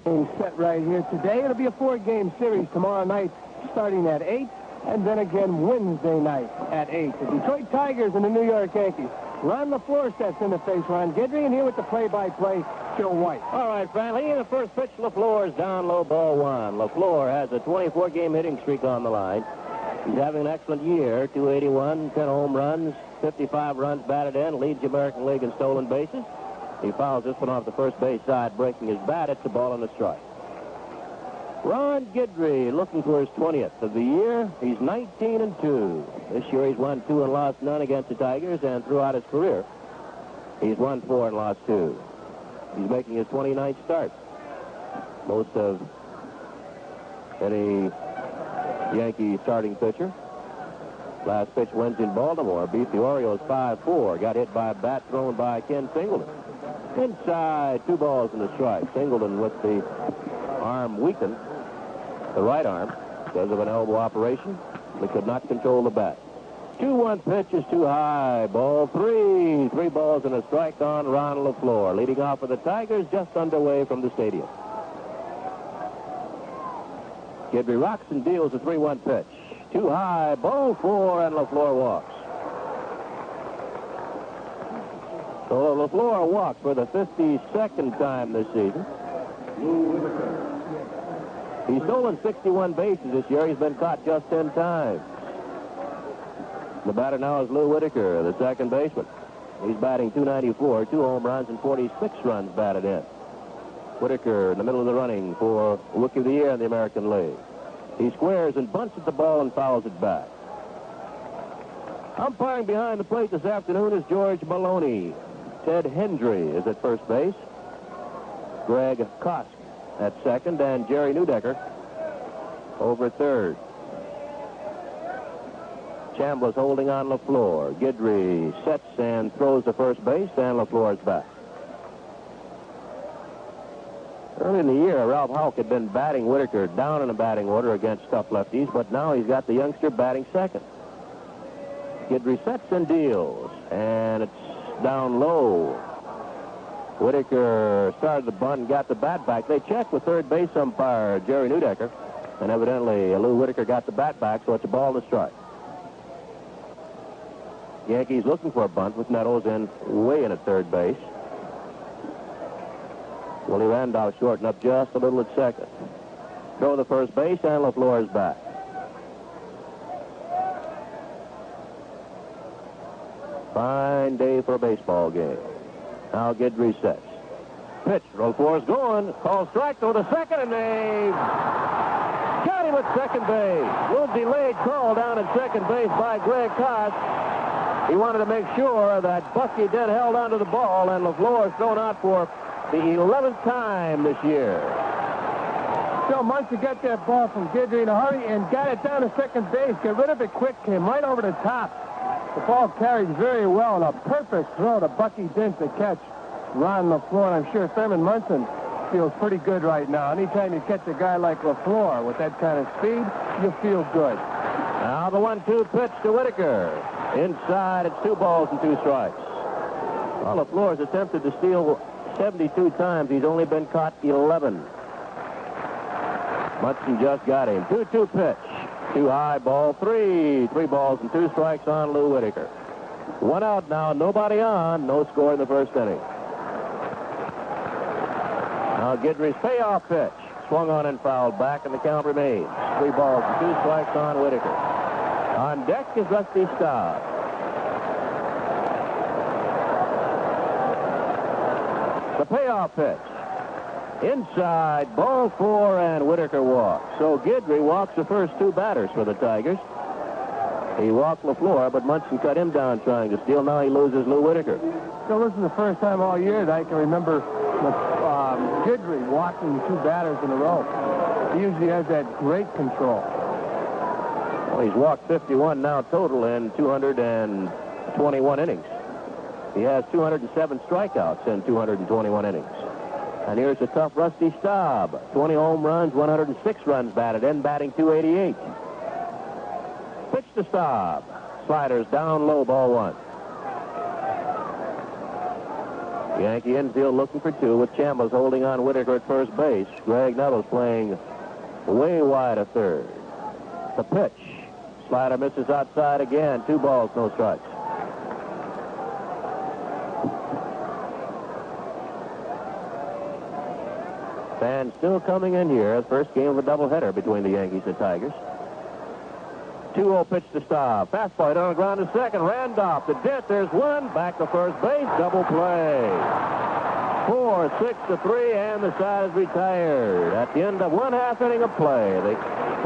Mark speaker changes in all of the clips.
Speaker 1: Game set right here today. It'll be a 4-game series tomorrow night starting at 8, and then again Wednesday night at 8. The Detroit Tigers and the New York Yankees. Ron LaFleur sets in the face. Ron Guidry, and here with the play-by-play, Joe White.
Speaker 2: All right, Franklin, in the first pitch, LaFleur's down low, ball 1. LaFleur has a 24-game hitting streak on the line. He's having an excellent year, 281, 10 home runs, 55 runs batted in, leads the American League in stolen bases. He fouls this one off the first base side, breaking his bat. It's a ball and a strike. Ron Guidry looking for his 20th of the year. He's 19-2. This year he's won 2 and lost none against the Tigers, and throughout his career, he's won 4 and lost 2. He's making his 29th start. Most of any Yankee starting pitcher. Last pitch wins in Baltimore. Beat the Orioles 5-4. Got hit by a bat thrown by Ken Singleton. Inside, 2 balls and a strike. Singleton with the arm weakened, the right arm, because of an elbow operation. He could not control the bat. 2-1 pitch is too high. Ball 3. 3 balls and a strike on Ron LaFleur. Leading off for the Tigers, just underway from the stadium. Guidry rocks and deals a 3-1 pitch. Too high. Ball 4, and LaFleur walks. So LaFleur walks for the 52nd time this season. He's stolen 61 bases this year. He's been caught just 10 times. The batter now is Lou Whitaker, the second baseman. He's batting .294, 2 home runs, and 46 runs batted in. Whitaker in the middle of the running for Rookie of the Year in the American League. He squares and bunts at the ball and fouls it back. Umpiring behind the plate this afternoon is George Maloney. Ted Hendry is at first base. Greg Kosk at second, and Jerry Newdecker over third. Chambliss holding on LaFleur. Guidry sets and throws to first base, and LaFleur's back. Early in the year, Ralph Houck had been batting Whitaker down in the batting order against tough lefties, but now he's got the youngster batting second. Guidry sets and deals, and it's down low. Whitaker started the bunt and got the bat back. They checked with third base umpire Jerry Newdecker, and evidently Lou Whitaker got the bat back, so it's a ball and a strike. Yankees looking for a bunt with Meadows way in at third base. Willie Randolph shortened up just a little at second. Throw to first base, and LaFleur's back. Fine day for a baseball game. Now Guidry sets. Pitch. LaFleur's going. Call strike. Throw to second, and they got him at second base. A little delayed call down at second base by Greg Kosk. He wanted to make sure that Bucky Dent held onto the ball, and LaFleur is thrown out for the 11th time this year.
Speaker 1: So Munson got that ball from Guidry in a hurry and got it down to second base. Get rid of it quick. Came right over the top. The ball carried very well, and a perfect throw to Bucky Dent to catch Ron LaFleur. And I'm sure Thurman Munson feels pretty good right now. Anytime you catch a guy like LaFleur with that kind of speed, you feel good.
Speaker 2: Now the 1-2 pitch to Whitaker. Inside, it's 2 balls and 2 strikes. Well, LaFleur's attempted to steal 72 times. He's only been caught 11. Munson just got him. 2-2 pitch. Too high, ball 3. 3 balls and 2 strikes on Lou Whitaker. 1 out now, nobody on. No score in the first inning. Now Guidry's payoff pitch. Swung on and fouled back, and the count remains. 3 balls and 2 strikes on Whitaker. On deck is Rusty Staub. The payoff pitch. Inside, ball 4, and Whitaker walks. So Guidry walks the first 2 batters for the Tigers. He walked LaFleur, but Munson cut him down trying to steal. Now he loses Lou Whitaker.
Speaker 1: So this is the first time all year that I can remember Guidry walking 2 batters in a row. He usually has that great control.
Speaker 2: Well, he's walked 51 now total in 221 innings. He has 207 strikeouts in 221 innings. And here's a tough Rusty Staub. 20 home runs, 106 runs batted in, batting .288. Pitch to Staub. Sliders down low, ball 1. Yankee infield looking for two with Chambliss holding on Whitaker at first base. Greg Nettles playing way wide of third. The pitch. Slider misses outside again. 2 balls, no strikes. Fans still coming in here. The first game of a doubleheader between the Yankees and Tigers. 2-0 pitch to stop. Fastball hit on the ground to second. Randolph, the dent. There's one. Back to first base. Double play. 4-6-3, and the side is retired. At the end of 1/2 inning of play, the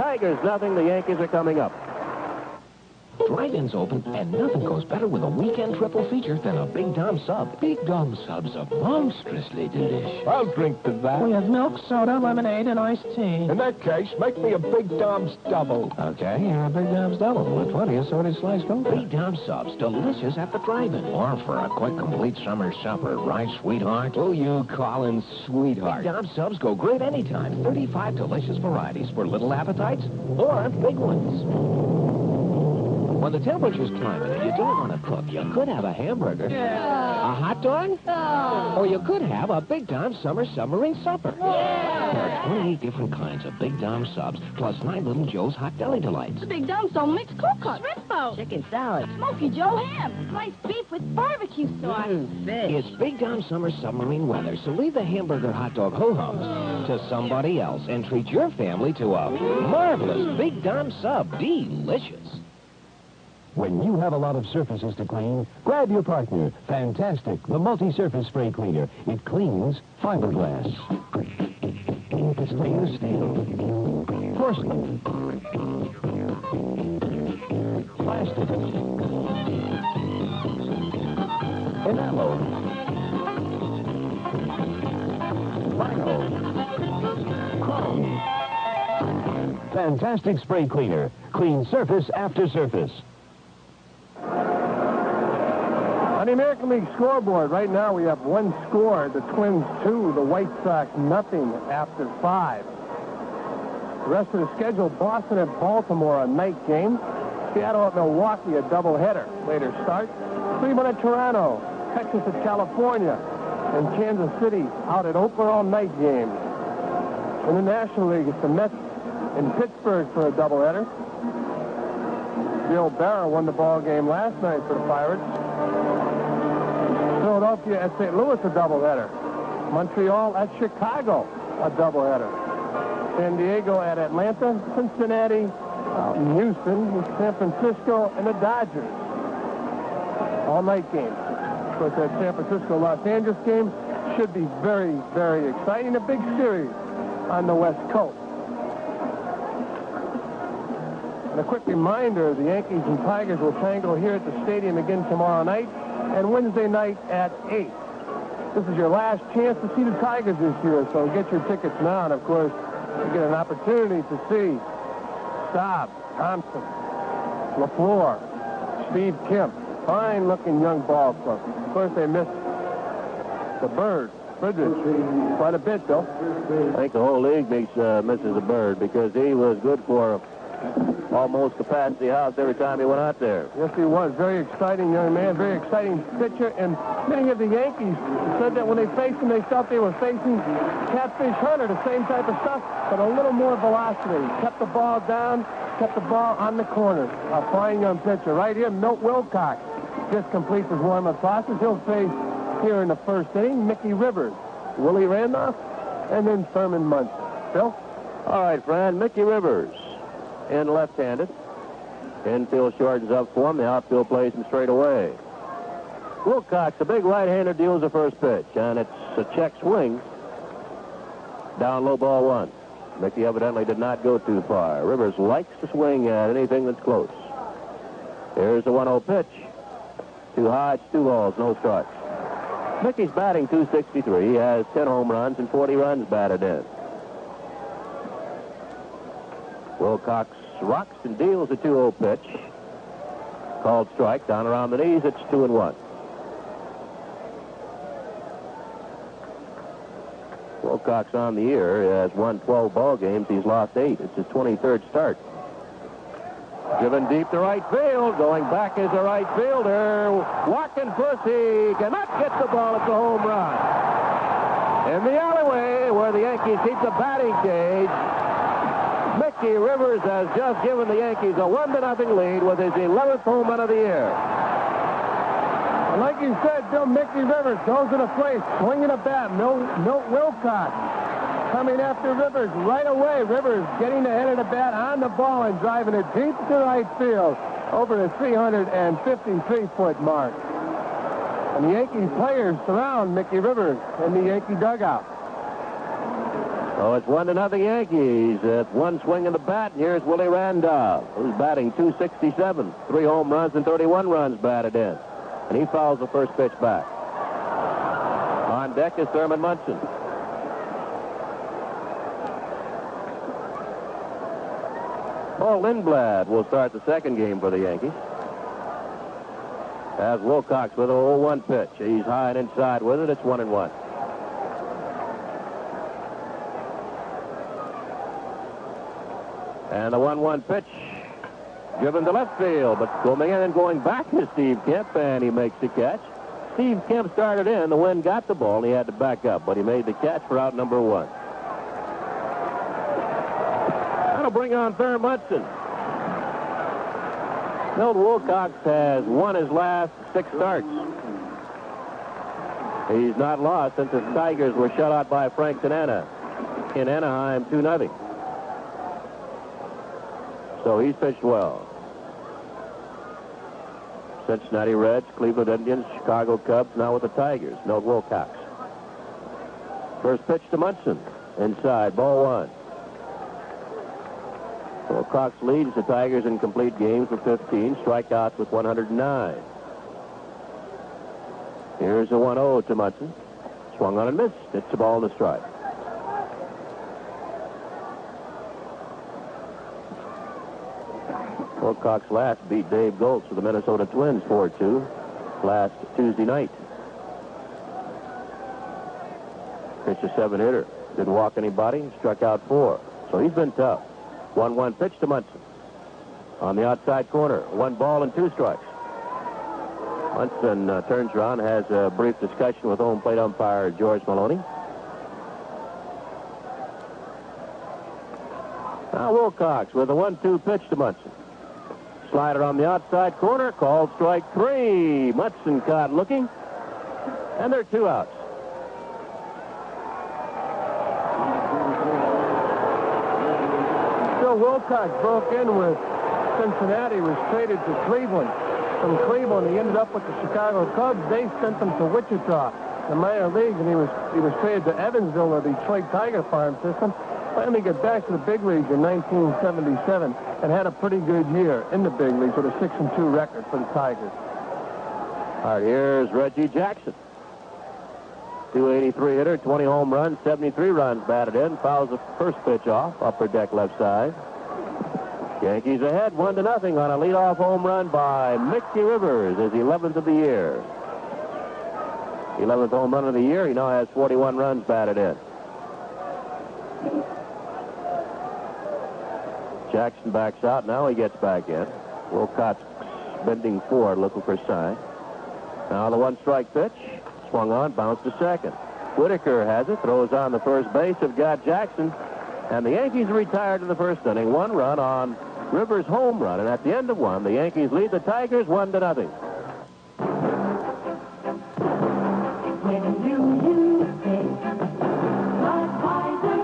Speaker 2: Tigers nothing. The Yankees are coming up.
Speaker 3: Drive-ins open, and nothing goes better with a weekend triple feature than a Big Dom sub. Big Dom subs are monstrously delicious.
Speaker 4: I'll drink to that.
Speaker 5: We have milk, soda, lemonade, and iced tea.
Speaker 4: In that case, make me a Big Dom's double.
Speaker 3: Okay, here are Big Dom's double with plenty of soda sliced open. Big Dom subs, delicious at the drive-in. Or for a quick, complete summer supper, right, sweetheart?
Speaker 4: Who you calling sweetheart?
Speaker 3: Big Dom subs go great anytime. 35 delicious varieties for little appetites or big ones. When the temperature's climbing and you don't want to cook, you could have a hamburger, a hot dog, or you could have a Big Dom Summer Submarine Supper. There are 28 different kinds of Big Dom subs, plus 9 Little Joe's Hot Deli Delights.
Speaker 6: The Big Dom so mixed cold cut, shrimp boat,
Speaker 7: Chicken salad.
Speaker 6: Smoky Joe ham, sliced beef with barbecue sauce.
Speaker 7: Fish.
Speaker 3: It's Big Dom Summer Submarine weather, so leave the hamburger hot dog ho-hums to somebody else and treat your family to a marvelous Big Dom sub. Delicious.
Speaker 8: When you have a lot of surfaces to clean, grab your partner. Fantastic, the multi-surface spray cleaner. It cleans fiberglass, stainless steel, porcelain, plastic, enamel, vinyl, chrome. Fantastic spray cleaner. Clean surface after surface.
Speaker 1: On the American League scoreboard, right now we have 1 score. The Twins 2, the White Sox nothing after 5. The rest of the schedule, Boston at Baltimore, a night game. Seattle at Milwaukee, a doubleheader. Later start. Cleveland at Toronto. Texas at California. And Kansas City out at Oakland, all night games. In the National League, it's the Mets in Pittsburgh for a doubleheader. Bill Barra won the ball game last night for the Pirates. Philadelphia at St. Louis, a doubleheader. Montreal at Chicago, a doubleheader. San Diego at Atlanta, Cincinnati, Houston, San Francisco, and the Dodgers. All-night games. Of course, that San Francisco-Los Angeles game should be very, very exciting. A big series on the West Coast. And a quick reminder, the Yankees and Tigers will tangle here at the stadium again tomorrow night and Wednesday night at 8. This is your last chance to see the Tigers this year, so get your tickets now. And, of course, you get an opportunity to see Staub, Thompson, LaFleur, Steve Kemp, fine-looking young ball club. Of course, they missed the Bird, Friedrich, quite a bit, though.
Speaker 2: I think the whole league misses the Bird because he was good for almost capacity house every time he went out there.
Speaker 1: Yes, he was. Very exciting young man, very exciting pitcher. And many of the Yankees said that when they faced him, they felt they were facing Catfish Hunter, the same type of stuff, but a little more velocity. Kept the ball down, kept the ball on the corners. A fine young pitcher. Right here, Milt Wilcox just completes his warm-up tosses. He'll face here in the first inning Mickey Rivers, Willie Randolph, and then Thurman Munson. Phil?
Speaker 2: All right, Fran, Mickey Rivers in left-handed. Infield shortens up for him. The outfield plays him straight away. Wilcox, a big right-hander, deals the first pitch, and it's a check swing. Down low, ball 1. Mickey evidently did not go too far. Rivers likes to swing at anything that's close. Here's the 1-0 pitch. Too high, it's 2 balls, no strikes. Mickey's batting .263. He has 10 home runs and 40 runs batted in. Wilcox rocks and deals a 2-0 pitch. Called strike. Down around the knees, it's 2-1. Wilcox on the year has won 12 ball games. He's lost 8. It's his 23rd start. Driven deep to right field. Going back is the right fielder. Walking Pussy cannot get the ball. It's a home run. In the alleyway where the Yankees keep the batting cage, Mickey Rivers has just given the Yankees a 1-0 lead with his 11th home run of the year.
Speaker 1: And like you said, Bill, Mickey Rivers goes to the plate, swinging a bat. Milt Wilcox coming after Rivers right away. Rivers getting the head of the bat on the ball and driving it deep to right field over the 353-foot mark. And the Yankees players surround Mickey Rivers in the Yankee dugout.
Speaker 2: So it's 1-0 Yankees. At one swing of the bat, and here's Willie Randolph, who's batting .267. 3 home runs and 31 runs batted in. And he fouls the first pitch back. On deck is Thurman Munson. Paul Lindblad will start the second game for the Yankees. As Wilcox with a 0-1 pitch. He's high and inside with it. It's 1-1. And the 1-1 pitch driven to left field, but coming in and going back is Steve Kemp, and he makes the catch. Steve Kemp started in. The wind got the ball, and he had to back up, but he made the catch for out number 1. That'll bring on Thurman Munson. Milt Wilcox has won his last 6 starts. He's not lost since the Tigers were shut out by Frank Tanana in Anaheim 2-0. So he's pitched well. Cincinnati Reds, Cleveland Indians, Chicago Cubs, now with the Tigers. Milt Wilcox. First pitch to Munson. Inside, ball 1. Wilcox leads the Tigers in complete games with 15, strikeouts with 109. Here's a 1-0 to Munson. Swung on and missed. It's a ball and a strike. Wilcox last beat Dave Goltz for the Minnesota Twins 4-2 last Tuesday night. Pitched a 7-hitter. Didn't walk anybody. Struck out 4. So he's been tough. 1-1 pitch to Munson. On the outside corner. 1 ball and 2 strikes. Munson turns around, has a brief discussion with home plate umpire George Maloney. Now Wilcox with a 1-2 pitch to Munson. Slider on the outside corner, called strike 3. Munson caught looking, and there are 2 outs.
Speaker 1: Bill Wilcox broke in with Cincinnati, was traded to Cleveland. From Cleveland, he ended up with the Chicago Cubs. They sent him to Wichita, the minor leagues, and he was traded to Evansville, the Detroit Tiger farm system. Finally got back to the big leagues in 1977 and had a pretty good year in the big leagues with a 6-2 record for the Tigers.
Speaker 2: All right, here's Reggie Jackson. 283 hitter, 20 home runs, 73 runs batted in. Fouls the first pitch off, upper deck left side. Yankees ahead 1-0 on a leadoff home run by Mickey Rivers, his 11th of the year. 11th home run of the year. He now has 41 runs batted in. Jackson backs out. Now he gets back in. Wilcox bending forward, looking for a sign. Now the 1-strike pitch. Swung on, bounced to second. Whitaker has it, throws on the first base. Have got Jackson. And the Yankees retired in the first inning. 1 run on Rivers' home run. And at the end of 1, the Yankees lead the Tigers 1-0.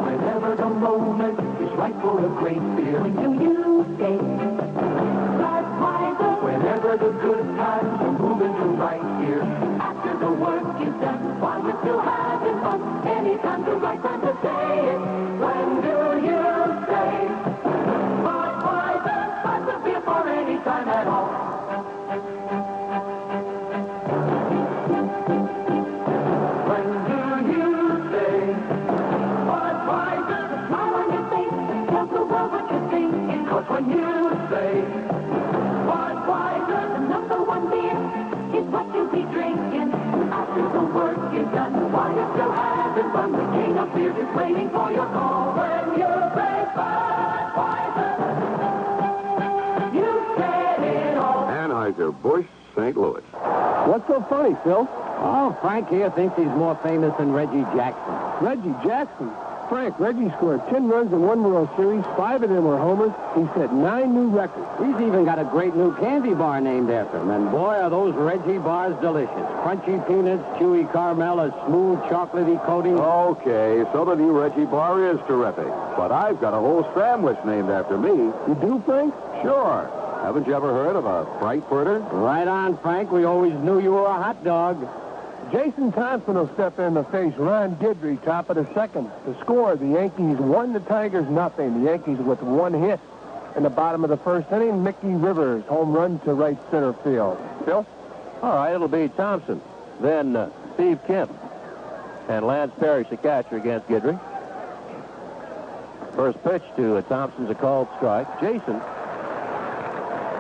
Speaker 7: Whenever the moment is right for a great beer. When do you say Budweiser? Whenever the good times are moving to right here. After the work is done, while you're still having fun, anytime's the right time to say it. When do you say Budweiser? Buy the beer for any time at all. When do you say Budweiser? The smile on your face tells the world what you're thinking. 'Cause when you say Budweiser, the #1 beer is what you'll be drinking. After the work is done, while you're still having
Speaker 9: St. Louis.
Speaker 1: What's so funny, Phil?
Speaker 2: Oh, Frank here thinks he's more famous than Reggie Jackson.
Speaker 1: Reggie Jackson. Frank, Reggie scored 10 runs in one World Series. 5 of them were homers. He set 9 new records.
Speaker 2: He's even got a great new candy bar named after him. And boy, are those Reggie bars delicious. Crunchy peanuts, chewy caramel, a smooth chocolatey coating.
Speaker 9: Okay, so the new Reggie bar is terrific. But I've got a whole sandwich named after me.
Speaker 1: You do, Frank?
Speaker 9: Sure. Haven't you ever heard of a Frankfurter?
Speaker 2: Right on, Frank. We always knew you were a hot dog.
Speaker 1: Jason Thompson will step in to face Ron Guidry, top of the second. The score, the Yankees 1, the Tigers nothing. The Yankees with 1 hit. In the bottom of the first inning, Mickey Rivers, home run to right center field. Phil?
Speaker 2: All right, it'll be Thompson. Then Steve Kemp. And Lance Parrish, the catcher, against Guidry. First pitch to Thompson's a called strike. Jason,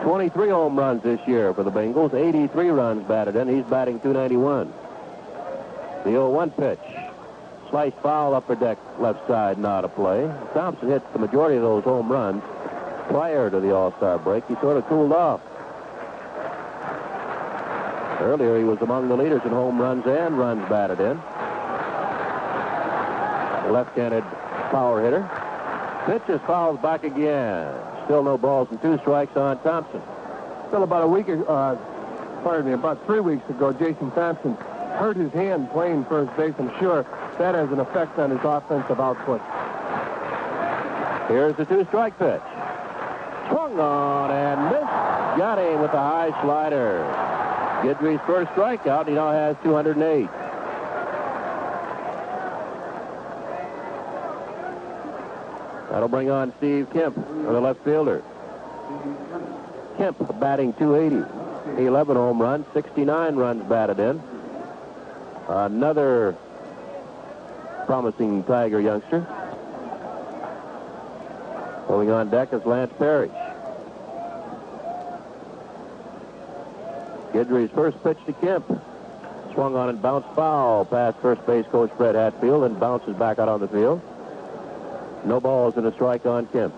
Speaker 2: 23 home runs this year for the Bengals. 83 runs batted in. He's batting .291. The 0-1 pitch. Sliced foul, upper deck, left side, not a play. Thompson hit the majority of those home runs prior to the All-Star break. He sort of cooled off. Earlier, he was among the leaders in home runs and runs batted in. Left-handed power hitter. Pitch is fouled back again. Still no balls and 2 strikes on Thompson.
Speaker 1: Still about about 3 weeks ago, Jason Thompson hurt his hand playing first base. I'm sure that has an effect on his offensive output.
Speaker 2: Here's the 2-strike pitch. Swung on and missed. Got him with the high slider. Guidry's first strikeout. He now has 208. That'll bring on Steve Kemp, the left fielder. Kemp batting .280. 11 home runs, 69 runs batted in. Another promising Tiger youngster. Going on deck is Lance Parrish. Guidry's first pitch to Kemp. Swung on and bounced foul past first base coach Fred Hatfield and bounces back out on the field. No balls and a strike on Kemp.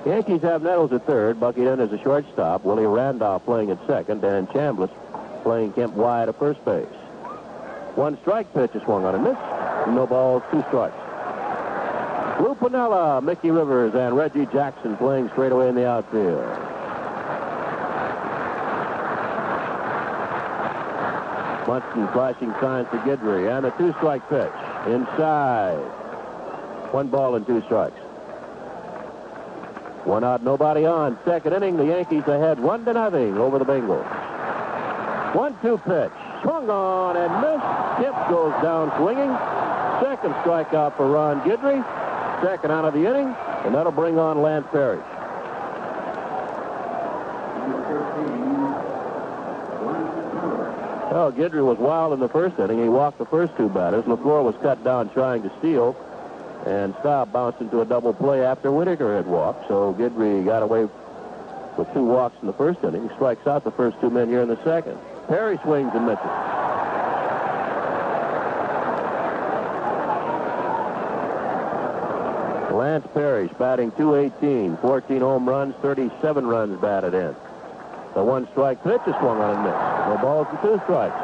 Speaker 2: Yankees have Nettles at third. Bucky Dunn is a shortstop. Willie Randolph playing at second. And Chambliss playing Kemp wide at first base. 1 strike pitch is swung on and missed. No balls, 2 strikes. Lou Piniella, Mickey Rivers, and Reggie Jackson playing straight away in the outfield. Munson flashing signs to Guidry. And a 2-strike pitch. Inside. 1 ball and 2 strikes. 1 out, nobody on. Second inning, the Yankees ahead 1-0 over the Bengals. 1-2 pitch. Swung on and missed. Kemp goes down swinging. Second strikeout for Ron Guidry. Second out of the inning, and that'll bring on Lance Parrish. Well, Guidry was wild in the first inning. He walked the first 2 batters. LaFleur was cut down trying to steal, and Staub bounced into a double play after Whitaker had walked. So Guidry got away with 2 walks in the first inning. He strikes out the first 2 men here in the second. Perry swings and misses. Lance Parrish batting .218, 14 home runs, 37 runs batted in. The 1-strike pitch is swung on and missed. No balls and 2 strikes.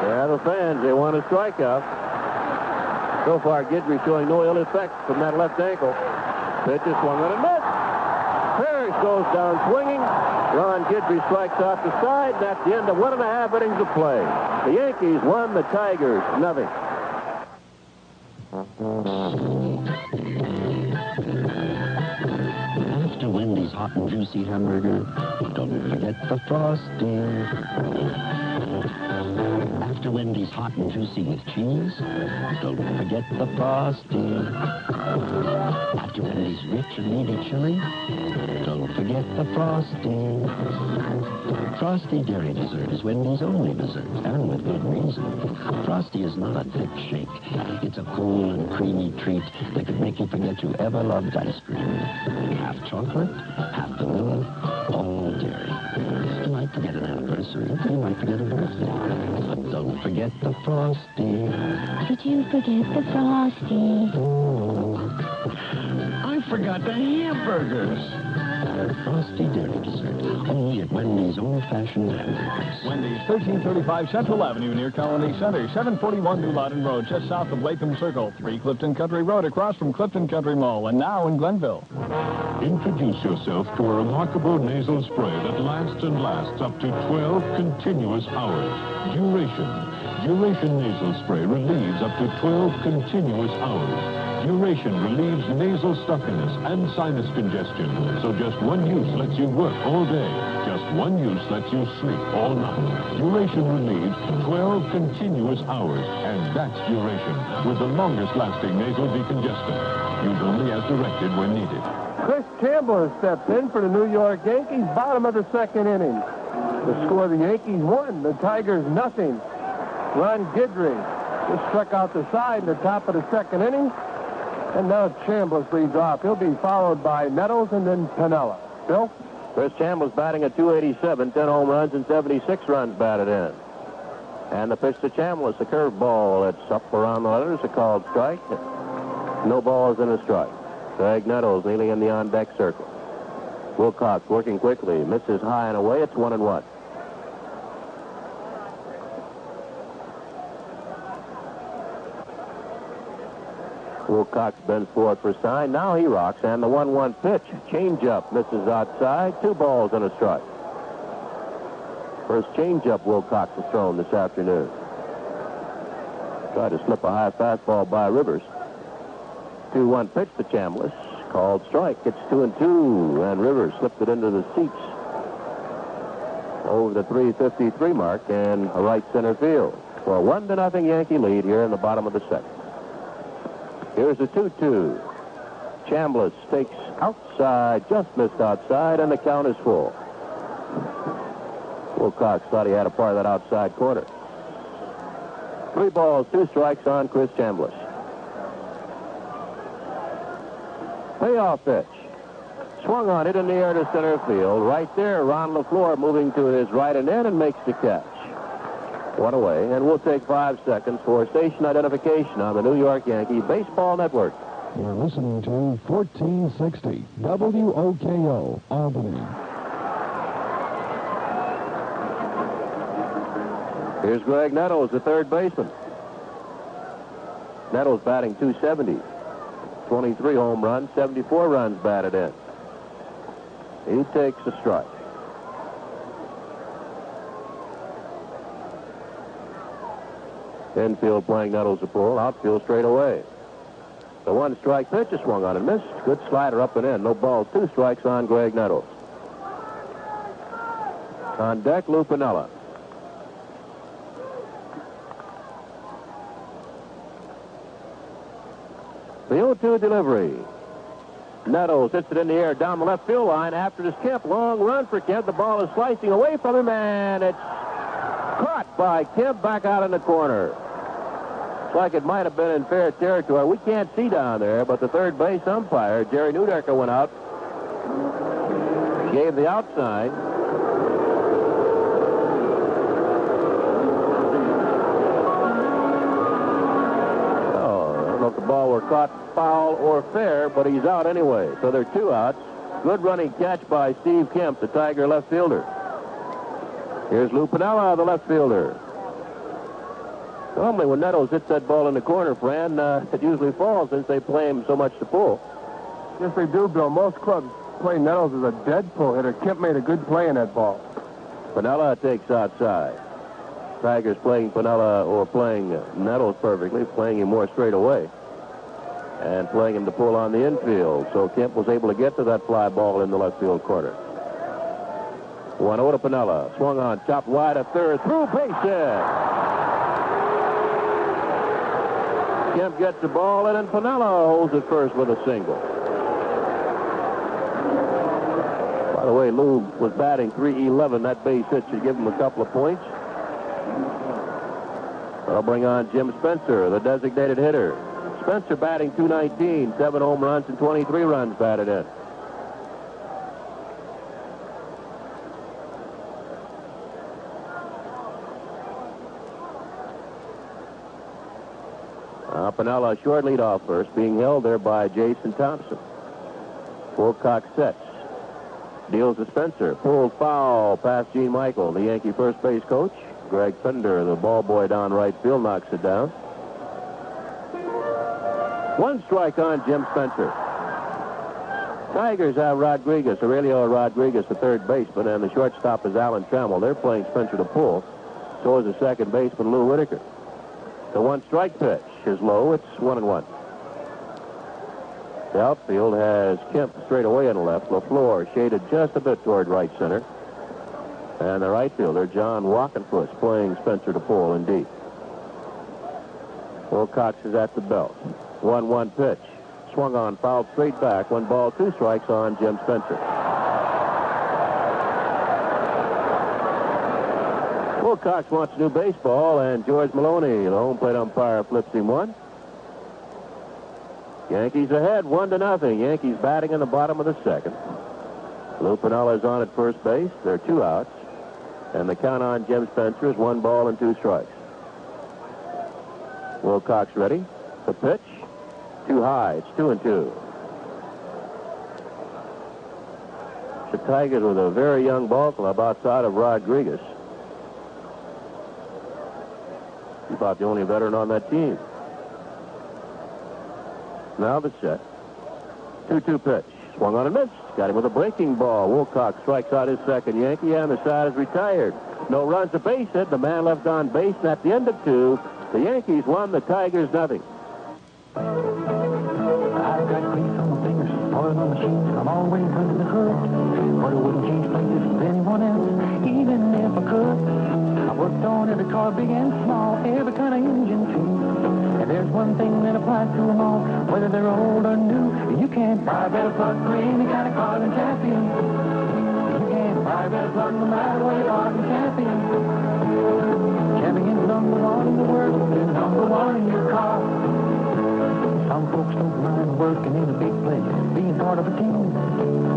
Speaker 2: Yeah, the fans, they want a strikeout. So far, Guidry showing no ill effects from that left ankle. Pitch is swung on and missed. Parrish goes down swinging. Ron Guidry strikes off the side. That's the end of 1.5 innings of play. The Yankees won, the Tigers nothing.
Speaker 10: After Wendy's hot and juicy hamburger, don't forget the frosting. After Wendy's hot and juicy with cheese, don't forget the frosting. After Wendy's rich and meaty chili, don't forget the frosting. Frosty Dairy Dessert is Wendy's only dessert, and with good reason. Frosty is not a thick shake. It's a cool and creamy treat that could make you forget you ever loved ice cream. Half chocolate, half vanilla, all dairy. You might forget an anniversary, you might forget a birthday. But don't forget the Frosty.
Speaker 6: Did you forget the Frosty?
Speaker 10: Oh. forgot the hamburgers. Frosty Dairy Dessert. Only at Wendy's old-fashioned hamburgers.
Speaker 11: Wendy's, 1335 Central Avenue near Colony Center. 741 New Loudon Road, just south of Latham Circle. 3 Clifton Country Road, across from Clifton Country Mall. And now in Glenville.
Speaker 12: Introduce yourself to a remarkable nasal spray that lasts and lasts up to 12 continuous hours. Duration nasal spray relieves up to 12 continuous hours. Duration relieves nasal stuffiness and sinus congestion. So just one use lets you work all day. Just one use lets you sleep all night. Duration relieves 12 continuous hours. And that's Duration, with the longest lasting nasal decongestant. Used only as directed when needed.
Speaker 1: Chris Chandler steps in for the New York Yankees, bottom of the second inning. The score, the Yankees 1, the Tigers nothing. Ron Guidry just struck out the side in the top of the second inning. And now Chambliss leads off. He'll be followed by Nettles and then Piniella. Bill?
Speaker 2: Chris Chambliss batting at 287, 10 home runs and 76 runs batted in. And the pitch to Chambliss, a curveball that's up around the letters, a called strike. No balls in a strike. Greg Nettles kneeling in the on-deck circle. Wilcox working quickly, misses high and away. It's 1-1. Wilcox bends forward for sign. Now he rocks, and the 1-1 pitch. Changeup misses outside. 2 balls and a strike. First changeup Wilcox has thrown this afternoon. Tried to slip a high fastball by Rivers. 2-1 pitch to Chambliss. Called strike. It's 2-2, and Rivers slipped it into the seats over the 3:53 mark and a right center field for a 1-0 Yankee lead here in the bottom of the second. Here's a 2-2. Chambliss takes outside, just missed outside, and the count is full. Wilcox thought he had a part of that outside corner. 3 balls, 2 strikes on Chris Chambliss. Payoff pitch. Swung on it in the air to center field. Right there, Ron LaFleur moving to his right and in and makes the catch. One away, and we'll take 5 seconds for station identification on the New York Yankee Baseball Network.
Speaker 8: You're listening to 1460 WOKO, Albany.
Speaker 2: Here's Greg Nettles, the third baseman. Nettles batting 270. 23 home runs, 74 runs batted in. He takes a strike. Infield playing Nettles a pull, outfield straight away. The 1-strike pitch is swung on and missed. Good slider up and in. No balls, 2 strikes on Greg Nettles. On deck, Lou Piniella. The 0-2 delivery. Nettles hits it in the air down the left field line after this Kemp. Long run for Kemp. The ball is slicing away from him, and it's caught by Kemp back out in the corner. It's like it might have been in fair territory. We can't see down there, but the third base umpire, Jerry Neudecker, went out, gave the out sign. If the ball were caught foul or fair, but he's out anyway. So there are 2 outs. Good running catch by Steve Kemp, the Tiger left fielder. Here's Lou Piniella, the left fielder. Normally when Nettles hits that ball in the corner, Fran, it usually falls since they play him so much to pull.
Speaker 1: Yes, they do, Bill. Most clubs play Nettles as a dead pull hitter. Kemp made a good play in that ball.
Speaker 2: Piniella takes outside. Tigers playing Piniella or playing Nettles perfectly, playing him more straight away, and playing him to pull on the infield. So Kemp was able to get to that fly ball in the left field corner. 1-0 to Piniella. Swung on, chopped wide at third, through, base hit. Kemp gets the ball, and then Piniella holds it first with a single. By the way, Lou was batting .311. That base hit should give him a couple of points. I'll bring on Jim Spencer, the designated hitter. Spencer batting .219, 7 home runs and 23 runs batted in. Piniella short lead off first, being held there by Jason Thompson. Wilcox sets. Deals to Spencer. Pulled foul past Gene Michael, the Yankee first base coach. Greg Pender, the ball boy down right field, knocks it down. One strike on Jim Spencer. Tigers have Aurelio Rodriguez, the third baseman, and the shortstop is Alan Trammell. They're playing Spencer to pull. So is the second baseman, Lou Whitaker. The one-strike pitch is low. It's 1-1. The outfield has Kemp straight away on the left. LaFleur shaded just a bit toward right center. And the right fielder, John Walkenfuss, playing Spencer to pull in deep. Wilcox is at the belt. 1-1 pitch. Swung on, fouled straight back. 1 ball, 2 strikes on Jim Spencer. Wilcox wants new baseball, and George Maloney, the home plate umpire, flips him one. Yankees ahead, 1-0. Yankees batting in the bottom of the second. Lou Piniella is on at first base. There are 2 outs. And the count on Jim Spencer is 1 ball and 2 strikes. Wilcox ready. The pitch. Too high. It's 2-2. The Tigers with a very young ball club outside of Rodriguez. He's about the only veteran on that team. Now the set. 2-2 pitch. Swung on and missed. Got him with a breaking ball. Wilcox strikes out his second Yankee, and the side is retired. No runs, a base hit. The man left on base, and at the end of 2, the Yankees won, the Tigers nothing.
Speaker 7: I've got grease on my fingers, oil on my shoes. I'm always under the hood. But I wouldn't change places with anyone else, even if I could. I worked on every car, big and small, every kind of engine too. And there's one thing that applies to them all, whether they're old or new. You can't buy a better plug for any kind of car than Champion. You can't buy a better plug no matter where you are than Champion. Champion's #1 in the world, and #1 in your car. Some folks don't mind working in a big place, being part of a team.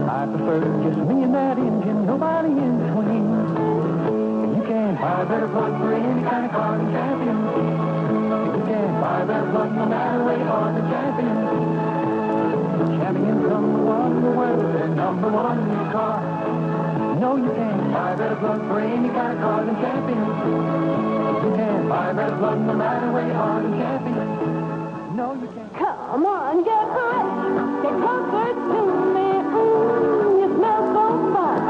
Speaker 7: I prefer just me and that engine, nobody in between. You can't buy a better plug for any kind of car than Champion. You can't buy a better plug no matter where you are than Champion. Champion's #1 in the world, and #1 in your car. No, you can't buy a better plug for any kind of car than Champion. You can't buy a better plug no matter where you are than Champion. No, you can't.
Speaker 6: Come on, get fresh. Get closer to me. You smell so fine.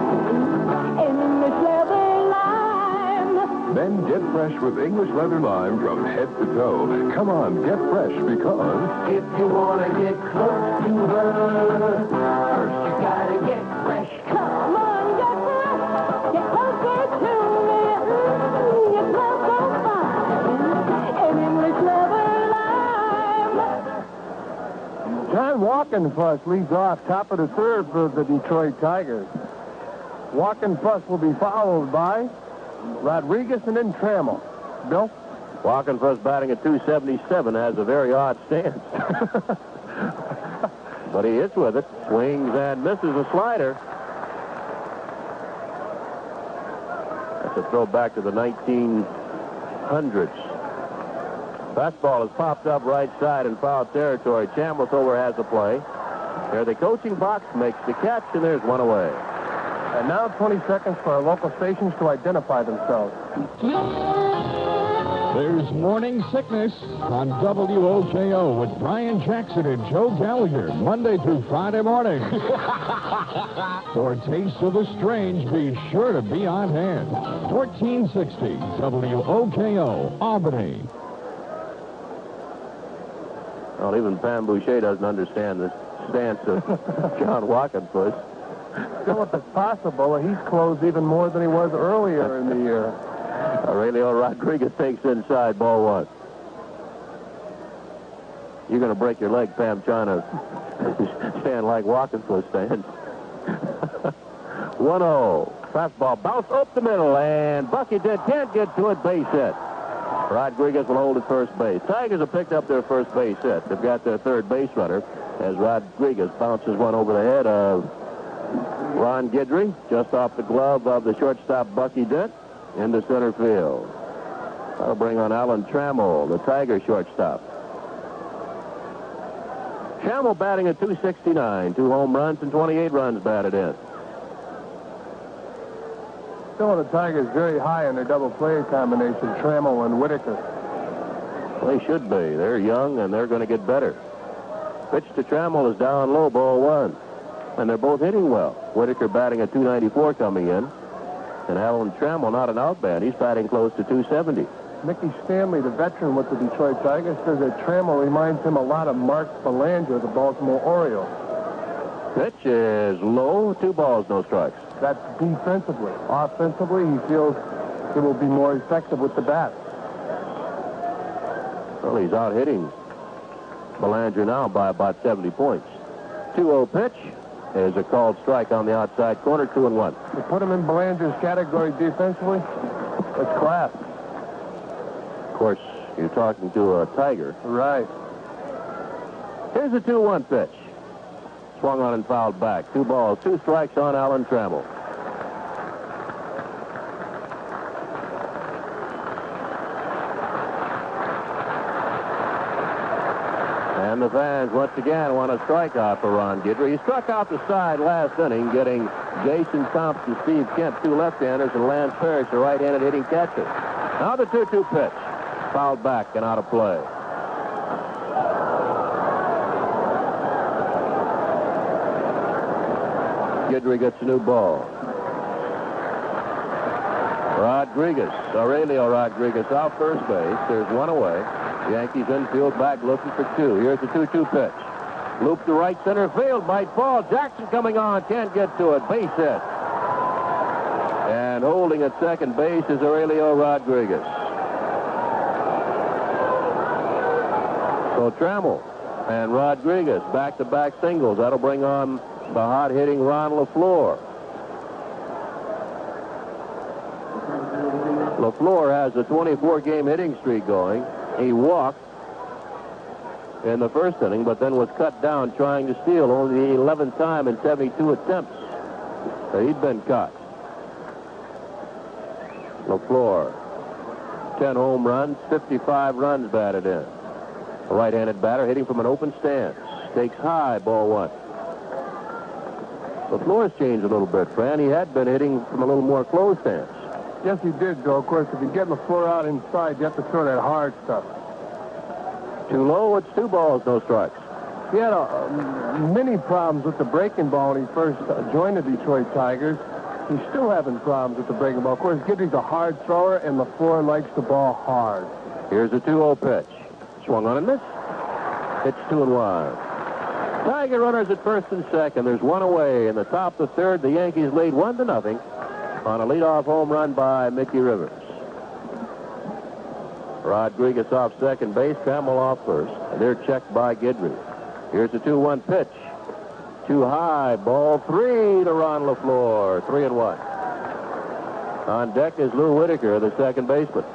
Speaker 6: English leather lime.
Speaker 13: Then get fresh with English leather lime from head to toe. Come on, get fresh because
Speaker 7: If you want to get close to her, first you gotta get fresh.
Speaker 6: Come on, get fresh. Get closer to me. You smell so fine. English leather lime.
Speaker 1: John Walkenfuss leads off top of the third for the Detroit Tigers. Walkenfuss will be followed by Rodriguez and then Trammell. Bill?
Speaker 2: Walkenfuss batting at 277 has a very odd stance. But he hits with it. Swings and misses a slider. That's a throw back to the 1900s. Fastball has popped up right side in foul territory. Chamblithover has the play. There the coaching box makes the catch, and there's one away.
Speaker 1: And now 20 seconds for our local stations to identify themselves.
Speaker 12: There's Morning Sickness on WOKO with Brian Jackson and Joe Gallagher, Monday through Friday morning. For Taste of the Strange, be sure to be on hand. 1460 WOKO, Albany.
Speaker 2: Well, even Pam Boucher doesn't understand the stance of John Walkenfuss.
Speaker 1: Still, if it's possible, he's closed even more than he was earlier in the year.
Speaker 2: Aurelio Rodriguez takes inside, ball 1. You're going to break your leg, Pam, trying to stand like Walkenfuss stands. 1-0. Fastball bounce up the middle, and Bucky Dent can't get to it. Base hit. Rodriguez will hold at first base. Tigers have picked up their first base hit. They've got their third base runner as Rodriguez bounces one over the head of Ron Guidry, just off the glove of the shortstop Bucky Dent into center field. That'll bring on Alan Trammell, the Tiger shortstop. Trammell batting at 269, 2 home runs and 28 runs batted in.
Speaker 1: Still, the Tigers very high in their double play combination, Trammell and Whitaker.
Speaker 2: They should be. They're young, and they're going to get better. Pitch to Trammell is down low, ball 1. And they're both hitting well. Whitaker batting at 294 coming in. And Alan Trammell, not an out bat. He's batting close to 270.
Speaker 1: Mickey Stanley, the veteran with the Detroit Tigers, says that Trammell reminds him a lot of Mark Belanger, the Baltimore Orioles.
Speaker 2: Pitch is low, 2 balls, no strikes.
Speaker 1: That's defensively. Offensively, he feels he will be more effective with the bat.
Speaker 2: Well, he's out hitting Belanger now by about 70 points. 2-0 pitch is a called strike on the outside corner, 2-1.
Speaker 1: You put him in Belanger's category defensively, it's class.
Speaker 2: Of course, you're talking to a Tiger.
Speaker 1: Right.
Speaker 2: Here's a 2-1 pitch. Swung on and fouled back. 2 balls, 2 strikes on Alan Trammell. And the fans once again want a strikeout for Ron Guidry. He struck out the side last inning, getting Jason Thompson, Steve Kent, 2 left-handers, and Lance Parrish, a right-handed hitting catcher. Now the 2-2 pitch. Fouled back and out of play. Guidry gets a new ball. Aurelio Rodriguez off first base. There's 1 away. The Yankees infield back looking for 2. Here's the 2-2 pitch. Loop to right center field. Might fall. Jackson coming on. Can't get to it. Base hit. And holding at second base is Aurelio Rodriguez. So Trammell and Rodriguez back-to-back singles. That'll bring on the hot-hitting Ron LaFleur. LaFleur has a 24-game hitting streak going. He walked in the first inning, but then was cut down trying to steal only the 11th time in 72 attempts. So he'd been caught. LaFleur, 10 home runs, 55 runs batted in. A right-handed batter hitting from an open stance. Takes high, ball 1. LaFleur's changed a little bit, Fran. He had been hitting from a little more closed stance.
Speaker 1: Yes, he did, Joe. Of course, if you get LaFleur out inside, you have to throw that hard stuff.
Speaker 2: Too low, it's 2 balls, no strikes.
Speaker 1: He had many problems with the breaking ball when he first joined the Detroit Tigers. He's still having problems with the breaking ball. Of course, Guidry's a hard thrower, and LaFleur likes the ball hard.
Speaker 2: Here's a 2-0 pitch. Swung on and missed. It's 2-1. Tiger runners at first and second. There's 1 away. In the top of the 3rd, the Yankees lead 1-0 on a leadoff home run by Mickey Rivers. Rodriguez off second base, Trammell off first. And they're checked by Guidry. Here's a 2-1 pitch. Too high, ball 3 to Ron LaFleur. 3-1. On deck is Lou Whitaker, the second baseman.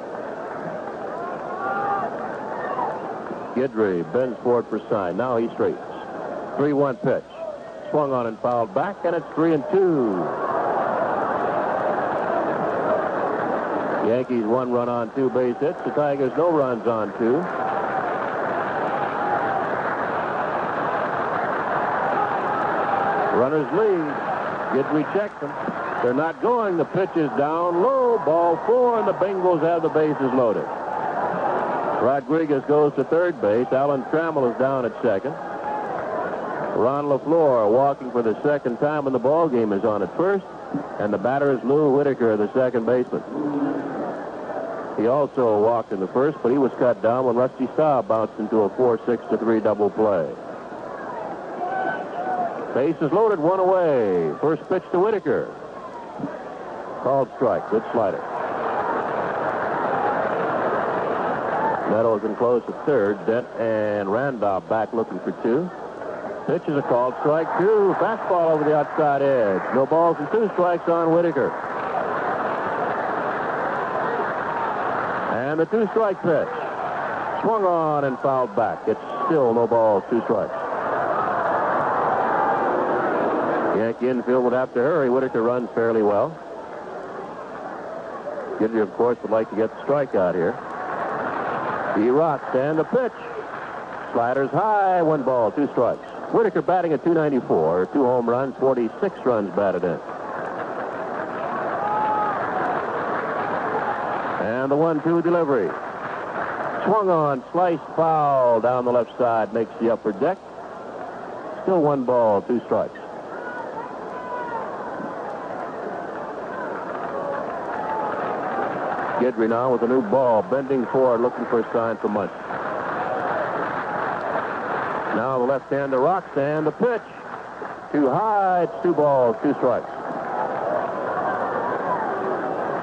Speaker 2: Guidry bends forward for sign. Now he straightens. 3-1 pitch. Swung on and fouled back, and it's 3-2. Yankees 1 run on 2 base hits. The Tigers no runs on 2. Runners lead. Guidry checks them. They're not going. The pitch is down low. Ball 4, and the Bengals have the bases loaded. Rodriguez goes to third base. Alan Trammell is down at second. Ron LaFleur, walking for the second time in the ball game, is on at first, and the batter is Lou Whitaker, the second baseman. He also walked in the first, but he was cut down when Rusty Staub bounced into a 4-6-3 double play. Bases loaded, 1 away. First pitch to Whitaker. Called strike. Good slider. Meadows in close at third. Dent and Randolph back looking for 2. Pitch is a called strike 2. Fastball over the outside edge. No balls and 2 strikes on Whitaker. And the 2-strike pitch. Swung on and fouled back. It's still no balls, 2 strikes. Yankee infield would have to hurry. Whitaker runs fairly well. Guidry, of course, would like to get the strikeout here. He rocks, and the pitch. Sliders high, 1 ball, 2 strikes. Whitaker batting at .294, 2 home runs, 46 runs batted in. And the 1-2 delivery. Swung on, sliced foul down the left side, makes the upper deck. Still 1 ball, 2 strikes. Guidry now with a new ball, bending forward, looking for a sign from Munch. Now the left-hander rocks, and the pitch. Too high, it's 2 balls, 2 strikes.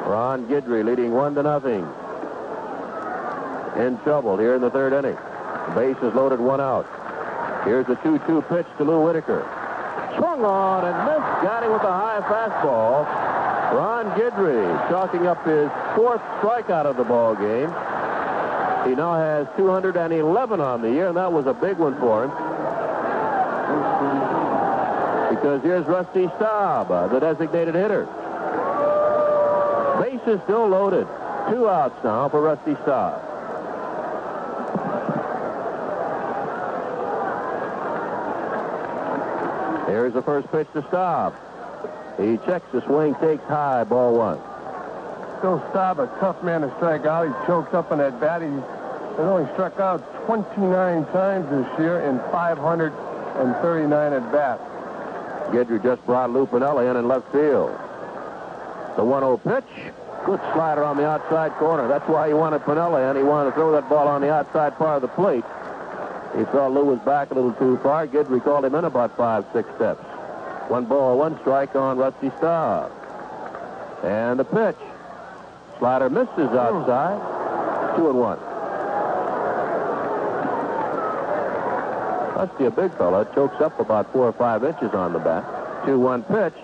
Speaker 2: Ron Guidry leading 1-0. In trouble here in the 3rd inning. The base is loaded, 1 out. Here's the 2-2 pitch to Lou Whitaker. Swung on and missed. Got him with a high fastball. Ron Guidry chalking up his 4th strikeout of the ball game. He now has 211 on the year, and that was a big one for him. Because here's Rusty Staub, the designated hitter. Bases still loaded. 2 outs now for Rusty Staub. Here's the first pitch to Staub. He checks the swing, takes high, ball 1.
Speaker 1: Still Staub, a tough man to strike out. He chokes up on that bat. He's only struck out 29 times this year in 539 at bats.
Speaker 2: Guidry just brought Lou Piniella in left field. The 1-0 pitch. Good slider on the outside corner. That's why he wanted Piniella in. He wanted to throw that ball on the outside part of the plate. He thought Lou was back a little too far. Guidry called him in about 5-6 steps. 1 ball, 1 strike on Rusty Staub. And the pitch. Slider misses outside. 2-1. Rusty, a big fella, chokes up about 4 or 5 inches on the bat. 2-1 pitch.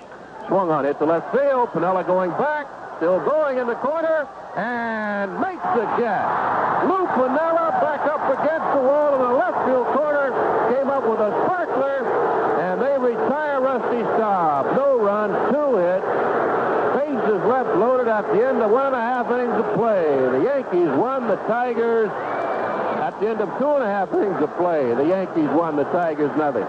Speaker 2: Swung on, hit to left field. Piniella going back. Still going in the corner. And makes the catch. Lou Piniella back up against the wall in the left field corner. Came up with a sparkler. And they retire Rusty Staub. No run, 2 hit. Bases left loaded at the end of 1.5 innings of play. The Yankees won, the Tigers. At the end of 2.5 innings of play, the Yankees won, the Tigers nothing.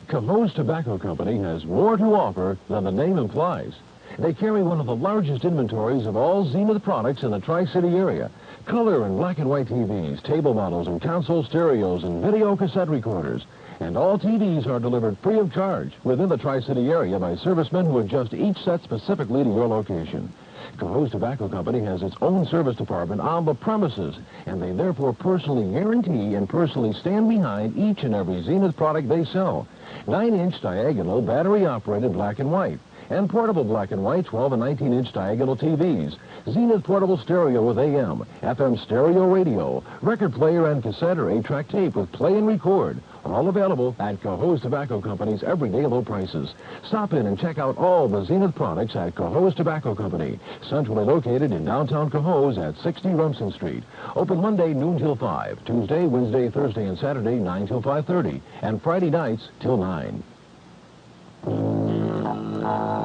Speaker 8: Cahoe's Tobacco Company has more to offer than the name implies. They carry one of the largest inventories of all Zenith products in the Tri-City area. Color and black and white TVs, table models, and console stereos, and video cassette recorders. And all TVs are delivered free of charge within the Tri-City area by servicemen who adjust each set specifically to your location. Cahoe's Tobacco Company has its own service department on the premises, and they therefore personally guarantee and personally stand behind each and every Zenith product they sell. 9-inch diagonal battery-operated black and white, and portable black and white 12 and 19-inch diagonal TVs, Zenith portable stereo with AM, FM stereo radio, record player and cassette or 8-track tape with play and record, all available at Cahoe's Tobacco Company's everyday low prices. Stop in and check out all the Zenith products at Cahoe's Tobacco Company, centrally located in downtown Cahoe's at 60 Rumson Street. Open Monday noon till 5, Tuesday, Wednesday, Thursday, and Saturday 9 till 5:30, and Friday nights till 9.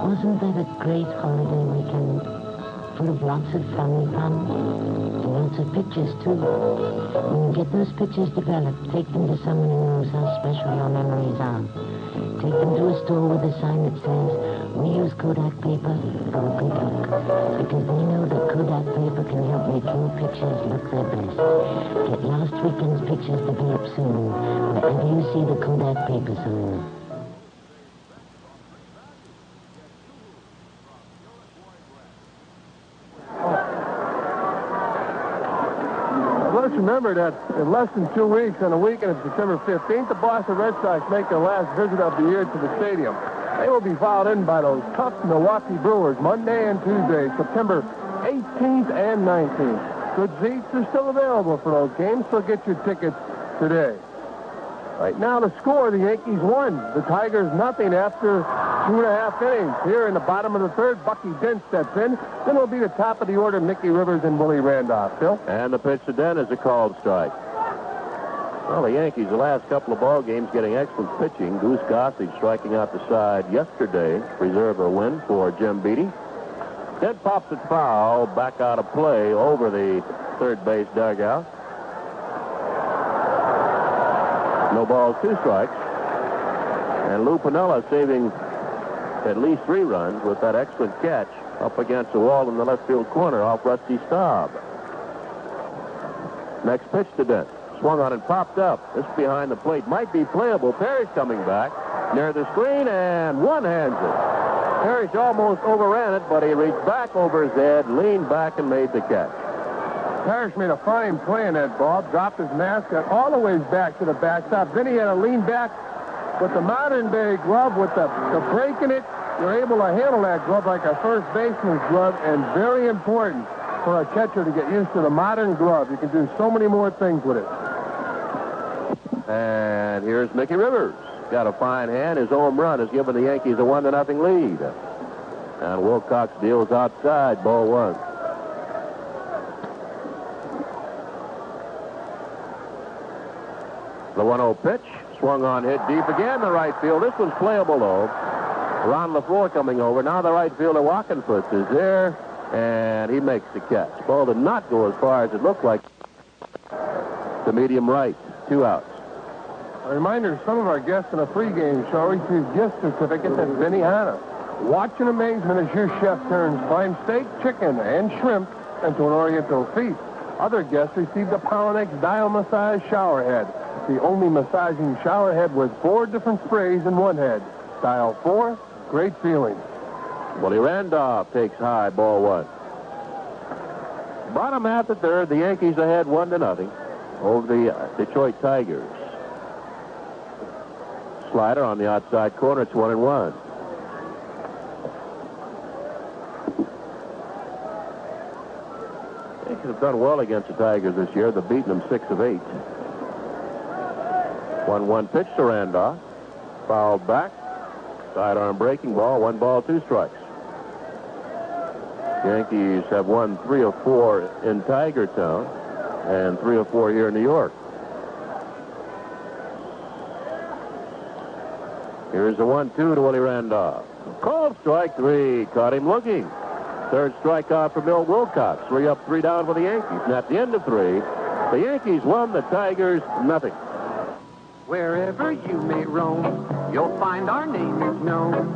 Speaker 14: Wasn't that a great holiday weekend? Full of lots of family fun. And lots of pictures, too. When you get those pictures developed, take them to someone who knows how special your memories are. Take them to a store with a sign that says, we use Kodak paper for a good look. Because they know that Kodak paper can help make your pictures look their best. Get last weekend's pictures developed soon, wherever you see the Kodak paper sign.
Speaker 1: Let's remember that in less than 2 weeks, on the weekend of December 15th, the Boston Red Sox make their last visit of the year to the stadium. They will be followed in by those tough Milwaukee Brewers Monday and Tuesday, September 18th and 19th. Good seats are still available for those games, so get your tickets today. Right now, the score, the Yankees won. The Tigers nothing after 2.5 innings. Here in the bottom of the 3rd, Bucky Dent steps in. Then it'll be the top of the order, Mickey Rivers and Willie Randolph. Phil?
Speaker 2: And the pitch to Dent is a called strike. Well, the Yankees, the last couple of ball games, getting excellent pitching. Goose Gossage striking out the side yesterday. Preserve a win for Jim Beattie. Dent pops it foul, back out of play over the third base dugout. No balls, 2 strikes. And Lou Piniella saving at least 3 runs with that excellent catch up against the wall in the left field corner off Rusty Staub. Next pitch to Dent. Swung on and popped up. This behind the plate might be playable. Parrish coming back near the screen and one-hands it. Parrish almost overran it, but he reached back over his head, leaned back, and made the catch.
Speaker 1: Parrish made a fine play in that ball, dropped his mask, got all the way back to the backstop. Then he had to lean back with the modern-day glove with the break in it. You're able to handle that glove like a first baseman's glove, and very important for a catcher to get used to the modern glove. You can do so many more things with it.
Speaker 2: And here's Mickey Rivers. Got a fine hand. His home run has given the Yankees a 1-0 lead. And Wilcox deals outside, ball 1. The 1-0 pitch. Swung on, hit deep again, the right field. This one's playable, though. Ron LaFleur coming over. Now the right fielder, Walkenfoots, is there, and he makes the catch. Ball did not go as far as it looked like. To medium right. 2 outs.
Speaker 1: A reminder, some of our guests in a pregame show receive gift certificates at Benihana. Watch in amazement as your chef turns prime steak, chicken, and shrimp into an Oriental feast. Other guests receive the Polynex Dial Massage Shower Head, the only massaging shower head with 4 different sprays in one head. Dial 4, great feeling.
Speaker 2: Willie Randolph takes high, ball 1. Bottom half the third, the Yankees ahead 1-0 over the Detroit Tigers. Slider on the outside corner. It's 1-1. Yankees have done well against the Tigers this year. They've beaten them 6 of 8. 1-1 pitch to Randolph. Fouled back. Sidearm breaking ball. 1 ball, 2 strikes. Yankees have won 3 of 4 in Tiger Town and 3 of 4 here in New York. Here's the 1-2 to Willie Randolph. Called strike 3. Caught him looking. 3rd strikeout for Bill Wilcox. 3 up, 3 down for the Yankees. And at the end of 3, the Yankees won, the Tigers nothing.
Speaker 15: Wherever you may roam, you'll find our name is known.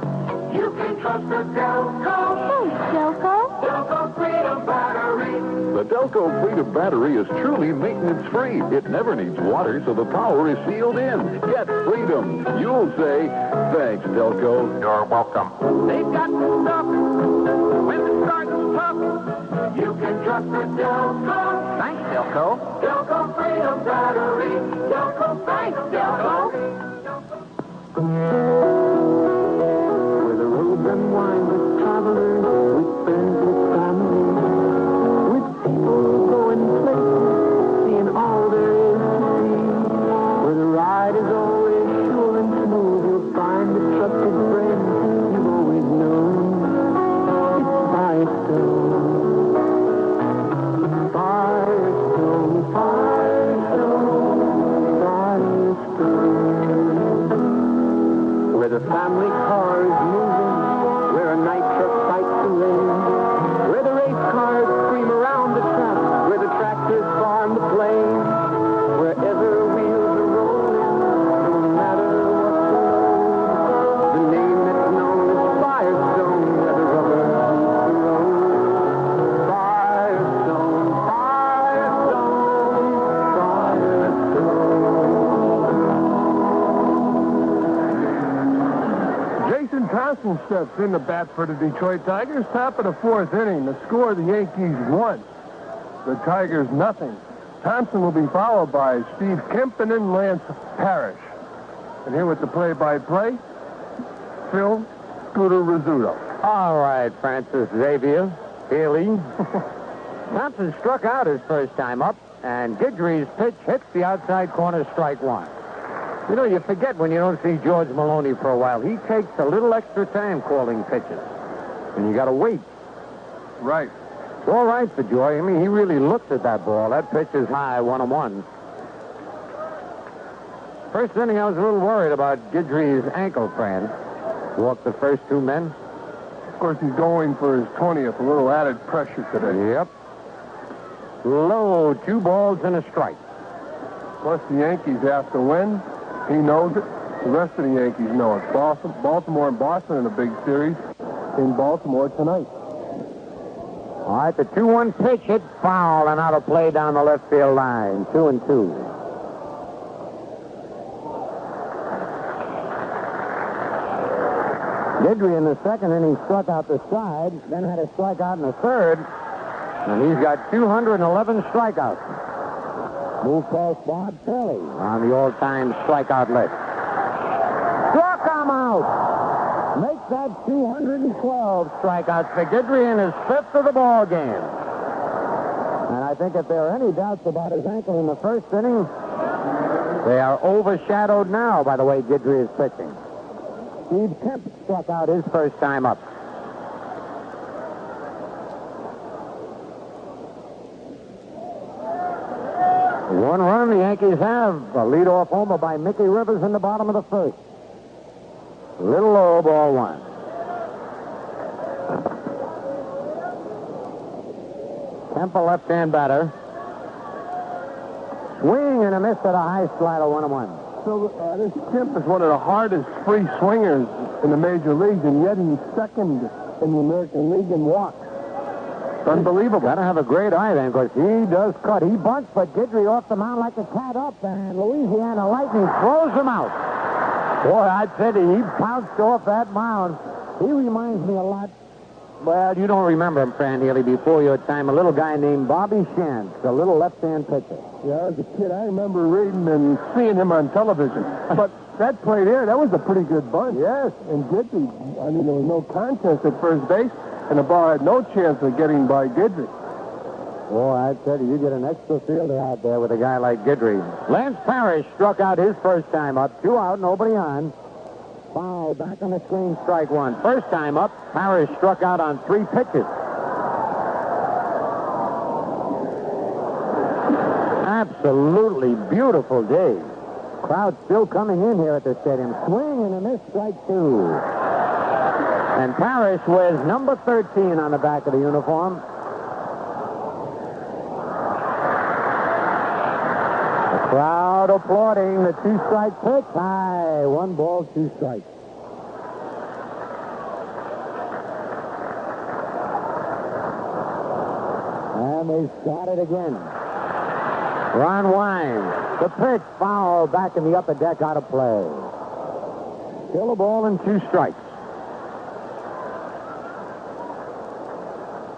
Speaker 15: You can trust the Delco.
Speaker 6: Thanks, Delco.
Speaker 15: Delco Freedom Battery.
Speaker 13: The Delco Freedom Battery is truly maintenance-free. It never needs water, so the power is sealed in. Get freedom. You'll say, thanks, Delco.
Speaker 15: You're welcome. They've got the stuff when the starting's tough. You can trust the Delco. Thanks, Delco. Delco Freedom Battery. Delco, thanks, Delco.
Speaker 7: Where the roads unwind with travelers, with friends, with family, with people going places, seeing all there is to see. Where the ride is always sure and smooth, you'll find the trusted friend you've always known. It's Firestone. Firestone, Firestone, Firestone. Where the family car is moving, where a night truck fights the rain, where the race cars scream around the track, where the tractors farm the plain, wherever wheels are rolling, no matter what the road, the name that's known is Firestone, where the rubber meets the road. Firestone, Firestone, Firestone.
Speaker 1: Jason Thompson steps in the bat for the Detroit Tigers. Top of the 4th inning. The score, the Yankees 1. The Tigers nothing. Thompson will be followed by Steve Kemp and then Lance Parrish. And here with the play-by-play, Phil Scooter Rizzuto.
Speaker 16: All right, Francis Xavier, Haley. Thompson struck out his first time up, and Guidry's pitch hits the outside corner, strike 1. You know, you forget when you don't see George Maloney for a while. He takes a little extra time calling pitches, and you got to wait.
Speaker 1: Right.
Speaker 16: It's all right for Joy. I mean, he really looked at that ball. That pitch is high, 1-1. First inning, I was a little worried about Guidry's ankle, Fran. Walked the first 2 men.
Speaker 1: Of course, he's going for his 20th. A little added pressure today.
Speaker 16: Yep. Low, 2 balls and a strike.
Speaker 1: Plus, the Yankees have to win. He knows it. The rest of the Yankees know it. Baltimore and Boston in a big series in Baltimore tonight.
Speaker 16: All right, the 2-1 pitch hit foul and out of play down the left field line. 2-2. Guidry in the second inning struck out the side, then had a strikeout in the third, and he's got 211 strikeouts. Move past Bob Kelly on the all-time strikeout list. Struck him out. Makes that 212 strikeouts for Guidry in his fifth of the ball game. And I think if there are any doubts about his ankle in the first inning, they are overshadowed now by the way Guidry is pitching. Steve Kemp struck out his first time up. One run the Yankees have. A leadoff homer by Mickey Rivers in the bottom of the first. Little low, ball one. Kemp, a left-hand batter. Swing and a miss at a high slider, 1-1.
Speaker 1: So this Kemp is one of the hardest free swingers in the major leagues, and yet he's second in the American League in walks. Unbelievable.
Speaker 16: Got to have a great eye then, because he does cut. He bunts, but Guidry off the mound like a cat up, and Louisiana Lightning throws him out. Boy, I tell you, he pounced off that mound. He reminds me a lot. Well, you don't remember him, Fran Healy, before your time. A little guy named Bobby Shantz, a little left-hand pitcher.
Speaker 1: Yeah, as a kid, I remember reading and seeing him on television. But that play there, that was a pretty good bunt.
Speaker 16: Yes.
Speaker 1: And Guidry, I mean, there was no contest at first base, and the ball had no chance of getting by Guidry.
Speaker 16: Boy, I tell you, you get an extra fielder out there with a guy like Guidry. Lance Parrish struck out his first time up. 2 out, nobody on. Foul back on the screen, strike one. First time up, Parrish struck out on 3 pitches. Absolutely beautiful day. Crowd still coming in here at the stadium. Swing and a miss, strike 2. And Parrish wears number 13 on the back of the uniform. The crowd applauding the 2-strike pitch. High, 1 ball, 2 strikes. And they start it again. Ron winds. The pitch, foul back in the upper deck, out of play. Still a ball and 2 strikes.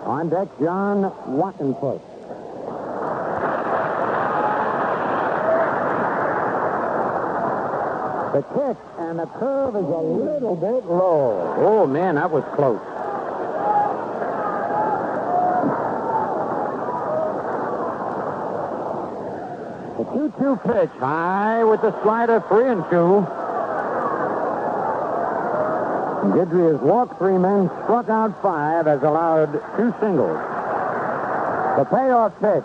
Speaker 16: On deck, John Wattenfoot. The kick and the curve is a little bit low. Oh, man, that was close. The 2-2 pitch, high with the slider, 3-2. Guidry has walked 3 men, struck out 5, has allowed 2 singles. The payoff pitch.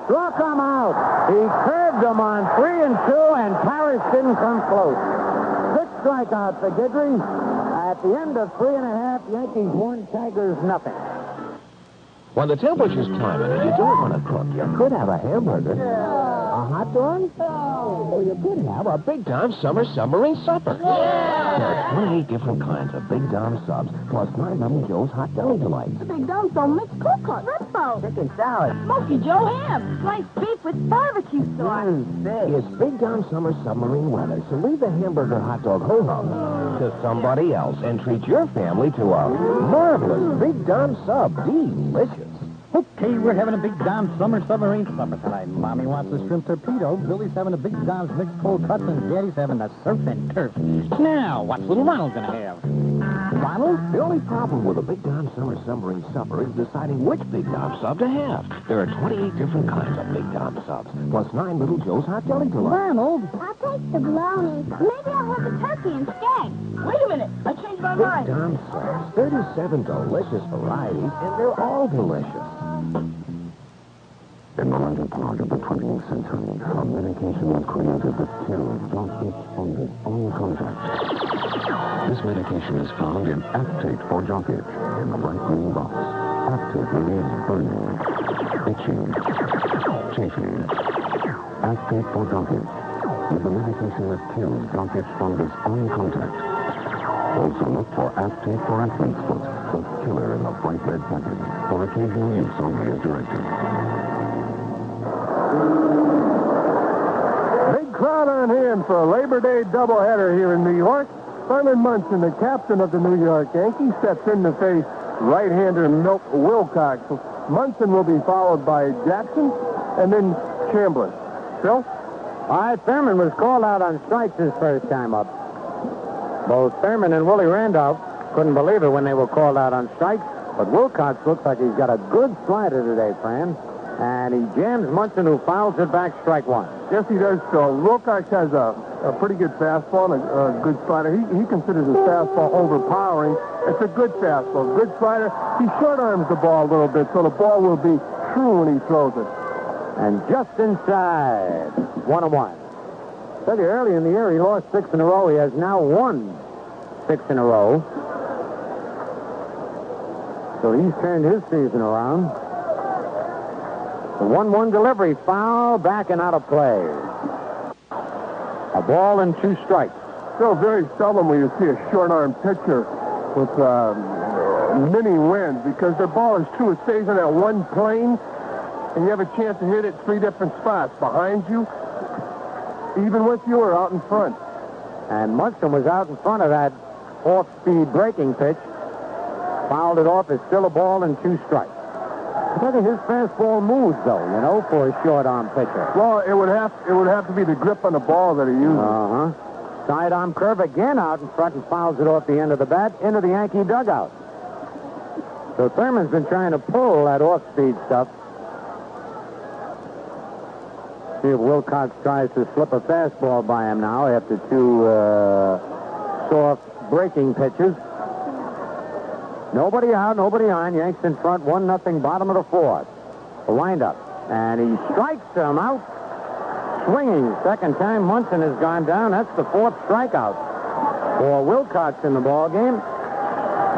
Speaker 16: Struck him out. He curved him on 3-2, and Parrish didn't come close. 6 strikeouts for Guidry. At the end of 3.5, Yankees 1, Tigers nothing.
Speaker 3: When the temperature's climbing and you don't want to cook, you could have a hamburger, a hot dog, or you could have a Big Tom Summer Submarine Supper. There are 28 different kinds of Big Tom subs, plus 9 Little Joe's Hot Deli Delights.
Speaker 6: The Big Dom Sum mixed cold cut, red bone,
Speaker 3: Chicken salad,
Speaker 6: Smoky Joe ham, sliced beef with barbecue sauce.
Speaker 3: It's Big Tom Summer Submarine weather, so leave the hamburger hot dog ho-hum to somebody else and treat your family to a marvelous Big Tom sub. Delicious.
Speaker 17: Okay, we're having a Big Dom's Summer Submarine Supper tonight. Mommy wants a shrimp torpedo, Billy's having a Big Dom's mixed cold cuts, and Daddy's having a surf and turf. Now, what's little Ronald gonna have?
Speaker 3: Ronald, the only problem with a Big Tom Summer Submarine Supper is deciding which Big Tom sub to have. There are 28 different kinds of Big Tom subs, plus 9 Little Joe's Hot Deli Delights.
Speaker 17: Ronald!
Speaker 6: I'll take the bologna. Maybe I'll have the turkey instead. Wait a minute. I changed my mind.
Speaker 3: Big Tom subs, 37 delicious varieties, and they're all delicious.
Speaker 12: In the latter part of the 20th century, a medication was created that kills joint itch fungus on contact. This medication is found in Actate for joint itch in the bright green box. Actate relieves burning, itching, chafing. Actate for joint itch. with the medication that kills darkest fungus on contact. Also look for Aptate for Athlete's Foot, the killer in the bright red package, for occasional use only as directed.
Speaker 1: Big crowd on hand for a Labor Day doubleheader here in New York. Thurman Munson, the captain of the New York Yankees, steps in to face right-hander Milt Wilcox. Munson will be followed by Jackson and then Chambliss. Phil?
Speaker 16: All right, Thurman was called out on strikes his first time up. Both Thurman and Willie Randolph couldn't believe it when they were called out on strikes, but Wilcox looks like he's got a good slider today, Fran. And he jams Munson, who fouls it back, strike one.
Speaker 1: Yes, he does, Phil. Wilcox has a pretty good fastball and a good slider. He considers his fastball overpowering. It's a good fastball, good slider. He short arms the ball a little bit, so the ball will be true when he throws it.
Speaker 16: And just inside, 1-1. Tell you, early in the year, he lost 6 in a row. He has now won 6 in a row. So he's turned his season around. The 1-1 delivery, foul, back and out of play. A ball and 2 strikes.
Speaker 1: Still very seldom will you see a short-arm pitcher with many wins because their ball is true. It stays in that one plane, and you have a chance to hit it 3 different spots. Behind you, even with you, or out in front.
Speaker 16: And Munson was out in front of that off-speed breaking pitch. Fouled it off. It's still a ball and 2 strikes. Look at his fastball moves, though, you know, for a short-arm pitcher.
Speaker 1: Well, it would have to be the grip on the ball that he uses.
Speaker 16: Uh-huh. Sidearm curve again out in front and fouls it off the end of the bat into the Yankee dugout. So Thurman's been trying to pull that off-speed stuff. See if Wilcox tries to slip a fastball by him now after 2 soft breaking pitches. Nobody out, nobody on. Yanks in front, 1-0, bottom of the 4th. A windup. And he strikes him out. Swinging. Second time Munson has gone down. That's the 4th strikeout for Wilcox in the ball game.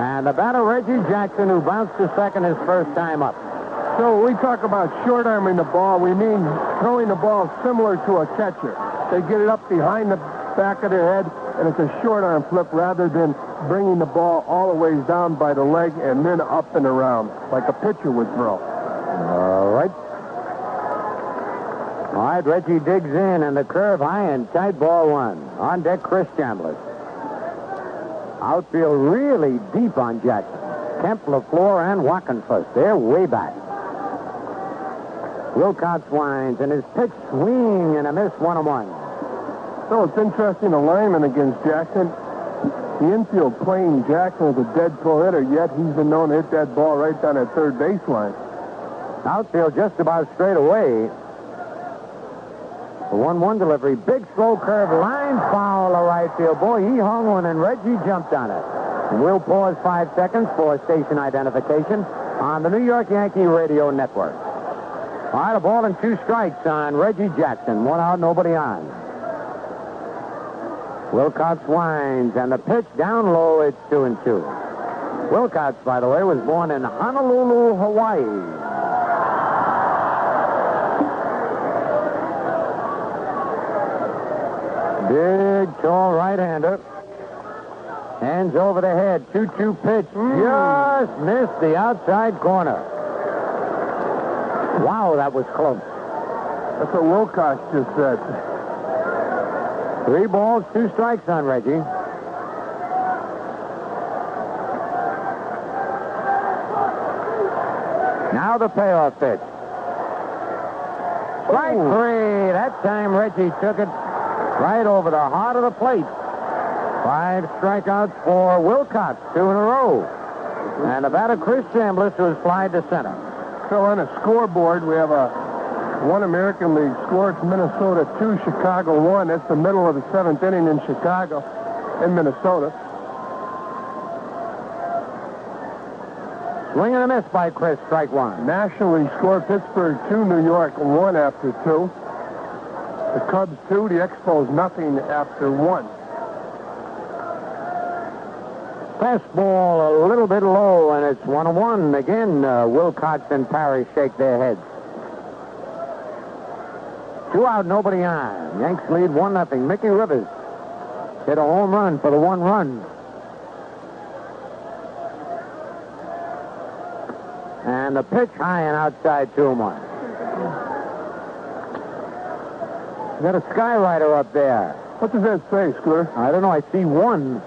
Speaker 16: And the batter, Reggie Jackson, who bounced to second his first time up.
Speaker 1: So when we talk about short-arming the ball, we mean throwing the ball similar to a catcher. They get it up behind the back of their head, and it's a short-arm flip rather than bringing the ball all the ways down by the leg and then up and around, like a pitcher would throw.
Speaker 16: All right. All right, Reggie digs in, and the curve high and tight, ball 1. On deck, Chris Chambliss. Outfield really deep on Jackson. Kemp, LaFleur, and Wackenfuss. They're way back. Wilcox winds, and his pitch swing and a miss, 1-1.
Speaker 1: So it's interesting alignment against Jackson. The infield playing Jackson is a dead pull hitter, yet he's been known to hit that ball right down at third baseline.
Speaker 16: Outfield just about straight away. The 1-1 delivery. Big slow curve, line foul to right field. Boy, he hung one, and Reggie jumped on it. And we'll pause 5 seconds for station identification on the New York Yankee Radio Network. All right, a ball and 2 strikes on Reggie Jackson. 1 out, nobody on. Wilcox winds, and the pitch down low, it's 2-2. Wilcox, by the way, was born in Honolulu, Hawaii. Big, tall right-hander. Hands over the head. 2-2 pitch. Just missed the outside corner. Wow, that was close.
Speaker 1: That's what Wilcox just said.
Speaker 16: 3 balls, 2 strikes on Reggie. Now the payoff pitch. Strike 3. That time Reggie took it right over the heart of the plate. 5 strikeouts for Wilcox, 2 in a row. And the batter, Chris Chambliss, was flied to center.
Speaker 1: So on a scoreboard, we have a 1 American League score. It's Minnesota 2, Chicago 1. That's the middle of the 7th inning in Chicago, in Minnesota.
Speaker 16: Swing and a miss by Chris, strike 1.
Speaker 1: National League score, Pittsburgh 2, New York 1 after 2. The Cubs 2, the Expos nothing after 1.
Speaker 16: Fastball a little bit low, and it's 1-1. Again, Wilcox and Parrish shake their heads. 2 out, nobody on. Yanks lead 1-0. Mickey Rivers hit a home run for the 1 run. And the pitch high and outside 2-1. Got a skyrider up there.
Speaker 1: What does that say, Scooter?
Speaker 16: I don't know. I see 1.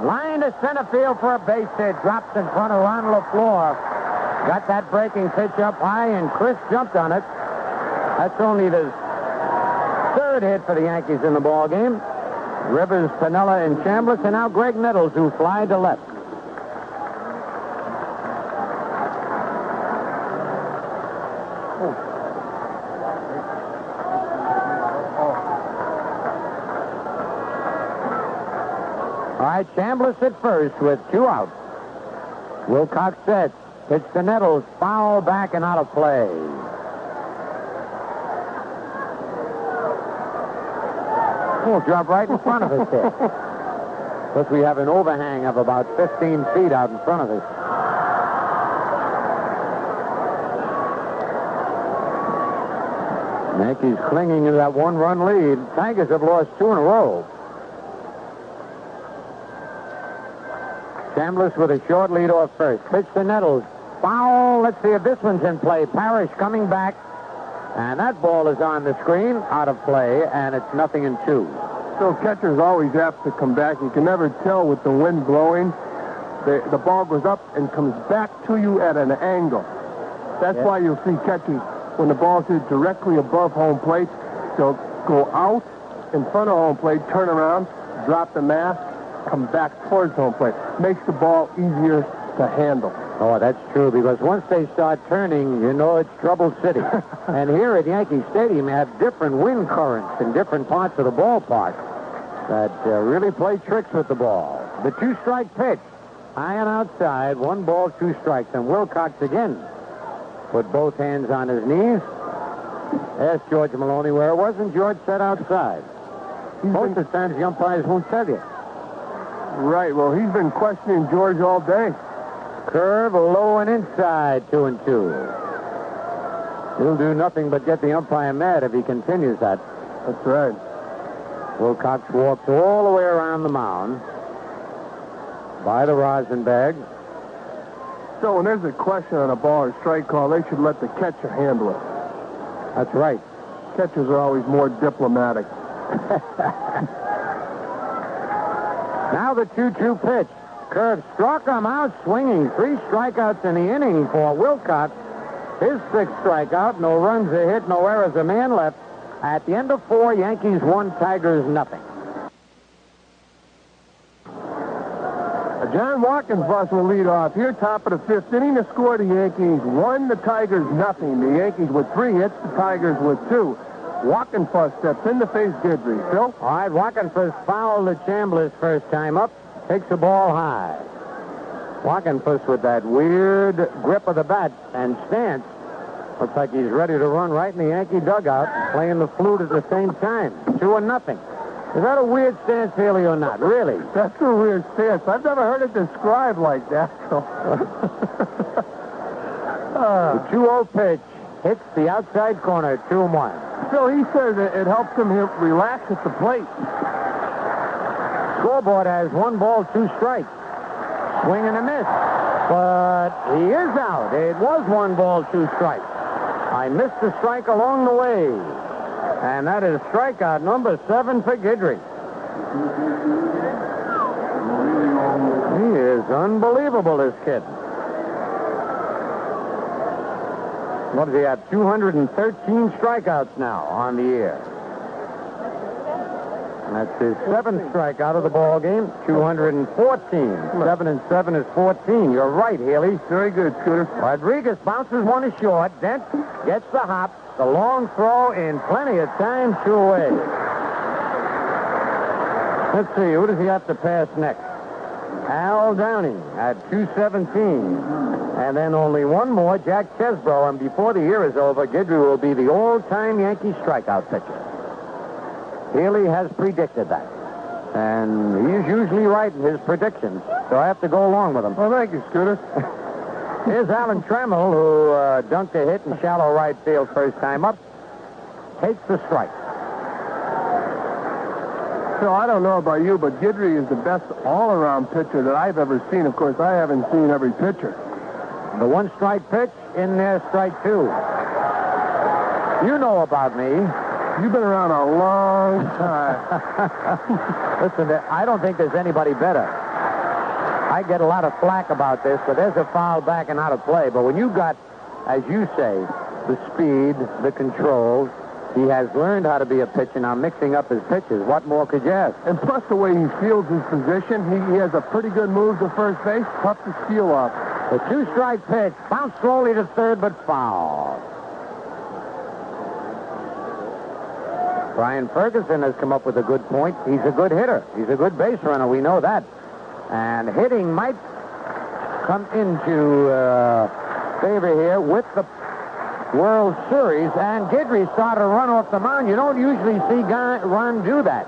Speaker 16: Line to center field for a base hit. Drops in front of Ron LaFleur. Got that breaking pitch up high, and Chris jumped on it. That's only the 3rd hit for the Yankees in the ball game. Rivers, Piniella, and Chambliss, and now Greg Nettles, who fly to left. All right, Chambliss at first with 2 outs. Wilcox sets. Pitch to Nettles. Foul back and out of play. We'll drop right in front of us here. Plus, we have an overhang of about 15 feet out in front of us. Yankees clinging to that 1-run lead. Tigers have lost 2 in a row. Chambliss with a short lead off first. Pitch to Nettles. Foul. Let's see if this one's in play. Parrish coming back. And that ball is on the screen, out of play, and it's 0-2.
Speaker 1: So catchers always have to come back. You can never tell with the wind blowing. The ball goes up and comes back to you at an angle. That's why you'll see catchers, when the ball's hit directly above home plate, they'll go out in front of home plate, turn around, drop the mask, come back towards home plate. Makes the ball easier to handle.
Speaker 16: Oh, that's true, because once they start turning, you know it's trouble city. And here at Yankee Stadium, you have different wind currents in different parts of the ballpark that really play tricks with the ball. The 2-strike pitch. High and outside, 1 ball, 2 strikes. And Wilcox again put both hands on his knees. Asked George Maloney where it was, and George said outside. Most of the times the umpires won't tell you.
Speaker 1: Right, well, he's been questioning George all day.
Speaker 16: Curve, low and inside, 2-2. He'll do nothing but get the umpire mad if he continues that.
Speaker 1: That's right.
Speaker 16: Wilcox walks all the way around the mound by the rosin bag.
Speaker 1: So when there's a question on a ball or strike call, they should let the catcher handle it.
Speaker 16: That's right.
Speaker 1: Catchers are always more diplomatic.
Speaker 16: Now the 2-2 pitch. Curve struck him out swinging. 3 strikeouts in the inning for Wilcox. His 6th strikeout. No runs are hit, no errors, a man left. At the end of 4, Yankees 1, Tigers 0.
Speaker 1: John Watkins will lead off here, top of the 5th inning. The score, the Yankees 1, the Tigers 0. The Yankees with 3 hits, the Tigers with 2. Watkins steps in to face Guidry. Phil?
Speaker 16: All right, Watkins fouled the Chambliss first time up. Takes the ball high. Watkins with that weird grip of the bat and stance. Looks like he's ready to run right in the Yankee dugout, playing the flute at the same time. 2-0. Is that a weird stance, Haley, or not? Really?
Speaker 1: That's a weird stance. I've never heard it described like that. So.
Speaker 16: The 2-0 pitch hits the outside corner, 2-1.
Speaker 1: Phil, he says it helps him relax at the plate.
Speaker 16: Scoreboard has 1 ball, 2 strikes. Swing and a miss. But he is out. It was 1 ball, 2 strikes. I missed a strike along the way. And that is strikeout number 7 for Guidry. He is unbelievable, this kid. What does he have? 213 strikeouts now on the year. That's his 7th strikeout of the ball game. 214. 7 and 7 is 14. You're right, Haley.
Speaker 1: Very good, Scooter.
Speaker 16: Rodriguez bounces one ashort. Dent gets the hop. The long throw in plenty of time, 2 away. Let's see, who does he have to pass next? Al Downing at 217. And then only 1 more, Jack Chesbro. And before the year is over, Guidry will be the all-time Yankee strikeout pitcher. Haley has predicted that. And he's usually right in his predictions, so I have to go along with him.
Speaker 1: Well, thank you, Scooter.
Speaker 16: Here's Alan Trammell, who dunked a hit in shallow right field first time up. Takes the strike.
Speaker 1: So I don't know about you, but Guidry is the best all-around pitcher that I've ever seen. Of course, I haven't seen every pitcher.
Speaker 16: The one-strike pitch, in there, strike two. You know about me.
Speaker 1: You've been around a long time.
Speaker 16: Listen, I don't think there's anybody better. I get a lot of flack about this, but there's a foul back and out of play. But when you got, as you say, the speed, the control, he has learned how to be a pitcher now, mixing up his pitches. What more could you ask?
Speaker 1: And plus the way he fields his position, he has a pretty good move to first base. Tough to steal off.
Speaker 16: The two-strike pitch, bounced slowly to third, but foul. Brian Ferguson has come up with a good point. He's a good hitter. He's a good base runner. We know that. And hitting might come into favor here with the World Series. And Guidry started to run off the mound. You don't usually see Ron do that.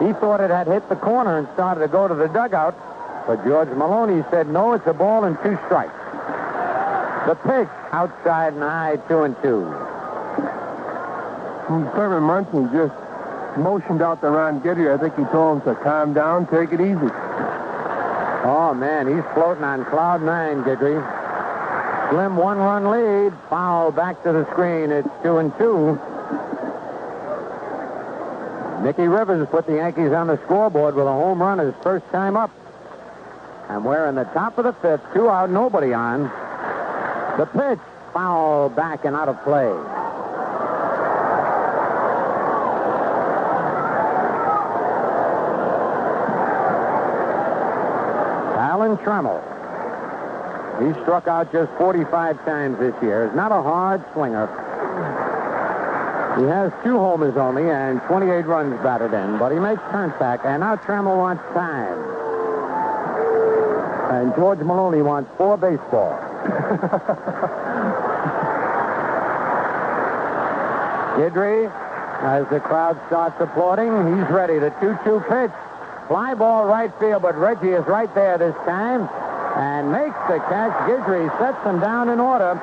Speaker 16: He thought it had hit the corner and started to go to the dugout. But George Maloney said, no, it's a ball and two strikes. The pitch, outside and high, 2-2.
Speaker 1: Thurman Munson just motioned out to Ron Guidry. I think he told him to calm down, take it easy.
Speaker 16: Oh, man, he's floating on cloud nine, Guidry. Slim one-run lead. Foul back to the screen. It's 2-2. Nicky Rivers put the Yankees on the scoreboard with a home run his first time up. And we're in the top of the fifth. 2 out, nobody on. The pitch, foul back and out of play. Alan Trammell. He struck out just 45 times this year. He's not a hard swinger. He has 2 homers only and 28 runs batted in, but he makes contact, and now Trammell wants time. And George Maloney wants 4 baseballs. Guidry, as the crowd starts applauding, he's ready. The 2-2 pitch. Fly ball right field, but Reggie is right there this time and makes the catch. Guidry sets them down in order.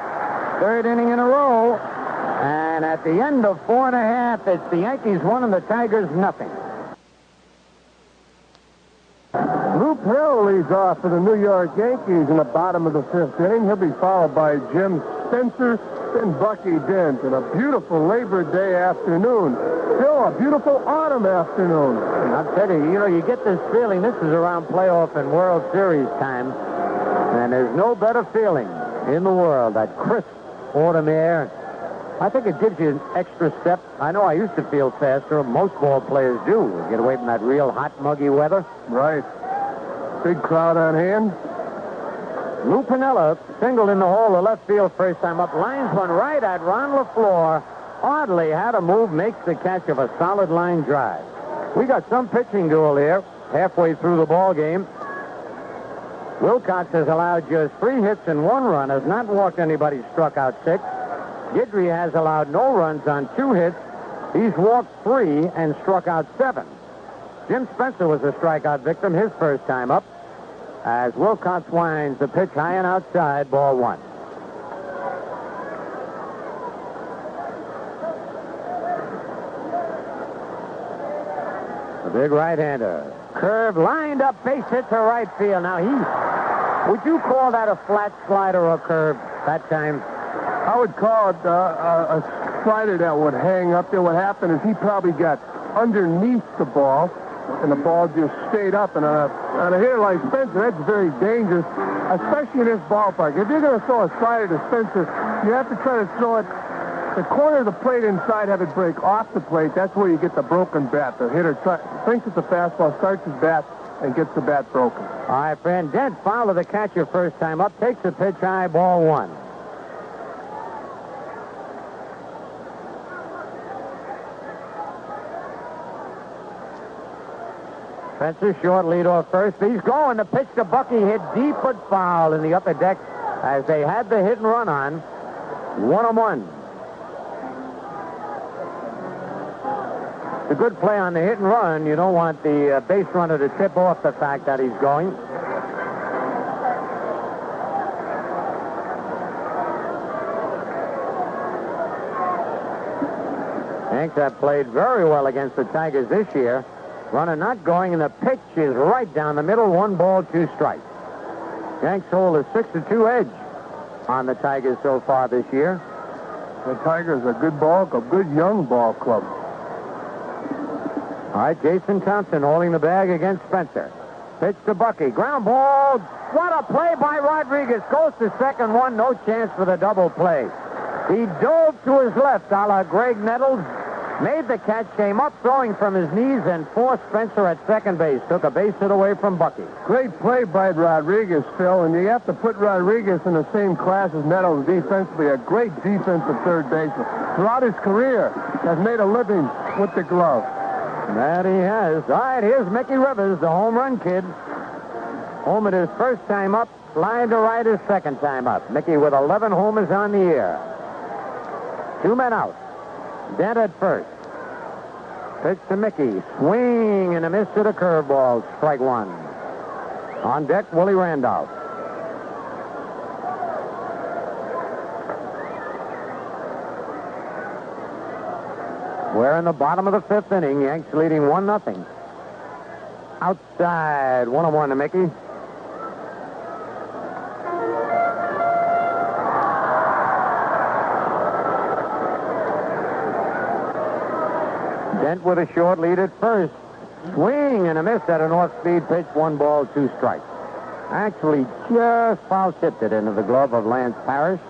Speaker 16: 3rd inning in a row. And at the end of 4 1/2, it's the Yankees 1 and the Tigers nothing.
Speaker 1: Lou Perot leads off for the New York Yankees in the bottom of the 5th inning. He'll be followed by Jim Spencer, then Bucky Dent, and a beautiful Labor Day afternoon. Still a beautiful autumn afternoon.
Speaker 16: I'll tell you, you get this feeling. This is around playoff and World Series time, and there's no better feeling in the world, that crisp autumn air. I think it gives you an extra step. I know I used to feel faster. Most ball players do. Get away from that real hot, muggy weather.
Speaker 1: Right. Big crowd on hand.
Speaker 16: Lou Piniella singled in the hole to left field first time up. Lines one right at Ron LaFleur. Oddly had a move, makes the catch of a solid line drive. We got some pitching duel here halfway through the ball game. Wilcox has allowed just 3 hits and 1 run, has not walked anybody, struck out 6. Guidry has allowed no runs on 2 hits. He's walked 3 and struck out 7. Jim Spencer was a strikeout victim his first time up. As Wilcox winds the pitch high and outside, ball 1. The big right-hander. Curve lined up, base hit to right field. Now would you call that a flat slider or curve that time?
Speaker 1: I would call it a slider that would hang up there. What happened is he probably got underneath the ball, and the ball just stayed up. And on a hitter like Spencer, that's very dangerous, especially in this ballpark. If you're going to throw a slider to Spencer, you have to try to throw it the corner of the plate inside, have it break off the plate. That's where you get the broken bat. The hitter thinks it's a fastball, starts his bat, and gets the bat broken.
Speaker 16: All right, friend. Dent foul to the catcher first time up. Takes the pitch high, ball 1. Spencer short lead off first. He's going. The pitch to Bucky hit deep but foul in the upper deck as they had the hit and run on. 1-1. It's a good play on the hit and run. You don't want the base runner to tip off the fact that he's going. Yanks have played very well against the Tigers this year. Runner not going, and the pitch is right down the middle. 1 ball, 2 strikes. Yanks hold a 6-2 edge on the Tigers so far this year.
Speaker 1: The Tigers are a good young ball club.
Speaker 16: All right, Jason Thompson holding the bag against Spencer. Pitch to Bucky. Ground ball. What a play by Rodriguez. Goes to second one. No chance for the double play. He dove to his left, a la Greg Nettles. Made the catch, came up throwing from his knees, and forced Spencer at second base. Took a base hit away from Bucky.
Speaker 1: Great play by Rodriguez, Phil, and you have to put Rodriguez in the same class as Nettles defensively. A great defensive third baseman. Throughout his career, has made a living with the glove.
Speaker 16: That he has. All right, here's Mickey Rivers, the home run kid. Home at his first time up, flying to right his second time up. Mickey with 11 homers on the year. 2 men out. Dent at first. Pitch to Mickey. Swing and a miss to the curveball. Strike 1. On deck, Willie Randolph. We're in the bottom of the 5th inning. Yanks leading 1-0. Outside, 1-1 to Mickey. Dent with a short lead at first. Swing and a miss at an off-speed pitch. 1 ball, 2 strikes. Actually just foul tipped it into the glove of Lance Parrish.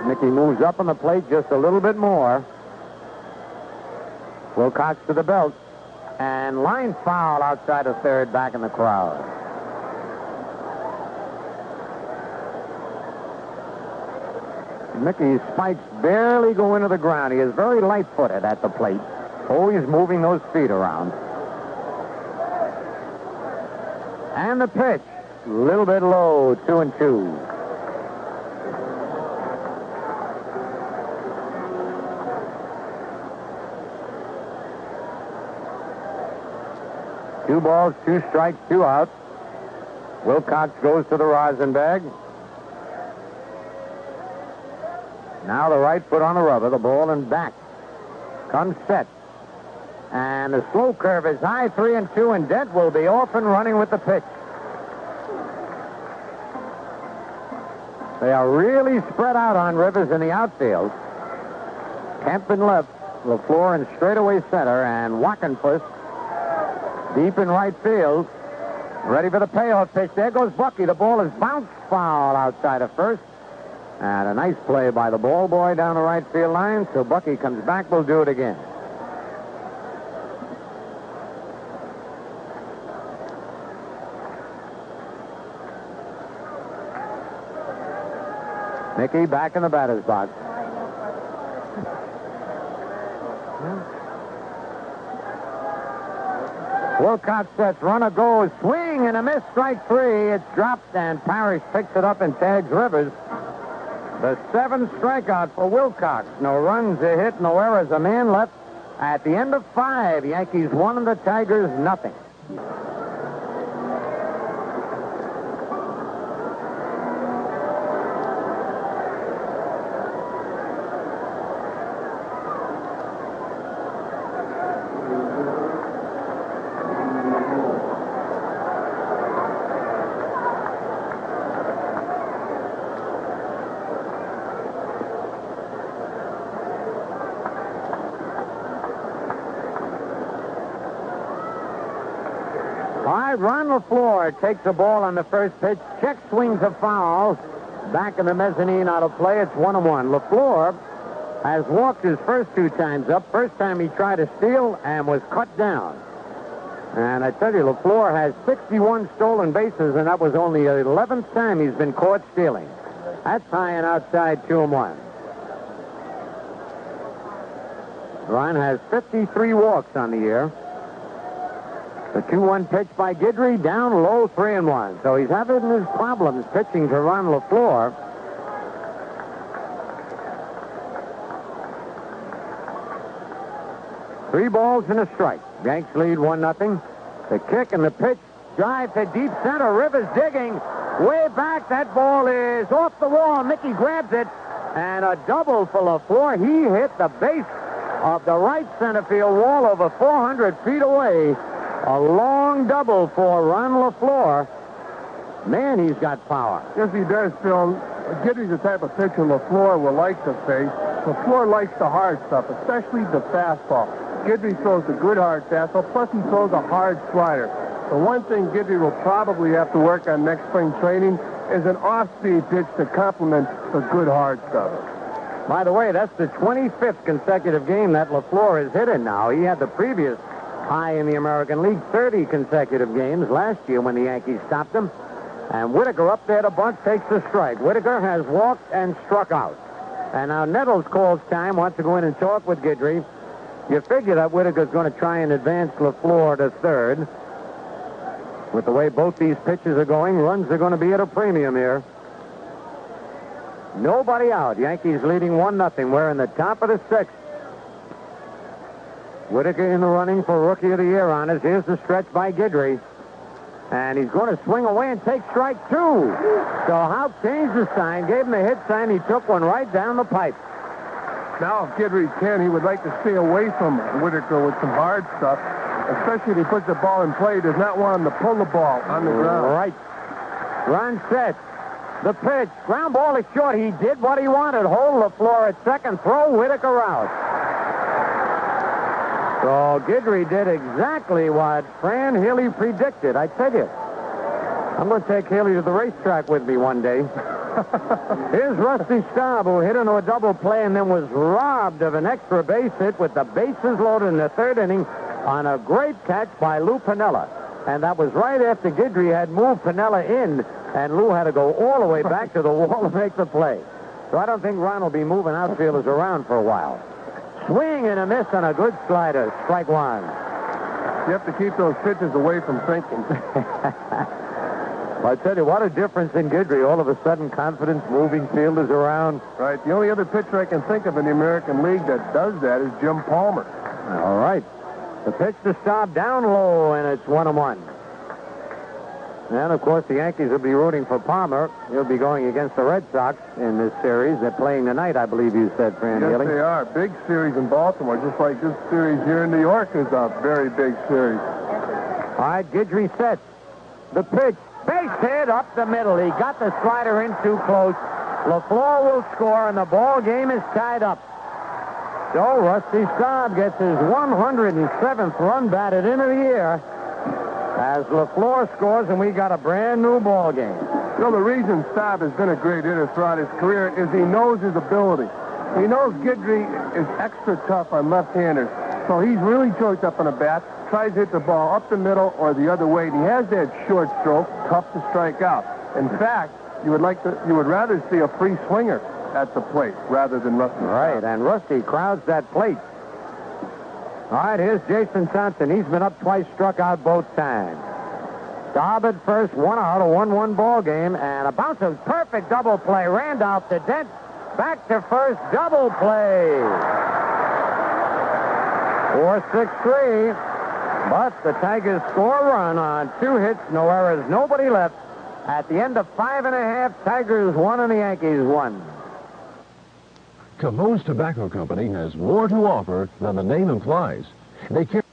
Speaker 16: Mickey moves up on the plate just a little bit more. Wilcox to the belt. And line foul outside of third, back in the crowd. Mickey's spikes barely go into the ground. He is very light-footed at the plate. Always moving those feet around. And the pitch. A little bit low, 2-2. Two balls, 2 strikes, 2 outs. Wilcox goes to the rosin bag. Now the right foot on the rubber, the ball and back. Comes set. And the slow curve is high, 3-2, and Dent will be off and running with the pitch. They are really spread out on Rivers in the outfield. Kemp in left, LaFleur in straightaway center, and Wackenfuss deep in right field. Ready for the payoff pitch. There goes Bucky. The ball is bounced foul outside of first. And a nice play by the ball boy down the right field line. So Bucky comes back. We'll do it again. Mickey back in the batter's box. Wilcox sets, runner goes, swing and a miss, strike 3. It's dropped, and Parrish picks it up and tags Rivers. The 7th strikeout for Wilcox. No runs, a hit, no errors, a man left. At the end of 5, Yankees 1 and the Tigers nothing. Ron LaFleur takes the ball on the first pitch. Check swings a foul. Back in the mezzanine out of play. It's 1-1. LaFleur has walked his first 2 times up. First time he tried to steal and was cut down. And I tell you, LaFleur has 61 stolen bases, and that was only the 11th time he's been caught stealing. That's high and outside, 2-1. Ron has 53 walks on the year. The 2-1 pitch by Guidry, down low, 3-1. So he's having his problems pitching to Ron LaFleur. Three balls and a strike. Yanks lead 1-0. The kick and the pitch. Drive to deep center. Rivers digging. Way back. That ball is off the wall. Mickey grabs it. And a double for LaFleur. He hit the base of the right center field wall over 400 feet away. A long double for Ron LaFleur. Man, he's got power.
Speaker 1: Yes, he does, Phil. Gidry's the type of pitcher LaFleur will like to face. LaFleur likes the hard stuff, especially the fastball. Gidry throws a good hard fastball, plus he throws a hard slider. The one thing Gidry will probably have to work on next spring training is an off-speed pitch to complement the good hard stuff.
Speaker 16: By the way, that's the 25th consecutive game that LaFleur has hit it now. He had the previous high in the American League, 30 consecutive games last year when the Yankees stopped him. And Whitaker up there to bunt, takes the strike. Whitaker has walked and struck out. And now Nettles calls time, wants to go in and talk with Gidry. You figure that Whitaker's going to try and advance LaFleur to third. With the way both these pitches are going, runs are going to be at a premium here. Nobody out. Yankees leading 1-0. We're in the top of the sixth. Whitaker in the running for Rookie of the Year honors. Here's the stretch by Gidry. And he's going to swing away and take strike two. So Houck changed the sign, gave him the hit sign. He took one right down the pipe.
Speaker 1: Now, if Gidry can, he would like to stay away from Whitaker with some hard stuff, especially if he puts the ball in play. He does not want him to pull the ball on the ground.
Speaker 16: Right. Run set. The pitch. Ground ball is short. He did what he wanted. Hold LaFleur at second. Throw Whitaker out. So Gidry did exactly what Fran Healy predicted. I tell you, I'm going to take Healy to the racetrack with me one day. Here's Rusty Staub, who hit into a double play and then was robbed of an extra base hit with the bases loaded in the third inning on a great catch by Lou Piniella. And that was right after Gidry had moved Piniella in, and Lou had to go all the way back to the wall to make the play. So I don't think Ron will be moving outfielders around for a while. Swing and a miss on a good slider. Strike one.
Speaker 1: You have to keep those pitches away from thinking.
Speaker 16: I tell you, what a difference in Gidry. All of a sudden, confidence moving fielders around.
Speaker 1: Right. The only other pitcher I can think of in the American League that does that is Jim Palmer.
Speaker 16: All right. The pitch to Staub down low, and it's 1-1. And, of course, the Yankees will be rooting for Palmer. He'll be going against the Red Sox in this series. They're playing tonight, I believe you said, Fran Healy.
Speaker 1: Yes, they are. Big series in Baltimore, just like this series here in New York is a very big series.
Speaker 16: All right, Gidry sets. The pitch. Base hit up the middle. He got the slider in too close. LaFleur will score, and the ball game is tied up. So Rusty Staub gets his 107th run batted into the year as LaFleur scores, and we got a brand-new ball game.
Speaker 1: You know, the reason Staub has been a great hitter throughout his career is he knows his ability. He knows Gidry is extra tough on left-handers, so he's really choked up on a bat, tries to hit the ball up the middle or the other way, and he has that short stroke, tough to strike out. In fact, you would rather see a free swinger at the plate rather than Rusty.
Speaker 16: Right, and Rusty crowds that plate. All right, here's Jason Thompson. He's been up twice, struck out both times. Staub at first, 1 out, a 1-1 ball game, and a bounce of perfect double play. Randolph to Dent, back to first, double play. 4-6-3, but the Tigers score a run on 2 hits, no errors, nobody left. At the end of 5.5, Tigers 1 and the Yankees 1.
Speaker 8: Camone's Tobacco Company has more to offer than the name implies. They carry...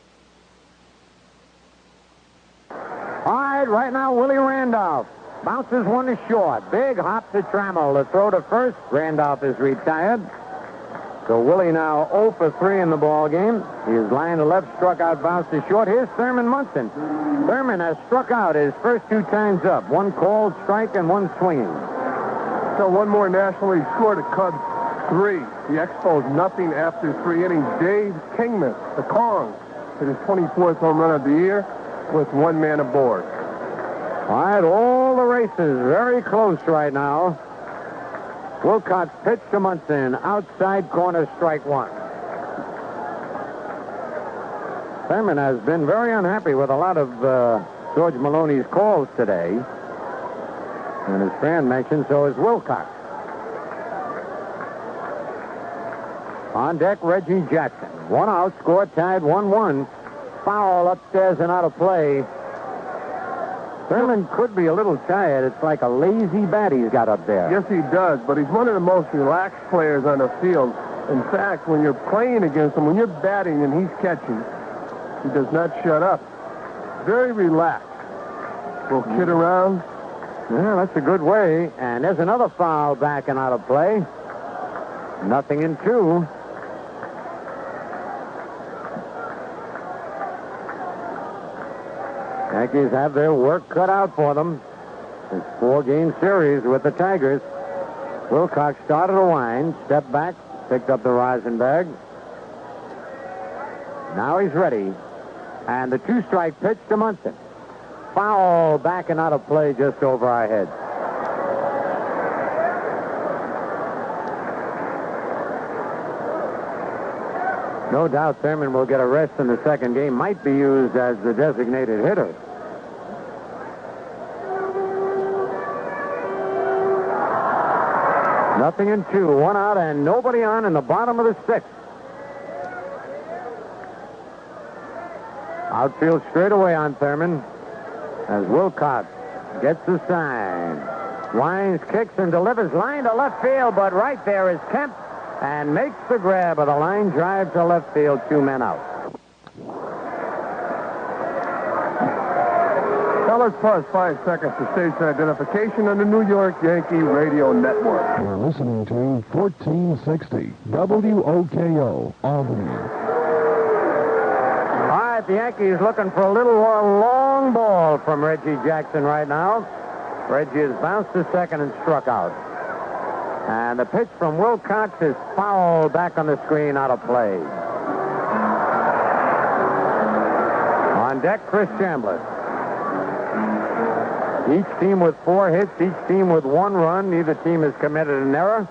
Speaker 16: All right now, Willie Randolph bounces one to short. Big hop to Trammell. The throw to first. Randolph is retired. So Willie now 0 for 3 in the ball game. He is line to left, struck out, bounced to short. Here's Thurman Munson. Thurman has struck out his first 2 times up. 1 called strike and 1 swinging.
Speaker 1: So one more National League score to Cubs 3. The Expos nothing after 3 innings. Dave Kingman, the Kong, hit his 24th home run of the year with 1 man aboard.
Speaker 16: All right, all the races very close right now. Wilcox pitch to Munson. Outside corner, strike 1. Thurman has been very unhappy with a lot of George Maloney's calls today. And as Fran mentioned, so is Wilcox. On deck, Reggie Jackson. 1 out, score tied 1-1. Foul upstairs and out of play. Thurman could be a little tired. It's like a lazy bat he's got up there.
Speaker 1: Yes, he does, but he's one of the most relaxed players on the field. In fact, when you're playing against him, when you're batting and he's catching, he does not shut up. Very relaxed. Will kid around.
Speaker 16: Well, that's a good way. And there's another foul back and out of play. 0-2. Yankees have their work cut out for them. This 4-game series with the Tigers. Wilcox started a line, stepped back, picked up the Rosenberg. Now he's ready. And the 2-strike pitch to Munson. Foul back and out of play just over our heads. No doubt Thurman will get a rest in the second game. Might be used as the designated hitter. Nothing in 2. 1 out and nobody on in the bottom of the 6th. Outfield straight away on Thurman as Wilcox gets the sign. Wines kicks and delivers line to left field, but right there is Kemp and makes the grab of the line drive to left field. 2 men out.
Speaker 1: Now let's pause 5 seconds to station identification on the New York Yankee Radio Network.
Speaker 8: You're listening to 1460 WOKO Albany.
Speaker 16: The Yankees looking for a little long ball from Reggie Jackson right now. Reggie has bounced to second and struck out. And the pitch from Wilcox is fouled back on the screen, out of play. On deck, Chris Chambliss. Each team with 4 hits, each team with 1 run. Neither team has committed an error.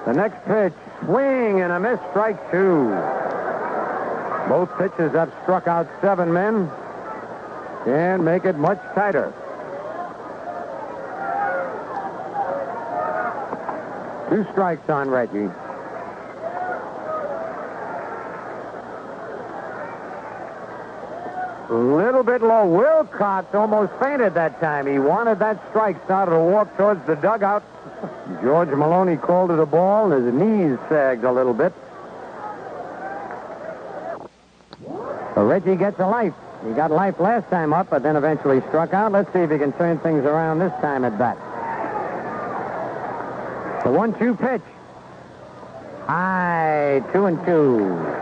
Speaker 16: The next pitch, swing and a miss, strike 2. Both pitches have struck out 7 men and make it much tighter. 2 strikes on Reggie. A little bit low. Wilcox almost fainted that time. He wanted that strike, started to walk towards the dugout. George Maloney called it a ball, and his knees sagged a little bit. So Reggie gets a life. He got life last time up, but then eventually struck out. Let's see if he can turn things around this time at bat. The 1-2 pitch. High, 2-2.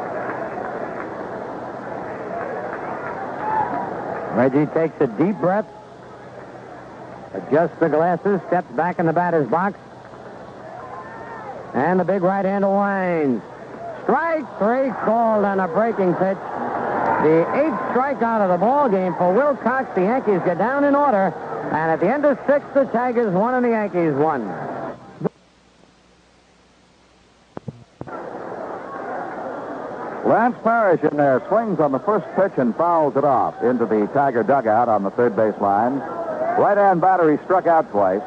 Speaker 16: Reggie takes a deep breath, adjusts the glasses, steps back in the batter's box, and the big right-hander winds. Strike 3 called on a breaking pitch. The 8th strikeout of the ball game for Wilcox. The Yankees get down in order, and at the end of 6, the Tigers won and the Yankees won.
Speaker 13: Lance Parrish in there swings on the first pitch and fouls it off into the Tiger dugout on the third base line. Right-hand batter, he struck out twice.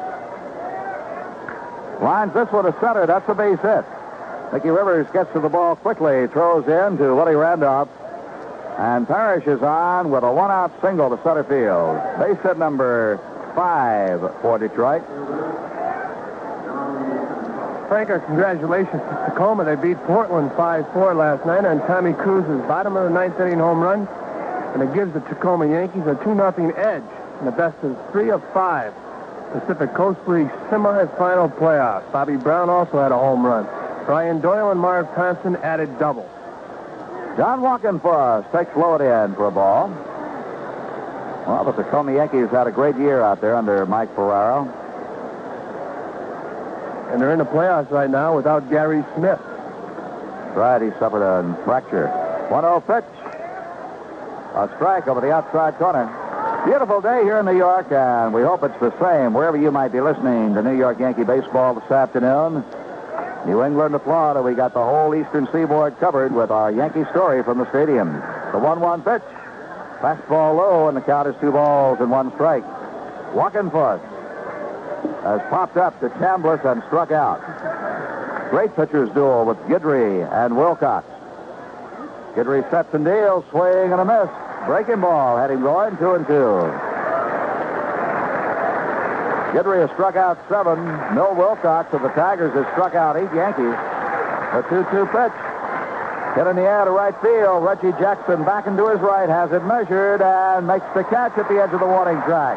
Speaker 13: Lines this one to center. That's a base hit. Mickey Rivers gets to the ball quickly, throws in to Willie Randolph. And Parrish is on with a 1-out single to center field. Base hit number 5 for Detroit.
Speaker 1: Frank, our congratulations to Tacoma. They beat Portland 5-4 last night on Tommy Cruz's bottom of the 9th inning home run. And it gives the Tacoma Yankees a 2-0 edge in the best of 3 of 5 Pacific Coast League semifinal playoffs. Bobby Brown also had a home run. Brian Doyle and Marv Thompson added double.
Speaker 13: John Walken for us takes low in for a ball. Well, the Tacoma Yankees had a great year out there under Mike Ferraro.
Speaker 1: And they're in the playoffs right now without Gary Smith.
Speaker 13: Right, he suffered a fracture. 1-0 pitch. A strike over the outside corner. Beautiful day here in New York, and we hope it's the same wherever you might be listening to New York Yankee baseball this afternoon. New England to Florida, we got the whole eastern seaboard covered with our Yankee story from the stadium. The 1-1 pitch. Fastball low, and the count is 2 balls and 1 strike. Walkenfuss has popped up to Chambliss and struck out. Great pitcher's duel with Guidry and Wilcox. Guidry sets and deals, swing and a miss. Breaking ball had him going 2-2. Guidry has struck out 7. Mill Wilcox of the Tigers has struck out 8 Yankees. The 2-2 pitch. Hit in the air to right field. Reggie Jackson back into his right, has it measured, and makes the catch at the edge of the warning track.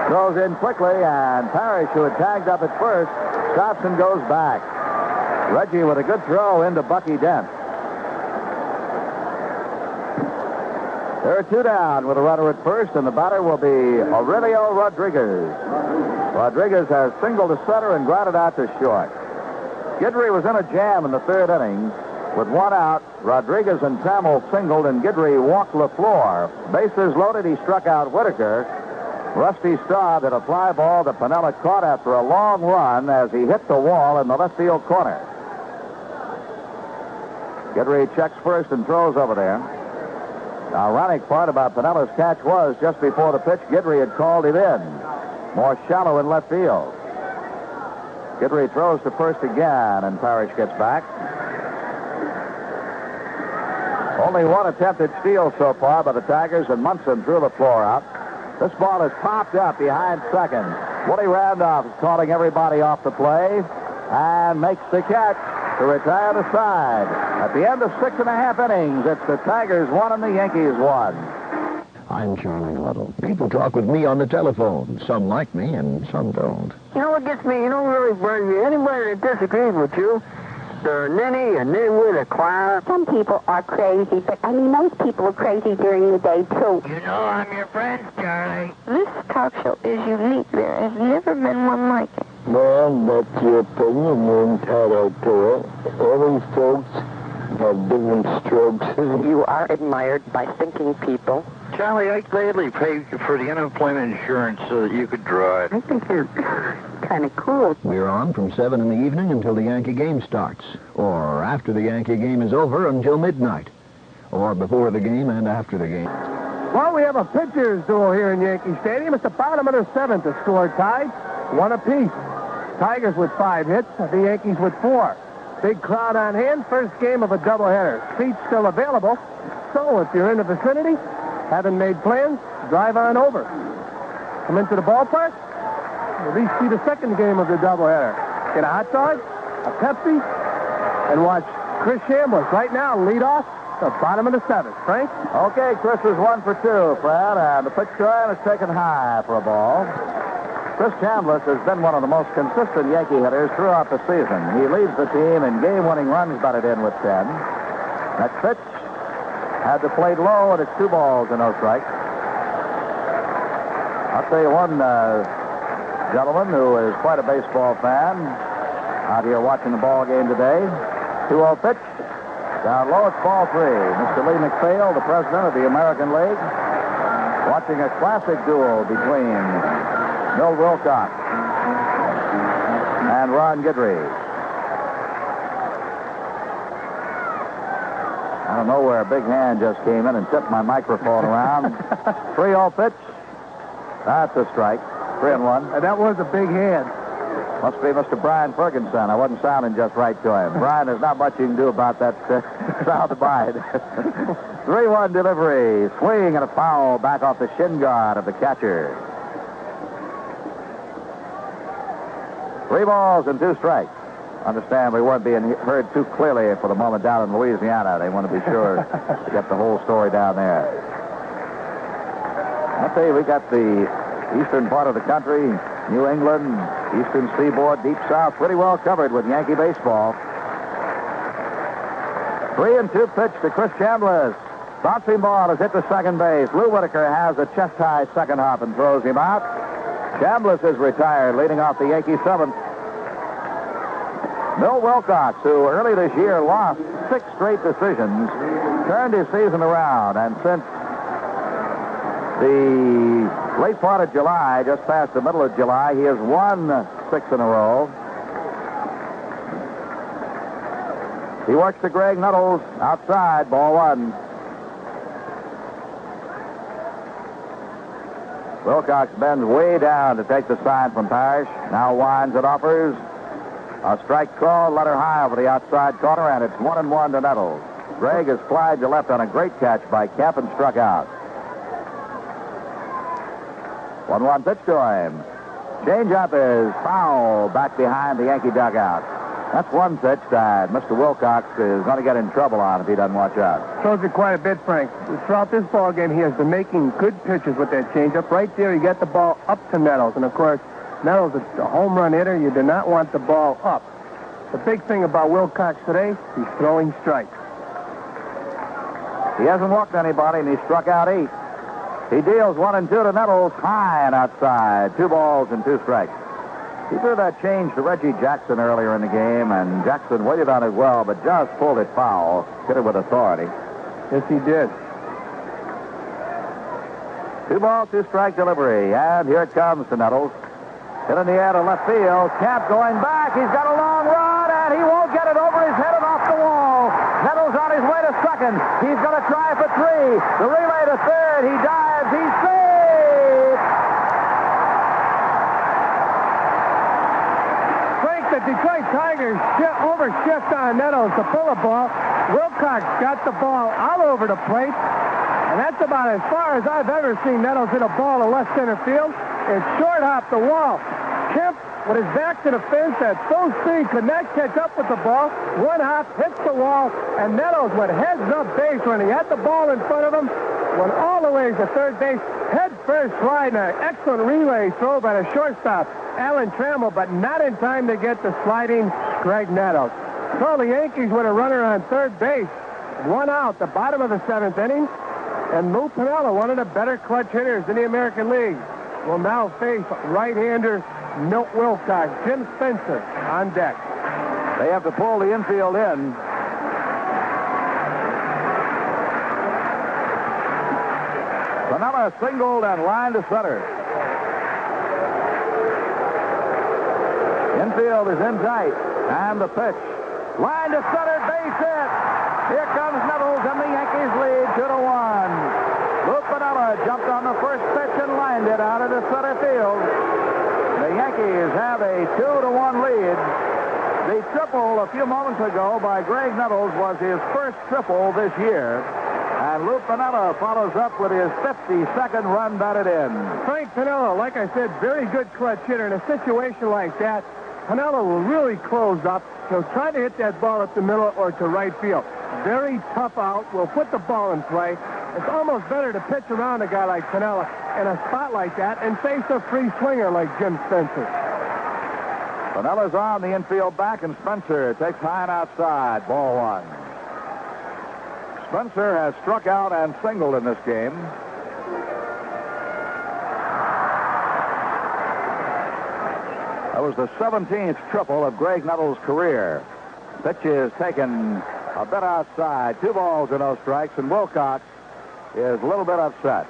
Speaker 13: Throws in quickly, and Parrish, who had tagged up at first, stops and goes back. Reggie with a good throw into Bucky Dent. There are 2 down with a runner at first, and the batter will be Aurelio Rodriguez. Rodriguez has singled to center and grounded out to short. Guidry was in a jam in the 3rd inning. With 1 out, Rodriguez and Trammell singled, and Guidry walked LaFleur. Bases loaded, he struck out Whitaker. Rusty Staub hit a fly ball that Piniella caught after a long run as he hit the wall in the left field corner. Guidry checks first and throws over there. The ironic part about Pinella's catch was just before the pitch, Guidry had called him in. More shallow in left field. Guidry throws to first again, and Parrish gets back. Only 1 attempted steal so far by the Tigers, and Munson threw the floor out. This ball is popped up behind second. Woody Randolph is calling everybody off the play and makes the catch to retire the side. At the end of 6.5 innings, it's the Tigers 1 and the Yankees 1.
Speaker 8: I'm Charlie Little. People talk with me on the telephone. Some like me and some don't.
Speaker 18: You know what gets me? You know what really burns me? Anybody that disagrees with you, they're a ninny, a nitwit, a clown.
Speaker 19: Some people are crazy, but I mean, most people are crazy during the day, too.
Speaker 18: You know I'm your friend, Charlie.
Speaker 19: This talk show is unique. There has never been one like it.
Speaker 20: Well, that's your opinion. You're entitled to it. Every folks have different strokes.
Speaker 18: You are admired by thinking people.
Speaker 21: Charlie, I'd gladly pay for the unemployment insurance so that you could draw it.
Speaker 19: I think you're kind of cool.
Speaker 8: We're on from 7 in the evening until the Yankee game starts, or after the Yankee game is over until midnight, or before the game and after the game.
Speaker 1: Well, we have a pitcher's duel here in Yankee Stadium. It's the bottom of the 7th. The score tied, 1 apiece. Tigers with 5 hits, the Yankees with 4. Big crowd on hand, first game of a doubleheader. Seats still available, so if you're in the vicinity, haven't made plans, drive on over. Come into the ballpark, at least see the second game of the doubleheader. Get a hot dog, a Pepsi, and watch Chris Chambliss right now lead off the bottom of the 7th. Frank?
Speaker 13: Okay, Chris is 1 for 2, Fred, and the pitch to him is taken high for a ball. Chris Chambliss has been one of the most consistent Yankee hitters throughout the season. He leads the team in game-winning runs batted in with 10. Next pitch had the plate low, and it's 2 balls and no strikes. I'll tell you one gentleman who is quite a baseball fan out here watching the ball game today. 2-0 pitch. Down low, it's ball 3. Mr. Lee McPhail, the president of the American League, watching a classic duel between Milt Wilcox and Ron Guidry. I don't know where a big hand just came in and tipped my microphone around. 3-0 pitch. That's a strike. 3-1.
Speaker 1: And that was a big hand.
Speaker 13: Must be Mr. Brian Ferguson. I wasn't sounding just right to him. Brian, there's not much you can do about that sound bite. 3-1 delivery. Swing and a foul back off the shin guard of the catcher. 3 balls and 2 strikes. Understand we weren't being heard too clearly for the moment down in Louisiana. They want to be sure to get the whole story down there. I'll tell you, we got the eastern part of the country, New England, eastern seaboard, deep south, pretty well covered with Yankee baseball. 3-2 pitch to Chris Chambliss. Bouncing ball is hit to second base. Lou Whitaker has a chest-high second hop and throws him out. Chambliss is retired, leading off the Yankee 7th. Milt Wilcox, who early this year lost 6 straight decisions, turned his season around, and since the late part of July, just past the middle of July, he has won 6 in a row. He works to Greg Nuttles outside, ball 1. Wilcox bends way down to take the sign from Parrish. Now winds and offers. A strike call, letter high over the outside corner, and it's 1-1 to Nettles. Gregg has flied to left on a great catch by Kemp and struck out. 1-1 pitch to him. Change-up is foul back behind the Yankee dugout. That's one pitch that Mr. Wilcox is going to get in trouble on if he doesn't watch out.
Speaker 1: Shows it quite a bit, Frank. Throughout this ball game, he has been making good pitches with that changeup. Right there, you get the ball up to Nettles. And, of course, Nettles is a home run hitter. You do not want the ball up. The big thing about Wilcox today, he's throwing strikes.
Speaker 13: He hasn't walked anybody, and he struck out 8. He deals 1 and 2 to Nettles, high and outside. 2 balls and 2 strikes. He threw that change to Reggie Jackson earlier in the game, and Jackson waited on it well, but just pulled it foul. Hit it with authority.
Speaker 1: Yes, he did.
Speaker 13: 2 ball, 2 strike delivery, and here it comes to Nettles. Hit in the air to left field. Camp going back. He's got a long run, and he won't get it over his head and off the wall. Nettles on his way to second. He's going to try for 3. The relay to third. He dives. He's safe.
Speaker 1: Frank, the Detroit Tigers overshift on Nettles to pull the ball. Wilcox got the ball all over the plate, and that's about as far as I've ever seen Nettles hit a ball to left center field. It's short off the wall. Kemp, with his back to the fence, at full speed, could not catch up with the ball. One hop, hits the wall, and Nettles with heads-up base running. He had the ball in front of him, went all the way to third base, head first slide, and an excellent relay throw by the shortstop, Alan Trammell, but not in time to get the sliding Greg Nettles. So the Yankees with a runner on third base, 1 out, the bottom of the 7th inning, and Lou Piniella, one of the better clutch hitters in the American League, will now face right-hander Milt Wilcox. Jim Spencer on deck.
Speaker 13: They have to pull the infield in. Piniella singled and line to center. Infield is in tight. And the pitch. Line to center, base hit. Here comes Nettles, and the Yankees lead 2-1. Lou Piniella jumped on the first pitch and lined it out into center field. The Yankees have a 2-1 lead. The triple a few moments ago by Greg Nettles was his first triple this year. And Lou Piniella follows up with his 52nd run batted in.
Speaker 1: Frank Piniella, like I said, very good clutch hitter. In a situation like that, Piniella will really close up. He'll try to hit that ball up the middle or to right field. Very tough out. Will put the ball in play. It's almost better to pitch around a guy like Piniella in a spot like that and face a free swinger like Jim Spencer.
Speaker 13: Pinella's on the infield back, and Spencer takes high and outside. Ball 1. Spencer has struck out and singled in this game. That was the 17th triple of Greg Nettles' career. Pitch is taken a bit outside. 2 balls and no strikes, and Wilcox is a little bit upset.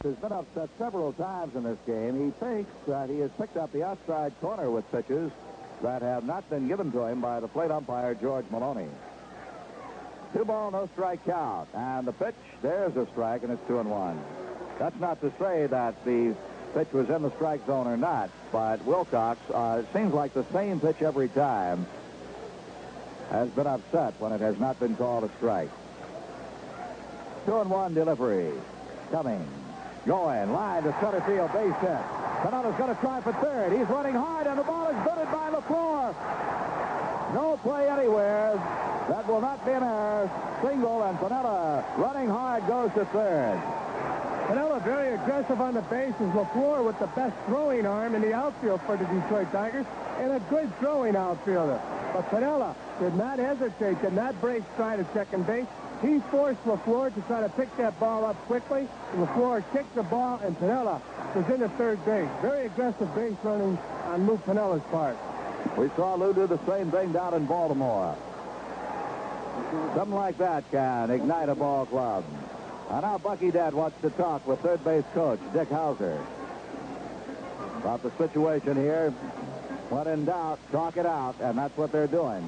Speaker 13: He's been upset several times in this game. He thinks that he has picked up the outside corner with pitches that have not been given to him by the plate umpire, George Maloney. 2 ball, no strike count. And the pitch, there's a strike, and it's 2-1. That's not to say that the pitch was in the strike zone or not, but Wilcox, it seems like the same pitch every time, has been upset when it has not been called a strike. 2-1 delivery. Coming. Going. Line to center field. Base hit. Piniella's going to try for third. He's running hard, and the ball is butted by LaFleur. No play anywhere. That will not be an error. Single, and Piniella running hard goes to third.
Speaker 1: Piniella very aggressive on the bases. LaFleur with the best throwing arm in the outfield for the Detroit Tigers, and a good throwing outfielder. But Piniella did not hesitate, did not break stride at second base. He forced LaFleur to try to pick that ball up quickly. LaFleur kicked the ball, and Piniella was into third base. Very aggressive base running on Lou Piniella's part.
Speaker 13: We saw Lou do the same thing down in Baltimore. Something like that can ignite a ball club. And now Bucky Dent wants to talk with third base coach Dick Hauser about the situation here. When in doubt, talk it out, and that's what they're doing.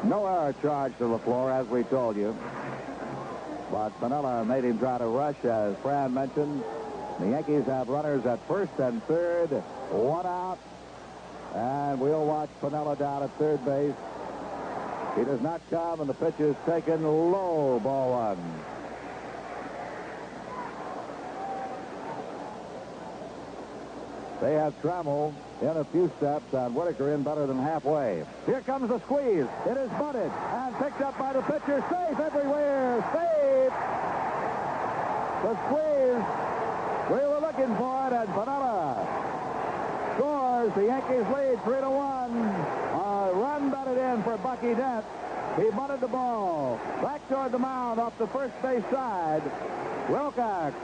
Speaker 13: No error charge to LaFleur, as we told you. But Piniella made him try to rush, as Fran mentioned. The Yankees have runners at first and third. 1 out. And we'll watch Piniella down at third base. He does not come, and the pitch is taken low. Ball 1. They have Trammell in a few steps and Whitaker in better than halfway. Here comes the squeeze. It is bunted and picked up by the pitcher. Safe everywhere. Safe. The squeeze. We were looking for it, and Piniella scores. The Yankees lead 3-1. A run batted in for Bucky Dent. He bunted the ball back toward the mound off the first base side. Wilcox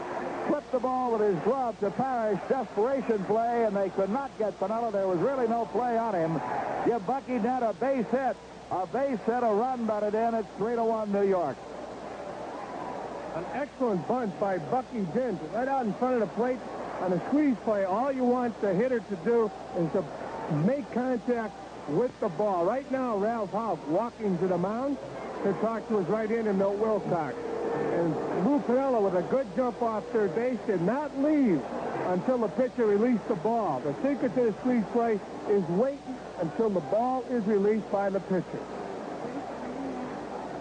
Speaker 13: flipped the ball with his glove to Parrish. Desperation play, and they could not get Piniella. There was really no play on him. Give Bucky Dent a base hit. A base hit, a run batted in. It's 3-1 New York.
Speaker 1: An excellent bunt by Bucky Dent right out in front of the plate on a squeeze play. All you want the hitter to do is to make contact with the ball. Right now, Ralph Houk walking to the mound to talk to his right hand and Milt Wilcox. And Lou Piniella, with a good jump off third base, did not leave until the pitcher released the ball. The secret to the squeeze play is waiting until the ball is released by the pitcher.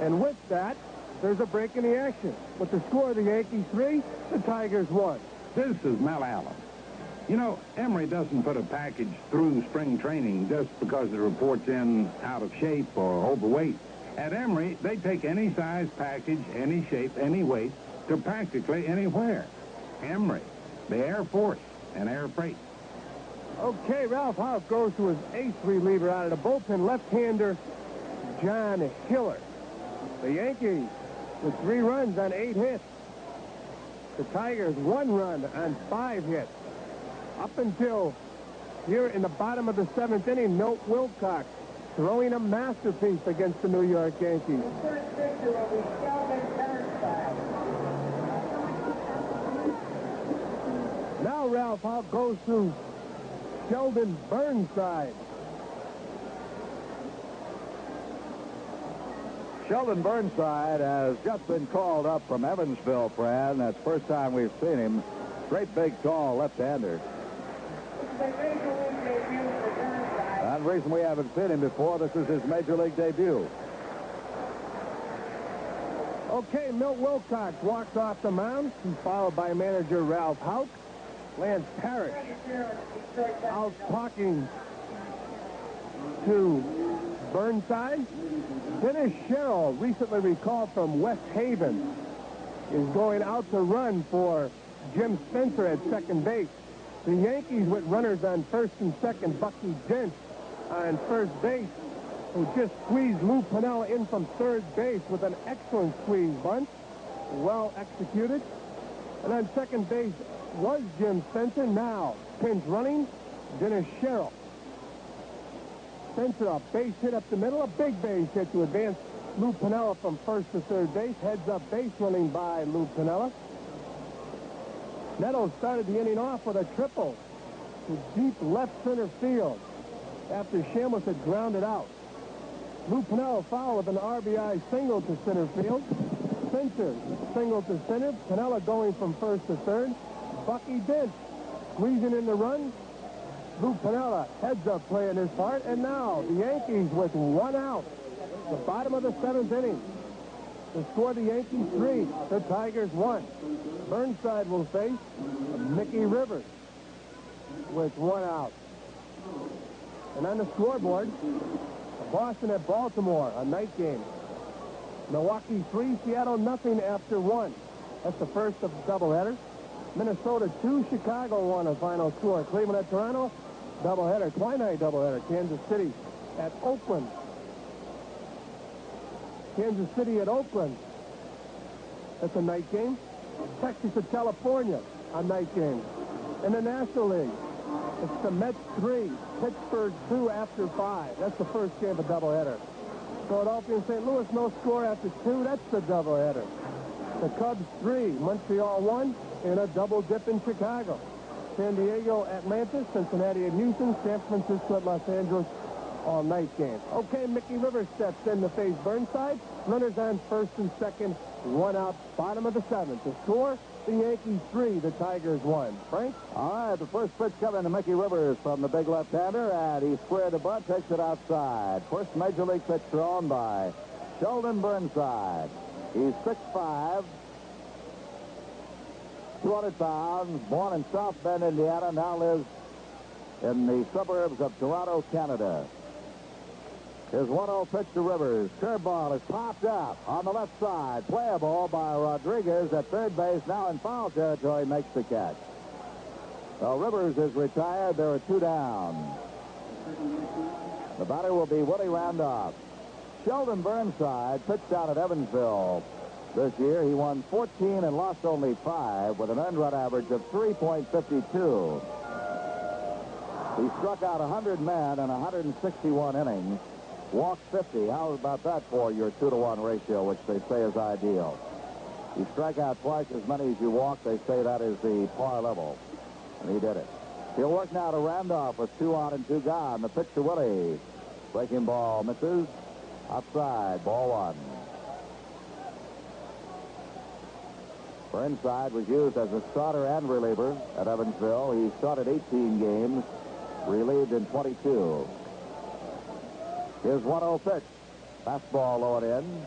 Speaker 1: And with that, there's a break in the action. With the score of the Yankees 3, the Tigers 1.
Speaker 5: This is Mel Allen. You know, Emery doesn't put a package through spring training just because it reports in out of shape or overweight. At Emery, they take any size package, any shape, any weight to practically anywhere. Emery, the Air Force and Air Freight.
Speaker 1: Okay, Ralph Houk goes to his ace reliever out of the bullpen, left-hander John Hiller. The Yankees with 3 runs on 8 hits. The Tigers 1 run on 5 hits. Up until here in the bottom of the 7th inning, Milt Wilcox throwing a masterpiece against the New York Yankees. Now Ralph Houk goes to Sheldon Burnside.
Speaker 13: Sheldon Burnside has just been called up from Evansville, Fran. That's the first time we've seen him. Great big, tall left-hander. And the reason we haven't seen him before, this is his major league debut.
Speaker 1: Okay, Milt Wilcox walks off the mound. He's followed by manager Ralph Houk. Lance Parrish out talking to Burnside. Dennis Sherrill, recently recalled from West Haven, is going out to run for Jim Spencer at second base. The Yankees with runners on first and second. Bucky Dent on first base, who just squeezed Lou Piniella in from third base with an excellent squeeze bunt. Well executed. And on second base was Jim Spencer. Now, pinch running, Dennis Sherrill. Spencer, a base hit up the middle, a big base hit to advance Lou Piniella from first to third base. Heads up base running by Lou Piniella. Nettles started the inning off with a triple to deep left center field after Chambliss had grounded out. Lou Piniella fouled with an RBI single to center field. Spencer single to center. Piniella going from first to third. Bucky Dent squeezing in the run. Lou Piniella heads up playing his part. And now the Yankees with 1 out. The bottom of the 7th inning. The score, the Yankees 3, the Tigers 1. Burnside will face Mickey Rivers with 1 out. And on the scoreboard, Boston at Baltimore, a night game. Milwaukee 3, Seattle nothing after 1. That's the first of the doubleheader. Minnesota 2, Chicago 1, a final score. Cleveland at Toronto, doubleheader, twilight doubleheader. Kansas City at Oakland. Kansas City at Oakland. That's a night game. Texas at California, a night game. In the National League, it's the Mets 3, Pittsburgh 2 after 5. That's the first game of a doubleheader. Philadelphia and St. Louis, no score after 2. That's the doubleheader. The Cubs 3, Montreal 1, in a double dip in Chicago. San Diego, Atlanta, Cincinnati at Houston, San Francisco at Los Angeles, all night game. Okay, Mickey Rivers steps in to face Burnside. Runners on first and second, 1 out, bottom of the 7th. The score, the Yankees 3, the Tigers 1. Frank?
Speaker 13: All right, the first pitch coming to Mickey Rivers from the big left-hander, and he squared the bunt, takes it outside. First major league pitch thrown by Sheldon Burnside. He's 6'5", 200 pounds, born in South Bend, Indiana, now lives in the suburbs of Toronto, Canada. His 1-0 pitch to Rivers. Curveball is popped up on the left side. Playable by Rodriguez at third base. Now in foul territory, makes the catch. So Rivers is retired. There are 2 down. The batter will be Willie Randolph. Sheldon Burnside pitched down at Evansville this year. He won 14 and lost only 5 with an earned run average of 3.52. He struck out 100 men in 161 innings. Walked 50. How about that for your 2-to-1 ratio, which they say is ideal? You strike out twice as many as you walk. They say that is the par level. And he did it. He'll work now to Randolph with 2 on and 2 gone. The pitch to Willie. Breaking ball misses. Outside. Ball 1. Burnside was used as a starter and reliever at Evansville. He started 18 games, relieved in 22. Here's 1-0 pitch. Fastball low and in.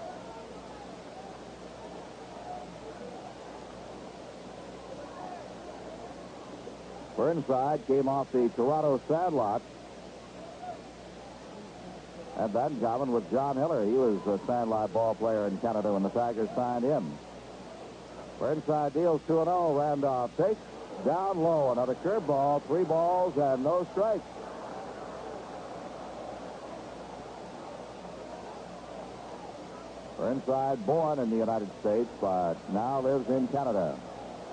Speaker 13: Burnside came off the Toronto Sandlot. And then Govan with John Hiller. He was a Sandlot ball player in Canada when the Tigers signed him. Burnside deals 2-0. Randolph takes down low. Another curveball. 3 balls and no strikes. Burnside, born in the United States, but now lives in Canada.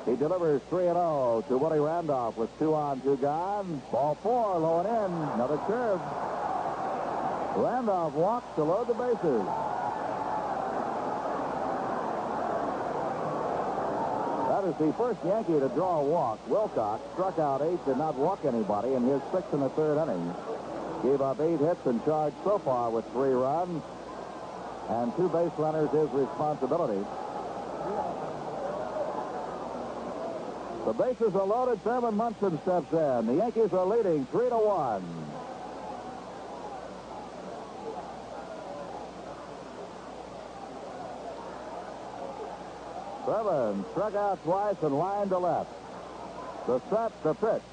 Speaker 13: He delivers 3-0 to Willie Randolph with 2 on, 2 gone. Ball 4, low and in. Another curve. Randolph walks to load the bases. That is the first Yankee to draw a walk. Wilcox struck out 8, did not walk anybody in his 6th and 3rd innings. Gave up 8 hits and charged so far with 3 runs. And 2 base runners his responsibility. The bases are loaded. Thurman Munson steps in. The Yankees are leading 3-1. Thurman struck out twice and lined to left. The set, the pitch.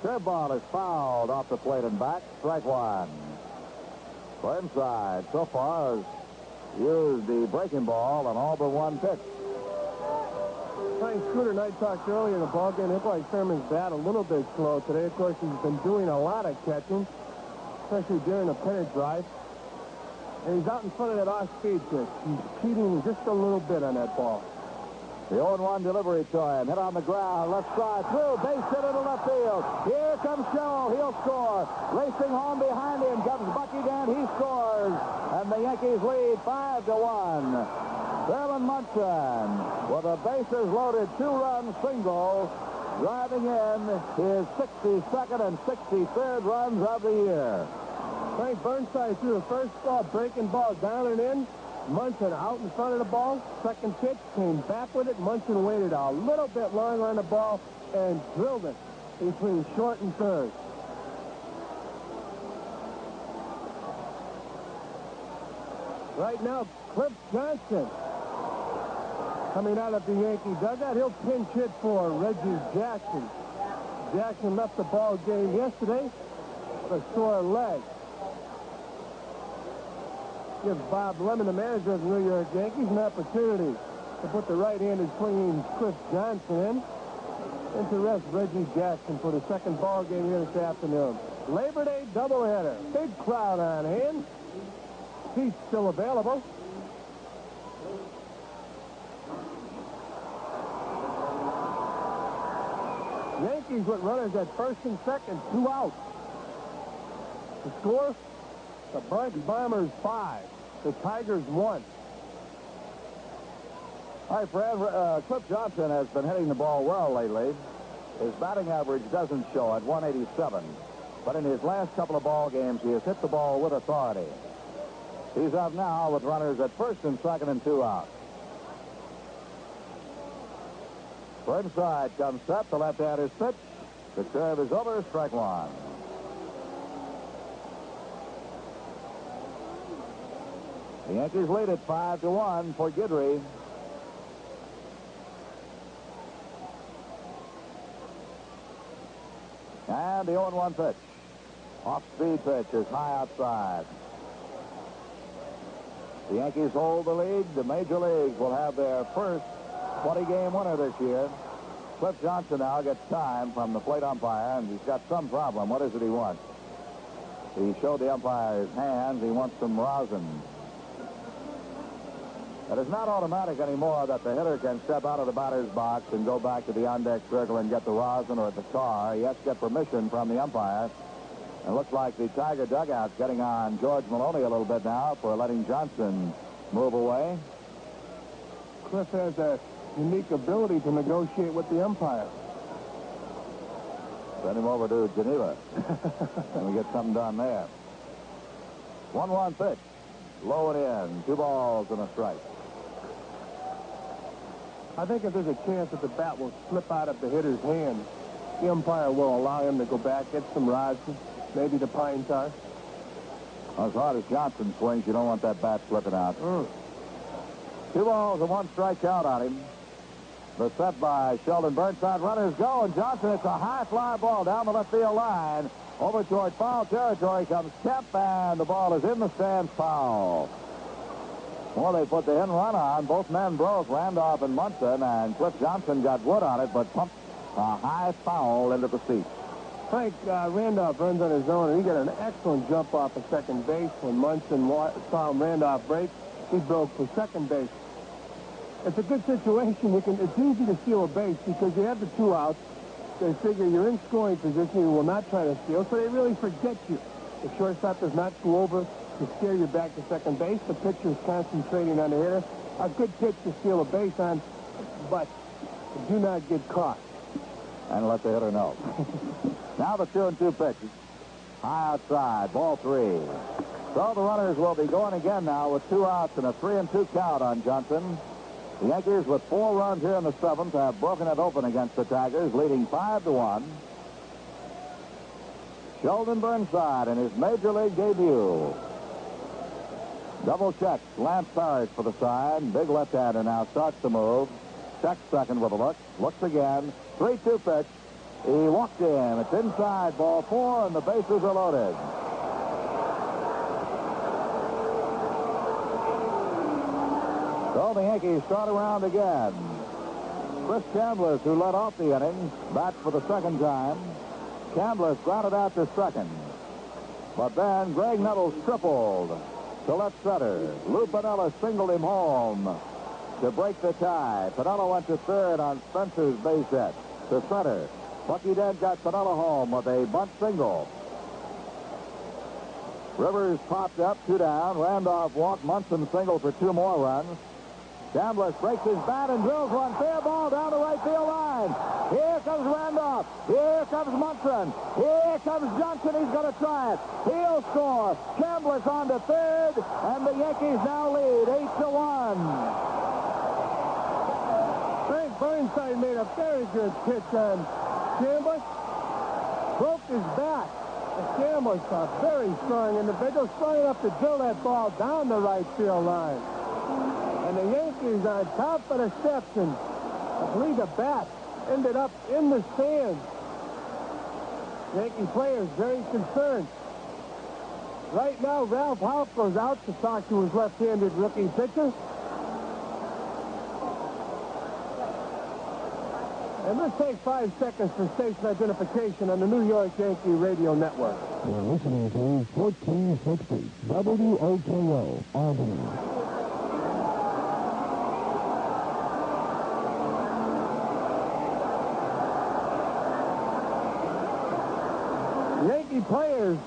Speaker 13: Curveball is fouled off the plate and back. Strike 1. Burnside so far has used the breaking ball on all but 1 pitch.
Speaker 1: Frank Scooter and I talked earlier in the ballgame. It looked like Thurman's bat a little bit slow today. Of course, he's been doing a lot of catching, especially during the pennant drive. And he's out in front of that off-speed pitch. He's cheating just a little bit on that ball.
Speaker 13: The 0-1 delivery to him. Hit on the ground. Left side through. Base hit into left field. Here comes Sherrill. He'll score. Racing home behind him comes Bucky Dent. He scores. And the Yankees lead 5-1. Thurman Munson with a bases loaded 2-run single, driving in his 62nd and 63rd runs of the year.
Speaker 1: Frank Burnside threw the first ball, breaking ball down and in. Munson out in front of the ball. Second pitch, came back with it. Munson waited a little bit longer on the ball and drilled it between short and third. Right now, Cliff Johnson coming out of the Yankee dugout. He'll pinch hit for Reggie Jackson. Jackson left the ball game yesterday with a sore leg. Gives Bob Lemon, the manager of the New York Yankees, an opportunity to put the right-handed swinging Cliff Johnson in and to rest Reggie Jackson for the second ball game here this afternoon. Labor Day doubleheader. Big crowd on hand. Seats still available. Yankees with runners at first and second, 2 outs. The score? The Bronx Bombers 5. The Tigers 1.
Speaker 13: All right, Fred. Cliff Johnson has been hitting the ball well lately. His batting average doesn't show at 187. But in his last couple of ball games, he has hit the ball with authority. He's up now with runners at first and second and 2 outs. Burnside comes set. The left-hander's pitch. The curve is over. Strike 1. The Yankees lead at 5-1 for Guidry. And the 0-1 pitch. Off-speed pitch is high outside. The Yankees hold the lead. The Major Leagues will have their first 20-game winner this year. Cliff Johnson now gets time from the plate umpire, and he's got some problem. What is it he wants? He showed the umpire his hands. He wants some rosin. It is not automatic anymore that the hitter can step out of the batter's box and go back to the on-deck circle and get the rosin or the tar. He has to get permission from the umpire. It looks like the Tiger dugout's getting on George Maloney a little bit now for letting Johnson move away.
Speaker 1: Cliff has a unique ability to negotiate with the umpire.
Speaker 13: Send him over to Geneva. And we get something done there. 1-1 pitch. Low and in. 2 balls and a strike.
Speaker 1: I think if there's a chance that the bat will slip out of the hitter's hand, the umpire will allow him to go back, get some rosin, maybe the pine tar.
Speaker 13: As hard as Johnson swings, you don't want that bat slipping out. 2 balls and 1 strikeout on him. The set by Sheldon Burnside. Runners go, and Johnson, it's a high fly ball down the left field line. Over toward foul territory comes Kemp, and the ball is in the stands, foul. Well, they put the in run on. Both men broke, Randolph and Munson, and Cliff Johnson got wood on it, but pumped a high foul into the seats.
Speaker 1: Frank Randolph runs on his own, and he got an excellent jump off of second base. When Munson saw Randolph break, he broke for second base. It's a good situation. It's easy to steal a base because you have the 2 outs. They figure you're in scoring position. You will not try to steal, so they really forget you. The shortstop does not go over to scare you back to second base. The pitcher is concentrating on the hitter. A good pitch to steal a base on, but do not get caught.
Speaker 13: And let the hitter know. Now the 2-2 pitch. High outside, ball 3. So the runners will be going again now with 2 outs and a 3-2 count on Johnson. The Yankees, with 4 runs here in the 7th, have broken it open against the Tigers, leading 5-1. Sheldon Burnside in his Major League debut. Double check. Lance Parrish for the side. Big left-hander now starts to move. Checks second with a look. Looks again. 3-2 pitch. He walked in. It's inside. Ball 4, and the bases are loaded. So the Yankees start around again. Chris Chambliss, who led off the inning, bats for the second time. Chambliss grounded out to second. But then Greg Nettles tripled to left center. Lou Piniella singled him home to break the tie. Piniella went to third on Spencer's base hit. To center. Bucky Dent got Piniella home with a bunt single. Rivers popped up, 2 down. Randolph walked. Munson singled for 2 more runs. Chambliss breaks his bat and drills one fair ball down the right field line. Here comes Randolph. Here comes Munson. Here comes Johnson. He's going to try it. He'll score. Chambliss on to third, and the Yankees now lead 8-1.
Speaker 1: Frank Burnside made a very good pitch on Chambliss. Broke his back. Chambliss, a very strong individual, strong enough to drill that ball down the right field line. And the Yankees on top of the steps, and I believe the bat ended up in the stands. Yankee players very concerned. Right now, Ralph Houk goes out to talk to his left-handed rookie pitcher. And let's take 5 seconds for station identification on the New York Yankee Radio Network.
Speaker 8: You're listening to 1460 WOKO, Albany.
Speaker 1: Yankee players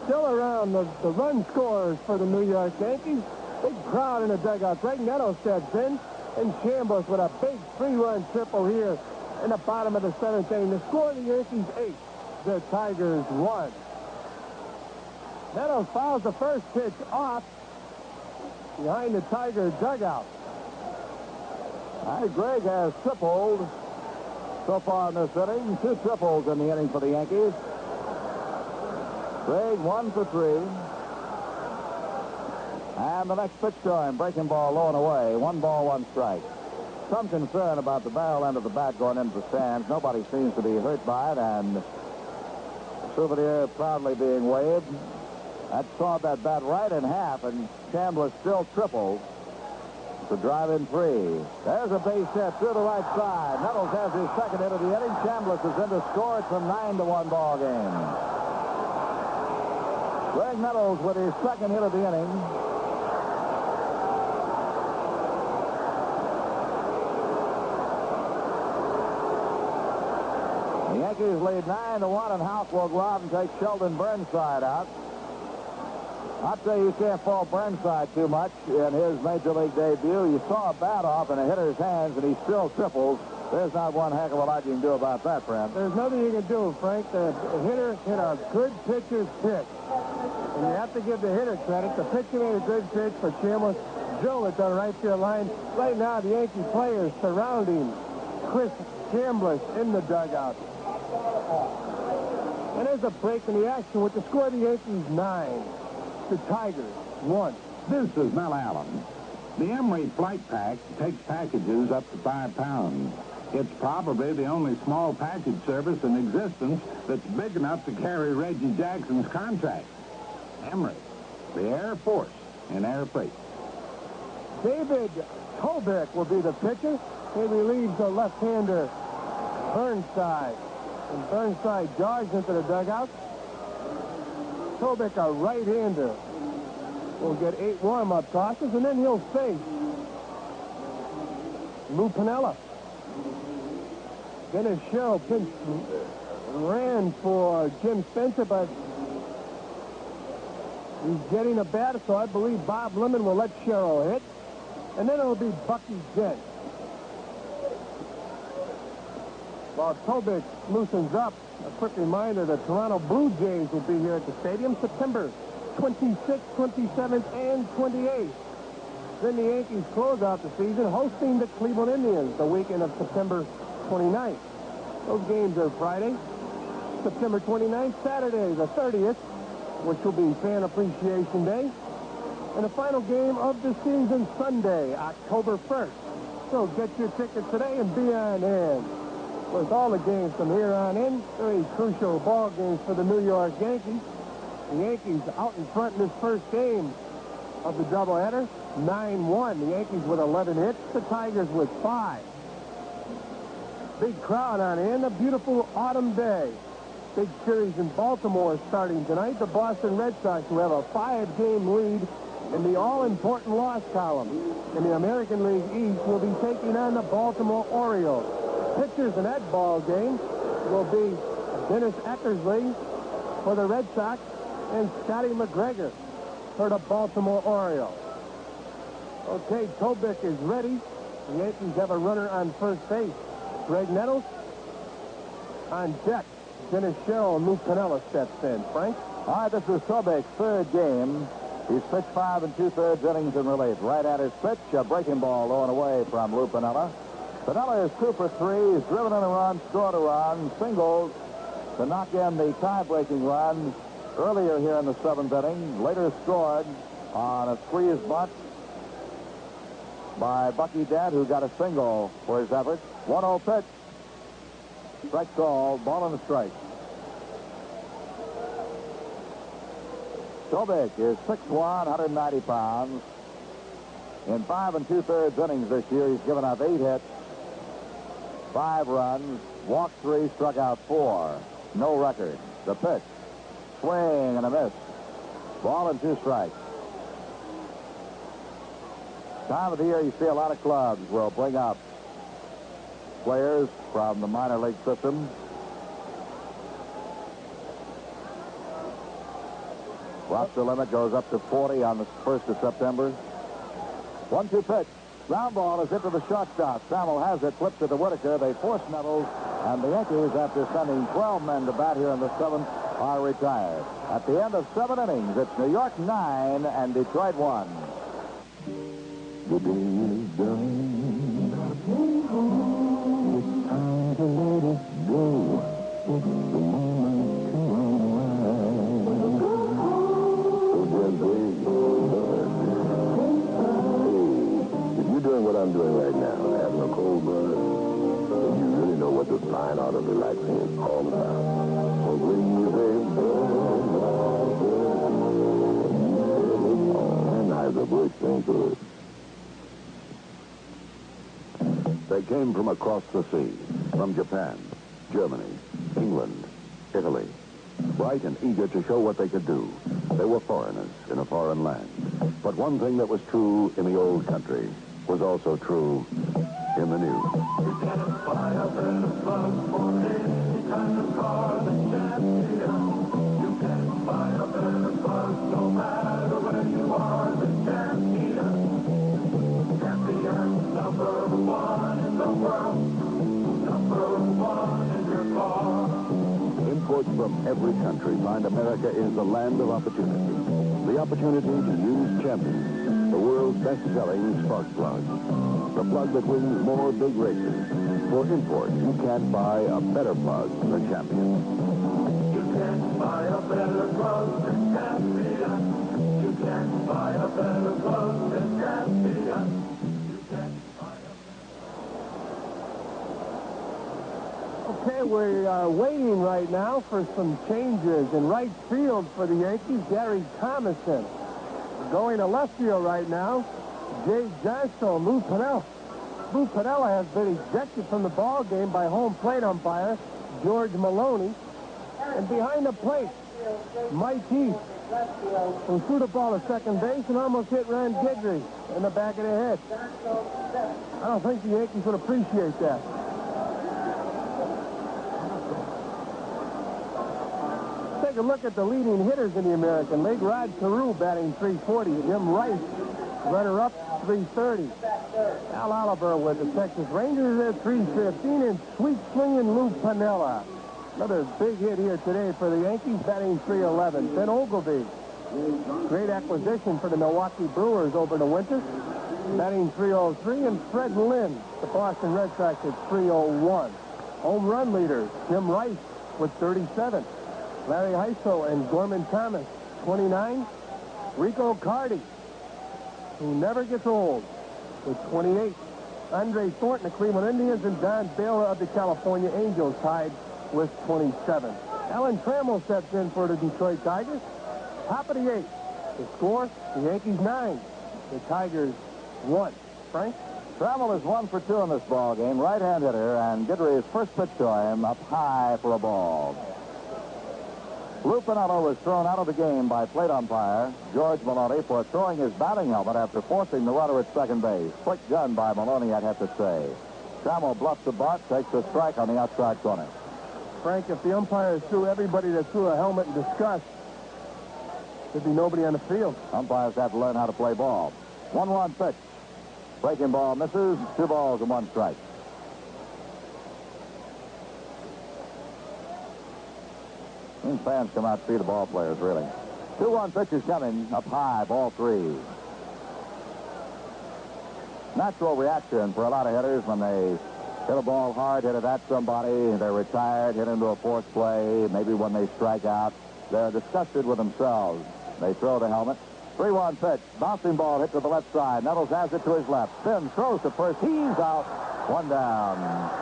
Speaker 1: still around the run scorers for the New York Yankees. Big crowd in the dugout. Greg Nettles steps in, and Chambliss with a big 3-run triple here in the bottom of the 7th inning. The score, the Yankees 8, the Tigers 1. Nettles fouls the first pitch off behind the Tiger dugout.
Speaker 13: Greg has tripled so far in this inning. 2 triples in the inning for the Yankees. Greg 1 for 3. And the next pitch to him, breaking ball low and away. 1 ball, 1 strike. Some concern about the barrel end of the bat going into the stands. Nobody seems to be hurt by it, and souvenir proudly being waved. That sawed that bat right in half, and Chambliss still tripled to drive in 3. There's a base hit through the right side. Nettles has his second hit of the inning. Chambliss is in to score. It's a 9-1 ball game. Greg Nettles with his second hit of the inning. The Yankees lead 9-1, and Houck will go out and take Sheldon Burnside out. I'll tell you can't fault Burnside too much in his Major League debut. You saw a bat off in a hitter's hands, and he still triples. There's not one heck of a lot you can do about that, friend.
Speaker 1: There's nothing you can do, Frank. The hitter hit a good pitcher's pitch. And you have to give the hitter credit. The pitcher made a good pitch for Chambliss. Joe is on right field line. Right now, the Yankee players surrounding Chris Chambliss in the dugout. And there's a break in the action with the score of the Yankees 9. The Tigers 1.
Speaker 5: This is Mel Allen. The Emery Flight Pack takes packages up to 5 pounds. It's probably the only small package service in existence that's big enough to carry Reggie Jackson's contract. Emery, the Air Force in air freight.
Speaker 1: David Tobick will be the pitcher. He relieves the left-hander Burnside. And Burnside jogs into the dugout. Tobick, a right-hander, will get 8 warm-up tosses, and then he'll face Lou Piniella. Dennis Sherrill ran for Jim Spencer, but he's getting a bat, so I believe Bob Lemon will let Sherrill hit. And then it'll be Bucky Dent. While Tobick loosens up, a quick reminder, the Toronto Blue Jays will be here at the stadium September 26th, 27th, and 28th. Then the Yankees close out the season hosting the Cleveland Indians the weekend of September 29th. Those games are Friday, September 29th, Saturday the 30th, which will be Fan Appreciation Day, and the final game of the season Sunday, October 1st. So get your tickets today and be on hand. With all the games from here on in, very crucial ball games for the New York Yankees. The Yankees out in front in this first game of the doubleheader, 9-1. The Yankees with 11 hits, the Tigers with 5. Big crowd on in, a beautiful autumn day. Big series in Baltimore starting tonight. The Boston Red Sox, who have a 5-game lead in the all-important loss column in the American League East, will be taking on the Baltimore Orioles. Pitchers in that ball game will be Dennis Eckersley for the Red Sox and Scotty McGregor for the Baltimore Orioles. Okay, Tobick is ready. The Yankees have a runner on first base. Greg Nettles on deck. Dennis Sherrill and Lou Piniella steps in. Frank?
Speaker 13: All right, this is Tobick's third game. He's pitched 5 2/3 innings in relief. Right at his pitch, a breaking ball low and away from Lou Piniella. Piniella is 2 for 3. He's driven in a run, scored a run, singled to knock in the tie-breaking run earlier here in the 7th inning. Later scored on a squeeze bunt by Bucky Dent, who got a single for his efforts. 1-0 pitch. Strike called, ball and a strike. Tobick is 6'1", 190 pounds. In 5 2/3 innings this year, he's given up 8 hits, 5 runs, walked 3, struck out 4. No record. The pitch. Swing and a miss. Ball and 2 strikes. Time of the year you see a lot of clubs will bring up players from the minor league system. Roster limit goes up to 40 on the 1st of September. 1-2 pitch. Ground ball is hit to the shortstop. Trammell has it, flips it to Whitaker. They force Nettles, and the Yankees, after sending 12 men to bat here in the 7th, are retired. At the end of 7 innings, it's New York 9 and Detroit 1.
Speaker 20: The day is done. It's time to let it go. It's the moment to unwind. So just wait, bud. Hey, if you're doing what I'm doing right now, having a cold bud, then you really know what this fine art of relaxing is all about. So bring your baby
Speaker 9: They came from across the sea, from Japan, Germany, England, Italy, bright and eager to show what they could do. They were foreigners in a foreign land. But one thing that was true in the old country was also true in the new.
Speaker 15: You can't buy a better plug for any kind of car than Champion. You can't buy a better plug no matter where you are than Champion. Champion, number one in the world. Number one in your car.
Speaker 9: Imports from every country find America is the land of opportunity. The opportunity to use Champion, the world's best-selling spark plug. The plug that wins more big races. For import, you can't buy a better plug than Champion.
Speaker 15: You can't buy a better plug than Champion. You can't buy a better plug than Champion. You can't buy a
Speaker 1: Okay, we are waiting right now for some changes in right field for the Yankees. Gary Thomason. Going to left field right now. Jay Johnstone, Lou Piniella. Lou Piniella has been ejected from the ball game by home plate umpire George Maloney. And behind the plate, Mike Heath, who threw the ball to second base and almost hit Ron Guidry in the back of the head. I don't think the Yankees would appreciate that. Take a look at the leading hitters in the American League. Rod Carew batting .340. Jim Rice, runner-up, .330. Al Oliver with the Texas Rangers at .315. And sweet swinging Lou Piniella. Another big hit here today for the Yankees, batting .311. Ben Ogilvy, great acquisition for the Milwaukee Brewers over the winter, batting .303. And Fred Lynn, the Boston Red Sox at .301. Home run leaders, Jim Rice with 37. Larry Heiso and Gorman Thomas, 29. Rico Cardi, who never gets old, with 28. Andre Thornton of Cleveland Indians and Don Baylor of the California Angels tied with 27. Alan Trammell steps in for the Detroit Tigers. Top of the 8th. The score, the Yankees 9. The Tigers 1. Frank?
Speaker 13: Trammell is 1 for 2 in this ball game. Right-hand hitter, and Guidry's first pitch to him up high for a ball. Lou Piniella was thrown out of the game by plate umpire George Maloney for throwing his batting helmet after forcing the runner at second base. Quick gun by Maloney, I'd have to say. Trammell bluffs the butt, takes a strike on the outside corner.
Speaker 1: Frank, if the umpires threw everybody that threw a helmet in disgust, there'd be nobody on the field.
Speaker 13: Umpires have to learn how to play ball. 1-1 pitch. Breaking ball misses. 2 balls and 1 strike. These fans come out to see the ball players, really. 2-1 pitch is coming up high, ball 3. Natural reaction for a lot of hitters when they hit a ball hard, hit it at somebody, they're retired, hit into a forced play. Maybe when they strike out, they're disgusted with themselves. They throw the helmet. 3-1 pitch. Bouncing ball hit to the left side. Nettles has it to his left. Spins, throws to first. He's out. 1 down.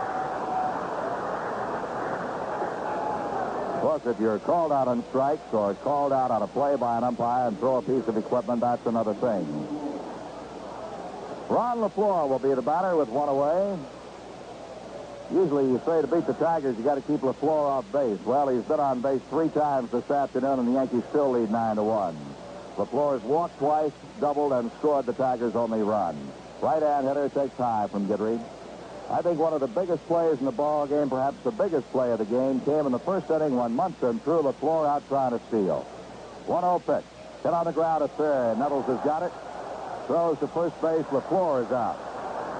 Speaker 13: Of course, if you're called out on strikes or called out on a play by an umpire and throw a piece of equipment, that's another thing. Ron LaFleur will be the batter with 1 away. Usually you say to beat the Tigers, you got to keep LaFleur off base. Well, he's been on base 3 times this afternoon, and the Yankees still lead 9-1. LaFleur's walked twice, doubled, and scored the Tigers' only run. Right-hand hitter takes high from Guidry. I think one of the biggest plays in the ball game, perhaps the biggest play of the game, came in the first inning when Munson threw LaFleur out trying to steal. 1-0 pitch. Hit on the ground at third. Nettles has got it. Throws to first base. LaFleur is out.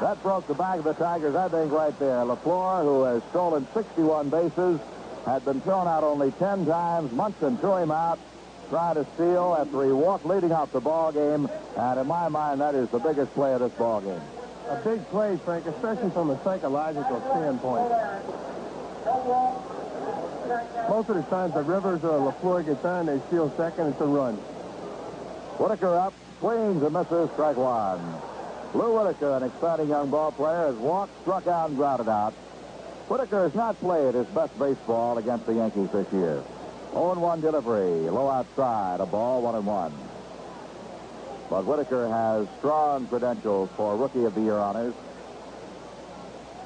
Speaker 13: That broke the back of the Tigers, I think, right there. LaFleur, who has stolen 61 bases, had been thrown out only 10 times. Munson threw him out, trying to steal after he walked leading off the ball game. And in my mind, that is the biggest play of this ball game.
Speaker 1: A big play, Frank, especially from a psychological standpoint. Most of the times the Rivers or LaFleur gets on, they steal second. It's a run.
Speaker 13: Whitaker up, swings and misses, strike 1. Lou Whitaker, an exciting young ball player, has walked, struck out, and grounded out. Whitaker has not played his best baseball against the Yankees this year. 0-1 delivery, low outside, a ball, 1-1. But Whitaker has strong credentials for Rookie of the Year honors.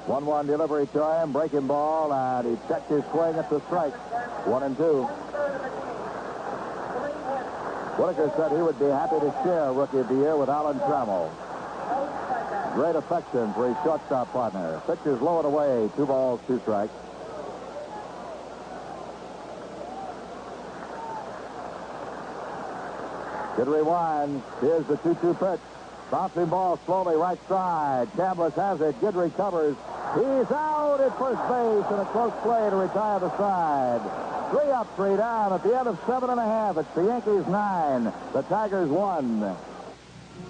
Speaker 13: 1-1 delivery to him, breaking ball, and he checked his swing at the strike. 1-2. Whitaker said he would be happy to share Rookie of the Year with Alan Trammell. Great affection for his shortstop partner. Pitch is low and away. 2 balls, 2 strikes. Good rewind. Here's the 2-2 pitch. Bouncing ball slowly right side. Chambliss has it. Good recovers. He's out at first base in a close play to retire the side. 3 up, 3 down. At the end of 7.5, it's the Yankees 9, the Tigers 1.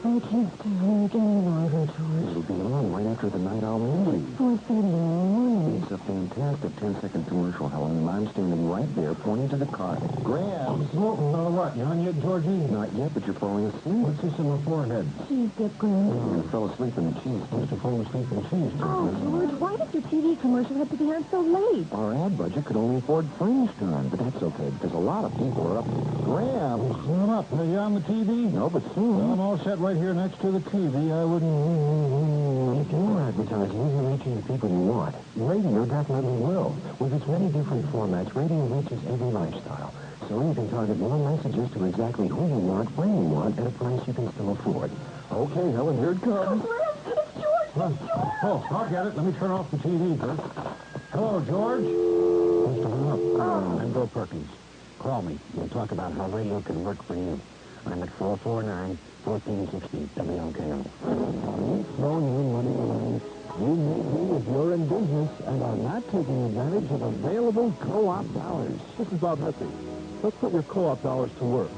Speaker 14: I can't stay awake any longer, George.
Speaker 10: It'll be on right after the night owl ending.
Speaker 14: Oh, it's going to be morning.
Speaker 10: It's a fantastic 10-second commercial, Helen, and I'm standing right there pointing to the car.
Speaker 8: Graham, smoking or what? You on yet, Georgie?
Speaker 10: Not yet, but you're falling asleep.
Speaker 8: What's this on my forehead?
Speaker 14: Cheese dip, Graham.
Speaker 10: Oh, you fell asleep in the cheese.
Speaker 8: Supposed to fall asleep in cheese,
Speaker 14: Oh, George, why does your TV commercial have to be on so late?
Speaker 10: Our ad budget could only afford fringe time, but that's okay because a lot of people are up.
Speaker 8: Graham, slow up. Are you on the TV?
Speaker 10: No, but soon.
Speaker 8: Well, I'm all set right here next to the TV. I wouldn't...
Speaker 10: If you're advertising, you're reaching the people you want. Radio definitely will. With its many different formats, radio reaches every lifestyle. So you can target more messages to exactly who you want, when you want, at a price you can still afford. Okay, Helen, here it comes.
Speaker 14: It's George!
Speaker 8: Oh, I'll get it. Let me turn off the TV first. Hello, George. Mr. Up. I'm Bill Perkins. Call me. We'll talk about how radio can work for you. I'm at 449-1460 WLKO. Throwing you money away. You may be if you're in business and are not taking advantage of available co-op dollars. This is Bob Hesse. Let's put your co-op dollars to work.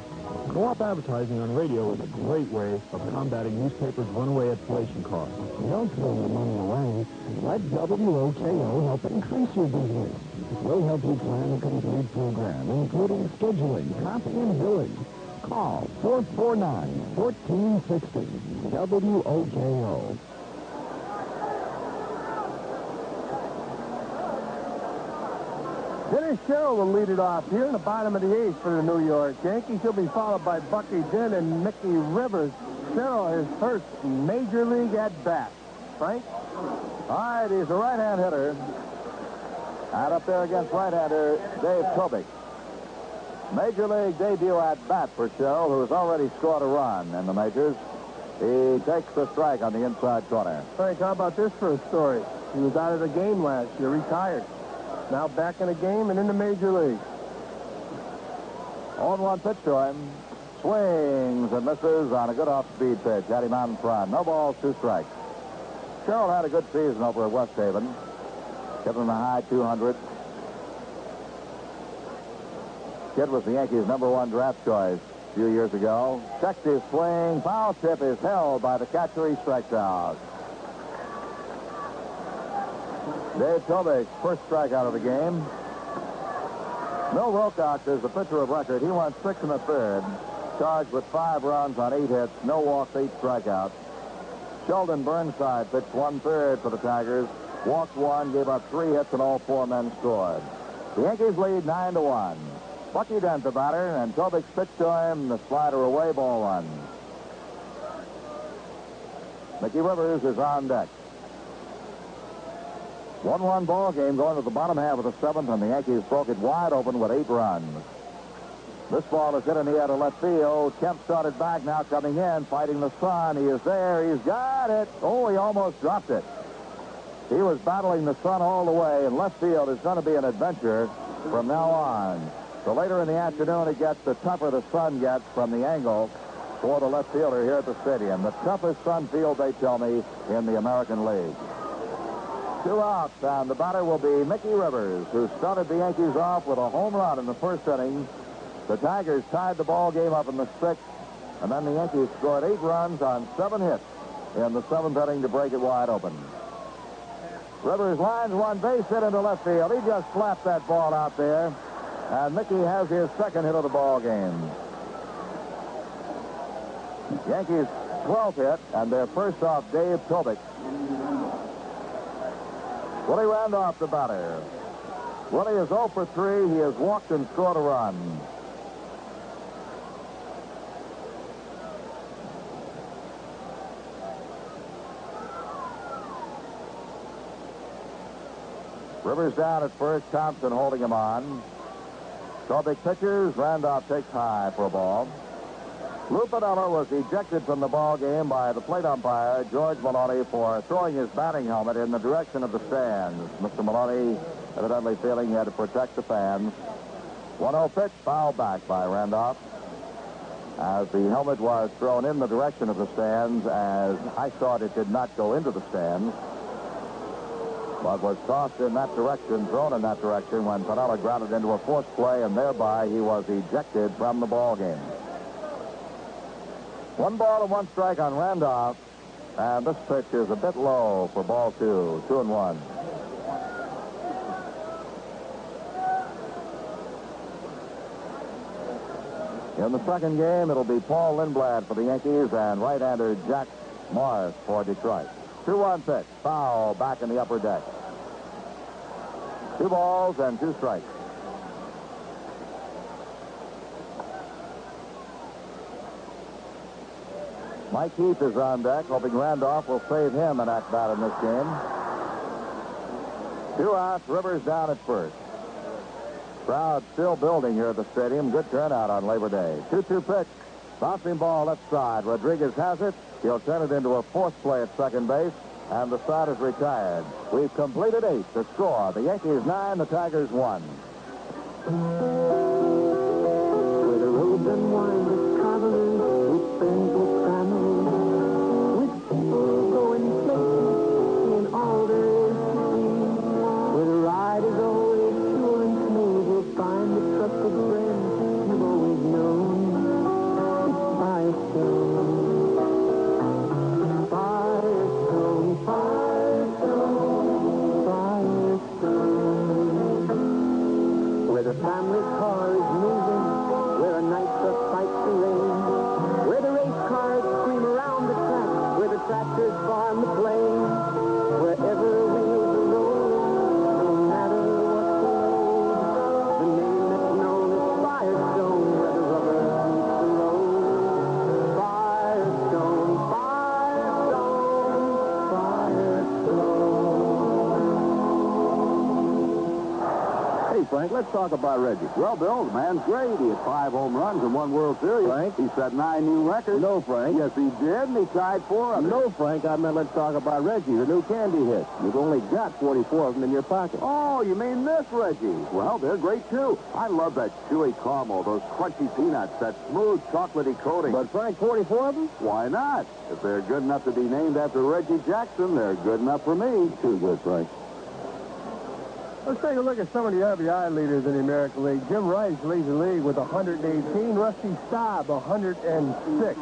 Speaker 8: Co-op advertising on radio is a great way of combating newspapers' runaway inflation costs. Don't throw your money away. Let WOKO help increase your business. We'll help you plan a complete program, including scheduling, copy, and billing. Call 449-1460. WOKO.
Speaker 1: Dennis Sherrill will lead it off here in the bottom of the 8th for the New York Yankees. He'll be followed by Bucky Dent and Mickey Rivers. Sherrill, his first major league at-bat. Frank?
Speaker 13: All right, he's a right-hand hitter. And up there against right-hander Dave Tobik. Major league debut at-bat for Sherrill, who has already scored a run in the majors. He takes the strike on the inside corner.
Speaker 1: Frank, how about this for a story? He was out of the game last year, retired. Now back in the game and in the major league.
Speaker 13: 0-1 pitch to him. Swings and misses on a good off-speed pitch. Had him out in front. No balls, 2 strikes. Sherrill had a good season over at West Haven. Hit in the high 200. Kid was the Yankees' #1 draft choice a few years ago. Checked his swing. Foul tip is held by the catcher. He strikes out. Dave Tobik, first strikeout of the game. Mill Wilcox is the pitcher of record. He went 6 1/3. Charged with 5 runs on 8 hits. No walks, 8 strikeouts. Sheldon Burnside pitched 1/3 for the Tigers. Walked 1, gave up 3 hits, and all 4 men scored. The Yankees lead 9-1. Bucky Dent the batter, and Tobik's pitch to him. The slider away, ball 1. Mickey Rivers is on deck. 1-1 ball game going to the bottom half of the 7th, and the Yankees broke it wide open with 8 runs. This ball is hit in the air to left field. Kemp started back, now coming in, fighting the sun. He is there. He's got it. Oh, he almost dropped it. He was battling the sun all the way, and left field is going to be an adventure from now on. The later in the afternoon it gets, the tougher the sun gets from the angle for the left fielder here at the stadium. The toughest sun field, they tell me, in the American League. 2 outs, and the batter will be Mickey Rivers, who started the Yankees off with a home run in the first inning. The Tigers tied the ball game up in the 6th, and then the Yankees scored 8 runs on 7 hits in the 7th inning to break it wide open. Rivers lines one base hit into left field. He just slapped that ball out there, and Mickey has his 2nd hit of the ball game. Yankees' 12th hit, and their first off Dave Tobik. Willie Randolph, the batter. Willie is 0 for 3. He has walked and scored a run. Rivers down at first. Thompson holding him on. Sobek pitches. Randolph takes high for a ball. Lou Piniella was ejected from the ball game by the plate umpire, George Maloney, for throwing his batting helmet in the direction of the stands. Mr. Maloney evidently feeling he had to protect the fans. 1-0 pitch, foul back by Randolph. As the helmet was thrown in the direction of the stands, as I thought it did not go into the stands, but was tossed in that direction, thrown in that direction when Piniella grounded into a forced play, and thereby he was ejected from the ball game. 1 ball and 1 strike on Randolph, and this pitch is a bit low for ball 2, 2-1. In the second game, it'll be Paul Lindblad for the Yankees and right-hander Jack Morris for Detroit. 2-1 pitch, foul back in the upper deck. 2 balls and 2 strikes. Mike Heath is on deck, hoping Randolph will save him an at-bat in this game. 2 outs, Rivers down at first. Crowd still building here at the stadium. Good turnout on Labor Day. 2-2 pitch. Bouncing ball left side. Rodriguez has it. He'll turn it into a forced play at second base, and the side is retired. We've completed 8 to score. The Yankees 9, the Tigers 1.
Speaker 6: Where the roads unwind with travelers, with friends, with family, with people going places, seeing all there is to see. Where the ride is always sure and smooth, you'll find the trusted friends you've always known. It's Firestone. Firestone, Firestone, Firestone. Where the family car is moving, where a night's a sight to rain, where the race cars scream around the track, where the tractors farm the plain, wherever wheels are rolling, no matter what the load, the name that's known as Firestone, where the rubber meets the road. Firestone, Firestone, Firestone.
Speaker 13: Hey, Frank, let's talk about Reggie. Well, Bill, the man's great. He had 5 home runs and 1 World Series. Frank? He set 9 new records. No, Frank. Yes, he did, and he tied 4 others. No, Frank, I meant let's talk about Reggie, the new candy hit. You've only got 44 of them in your pocket. Oh, you mean this Reggie? Well, they're great, too. I love that chewy caramel, those crunchy peanuts, that smooth chocolatey coating. But, Frank, 44 of them? Why not? If they're good enough to be named after Reggie Jackson, they're good enough for me. Too good, Frank.
Speaker 1: Let's take a look at some of the RBI leaders in the American League. Jim Rice leads the league with 118. Rusty Staub, 106.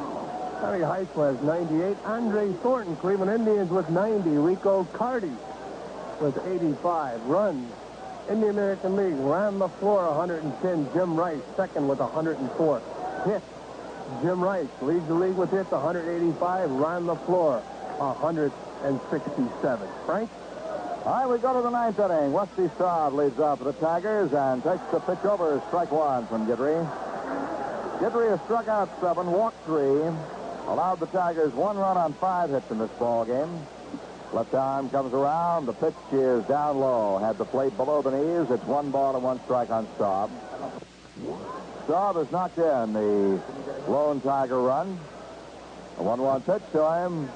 Speaker 1: Tommy Heisler has 98. Andre Thornton, Cleveland Indians with 90. Rico Carty with 85 runs. In the American League, Ron LaFleur, 110. Jim Rice, second with 104. Hits. Jim Rice leads the league with hits, 185. Ron LaFleur, 167. Frank? All right, we go to the 9th inning. Rusty Staub leads off for the Tigers and takes the pitch over. Strike 1 from Guidry. Guidry has struck out 7, walked 3, allowed the Tigers 1 run on 5 hits in this ball game. Left arm comes around. The pitch is down low. Had the plate below the knees. It's 1 ball and 1 strike on Staub. Staub has knocked in the lone Tiger run. A 1-1 pitch to him.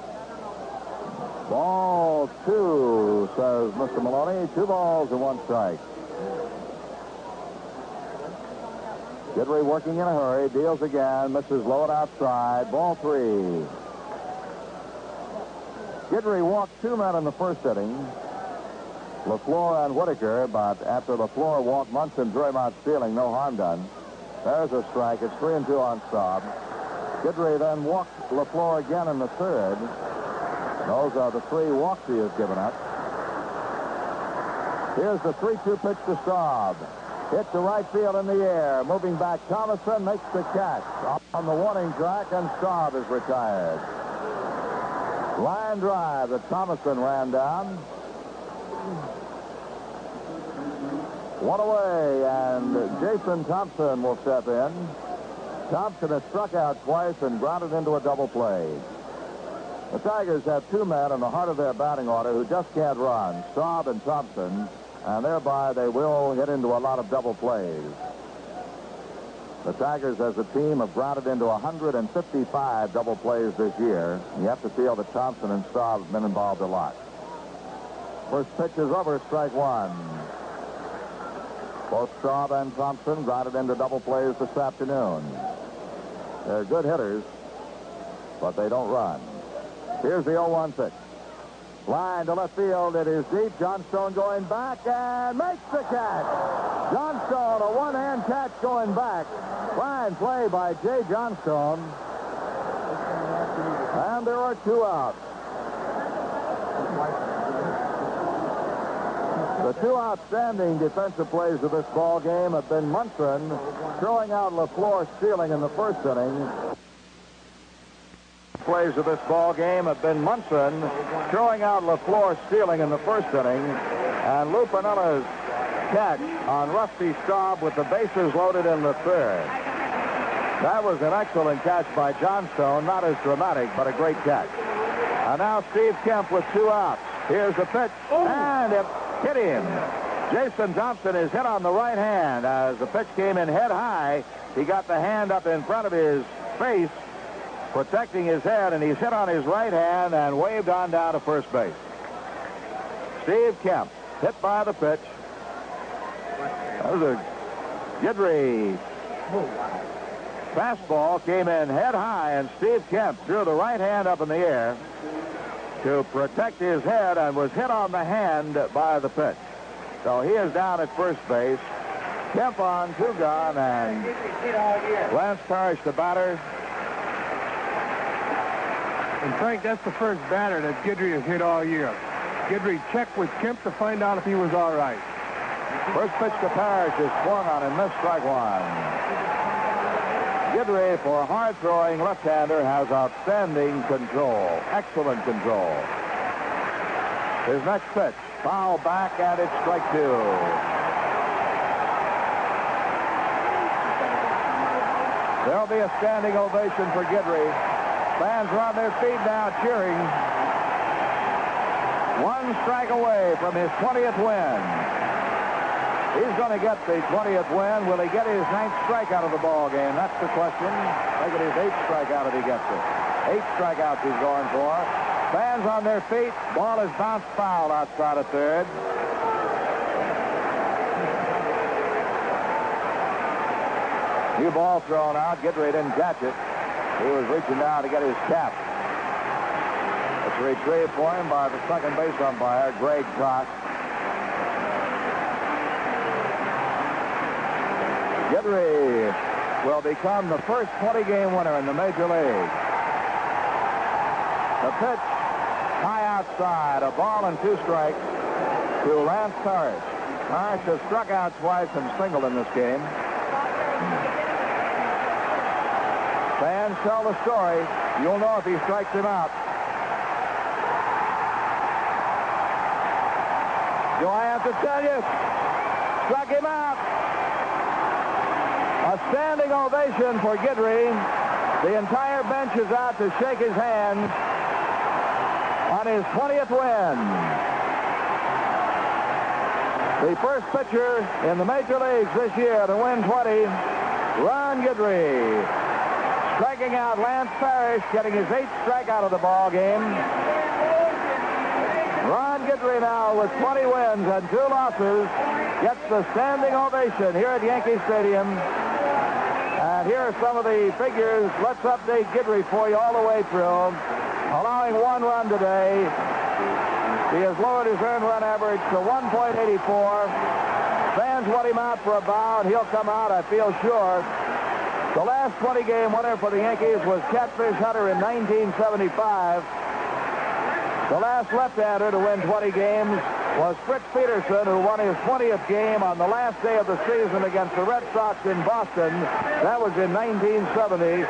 Speaker 1: Ball 2, says Mr. Maloney. 2 balls and 1 strike. Guidry working in a hurry. Deals again. Misses low and outside. Ball 3. Guidry walked 2 men in the first inning. LaFleur and Whitaker, but after LaFleur walked Munson, drew him out stealing. No harm done. There's a strike. It's 3-2 on Staub. Guidry then walked LaFleur again in the third. Those are the 3 walks he has given up. Here's the 3-2 pitch to Staub. Hit to right field in the air. Moving back, Thomason makes the catch on the warning track, and Staub is retired. Line drive that Thomason ran down. 1 away, and Jason Thompson will step in. Thompson has struck out twice and grounded into a double play. The Tigers have 2 men in the heart of their batting order who just can't run. Staub and Thompson
Speaker 13: and thereby they will hit into a lot of double plays. The Tigers as a team have grounded into 155 double plays this year. You have to feel that Thompson and Staub have been involved a lot. First pitch is over, strike one. Both Staub and Thompson grounded into double plays this afternoon. They're good hitters, but they don't run. Here's the 0-1 pitch. Line to left field. It is deep. Johnstone going back and makes the catch. Johnstone, a one-hand catch going back. Fine play by Jay Johnstone. And there are 2 outs. The 2 outstanding defensive plays of this ball game have been Munson throwing out LaFleur stealing in the first inning. Plays of this ball game have been Munson throwing out LaFleur stealing in the first inning, and Lou Pinella's catch on Rusty Staub with the bases loaded in the third. That was an excellent catch by Johnstone, not as dramatic, but a great catch. And now Steve Kemp with 2 outs. Here's the pitch, and it hit him. Jason Thompson is hit on the right hand. As the pitch came in head high, he got the hand up in front of his face, protecting his head, and he's hit on his right hand and waved on down to first base. Steve Kemp hit by the pitch. That was a Guidry fastball, came in head high, and Steve Kemp threw the right hand up in the air to protect his head and was hit on the hand by the pitch. So he is down at first base. Kemp on, 2 gone, and Lance Parrish, the batter.
Speaker 1: And Frank, that's the first batter that Guidry has hit all year. Guidry checked with Kemp to find out if he was all right.
Speaker 13: First pitch to Parrish is swung on and missed, strike one. Guidry, for a hard-throwing left-hander, has outstanding control. Excellent control. His next pitch, foul back, and it's strike 2. There'll be a standing ovation for Guidry. Fans are on their feet now cheering. 1 strike away from his 20th win. He's going to get the 20th win. Will he get his 9th strikeout of the ball game? That's the question. Make it his 8th strikeout if he gets it. 8 strikeouts he's going for. Fans on their feet. Ball is bounced foul outside of third. New ball thrown out. Guidry didn't catch it. He was reaching down to get his cap. It's a retrieve for him by the second base umpire, Greg Cox. Guidry will become the first 20-game winner in the Major League. The pitch, high outside, a ball and 2 strikes to Lance Parrish. Parrish has struck out twice and singled in this game. Fans tell the story. You'll know if he strikes him out. Do I have to tell you? Struck him out. A standing ovation for Guidry. The entire bench is out to shake his hand on his 20th win. The first pitcher in the Major Leagues this year to win 20, Ron Guidry. Striking out Lance Parrish, getting his 8th strikeout of the ball game. Ron Guidry now with 20 wins and 2 losses gets the standing ovation here at Yankee Stadium. And here are some of the figures. Let's update Guidry for you all the way through. Allowing 1 run today. He has lowered his earned run average to 1.84. Fans want him out for a bow, and he'll come out, I feel sure. The last 20-game winner for the Yankees was Catfish Hunter in 1975. The last left-hander to win 20 games was Fritz Peterson, who won his 20th game on the last day of the season against the Red Sox in Boston. That was in 1970.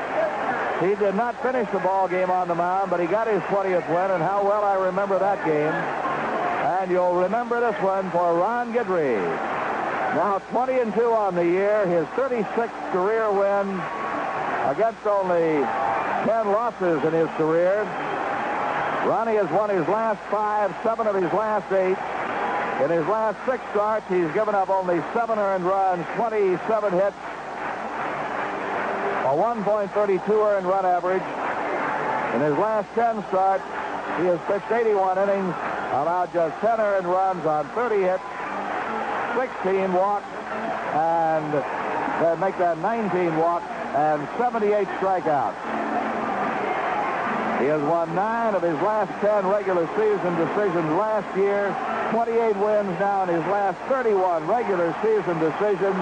Speaker 13: He did not finish the ball game on the mound, but he got his 20th win, and how well I remember that game. And you'll remember this one for Ron Guidry. Now 20-2 on the year, his 36th career win against only 10 losses in his career. Ronnie has won his last 5, 7 of his last 8. In his last 6 starts, he's given up only 7 earned runs, 27 hits, a 1.32 earned run average. In his last 10 starts, he has pitched 81 innings, allowed just 10 earned runs on 30 hits, 16 walks, and make that 19 walks, and 78 strikeouts. He has won 9 of his last 10 regular season decisions last year, 28 wins now in his last 31 regular season decisions.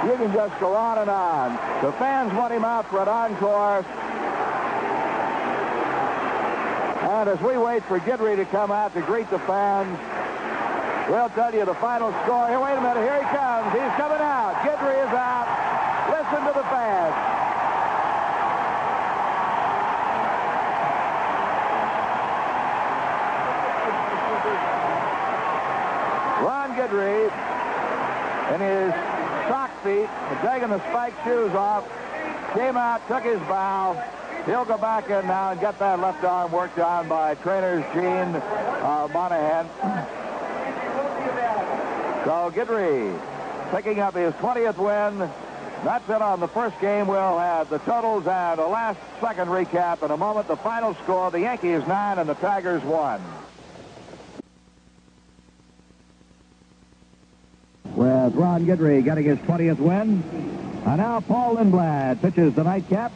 Speaker 13: You can just go on and on. The fans want him out for an encore. And as we wait for Guidry to come out to greet the fans, we'll tell you the final score. Here, wait a minute. Here he comes. He's coming out. Guidry is out. Listen to the fans. Ron Guidry, in his sock feet, taking the spiked shoes off, came out, took his bow. He'll go back in now and get that left arm worked on by trainers Gene Monahan. So Guidry picking up his 20th win. That's it on the first game. We'll have the totals and a last second recap in a moment. The final score, the Yankees 9 and the Tigers 1. With Ron Guidry getting his 20th win. And now Paul Lindblad pitches the nightcap.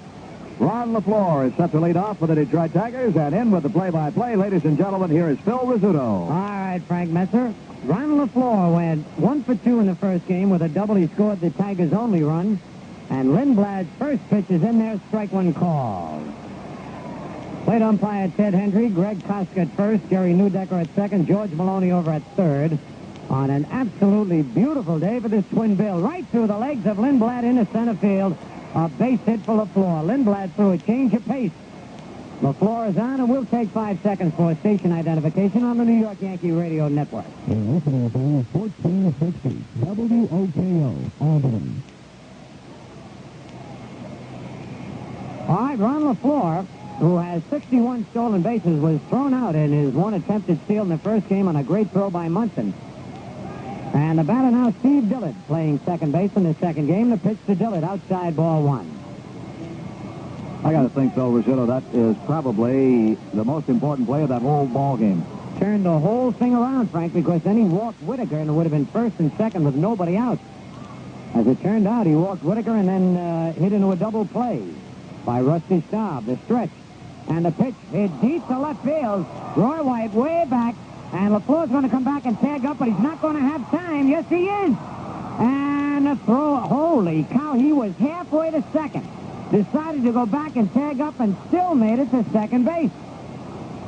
Speaker 13: Ron LaFleur is set to lead off for the Detroit Tigers. And in with the play-by-play, ladies and gentlemen, here is Phil Rizzuto.
Speaker 4: All right, Frank Messer. Ron LaFleur went 1 for 2 in the first game with a double. He scored the Tigers' only run. And Lindblad's first pitch is in there, strike one call. Plate umpire Ted Hendry, Greg Kosk at first, Jerry Newdecker at second, George Maloney over at third. On an absolutely beautiful day for this twin bill. Right through the legs of Lindblad into center field. A base hit for LaFleur. Lindblad threw a change of pace. LaFleur is on, and we'll take 5 seconds for station identification on the New York Yankee Radio Network.
Speaker 22: You're listening to 1460 WOKO, Albany.
Speaker 4: All right, Ron LaFleur, who has 61 stolen bases, was thrown out in his one attempted steal in the first game on a great throw by Munson. And the batter now, Steve Dillard, playing second base in the second game. The pitch to Dillard, outside ball 1.
Speaker 13: I got to think, though, Rizzuto, that is probably the most important play of that whole ball game.
Speaker 4: Turned the whole thing around, Frank, because then he walked Whitaker, and it would have been first and second with nobody out. As it turned out, he walked Whitaker and then hit into a double play by Rusty Staub. The stretch. And the pitch hit deep to left field. Roy White way back. And LaFleur's going to come back and tag up, but he's not going to have time. Yes, he is. And a throw. Holy cow, he was halfway to second. Decided to go back and tag up and still made it to second base.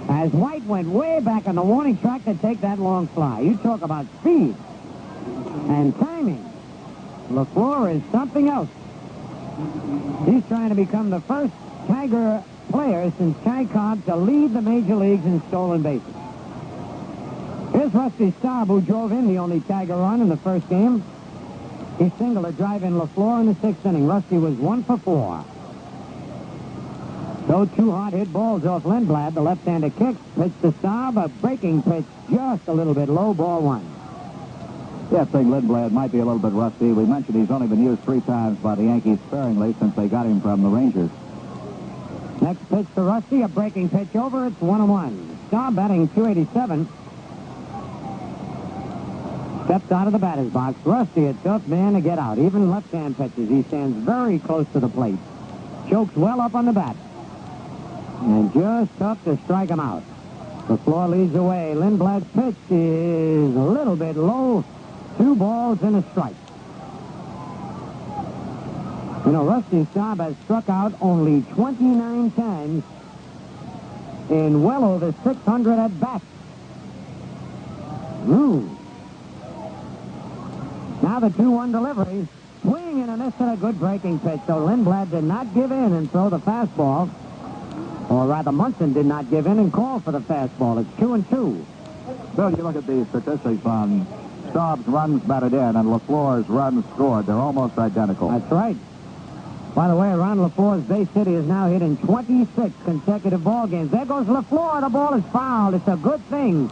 Speaker 4: As White went way back on the warning track to take that long fly. You talk about speed and timing. LaFleur is something else. He's trying to become the first Tiger player since Ty Cobb to lead the major leagues in stolen bases. Here's Rusty Staub, who drove in the only Tiger run in the first game. He singled a drive in LaFleur in the 6th inning. Rusty was 1 for 4. So 2 hard hit balls off Lindblad. The left-hander kicks. Pitch to Staub. A breaking pitch just a little bit low. Ball 1.
Speaker 13: Yeah, I think Lindblad might be a little bit rusty. We mentioned he's only been used 3 times by the Yankees sparingly since they got him from the Rangers.
Speaker 4: Next pitch to Rusty. A breaking pitch over. It's 1-1. Staub batting .287. Steps out of the batter's box. Rusty, a tough man to get out. Even left-hand pitches. He stands very close to the plate. Chokes well up on the bat. And just tough to strike him out. The floor leads away. Lindblad's pitch is a little bit low. 2 balls and a strike. You know, Rusty Staub has struck out only 29 times in well over 600 at-bats. Now the 2-1 delivery. Swing and a miss and a good breaking pitch. So Lindblad did not give in and throw the fastball. Or rather, Munson did not give in and call for the fastball. It's 2-2.
Speaker 13: Bill, you look at the statistics on Staub's runs batted in and LaFleur's runs scored. They're almost identical.
Speaker 4: That's right. By the way, Ron LaFleur's base hit is now hit in 26 consecutive ball games. There goes LaFleur. The ball is fouled. It's a good thing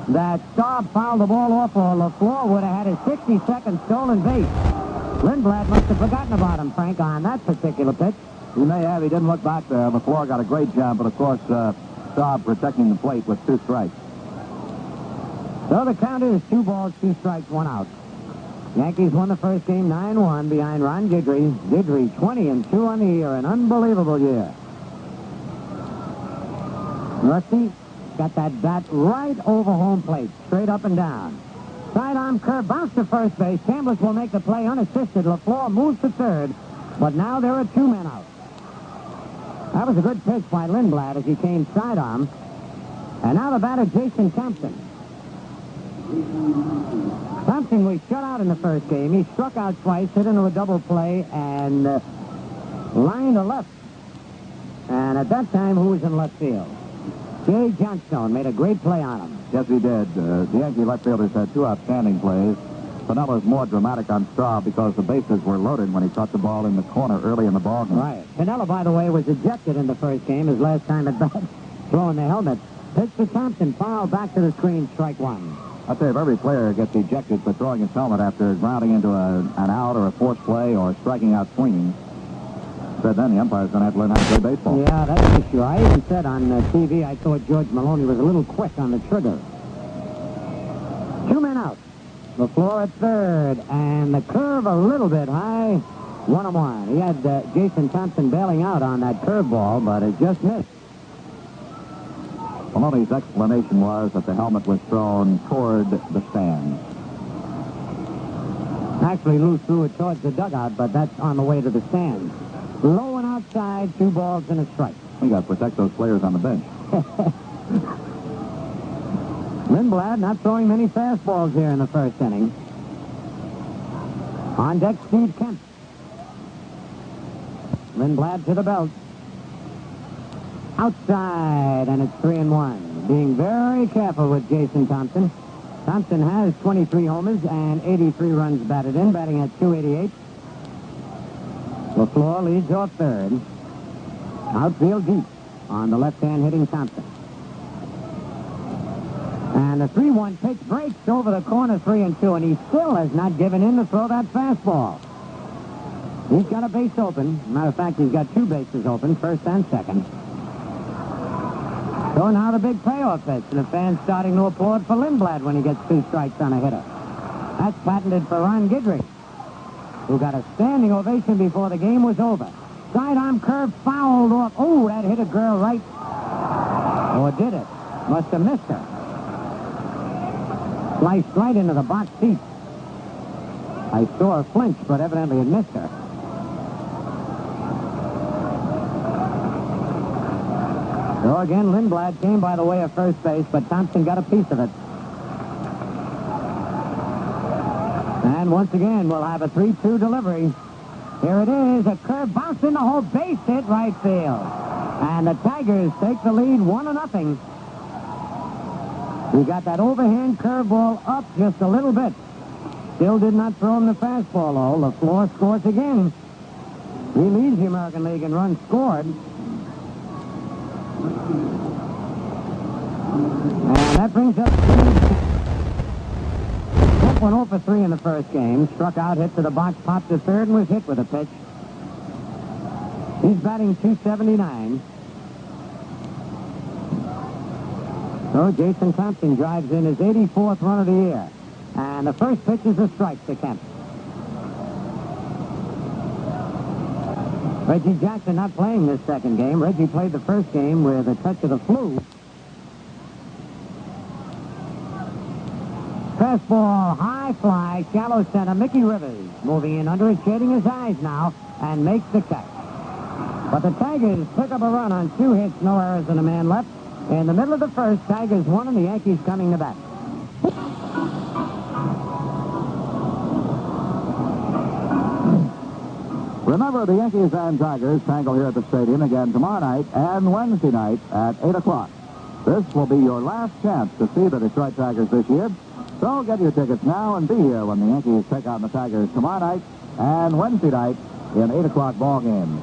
Speaker 4: that Staub fouled the ball off, or LaFleur would have had his 60-second stolen base. Lindblad must have forgotten about him, Frank, on that particular pitch.
Speaker 13: He may have. He didn't look back there. LaFleur got a great job, but of course, Staub protecting the plate with 2 strikes.
Speaker 4: So the count is 2 balls, 2 strikes, 1 out. Yankees won the first game 9-1 behind Ron Guidry. Guidry 20-2 on the year, an unbelievable year. Rusty got that bat right over home plate, straight up and down. Sidearm curve, bounce to first base. Chambliss will make the play unassisted. LaFleur moves to third, but now there are 2 men out. That was a good pitch by Lindblad as he came sidearm. And now the batter, Jason Thompson. Thompson was shut out in the first game. He struck out twice, hit into a double play, and line to left. And at that time, who was in left field? Jay Johnstone made a great play on him.
Speaker 13: Yes, he did. The Yankee left fielders had 2 outstanding plays. Pinella's more dramatic on Staub because the bases were loaded when he caught the ball in the corner early in the ball game.
Speaker 4: Right. Pinella, by the way, was ejected in the first game, his last time at bat, throwing the helmet. Pitch to Thompson, foul back to the screen, strike 1.
Speaker 13: I'll tell you, if every player gets ejected for throwing his helmet after grounding into an out or a forced play or striking out swinging, said then the umpire's going to have to learn how to play baseball.
Speaker 4: Yeah, that's for sure. I even said on TV I thought George Maloney was a little quick on the trigger. 2 men out. LaFleur at third, and the curve a little bit high. 1-1. He had Jason Thompson bailing out on that curveball, but it just missed.
Speaker 13: Maloney's explanation was that the helmet was thrown toward the stands.
Speaker 4: Actually, Lou threw it towards the dugout, but that's on the way to the stands. Low and outside, 2 balls and a strike.
Speaker 13: We got to protect those players on the bench.
Speaker 4: Lindblad not throwing many fastballs here in the first inning. On deck, Steve Kemp. Lindblad to the belt. Outside, and it's 3-1. Being very careful with Jason Thompson. Thompson has 23 homers and 83 runs batted in, batting at .288. LaFleur leads off third. Outfield deep on the left-hand hitting Thompson. And the 3-1 pitch breaks over the corner, 3-2, and he still has not given in to throw that fastball. He's got a base open. Matter of fact, he's got 2 bases open, first and second. So now the big payoff pitch, and the fans starting to applaud for Lindblad when he gets 2 strikes on a hitter. That's patented for Ron Guidry, who got a standing ovation before the game was over. Sidearm curve fouled off. Oh, that hit a girl right. Or did it? Must have missed her. Sliced right into the box seat. I saw her flinch, but evidently it missed her. So again, Lindblad came by the way of first base, but Thompson got a piece of it. And once again, we'll have a 3-2 delivery. Here it is, a curve bounce in the hole, base hit right field. And the Tigers take the lead 1-0. He got that overhand curveball up just a little bit. Still did not throw him the fastball, though. LaFleur scores again. He leads the American League in runs scored. And that brings up... Kemp went 0 for 3 in the first game. Struck out, hit to the box, popped to third, and was hit with a pitch. He's batting .279. So Jason Thompson drives in his 84th run of the year. And the first pitch is a strike to Kemp. Reggie Jackson not playing this second game. Reggie played the first game with a touch of the flu. Fastball, high fly, shallow center. Mickey Rivers moving in under it, shading his eyes now, and makes the catch. But the Tigers pick up a run on 2 hits, no errors, and a man left. In the middle of the first, Tigers won, and the Yankees coming to bat.
Speaker 13: Remember, the Yankees and Tigers tangle here at the stadium again tomorrow night and Wednesday night at 8 o'clock. This will be your last chance to see the Detroit Tigers this year. So get your tickets now and be here when the Yankees take on the Tigers tomorrow night and Wednesday night in 8 o'clock ball games.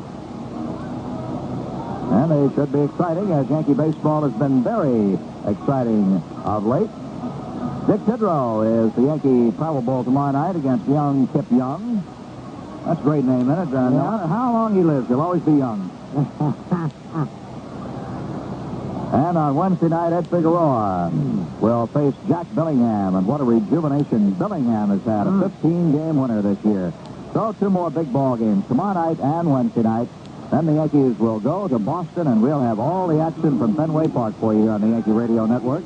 Speaker 13: And they should be exciting, as Yankee baseball has been very exciting of late. Dick Tidrow is the Yankee travel ball tomorrow night against young Kip Young. That's a great name, isn't it? No matter how long he lives, he'll always be young. And on Wednesday night, Ed Figueroa will face Jack Billingham. And what a rejuvenation Billingham has had. A 15-game winner this year. So 2 more big ball games tomorrow night and Wednesday night. Then the Yankees will go to Boston, and we'll have all the action from Fenway Park for you here on the Yankee Radio Network.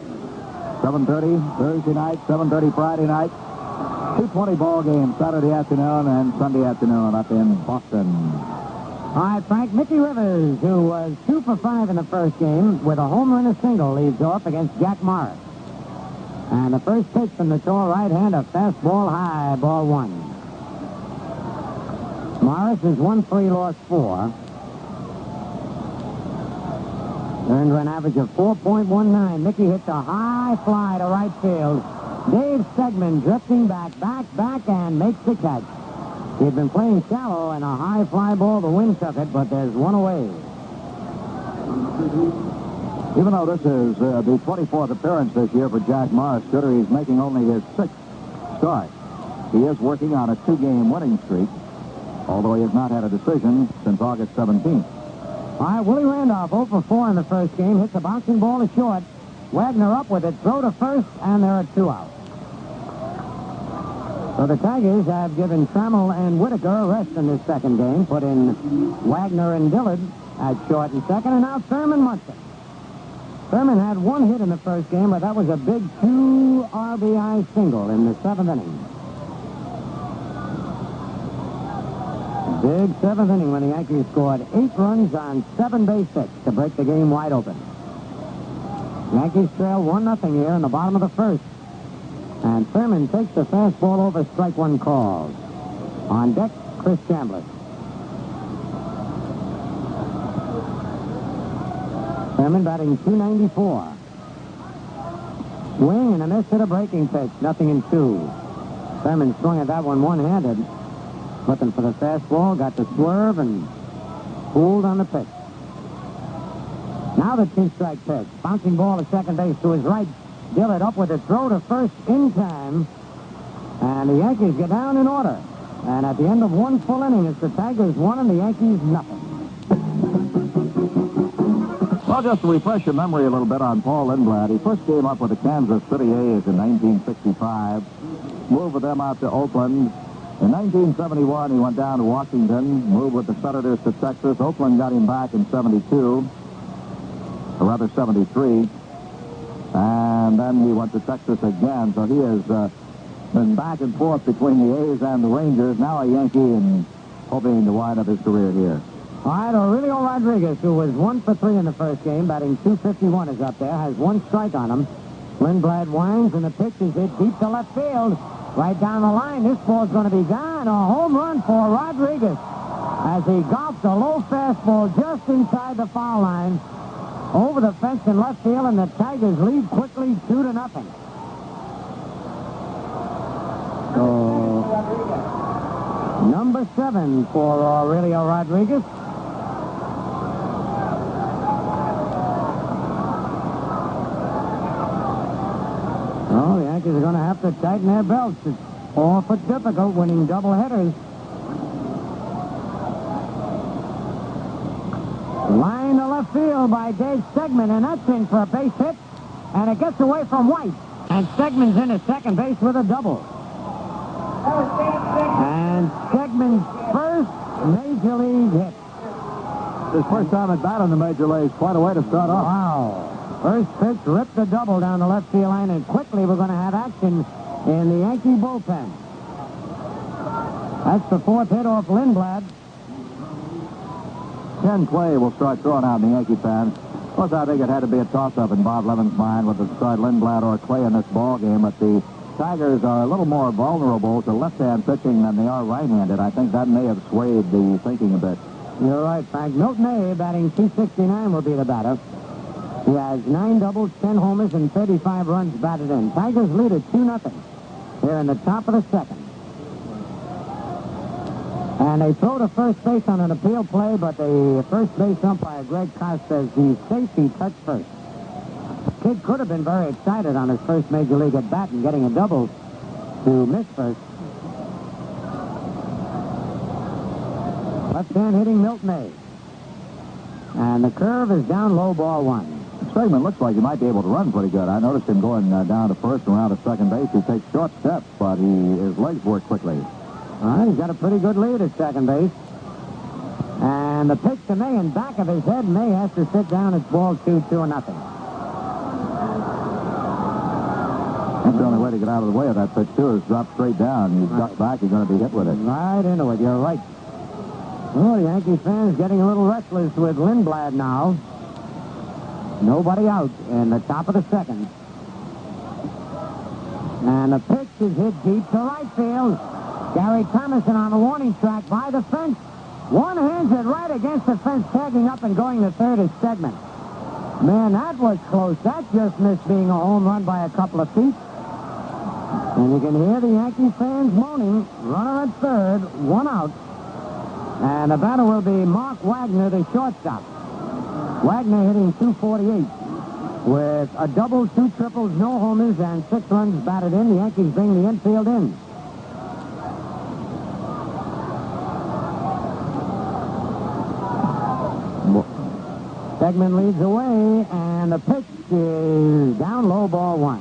Speaker 13: 7:30 Thursday night, 7:30 Friday night. 2:20 ball games Saturday afternoon and Sunday afternoon up in Boston.
Speaker 4: All right, Frank, Mickey Rivers, who was 2 for 5 in the first game with a homer and a single, leads off against Jack Morris. And the first pitch from the tall right hand, a fastball high, ball 1. Morris is 1-3, lost 4. Earned an average of 4.19. Mickey hits a high fly to right field. Dave Stegman drifting back, and makes the catch. He had been playing shallow, and a high fly ball, the wind took it, but there's one away.
Speaker 13: Even though this is the 24th appearance this year for Jack Morris, Scooter, he's making only his 6th start. He is working on a 2-game winning streak, although he has not had a decision since August 17th.
Speaker 4: All right, Willie Randolph, 0 for 4 in the first game, hits a bouncing ball to short. Wagner up with it, throw to first, and there are 2 outs. So the Tigers have given Trammell and Whitaker a rest in this second game, put in Wagner and Dillard at short and second, and now Thurman Munson. Thurman had 1 hit in the first game, but that was a big 2 RBI single in the 7th inning. Big 7th inning when the Yankees scored 8 runs on 7 base hits to break the game wide open. Yankees trail 1-0 here in the bottom of the first. And Thurman takes the fastball over, strike 1 called. On deck, Chris Chambliss. Thurman batting .294. Swing and a miss at a breaking pitch, 0-2. Thurman swung at that one one-handed. Looking for the fastball, got the swerve, and pulled on the pitch. Now the 2-strike pitch. Bouncing ball to second base to his right. Dillard up with a throw to first in time. And the Yankees get down in order. And at the end of 1 full inning, it's the Tigers 1 and the Yankees nothing.
Speaker 13: Well, just to refresh your memory a little bit on Paul Lindblad, he first came up with the Kansas City A's in 1965. Moved with them out to Oakland. In 1971, he went down to Washington, moved with the Senators to Texas. Oakland got him back in 72, or rather 73. And then he went to Texas again. So he has been back and forth between the A's and the Rangers. Now a Yankee and hoping to wind up his career here.
Speaker 4: All right, Aurelio Rodriguez, who was 1 for 3 in the first game, batting .251 is up there, has 1 strike on him. Lindblad winds, and the pitch is hit deep to left field. Right down the line, this ball's going to be gone. A home run for Rodriguez as he golfs a low fastball just inside the foul line. Over the fence in left field, and the Tigers lead quickly 2-0. So, number 7 for Aurelio Rodriguez. Oh, the Yankees are going to have to tighten their belts. It's awful difficult winning doubleheaders. Line to left field by Dave Stegman, and that's in for a base hit. And it gets away from White. And Stegman's in at second base with a double. And Stegman's first Major League hit.
Speaker 13: His first time at bat in the Major Leagues. Quite a way to start off.
Speaker 4: Wow. First pitch ripped the double down the left field line, and quickly we're going to have action in the Yankee bullpen. That's the 4th hit off Lindblad.
Speaker 13: Ken Clay will start throwing out in the Yankee fans. Of course, I think it had to be a toss-up in Bob Levin's mind whether to start Lindblad or Clay in this ball game, but the Tigers are a little more vulnerable to left-hand pitching than they are right-handed. I think that may have swayed the thinking a bit.
Speaker 4: You're right, Frank. Milton A, batting .269, will be the batter. He has 9 doubles, 10 homers, and 35 runs batted in. Tigers lead at 2-0 here in the top of the second. And they throw to first base on an appeal play, but the first base umpire, Greg Cost, says he's safe. He touched first. kid could have been very excited on his first major league at bat and getting a double to miss first. Left hand hitting Milt May. And the curve is down low, ball one.
Speaker 13: Stegman looks like he might be able to run pretty good. I noticed him going down to first and around to second base. He takes short steps, but his legs work quickly.
Speaker 4: All right, he's got a pretty good lead at second base. And the pitch to May in back of his head. May has to sit down. It's ball 2-0.
Speaker 13: That's the only way to get out of the way of that pitch, too, is drop straight down. You duck back, you're going to be hit with it.
Speaker 4: Right into it. You're right. Oh, the Yankees fans getting a little restless with Lindblad now. Nobody out in the top of the second. And the pitch is hit deep to right field. Gary Thomason on the warning track by the fence. One hands it right against the fence, tagging up and going to third is Stegman. Man, that was close. That just missed being a home run by a couple of feet. And you can hear the Yankee fans moaning. Runner at third, one out. And the batter will be Mark Wagner, the shortstop. Wagner hitting .248 with a double, 2 triples, no homers, and 6 runs batted in. The Yankees bring the infield in. Stegman leads away, and the pitch is down low, ball one.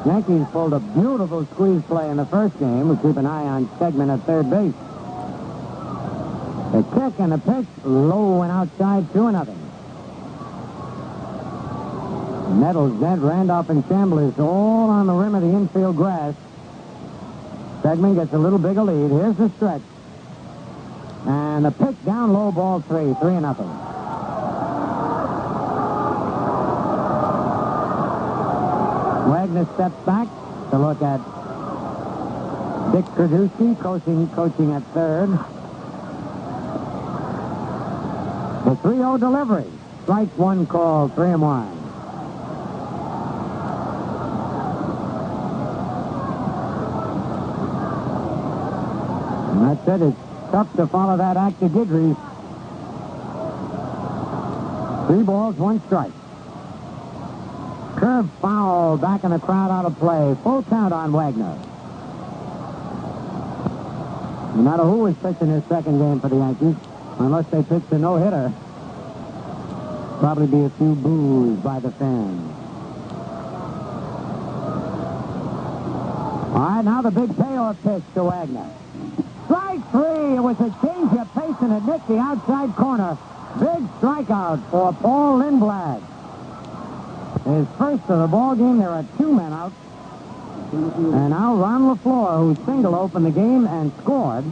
Speaker 4: Yankees pulled a beautiful squeeze play in the first game. We'll keep an eye on Stegman at third base. The kick and the pitch, low and outside, 2-0. Nettles, Ned, Randolph, and Chambliss all on the rim of the infield grass. Stegman gets a little bigger lead. Here's the stretch. And the pitch down low, ball 3-0. Wagner steps back to look at Dick Trudusky, coaching at third. The 3-0 delivery. Strike one call, 3-1. And that's it. It's tough to follow that act of Guidry. 3 balls, 1 strike. Curve foul, back in the crowd, out of play. Full count on Wagner. No matter who was pitching his second game for the Yankees, unless they pitched a no-hitter, probably be a few boos by the fans. All right, now the big payoff pitch to Wagner. Strike 3. It was a change of pace and it nicked the outside corner. Big strikeout for Paul Lindblad. His first of the ball game. There are 2 men out. And now Ron LaFleur, who single opened the game and scored.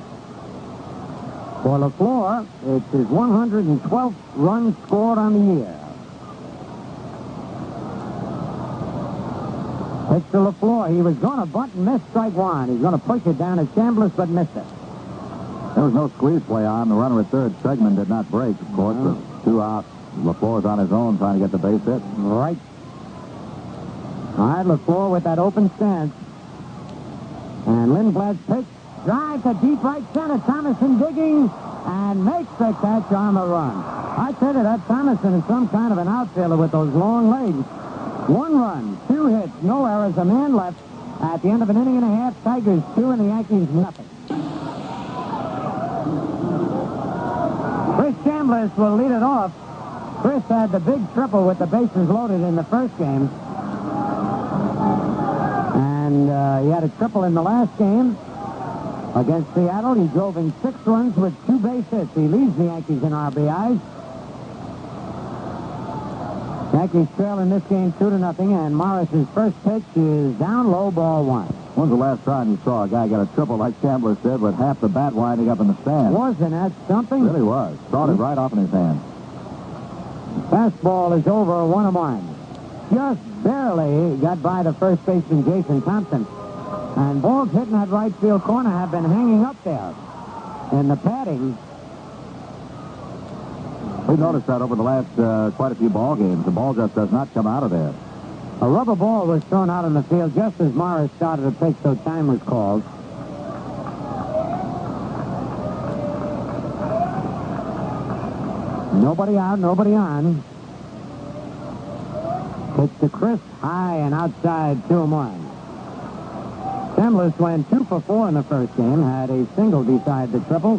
Speaker 4: For LaFleur, it's his 112th run scored on the year. Pitch to LaFleur. He was going to bunt and miss strike 1. He's going to push it down at Chambliss, but missed it.
Speaker 13: There was no squeeze play on. The runner at third, Stegman, did not break, of course.
Speaker 4: No.
Speaker 13: With 2 outs, LaFleur's on his own trying to get the base hit.
Speaker 4: Right. All right, LaFleur with that open stance. And Lindblad's pitch. Drive to deep right center. Thomason digging and makes the catch on the run. I tell you, that Thomason is some kind of an outfielder with those long legs. 1 run, 2 hits, no errors, a man left. At the end of an inning and a half, Tigers 2 and the Yankees nothing. Chris Chambliss will lead it off. Chris had the big triple with the bases loaded in the first game. And he had a triple in the last game against Seattle. He drove in 6 runs with 2 base hits. He leads the Yankees in RBIs. Yankees trail in this game 2-0, and Morris's first pitch is down low, ball 1.
Speaker 13: When's the last time you saw a guy get a triple like Chambliss did with half the bat winding up in the stand?
Speaker 4: Wasn't that something?
Speaker 13: Really was. Started right off in his hand.
Speaker 4: Fastball is over, 1-1. Just barely got by the first baseman, Jason Thompson. And balls hitting that right field corner have been hanging up there in the padding.
Speaker 13: We noticed that over the last quite a few ball games. The ball just does not come out of there.
Speaker 4: A rubber ball was thrown out on the field just as Morris started to pitch, so time was called. Nobody out, nobody on. Pitch to Chris, high and outside, 2-1. Chambliss went 2 for 4 in the first game, had a single beside the triple.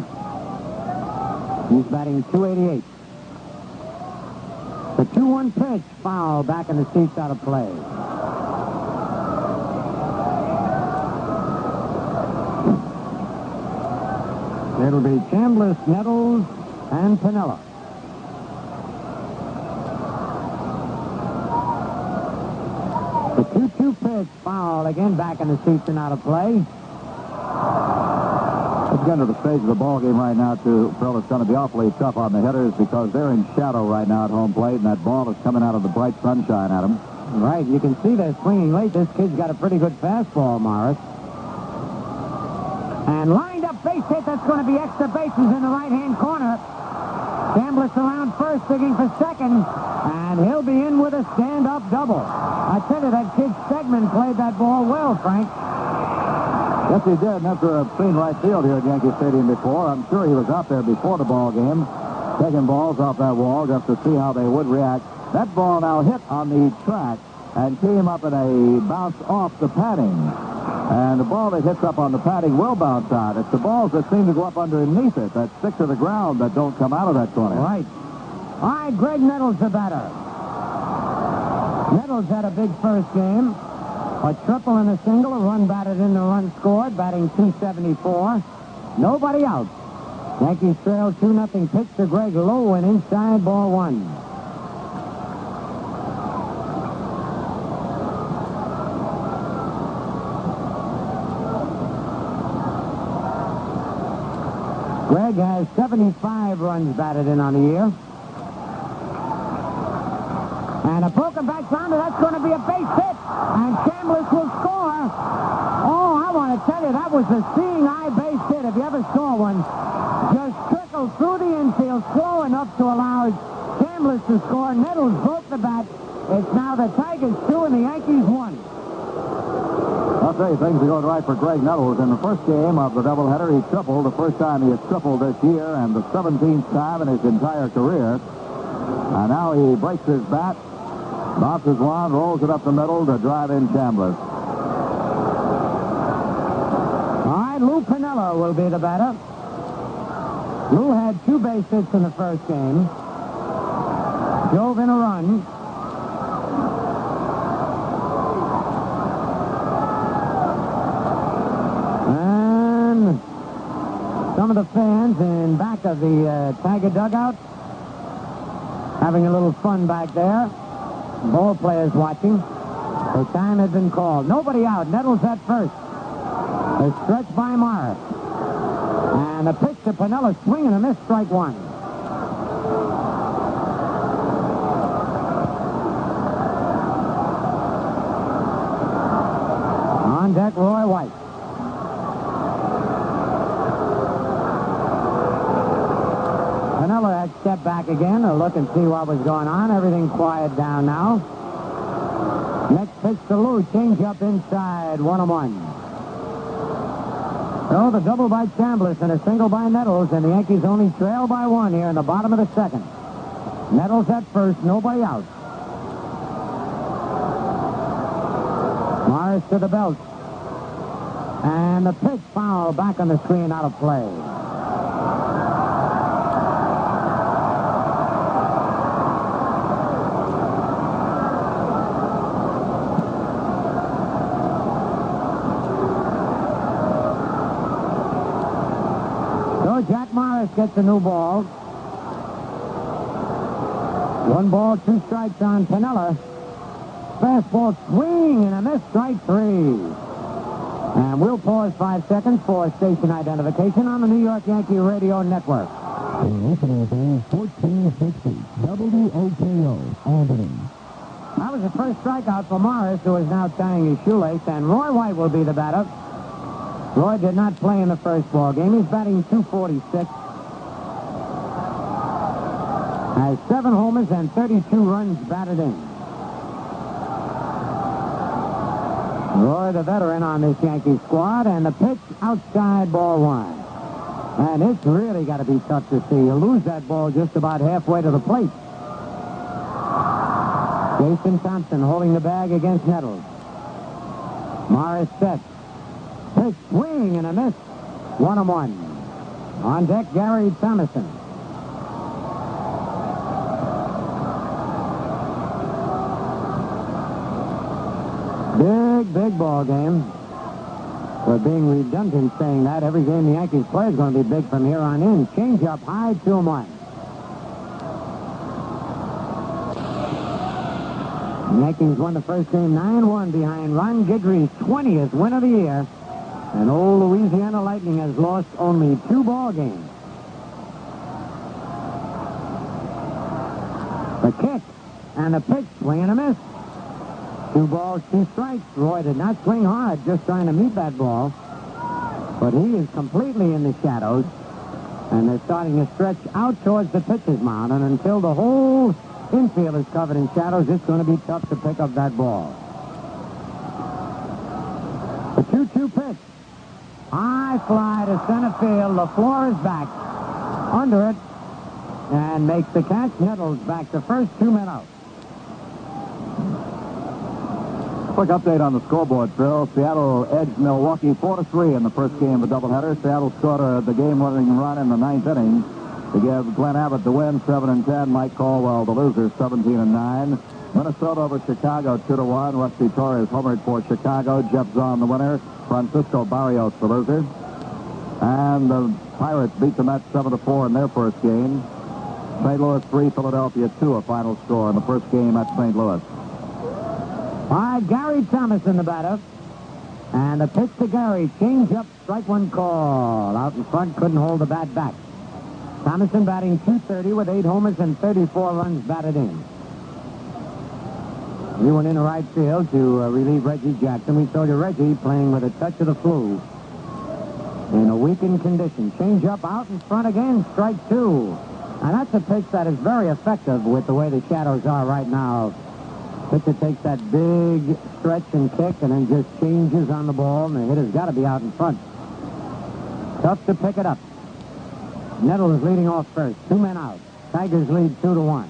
Speaker 4: He's batting .288. The 2-1 pitch, foul, back in the seats, out of play. It'll be Chambliss, Nettles, and Piniella. The 2-2 pitch, foul, again back in the seats and out of play.
Speaker 13: Let's get to the stage of the ball game right now, too. Phil, it's going to be awfully tough on the hitters because they're in shadow right now at home plate, and that ball is coming out of the bright sunshine at them.
Speaker 4: Right, you can see they're swinging late. This kid's got a pretty good fastball, Morris. And lined up base hit. That's going to be extra bases in the right-hand corner. Chambliss around first, digging for second, and he'll be in with a stand-up double. I tell you, that kid Stegman played that ball well, Frank.
Speaker 13: Yes, he did. And after I've seen right field here at Yankee Stadium before, I'm sure he was out there before the ball game, taking balls off that wall just to see how they would react. That ball now hit on the track and came up in a bounce off the padding. And the ball that hits up on the padding will bounce out. It's the balls that seem to go up underneath it, that stick to the ground, that don't come out of that corner.
Speaker 4: Right. All right, Greg Nettles the batter. Nettles had a big first game. A triple and a single, a run batted in, a run scored, batting .274. Nobody out. Yankees trail 2-0. Pitch to Greg, low and inside, ball 1. Greg has 75 runs batted in on the year. And a broken back grounder, that's going to be a base hit. And Chambliss will score. Oh, I want to tell you, that was a seeing eye base hit. If you ever saw one, just trickled through the infield slow enough to allow Chambliss to score. Nettles broke the bat. It's now the Tigers 2 and the Yankees 1.
Speaker 13: I'll tell you, things are going right for Greg Nettles. In the first game of the doubleheader, he tripled. The first time he has tripled this year, and the 17th time in his entire career. And now he breaks his bat, bounces one, rolls it up the middle to drive in Chambliss.
Speaker 4: All right, Lou Piniella will be the batter. Lou had 2 base hits in the first game. Drove in a run. And some of the fans in back of the Tiger dugout having a little fun back there. Ball players watching. The time had been called. Nobody out. Nettles at first. A stretch by Morris. And a pitch to Piniella, swing and a miss, strike 1. On deck, Roy White. Piniella had stepped back again to look and see what was going on. Everything quiet down now. Next pitch to Lou, change up inside, 1-1. So the double by Chambliss and a single by Nettles, and the Yankees only trail by 1 here in the bottom of the second. Nettles at first, nobody out. Morris to the belt. And the pitch, foul, back on the screen, out of play. Jack Morris gets a new ball. 1 ball, 2 strikes on Piniella. Fastball swing and a miss, strike 3. And we'll pause 5 seconds for station identification on the New York Yankee Radio Network.
Speaker 22: Listening to 1460 WOKO, Albany.
Speaker 4: That was the first strikeout for Morris, who is now tying his shoelace, and Roy White will be the batter. Roy did not play in the first ball game. He's batting .246. Has 7 homers and 32 runs batted in. Roy, the veteran on this Yankee squad, and the pitch outside, ball 1. And it's really got to be tough to see. You lose that ball just about halfway to the plate. Jason Thompson holding the bag against Nettles. Morris sets. Pitch, swing, and a miss. 1-1. On deck, Gary Thomason. Big ball game. We're being redundant saying that. Every game the Yankees play is going to be big from here on in. Change up high, 2-1. The Yankees won the first game 9-1 behind Ron Guidry's 20th win of the year. And old Louisiana Lightning has lost only 2 ball games. The kick and the pitch, swing and a miss. 2 balls, 2 strikes. Roy did not swing hard, just trying to meet that ball. But he is completely in the shadows. And they're starting to stretch out towards the pitcher's mound. And until the whole infield is covered in shadows, it's going to be tough to pick up that ball. The 2-2 pitch. High fly to center field. LaFleur is back. Under it. And makes the catch. Nettles back to first, 2 men out.
Speaker 13: Quick update on the scoreboard, Phil. Seattle edged Milwaukee 4-3 in the first game of the doubleheader. Seattle scored the game-winning run in the 9th inning to give Glenn Abbott the win, 7-10. Mike Caldwell the loser, 17-9. Minnesota over Chicago, 2-1. Rusty Torres homered for Chicago. Jeff Zahn the winner. Francisco Barrios the loser. And the Pirates beat the Mets 7-4 in their first game. St. Louis 3, Philadelphia 2, a final score in the first game at St. Louis.
Speaker 4: All right, Gary Thomason, the batter. And the pitch to Gary. Change up, strike one call. Out in front, couldn't hold the bat back. Thomason batting .230 with 8 homers and 34 runs batted in. He went into right field to relieve Reggie Jackson. We told you Reggie playing with a touch of the flu. In a weakened condition. Change up out in front again, strike 2. And that's a pitch that is very effective with the way the shadows are right now. Pitcher takes that big stretch and kick and then just changes on the ball, and the hitter's got to be out in front. Tough to pick it up. Nettles leading off first. 2 men out. Tigers lead 2-1.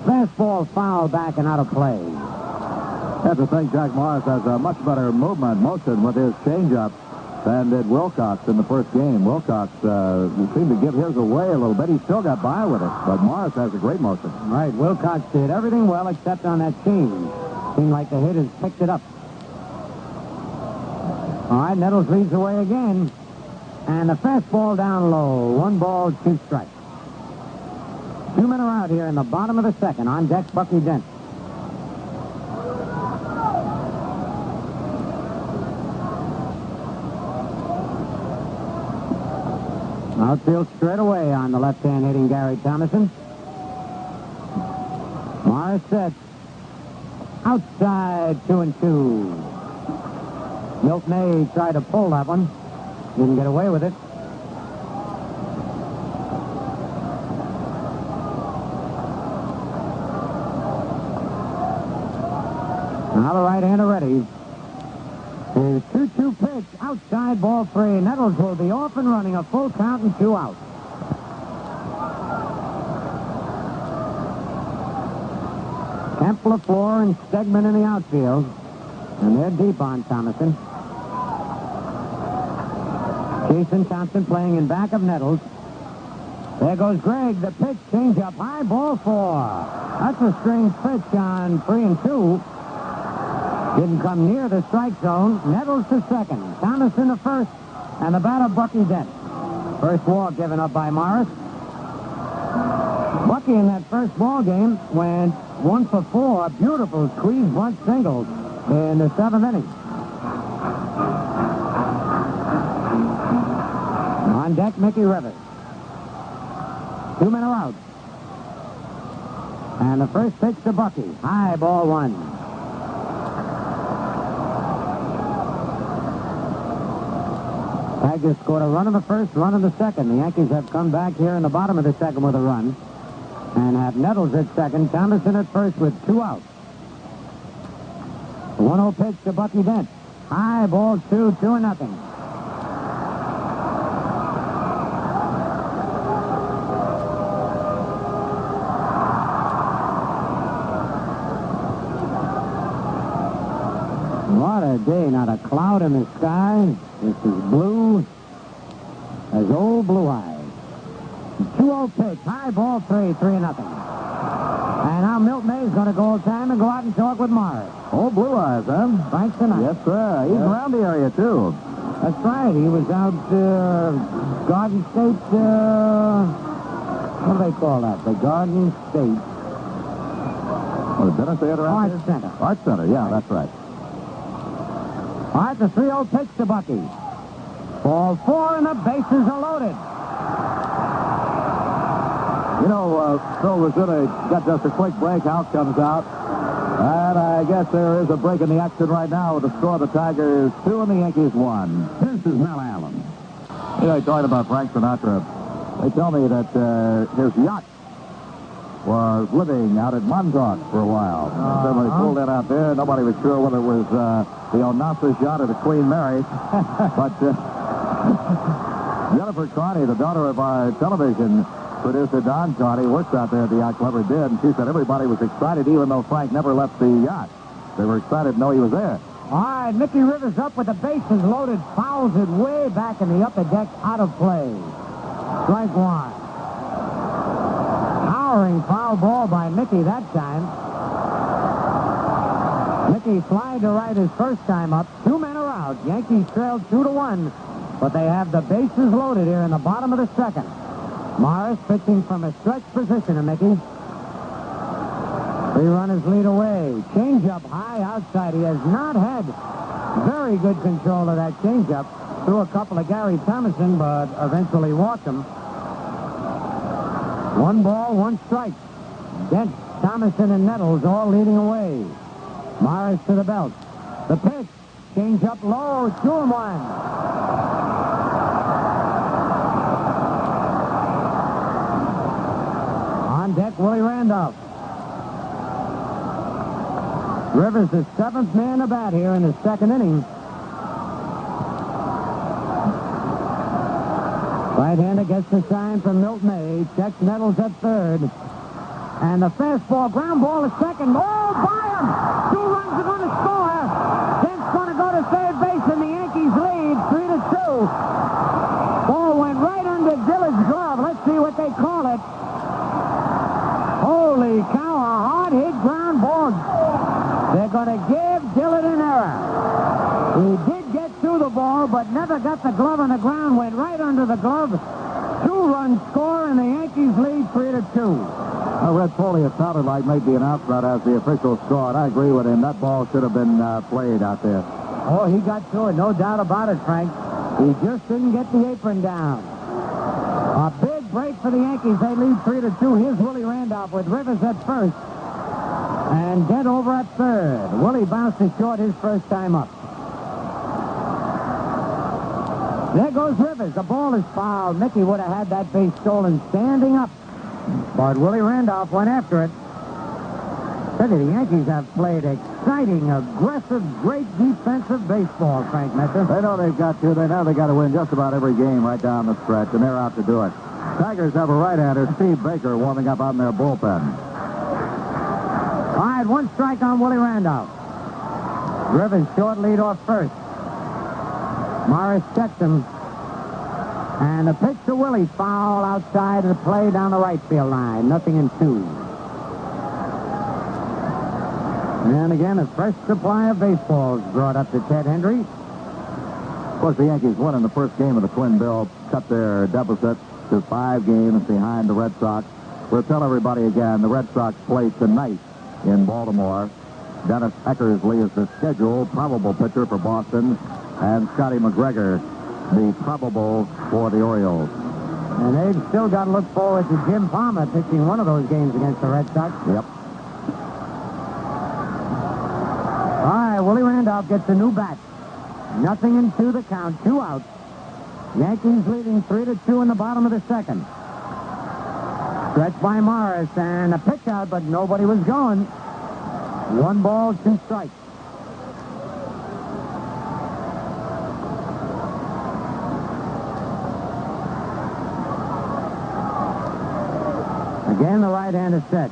Speaker 4: Fastball foul back and out of play.
Speaker 13: That's the thing. Jack Morris has a much better motion with his changeup than did Wilcox in the first game. Wilcox seemed to give his away a little bit. He still got by with it, but Morris has a great motion.
Speaker 4: Right, Wilcox did everything well except on that change. Seemed like the hitters picked it up. All right, Nettles leads away again. And the fastball down low. 1 ball, 2 strikes. 2 men are out here in the bottom of the second. On deck, Bucky Dent. Outfield straight away on the left-hand hitting Gary Thomason. Morris sets. Outside, 2-2. Milt May tried to pull that one. Didn't get away with it. Now the right-hander ready. His 2-2 pitch, outside, ball 3. Nettles will be off and running, a full count and 2 out. Kemp, LaFleur, and Stegman in the outfield. And they're deep on Thomason. Jason Thompson playing in back of Nettles. There goes Gregg. The pitch, change up high, ball 4. That's a strange pitch on 3-2. Didn't come near the strike zone. Nettles to second. Thomason to first. And the batter, Bucky Dent. First walk given up by Morris. Bucky in that first ball game went 1 for 4. Beautiful squeeze bunt singles in the 7th inning. On deck, Mickey Rivers. 2 men are out. And the first pitch to Bucky. High, ball 1. Tigers scored a run in the first, run in the second. The Yankees have come back here in the bottom of the second with a run. And have Nettles at second, Thomason at first with 2 outs. The 1-0 pitch to Bucky Dent. High, ball 2, 2-0. What a day. Not a cloud in the sky. This is blue as old blue eyes. 2-0 pitch. High ball 3-0. And now Milt May's going to go old time and go out and talk with Morris.
Speaker 13: Oh, blue eyes, huh?
Speaker 4: Thanks tonight.
Speaker 13: Yes, sir. He's around the area, too.
Speaker 4: That's right. He was out Garden State. What do they call that? The Garden State
Speaker 13: What, the dinner theater out
Speaker 4: Arts
Speaker 13: there?
Speaker 4: Center.
Speaker 13: Arts Center, yeah, that's right.
Speaker 4: All right, the 3-0 pitch to Bucky. Ball 4 and the bases are loaded.
Speaker 13: You know, Phil, we're going to get just a quick break. House comes out. And I guess there is a break in the action right now with the score of the Tigers 2 and the Yankees 1. This is Mel Allen. You know, talking about Frank Sinatra, they tell me that his yacht was living out at Montauk for a while. Somebody pulled that out there. Nobody was sure whether it was the Onassis yacht or the Queen Mary. But Jennifer Carney, the daughter of our television producer Don Carney, works out there at the yacht club, or did, and she said everybody was excited even though Frank never left the yacht. They were excited to know he was there.
Speaker 4: All right, Mickey Rivers up with the bases loaded, fouls it way back in the upper deck, out of play. Strike one. Towering foul ball by Mickey that time. Mickey flied to right his first time up. 2 men are out. Yankees trailed 2-1, but they have the bases loaded here in the bottom of the second. Morris pitching from a stretch position to Mickey. 3 runners lead away. Changeup high outside. He has not had very good control of that changeup. Threw a couple of Gary Thomason, but eventually walked him. 1 ball, 1 strike. Dent, Thomason, and Nettles all leading away. Morris to the belt. The pitch. Changeup low. 2-1. On deck, Willie Randolph. Rivers, the 7th man to bat here in the second inning. Right-hander gets the sign from Milt May. Checks Nettles at third. And the fastball, ground ball to second. Oh, by him! 2 runs are going to score. Dent's going to go to third base, and the Yankees lead 3-2. Ball went right under Dillard's glove. Let's see what they call it. Holy cow, a hard-hit ground ball. They're going to give Dillard an error. He did get through the ball, but never got the glove on the ground. Went right under the glove. 2-run score, and the Yankees lead 3-2.
Speaker 13: Red Foley, it sounded like, made the announcement as the official score, and I agree with him. That ball should have been played out there.
Speaker 4: Oh, he got to it, no doubt about it, Frank. He just didn't get the apron down. A big break for the Yankees. They lead 3-2. Here's Willie Randolph with Rivers at first. And Dent over at third. Willie bounced it short his first time up. There goes Rivers. The ball is fouled. Mickey would have had that base stolen standing up. But Willie Randolph went after it. The Yankees have played exciting, aggressive, great defensive baseball, Frank Messer.
Speaker 13: They know they've got to. They know they got to win just about every game right down the stretch, and they're out to do it. Tigers have a right-hander, Steve Baker, warming up on their bullpen.
Speaker 4: All right, 1 strike on Willie Randolph. Rivers short lead off first. Morris checks him. And the pitch to Willie, foul outside of the play down the right field line. 0-2. And again, a fresh supply of baseballs brought up to Ted Hendry.
Speaker 13: Of course, the Yankees won in the first game of the Twin Bill, cut their deficit to 5 games behind the Red Sox. We'll tell everybody again, the Red Sox play tonight in Baltimore. Dennis Eckersley is the scheduled probable pitcher for Boston, and Scotty McGregor the probable for the Orioles.
Speaker 4: And they've still got to look forward to Jim Palmer pitching one of those games against the Red Sox.
Speaker 13: Yep.
Speaker 4: All right, Willie Randolph gets a new bat. 0-2 the count, 2 outs. Yankees leading 3-2 in the bottom of the second. Stretched by Morris, and a pitch out, but nobody was going. 1 ball, 2 strikes. Again, the right hand is set.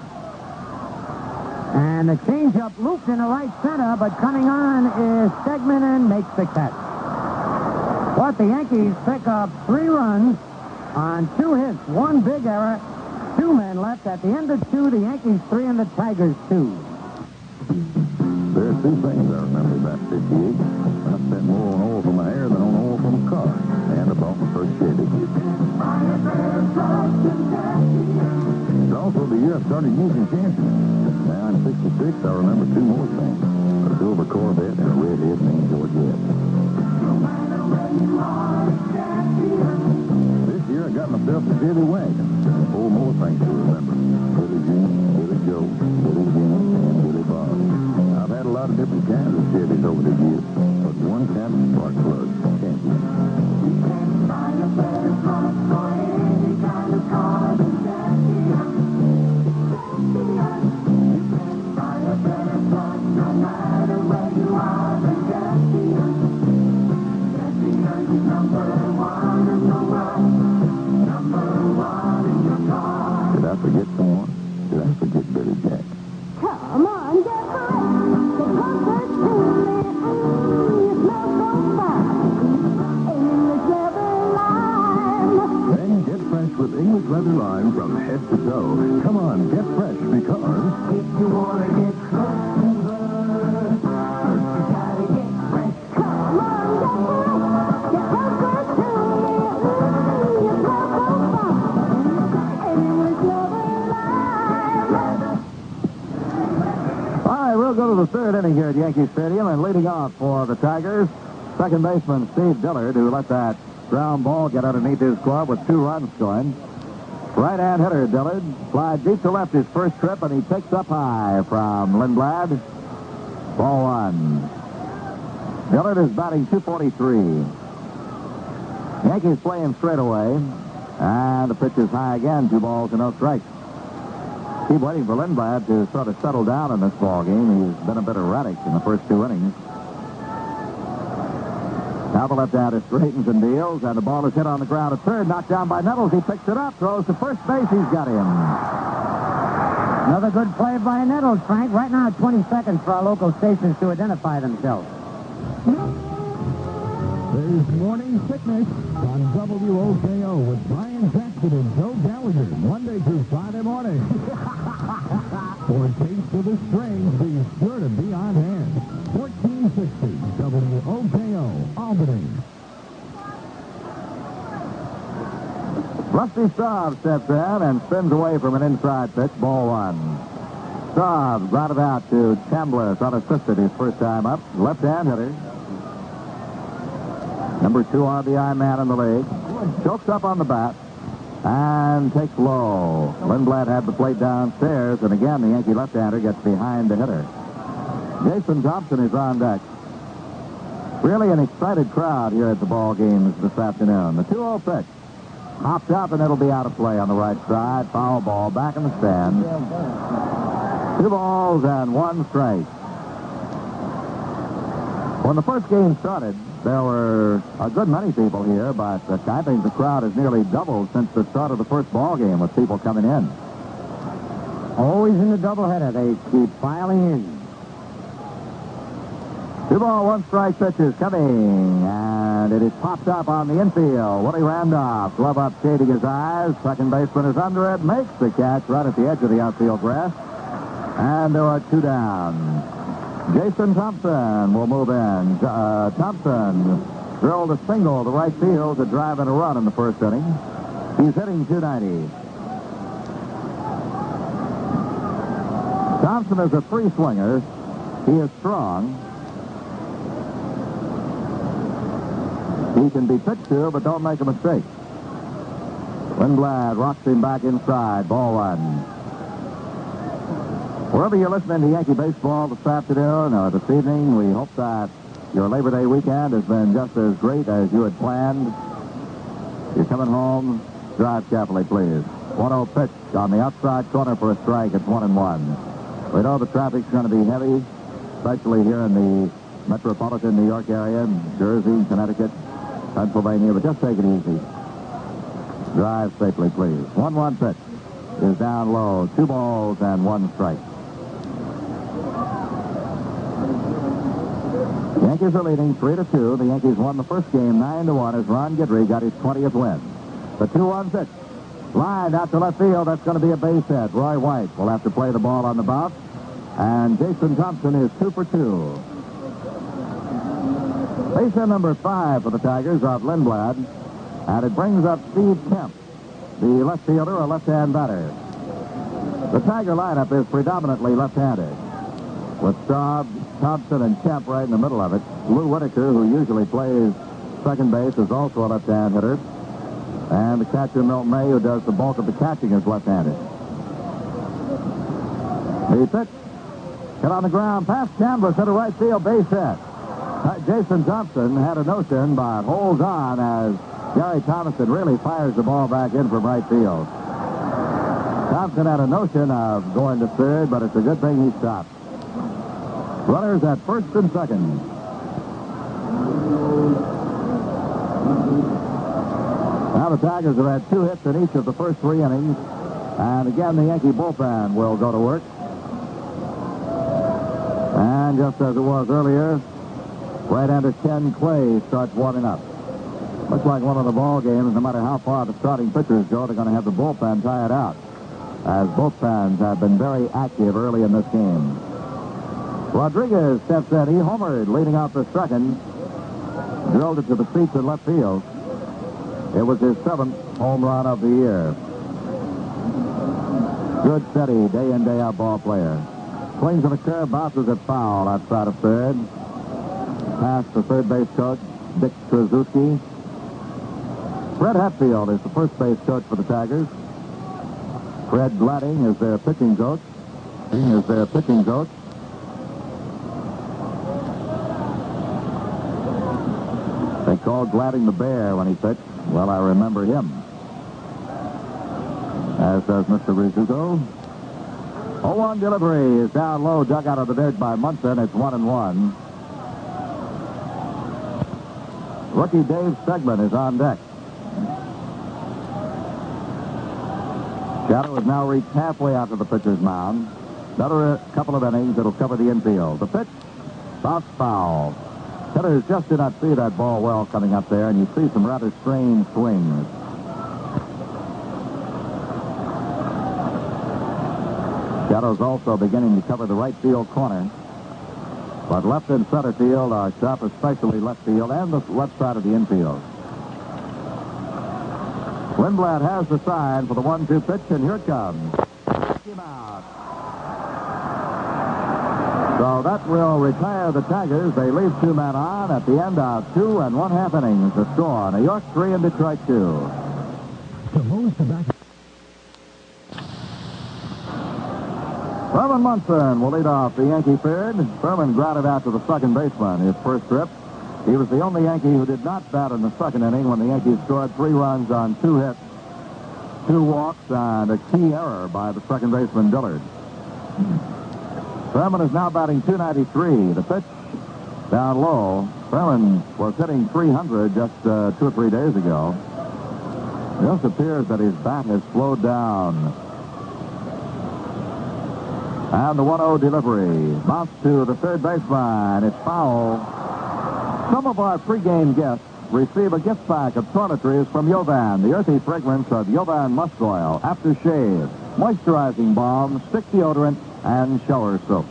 Speaker 4: And the changeup looped in the right center, but coming on is Stegman and makes the catch. But the Yankees pick up 3 runs on 2 hits, 1 big error, 2 men left. At the end of 2, the Yankees 3 and the Tigers 2.
Speaker 9: There are 2 things I remember about 58. I spent more on oil for my hair than on oil for my car. And I bought my first Chevy. It's also the year I started using champions. Now in 66, I remember 2 more things. A silver Corvette and a redhead named Georgette. This year I got myself a Chevy wagon. 4 more things to remember. Billy Jean, Billy Joe, Billy Jim, and Billy Bob. I've had a lot of different kinds of Chevys over the years, but one kind of spark plug champion. You can buy a better car for any kind of car than champion. You can buy a better plug no matter where you are than champion. Champion's number 1 in the world. Number 1 in your car. Did I forget someone? Did I forget Billy Jack?
Speaker 15: Come on, get fresh. The comfort truly, you smell so fine. English leather lime.
Speaker 9: Then get fresh with English leather lime from head to toe. Come on, get fresh because
Speaker 15: If you want to get fresh, you gotta get fresh. Come on, get fresh. The comfort truly, you smell so fine. English leather lime.
Speaker 13: All right, we'll go to the 3rd inning here at Yankee Stadium, and leading off for the Tigers, second baseman Steve Dillard, who let that ground ball get underneath his glove with 2 runs scoring. Right-hand hitter Dillard flies deep to left his first trip, and he picks up high from Lindblad. Ball 1. Dillard is batting .243. Yankees play him straight away, and the pitch is high again, 2 balls and no strikes. Keep waiting for Lindblad to sort of settle down in this ball game. He's been a bit erratic in the first 2 innings. Now the left-hander straightens and deals, and the ball is hit on the ground at third, knocked down by Nettles. He picks it up, throws to first base. He's got him.
Speaker 4: Another good play by Nettles, Frank. Right now, 20 seconds for our local stations to identify themselves.
Speaker 22: There's Morning Sickness on WOKO with Brian Jackson and Joe Gallagher, Monday through Friday morning. For a taste of the strange, be sure to be on hand. 1460 WOKO, Albany.
Speaker 13: Rusty Staub steps in and spins away from an inside pitch, ball 1. Staub grounded out to Chambliss, unassisted his first time up. Left-hand hitter. Number 2 RBI man in the league. Chokes up on the bat and takes low. Lindblad had the plate downstairs, and again the Yankee left-hander gets behind the hitter. Jason Thompson is on deck. Really an excited crowd here at the ball games this afternoon. The 2-0 pitch. Hopped up, and it'll be out of play on the right side. Foul ball back in the stand. 2 balls and 1 strike. When the first game started, there were a good many people here, but I think the crowd has nearly doubled since the start of the first ball game with people coming in.
Speaker 4: Always in the doubleheader, they keep filing in.
Speaker 13: 2 ball, 1 strike pitches coming, and it is popped up on the infield. Willie Randolph, glove up, shading his eyes. Second baseman is under it, makes the catch right at the edge of the outfield grass. And there are 2 down. Jason Thompson will move in. Thompson drilled a single to right field to drive in a run in the first inning. He's hitting .290. Thompson is a free swinger. He is strong. He can be pitched to, but don't make a mistake. Lindblad rocks him back inside. Ball 1. Wherever you're listening to Yankee baseball this afternoon or this evening, we hope that your Labor Day weekend has been just as great as you had planned. You're coming home. Drive carefully, please. 1-0 pitch on the outside corner for a strike. It's 1-1. We know the traffic's going to be heavy, especially here in the metropolitan New York area, Jersey, Connecticut, Pennsylvania, but just take it easy. Drive safely, please. 1-1 pitch is down low. 2 balls and 1 strike. Yankees are leading 3-2. The Yankees won the first game 9-1 as Ron Guidry got his 20th win. The 2-1 pitch. Line out to left field. That's going to be a base hit. Roy White will have to play the ball on the bounce. And Jason Thompson is 2 for 2. Base hit number 5 for the Tigers off Lindblad. And it brings up Steve Kemp, the left fielder, a left-hand batter. The Tiger lineup is predominantly left-handed, with Staub, Thompson, and Kemp right in the middle of it. Lou Whitaker, who usually plays second base, is also a left-hand hitter. And the catcher, Milt May, who does the bulk of the catching, is left-handed. The pitch, hit on the ground, past Chambliss, hit a right field base hit. Jason Thompson had a notion, but holds on as Gary Thomason really fires the ball back in from right field. Thompson had a notion of going to third, but it's a good thing he stopped. Runners at first and second. Now the Tigers have had 2 hits in each of the first 3 innings. And again, the Yankee bullpen will go to work. And just as it was earlier, right-hander Ken Clay starts warming up. Looks like one of the ball games, no matter how far the starting pitchers go, they're going to have the bullpen tired out, as both fans have been very active early in this game. Rodriguez steps in. He homered leading out the second. Drilled it to the seats in left field. It was his 7th home run of the year. Good, steady, day in, day out ball player. Swings on a curve, bounces it foul outside of third. Past the third base coach, Dick Trzaskowski. Fred Hatfield is the first base coach for the Tigers. Fred Gladding is their pitching coach. They called Gladding the Bear when he pitched. Well, I remember him. As does Mr. Rizzuto. 0-1 delivery is down low, dug out of the dirt by Munson. It's 1-1. Rookie Dave Stegman is on deck. Shadow has now reached halfway out to the pitcher's mound. Another couple of innings, it'll cover the infield. The pitch, bounce foul. Hitters just did not see that ball well coming up there, and you see some rather strange swings. Shadow's also beginning to cover the right field corner. But left and center field are sharp, especially left field and the left side of the infield. Lindblad has the sign for the 1-2 pitch, and here it comes. Him out. So that will retire the Tigers. They leave 2 men on at the end of 2 1/2 innings. The score, New York 3 and Detroit 2. Furman Munson will lead off the Yankee third. Furman grounded out to the second baseman his first trip. He was the only Yankee who did not bat in the second inning when the Yankees scored 3 runs on 2 hits, 2 walks, and a key error by the second baseman Dillard. Furman is now batting .293. The pitch down low. Furman was hitting .300 just 2 or 3 days ago. It just appears that his bat has slowed down. And the 1-0 delivery. Bounce to the third baseline. It's foul. Some of our pregame guests receive a gift pack of toiletries from Yovan. The earthy fragrance of Yovan Musk Oil, aftershave, moisturizing balm, stick deodorant, and shower soap.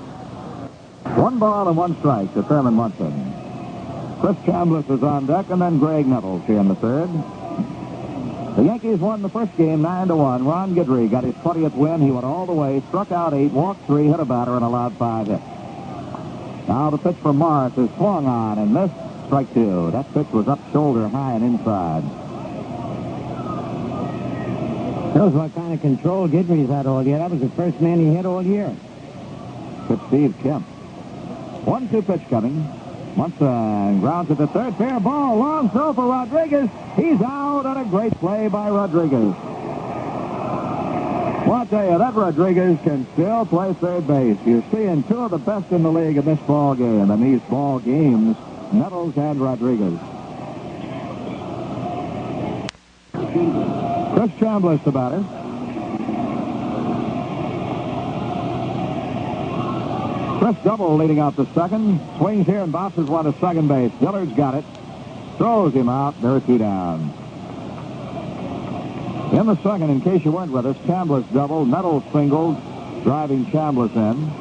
Speaker 13: 1 ball and 1 strike to Thurman Munson. Chris Chambliss is on deck, and then Greg Nettles here in the third. The Yankees won the first game 9-1. Ron Guidry got his 20th win. He went all the way, struck out 8, walked 3, hit a batter, and allowed 5 hits. Now the pitch from Morris is swung on and missed. Strike 2. That pitch was up shoulder high and inside.
Speaker 4: Shows what kind of control Guidry's had all year. That was the first man he hit all year.
Speaker 13: Good Steve Kemp. 1-2 pitch coming. Munson grounds at the third, fair ball, long throw for Rodriguez. He's out, and a great play by Rodriguez. Well, I'll tell you, that Rodriguez can still play third base. You're seeing 2 of the best in the league in this ball game, and these ball games, Nettles and Rodriguez. Chris Chambliss, the batter. Chris Double leading out the second. Swings here and bounces one to second base. Dillard's got it. Throws him out. There are 2 down. In the second, in case you weren't with us, Chambliss doubled, Nettles singled, driving Chambliss in.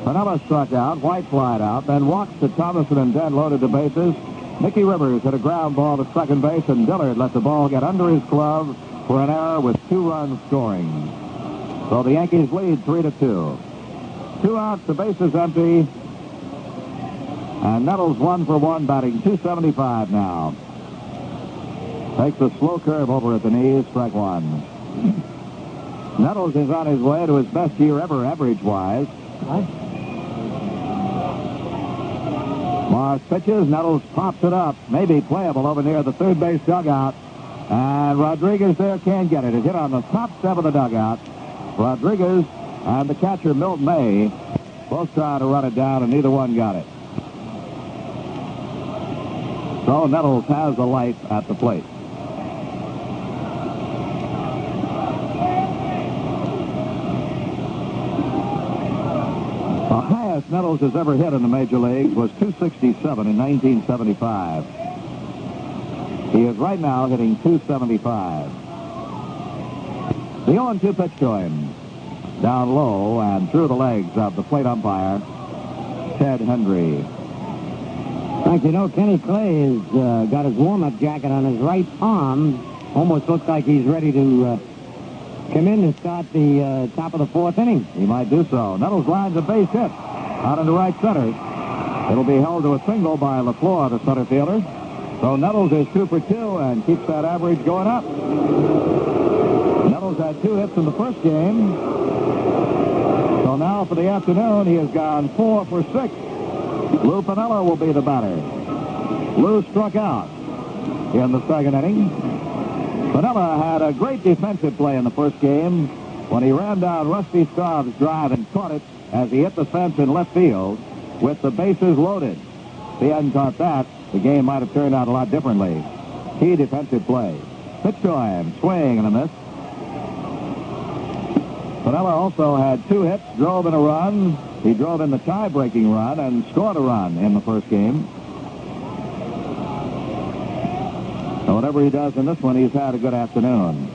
Speaker 13: Piniella struck out, White flied out, then walks to Thomason and Dent loaded the bases. Mickey Rivers hit a ground ball to second base, and Dillard let the ball get under his glove for an error with 2 runs scoring. So the Yankees lead 3-2. 2 outs, the bases empty. And Nettles 1 for 1, batting .275 now. Takes a slow curve over at the knees, strike 1. Nettles is on his way to his best year ever, average-wise. Morris pitches, Nettles pops it up. Maybe playable over near the third base dugout. And Rodriguez there can't get it. It's hit on the top step of the dugout. Rodriguez and the catcher, Milt May, both trying to run it down, and neither one got it. So Nettles has the light at the plate. The highest Nettles has ever hit in the major leagues was .267 in 1975. He is right now hitting .275. The 0-2 pitch to him. Down low and through the legs of the plate umpire, Ted Hendry.
Speaker 4: Frank, you know, Kenny Clay has got his warm-up jacket on his right arm. Almost looks like he's ready to come in to start the top of the 4th inning.
Speaker 13: He might do so. Nettles lines a base hit out into right center. It'll be held to a single by LaFleur, the center fielder. So Nettles is 2 for 2 and keeps that average going up. Nettles had 2 hits in the first game. So now for the afternoon, he has gone 4 for 6. Lou Piniella will be the batter. Lou struck out in the second inning. Piniella had a great defensive play in the first game when he ran down Rusty Staub's drive and caught it as he hit the fence in left field with the bases loaded. If he hadn't caught that, the game might have turned out a lot differently. Key defensive play. Pitch to him. Swing and a miss. Piniella also had 2 hits, drove in a run. He drove in the tie-breaking run and scored a run in the first game. So whatever he does in this one, he's had a good afternoon.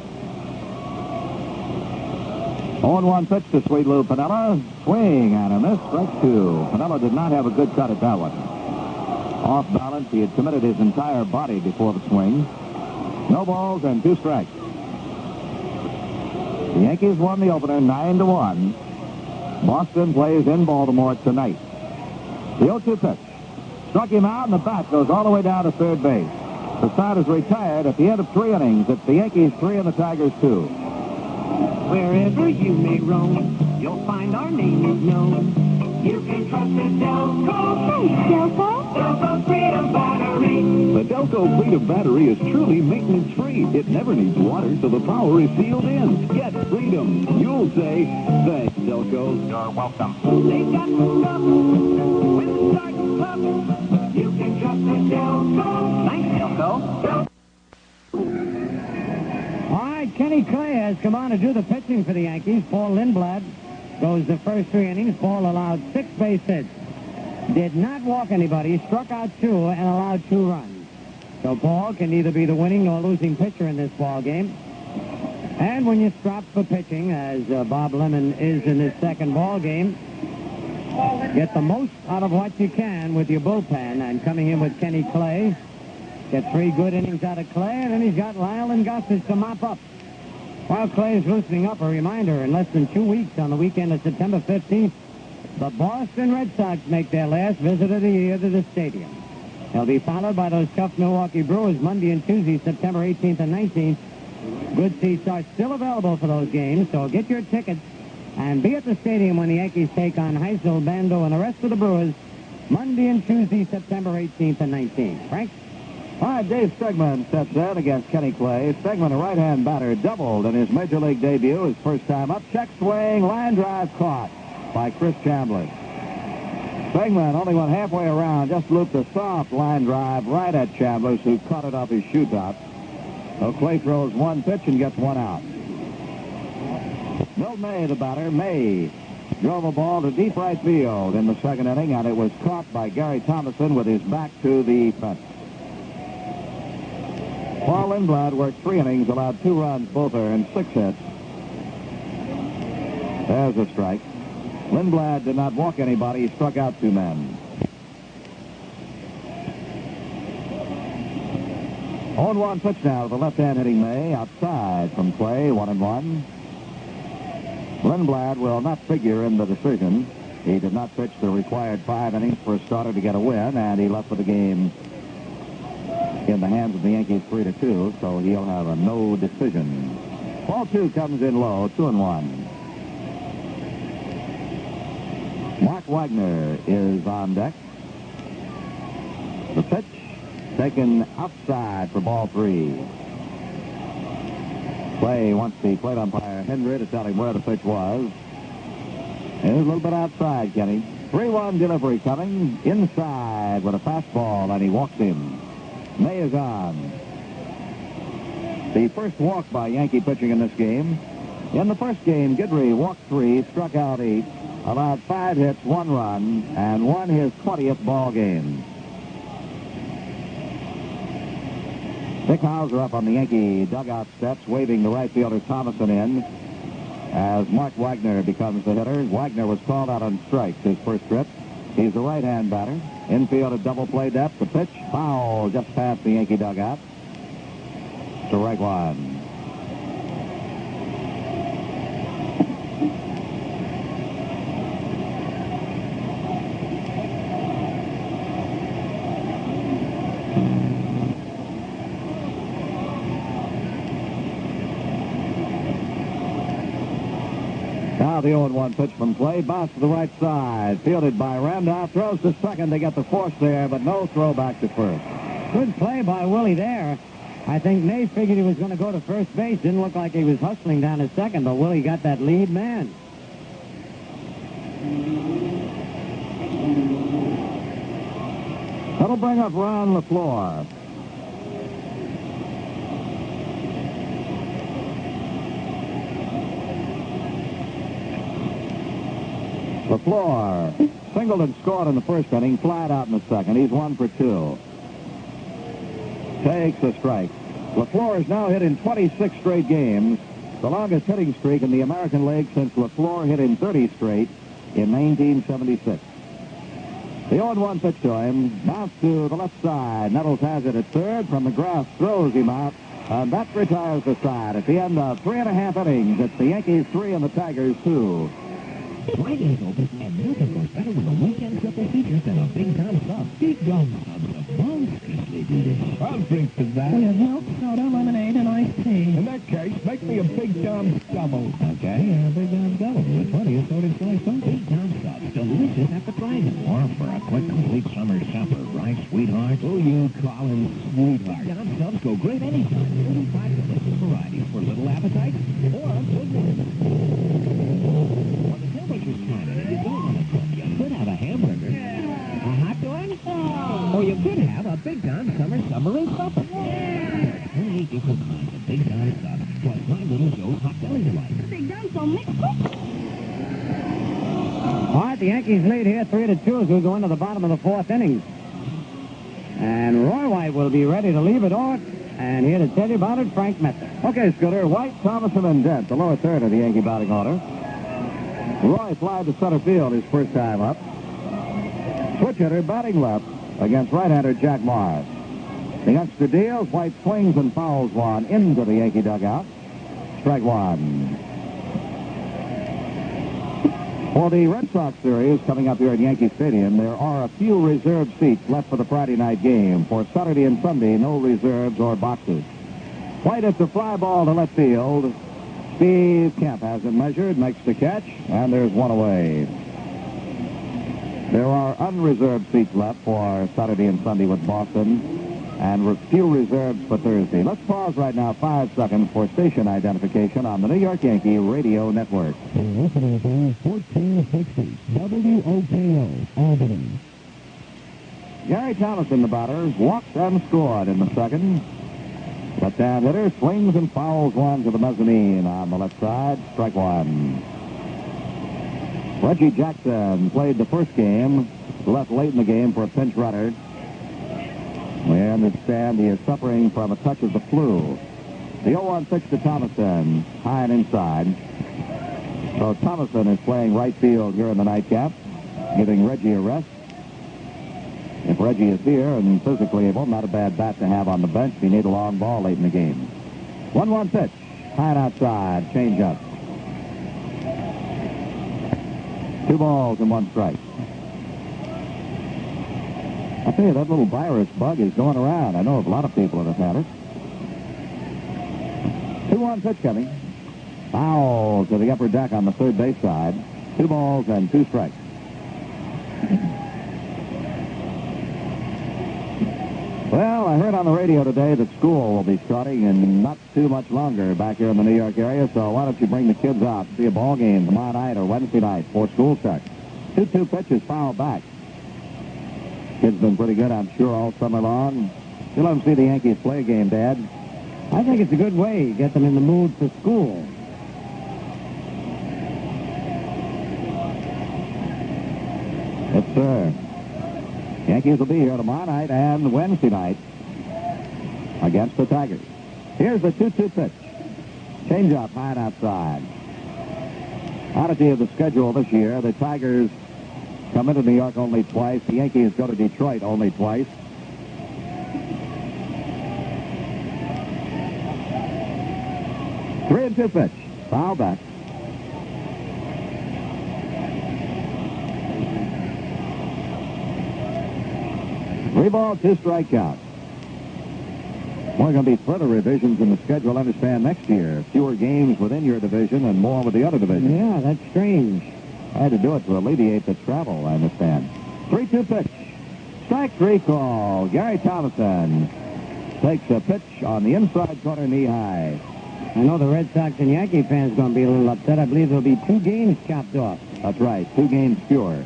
Speaker 13: 0-1 pitch to Sweet Lou Piniella. Swing and a miss. Strike 2. Piniella did not have a good cut at that one. Off balance, he had committed his entire body before the swing. No balls and 2 strikes. The Yankees won the opener 9-1. Boston plays in Baltimore tonight. The 0-2 pitch. Struck him out, and the bat goes all the way down to third base. The side is retired at the end of 3 innings. It's the Yankees 3 and the Tigers 2.
Speaker 15: Wherever you may roam, you'll find our name is known. You can trust the Delco.
Speaker 19: Thanks, Delco.
Speaker 15: Delco Freedom Battery.
Speaker 2: The Delco Freedom Battery is truly maintenance-free. It never needs water, so the power is sealed in. Get freedom. You'll say, thanks, Delco.
Speaker 15: You're welcome. They've got the stuff with the starting club. You can trust the Delco. Thanks, Delco.
Speaker 4: All right, Kenny Clay has come on to do the pitching for the Yankees. Paul Lindblad goes the first 3 innings. Paul allowed 6 base hits. Did not walk anybody. Struck out 2 and allowed 2 runs. So Paul can neither be the winning or losing pitcher in this ball game. And when you're strapped for pitching, as Bob Lemon is in this second ball game, get the most out of what you can with your bullpen. And coming in with Kenny Clay, get 3 good innings out of Clay, and then he's got Lyle and Gossage to mop up. While Clay is loosening up, a reminder, in less than 2 weeks on the weekend of September 15th, the Boston Red Sox make their last visit of the year to the stadium. They'll be followed by those tough Milwaukee Brewers Monday and Tuesday, September 18th and 19th. Good seats are still available for those games, so get your tickets and be at the stadium when the Yankees take on Heisel, Bando, and the rest of the Brewers Monday and Tuesday, September 18th and 19th. Frank?
Speaker 13: All right, Dave Stegman steps in against Kenny Clay. Stegman, a right-hand batter, doubled in his Major League debut, his first time up. Check swing, line drive caught by Chris Chambliss. Stegman only went halfway around, just looped a soft line drive right at Chambliss, who caught it off his shoe top. So Clay throws 1 pitch and gets 1 out. Milt May, the batter. May drove a ball to deep right field in the second inning, and it was caught by Gary Thomason with his back to the fence. Paul Lindblad worked 3 innings, allowed 2 runs, both earned, 6 hits. There's a strike. Lindblad did not walk anybody. He struck out 2 men. 0-1 pitch now to the left-hand hitting May. Outside from Clay, 1-1. Lindblad will not figure in the decision. He did not pitch the required 5 innings for a starter to get a win, and he left for the game in the hands of the Yankees 3-2, so he'll have a no decision. Ball 2 comes in low, 2-1. Mark Wagner is on deck. The pitch taken outside for ball 3. Clay wants the plate umpire Hendry to tell him where the pitch was. It was a little bit outside, Kenny. 3-1 delivery coming inside with a fastball, and he walks him. May is on. The first walk by Yankee pitching in this game. In the first game, Guidry walked 3, struck out 8, allowed 5 hits, 1 run, and won his 20th ball game. Dick Hauser up on the Yankee dugout steps, waving the right fielder Thomason in as Mark Wagner becomes the hitter. Wagner was called out on strikes his first trip. He's a right-hand batter. Infield at double play depth. The pitch, foul just past the Yankee dugout. Strike 1. Now the 0-1 pitch from Clay. Bounce to the right side. Fielded by Randolph. Throws to second. They get the force there, but no throw back to first.
Speaker 4: Good play by Willie there. I think May figured he was going to go to first base. Didn't look like he was hustling down to second, but Willie got that lead man.
Speaker 13: That'll bring up Ron LaFleur. LaFleur singled and scored in the first inning, flat out in the second. He's 1 for 2. Takes a strike. LaFleur is now hit in 26 straight games, the longest hitting streak in the American League since LaFleur hit in 30 straight in 1976. The 0-1 pitch to him. Bounce to the left side. Nettles has it at third. From the grass, throws him out. And that retires the side. At the end of 3.5 innings, it's the Yankees 3 and the Tigers 2.
Speaker 3: Friday's open, and nothing goes better with a weekend triple feature than a Big Tom Sub. Big Tom Subs are monstrously delicious.
Speaker 22: I'll drink to that.
Speaker 3: We have milk, soda, lemonade, and iced tea.
Speaker 22: In that case, make me a Big Tom Double.
Speaker 3: Okay, Big Tom Double with plenty of soda soy sauce. Big Tom Subs, delicious appetizing. Or for a quick, complete summer supper, right, sweetheart?
Speaker 22: Who you calling sweetheart?
Speaker 3: Big Tom Subs go great anytime. 35 delicious varieties for little appetites or big ones. Temperature's climbing and you don't want to cook. You could have a hamburger, a hot dog, or you could have a Big Tom summer supper. There are 28 different kinds of Big Tom subs, plus my little Joe's Hot Deli Delight.
Speaker 19: Big Tom's so mixed.
Speaker 4: All right, the Yankees lead here 3-2 as we go into the bottom of the 4th inning. And Roy White will be ready to leave it off. And here to tell you about it, Frank Messer.
Speaker 13: Okay, Scooter. White, Thomason, and Dent, the lower third of the Yankee batting order. Roy flied to center field his first time up. Switch hitter batting left against right-hander Jack Morris. The youngster deals. White swings and fouls one into the Yankee dugout. Strike 1. For the Red Sox series coming up here at Yankee Stadium, there are a few reserved seats left for the Friday night game. For Saturday and Sunday, no reserves or boxes. White hits a fly ball to left field. Steve Kemp has it measured, makes the catch, and there's one away. There are unreserved seats left for Saturday and Sunday with Boston, and few reserves for Thursday. Let's pause right now 5 seconds for station identification on the New York Yankee Radio Network.
Speaker 22: Listening to 1460 WOKO, Albany.
Speaker 13: Gary Thomason, the batter, walked and scored in the second. Left-hand hitter swings and fouls one to the mezzanine on the left side. Strike 1. Reggie Jackson played the first game, left late in the game for a pinch runner. We understand he is suffering from a touch of the flu. The 0-1 pitch to Thomason, high and inside. So Thomason is playing right field here in the nightcap, giving Reggie a rest. If Reggie is here and physically able, not a bad bat to have on the bench. You need a long ball late in the game. 1-1 pitch, high and outside, change up. 2 balls and 1 strike. I tell you, that little virus bug is going around. I know of a lot of people that have had it. 2-1 pitch coming. Foul to the upper deck on the third base side. 2 balls and 2 strikes. Well, I heard on the radio today that school will be starting in not too much longer back here in the New York area, so why don't you bring the kids out to see a ball game tomorrow night or Wednesday night before school starts. 2-2 pitches, foul back. Kids been pretty good, I'm sure, all summer long. You'll let them see the Yankees play a game, Dad.
Speaker 4: I think it's a good way to get them in the mood for school.
Speaker 13: Yes, sir. Yankees will be here tomorrow night and Wednesday night against the Tigers. Here's the 2-2 pitch. Change up, high and outside. Oddity of the schedule this year, the Tigers come into New York only twice. The Yankees go to Detroit only twice. Three and 2 pitch. Foul back. Three ball, 2 strike count. More going to be further revisions in the schedule, understand, next year. Fewer games within your division and more with the other division.
Speaker 4: Yeah, that's strange.
Speaker 13: I had to do it to alleviate the travel, I understand. 3-2 pitch. Strike 3 call. Gary Thomason takes a pitch on the inside corner, knee high.
Speaker 4: I know the Red Sox and Yankee fans are going to be a little upset. I believe there'll be 2 games chopped off.
Speaker 13: That's right, 2 games fewer.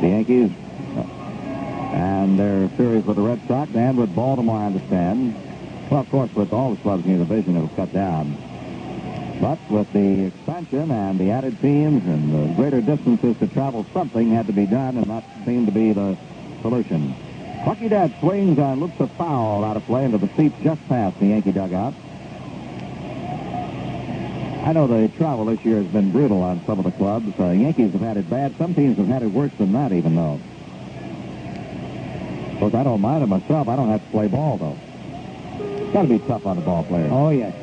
Speaker 13: The Yankees and their series with the Red Sox and with Baltimore, I understand. Well, of course, with all the clubs in the division, it'll cut down. But with the expansion and the added teams and the greater distances to travel, something had to be done, and that seemed to be the solution. Bucky Dad swings and looks a foul out of play into the seats just past the Yankee dugout. I know the travel this year has been brutal on some of the clubs. Yankees have had it bad. Some teams have had it worse than that, even though. Of course, I don't mind it myself. I don't have to play ball, though. It's got to be tough on the ball players.
Speaker 4: Oh, yes.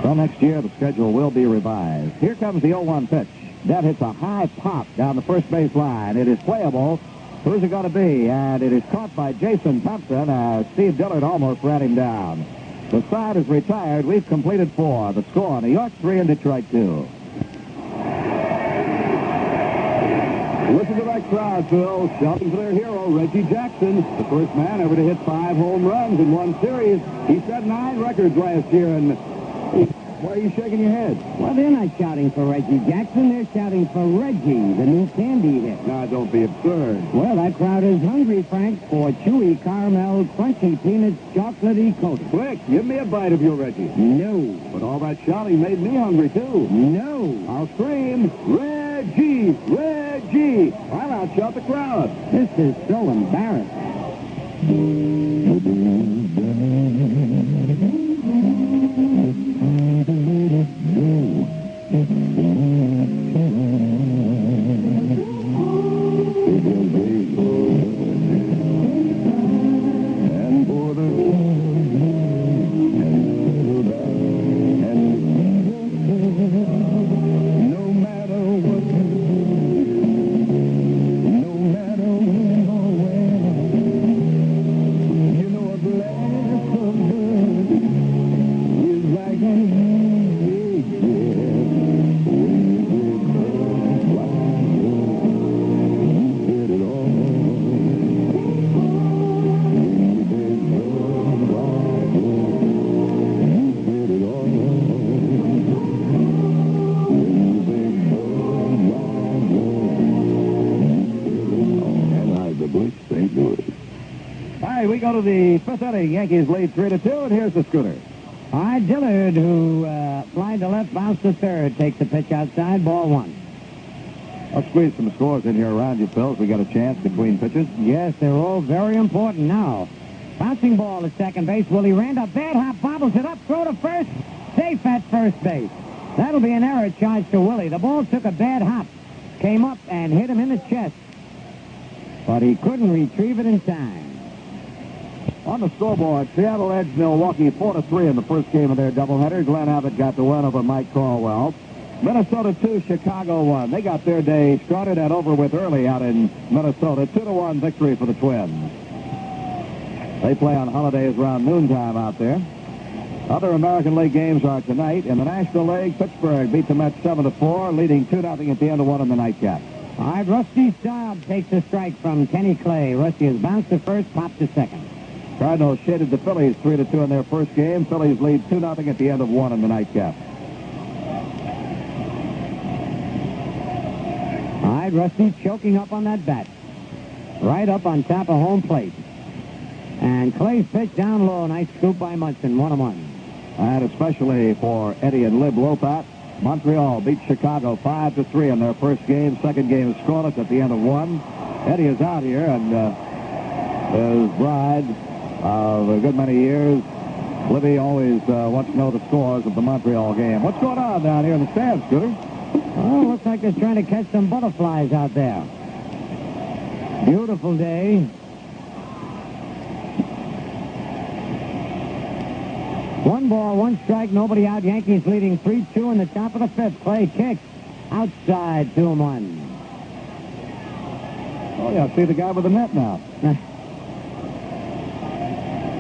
Speaker 13: So next year, the schedule will be revised. Here comes the 0-1 pitch. That hits a high pop down the first base line. It is playable. Who's it going to be? And it is caught by Jason Thompson as Steve Dillard almost ran him down. The side is retired. We've completed 4. The score, New York 3 and Detroit 2.
Speaker 2: Listen to that crowd, Phil. Shouting for their hero, Reggie Jackson, the first man ever to hit 5 home runs in one series. He set 9 records last year, and why are you shaking your head?
Speaker 4: Well, they're not shouting for Reggie Jackson. They're shouting for Reggie, the new candy hit.
Speaker 2: Now, don't be absurd.
Speaker 4: Well, that crowd is hungry, Frank, for chewy caramel, crunchy peanuts, chocolatey coating.
Speaker 2: Quick, give me a bite of your Reggie.
Speaker 4: No.
Speaker 2: But all that shouting made me hungry, too.
Speaker 4: No.
Speaker 2: I'll scream, Reggie! Reggie! I'll outshout the crowd.
Speaker 4: This is so embarrassing.
Speaker 13: We go to the 5th inning. Yankees lead 3-2, and here's the Scooter.
Speaker 4: All right, Dillard, who flied to left, bounced to third, takes the pitch outside, ball one.
Speaker 2: Let's squeeze some scores in here around you, Phil, so we got a chance between pitches.
Speaker 4: Yes, they're all very important now. Bouncing ball at second base. Willie Randolph, bad hop, bobbles it up, throw to first, safe at first base. That'll be an error charged to Willie. The ball took a bad hop, came up and hit him in the chest, but he couldn't retrieve it in time.
Speaker 2: On the scoreboard, Seattle edged Milwaukee 4-3 in the first game of their doubleheader. Glenn Abbott got the win over Mike Caldwell. Minnesota 2, Chicago 1. They got their day started and over with early out in Minnesota. 2-1 victory for the Twins. They play on holidays around noontime out there. Other American League games are tonight. In the National League, Pittsburgh beat the Mets 7-4, leading 2-0 at the end of one in the nightcap.
Speaker 4: All right, Rusty Staub takes a strike from Kenny Clay. Rusty has bounced to first, popped to second.
Speaker 2: Cardinals shaded the Phillies 3-2 in their first game. Phillies lead 2-0 at the end of one in the nightcap.
Speaker 4: All right, Rusty choking up on that bat. Right up on top of home plate. And Clay's pitch down low. Nice scoop by Munson. 1-1.
Speaker 2: And especially for Eddie and Lib Lopat, Montreal beat Chicago 5-3 in their first game. Second game is scoreless at the end of one. Eddie is out here, and his bride of a good many years, Libby, always wants to know the scores of the Montreal game. What's going on down here in the stands, Scooter?
Speaker 4: Oh, looks like they're trying to catch some butterflies out there. Beautiful day. One ball, one strike, nobody out. Yankees leading 3-2 in the top of the fifth. Clay kicks outside, 2-1.
Speaker 2: Oh, yeah, see the guy with the net now.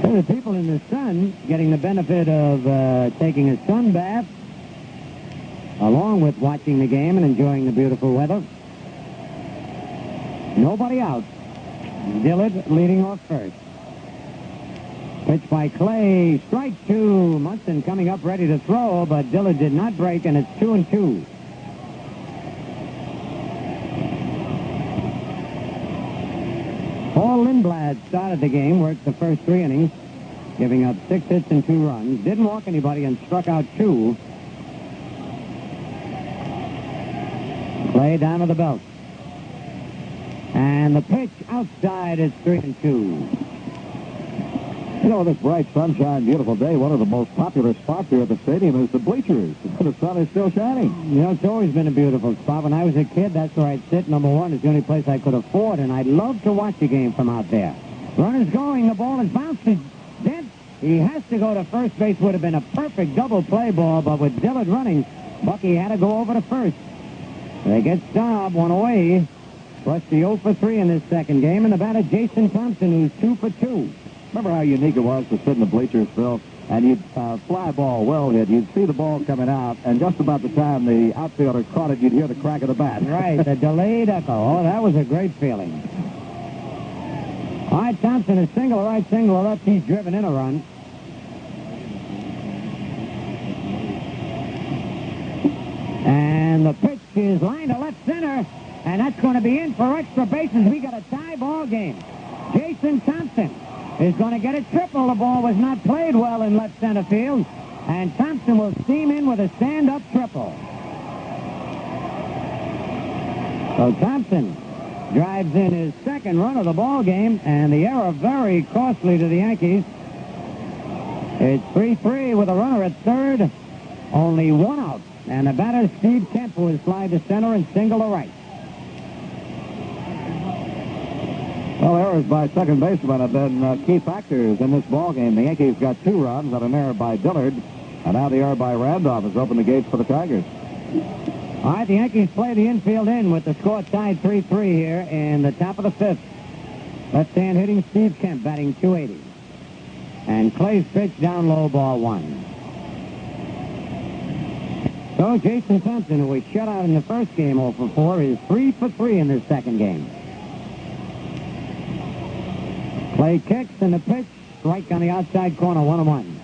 Speaker 4: So the people in the sun getting the benefit of taking a sun bath, along with watching the game and enjoying the beautiful weather. Nobody out. Dillard leading off first. Pitch by Clay, strike two. Munson coming up ready to throw, but Dillard did not break, and it's 2-2. Paul Lindblad started the game, worked the first 3 innings, giving up 6 hits and 2 runs. Didn't walk anybody and struck out 2. Clay down to the belt. And the pitch outside is 3-2.
Speaker 2: You know, this bright sunshine, beautiful day, one of the most popular spots here at the stadium is the bleachers. The sun is still shining.
Speaker 4: You know, it's always been a beautiful spot. When I was a kid, that's where I'd sit. Number one, it's the only place I could afford, and I'd love to watch a game from out there. Runner's going. The ball is bounced. Dent. He has to go to first base. Would have been a perfect double play ball, but with Dillard running, Bucky had to go over to first. They get Staub, one away. Rusty 0 for 3 in this second game, and the batter Jason Thompson, who's 2 for 2.
Speaker 2: Remember how unique it was to sit in the bleachers, Phil? And you'd fly ball well hit. You'd see the ball coming out, and just about the time the outfielder caught it, you'd hear the crack of the bat.
Speaker 4: Right, the delayed echo. Oh, that was a great feeling. All right, Thompson is single right, single left. He's driven in a run. And the pitch is lined to left center, and that's going to be in for extra bases. We got a tie ball game. Jason Thompson is going to get a triple. The ball was not played well in left center field, and Thompson will steam in with a stand-up triple. So Thompson drives in his second run of the ball game, and the error very costly to the Yankees. It's 3-3 with a runner at third, only one out, and the batter Steve Kemp, who is fly to center and single to right.
Speaker 2: Well, errors by second baseman have been key factors in this ball game. The Yankees got 2 runs on an error by Dillard, and now the error by Randolph has opened the gates for the Tigers.
Speaker 4: All right, the Yankees play the infield in with the score tied 3-3 here in the top of the fifth. Left-hand hitting Steve Kemp, batting .280. And Clay's pitch down low, ball 1. So Jason Thompson, who was shut out in the first game 0 for 4, is 3 for 3 in this second game. Clay kicks, and the pitch, strike on the outside corner, 1-1.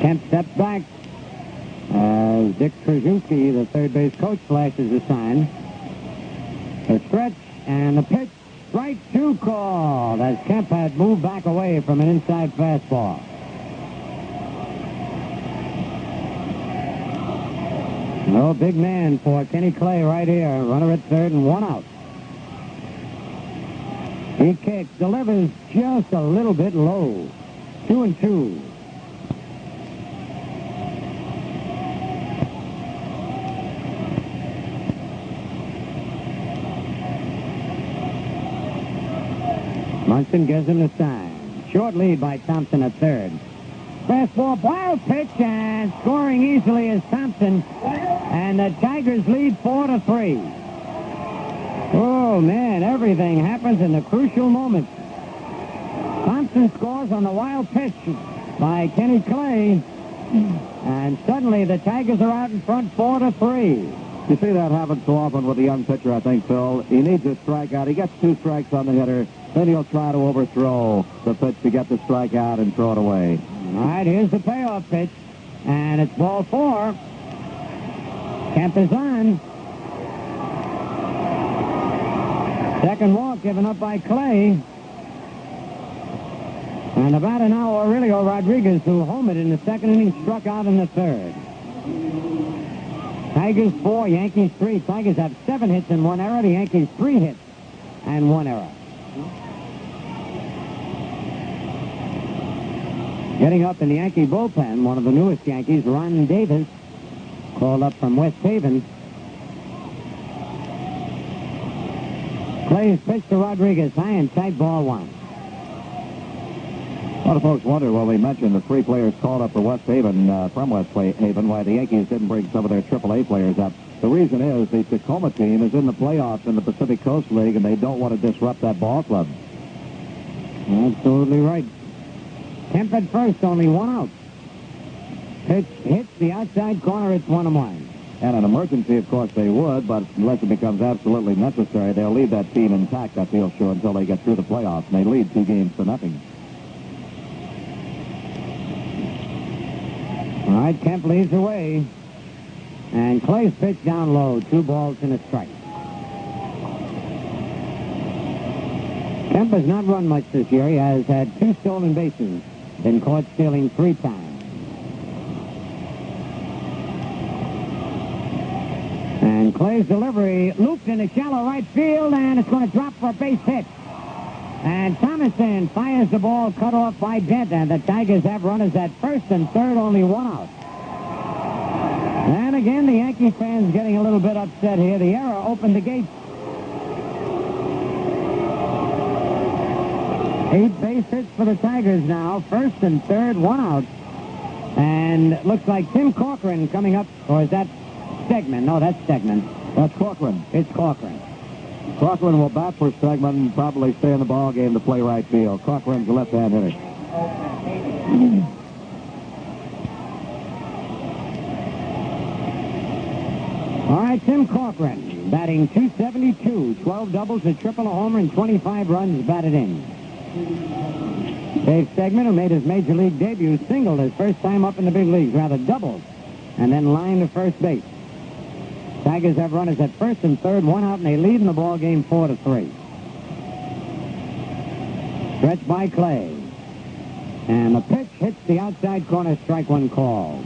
Speaker 4: Kemp steps back as Dick Krzyzewski, the third base coach, flashes a sign. A stretch, and the pitch strike 2 called as Kemp had moved back away from an inside fastball. No big man for Kenny Clay right here. Runner at third and 1 out. He kicks, delivers just a little bit low. 2-2. Munson gives him the sign. Short lead by Thompson at third. Fastball, wild pitch, and scoring easily is Thompson. And the Tigers lead 4-3. Oh, man, everything happens in the crucial moments. Thompson scores on the wild pitch by Kenny Clay. And suddenly the Tigers are out in front 4-3.
Speaker 2: You see that happen so often with a young pitcher, I think, Phil. He needs a strikeout. He gets 2 strikes on the hitter. Then he'll try to overthrow the pitch to get the strikeout and throw it away.
Speaker 4: All right, here's the payoff pitch. And it's ball 4. Kemp is on. Second walk given up by Clay. And about an hour, Aurelio Rodriguez, who homered in the second inning, struck out in the third. Tigers 4, Yankees 3. Tigers have 7 hits and 1 error. The Yankees 3 hits and 1 error. Getting up in the Yankee bullpen, one of the newest Yankees, Ron Davis, called up from West Haven. Clay's pitch to Rodriguez, high and tight, ball 1.
Speaker 2: A lot of folks wonder, well, we mentioned the 3 players called up for West Haven, from West Haven, why the Yankees didn't bring some of their AAA players up. The reason is the Tacoma team is in the playoffs in the Pacific Coast League, and they don't want to disrupt that ball club.
Speaker 4: Absolutely right. Kemp at first, only 1 out. Pitch hits the outside corner, it's 1-1.
Speaker 2: And an emergency, of course, they would, but unless it becomes absolutely necessary, they'll leave that team intact, I feel sure, until they get through the playoffs, and they lead 2-0.
Speaker 4: All right, Kemp leads away. And Clay's pitch down low, 2 balls and a strike. Kemp has not run much this year. He has had 2 stolen bases, been caught stealing 3 times. And Clay's delivery looped into shallow right field, and it's going to drop for a base hit. And Thomason fires the ball, cut off by Dent, and the Tigers have runners at first and third, only 1 out. And again, the Yankee fans getting a little bit upset here. The error opened the gates. 8 base hits for the Tigers now, first and third, 1 out. And looks like Tim Corcoran coming up, or is that Stegman? No, that's Stegman.
Speaker 2: That's Corcoran.
Speaker 4: It's Corcoran.
Speaker 2: Corcoran will bat for Stegman and probably stay in the ball game to play right field. Corcoran's a left-hand hitter.
Speaker 4: All right, Tim Corcoran batting .272, 12 doubles, a triple, a homer, and 25 runs batted in. Dave Stegman, who made his major league debut, singled his first time up in the big leagues, rather doubled, and then lined to first base. Tigers have runners at first and third, 1 out, and they lead in the ball game 4-3. Stretch by Clay. And the pitch hits the outside corner, strike 1 called.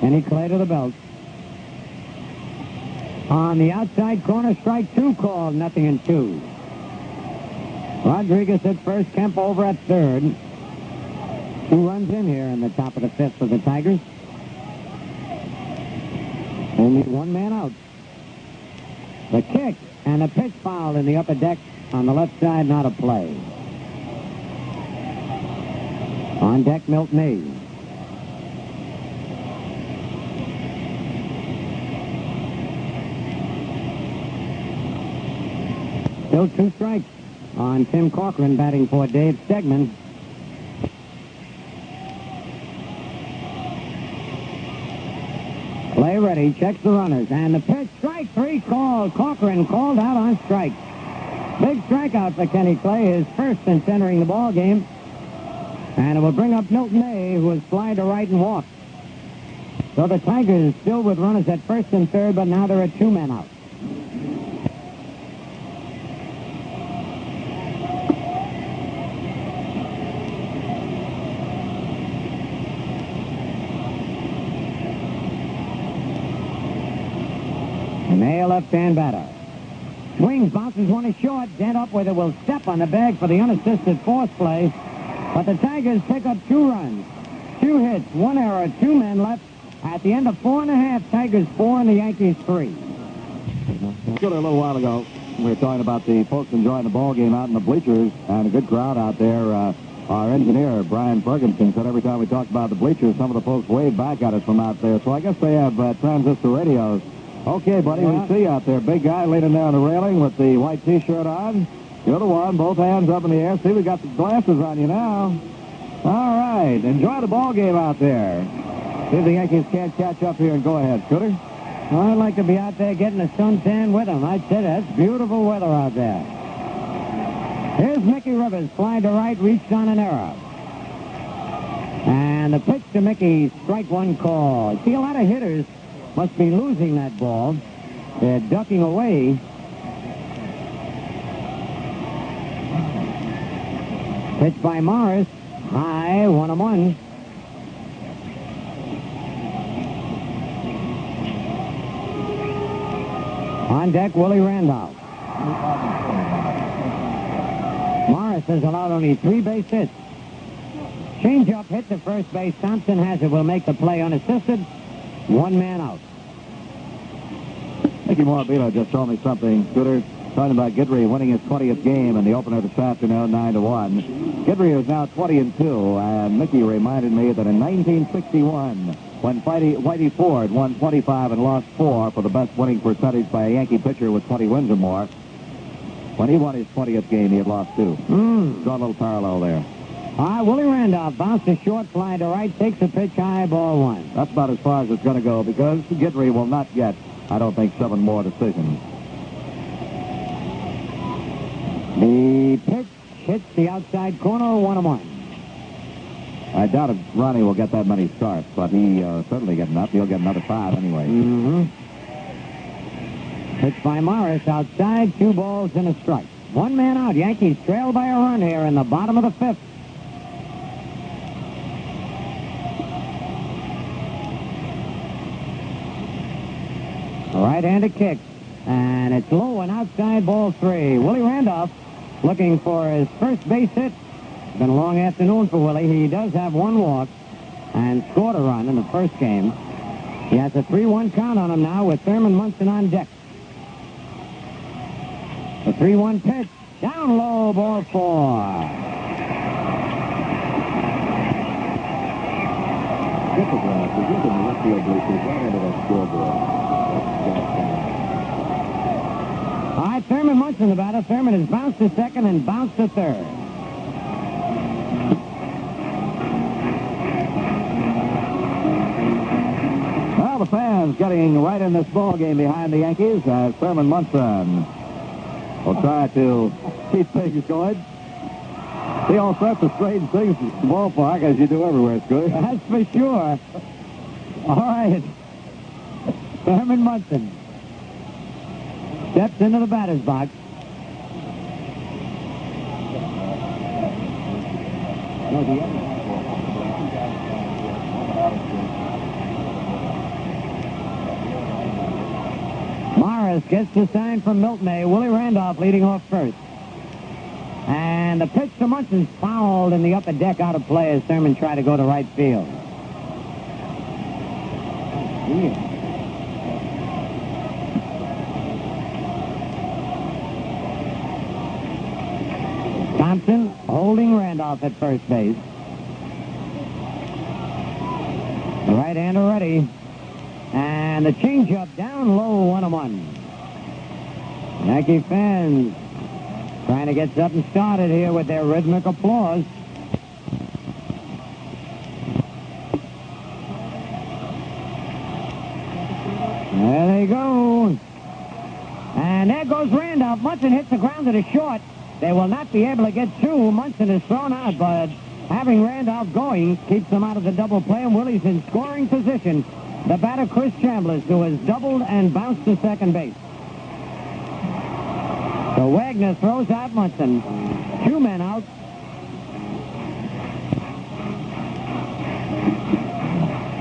Speaker 4: Kenny Clay to the belt. On the outside corner, strike 2 called, 0-2. Rodriguez at first, Kemp over at third. 2 runs in here in the top of the 5th for the Tigers. Only 1 man out. The kick and a pitch foul in the upper deck on the left side, not a play. On deck, Milt Mays. Still 2 strikes on Tim Corcoran, batting for Dave Stegman. Clay ready, checks the runners, and the pitch, strike 3 called. Corcoran called out on strike. Big strikeout for Kenny Clay, his first since entering the ball game. And it will bring up Milton A., who has fly to right and walked. So the Tigers still with runners at first and third, but now there are 2 men out. May, left-hand batter. Swings, bounces one is short. Dent up with it will step on the bag for the unassisted force play. But the Tigers pick up 2 runs. 2 hits, 1 error, 2 men left. At the end of 4.5, Tigers 4 and the Yankees 3.
Speaker 2: A little while ago, we were talking about the folks enjoying the ball game out in the bleachers, and a good crowd out there. Our engineer, Brian Ferguson, said every time we talked about the bleachers, some of the folks waved back at us from out there. So I guess they have transistor radios. Okay, buddy, we see you out there. Big guy leaning there on the railing with the white T-shirt on. You're the one, both hands up in the air. See, we got the glasses on you now. All right, enjoy the ball game out there. See if the Yankees can't catch up here and go ahead. Scooter?
Speaker 4: Well, I'd like to be out there getting a suntan with them. I'd say that's beautiful weather out there. Here's Mickey Rivers, fly to right, reached on an error. And the pitch to Mickey, strike 1 call. See, a lot of hitters must be losing that ball. They're ducking away. Pitch by Morris. High, 1-1. On deck, Willie Randolph. Morris has allowed only 3 base hits. Change-up hit to first base. Thompson has it. Will make the play unassisted. 1 man out.
Speaker 2: Mickey Morabito just told me something, Scooter, talking about Guidry winning his 20th game in the opener this afternoon, 9-1. Guidry is now 20-2, and Mickey reminded me that in 1961, when Whitey Ford won 25 and lost 4 for the best winning percentage by a Yankee pitcher with 20 wins or more, when he won his 20th game, he had lost 2. Draw a little parallel there.
Speaker 4: Willie Randolph bounced a short fly to right, takes a pitch high, ball 1.
Speaker 2: That's about as far as it's going to go, because Guidry will not get, I don't think, 7 more decisions.
Speaker 4: The pitch hits the outside corner, 1-1.
Speaker 2: I doubt if Ronnie will get that many starts, but he certainly get enough. He'll get another 5 anyway.
Speaker 4: Pitch by Morris outside, 2 balls and a strike. 1 man out. Yankees trail by a run here in the bottom of the 5th. Right-handed kick, and it's low and outside, ball 3. Willie Randolph looking for his first base hit. It's been a long afternoon for Willie. He does have 1 walk and scored a run in the first game. He has a 3-1 count on him now with Thurman Munson on deck. The 3-1 pitch, down low, ball 4.
Speaker 2: Difficult. He's looking in the left field bleachers right into that scoreboard.
Speaker 4: All right, Thurman Munson, the batter. Thurman has bounced to second and bounced to third.
Speaker 2: Well, the fans getting right in this ball game behind the Yankees as Thurman Munson will try to keep things going. See all sorts of strange things at the ballpark, as you do everywhere, Scooter.
Speaker 4: That's for sure. All right. Thurman Munson steps into the batter's box. Morris gets the sign from Milton A. Willie Randolph leading off first. And the pitch to Munson's fouled in the upper deck, out of play as Thurman tried to go to right field. Thompson holding Randolph at first base. The right-hander ready. And the changeup down low, 1-1. Yankee fans trying to get something started here with their rhythmic applause. There they go. And there goes Randolph. Munson hits the ground to the short. They will not be able to get 2. Munson is thrown out, but Having Randolph going keeps them out of the double play, and Willie's in scoring position. The batter, Chris Chambliss, who has doubled and bounced to second base. So Wagner throws out Munson. 2 men out.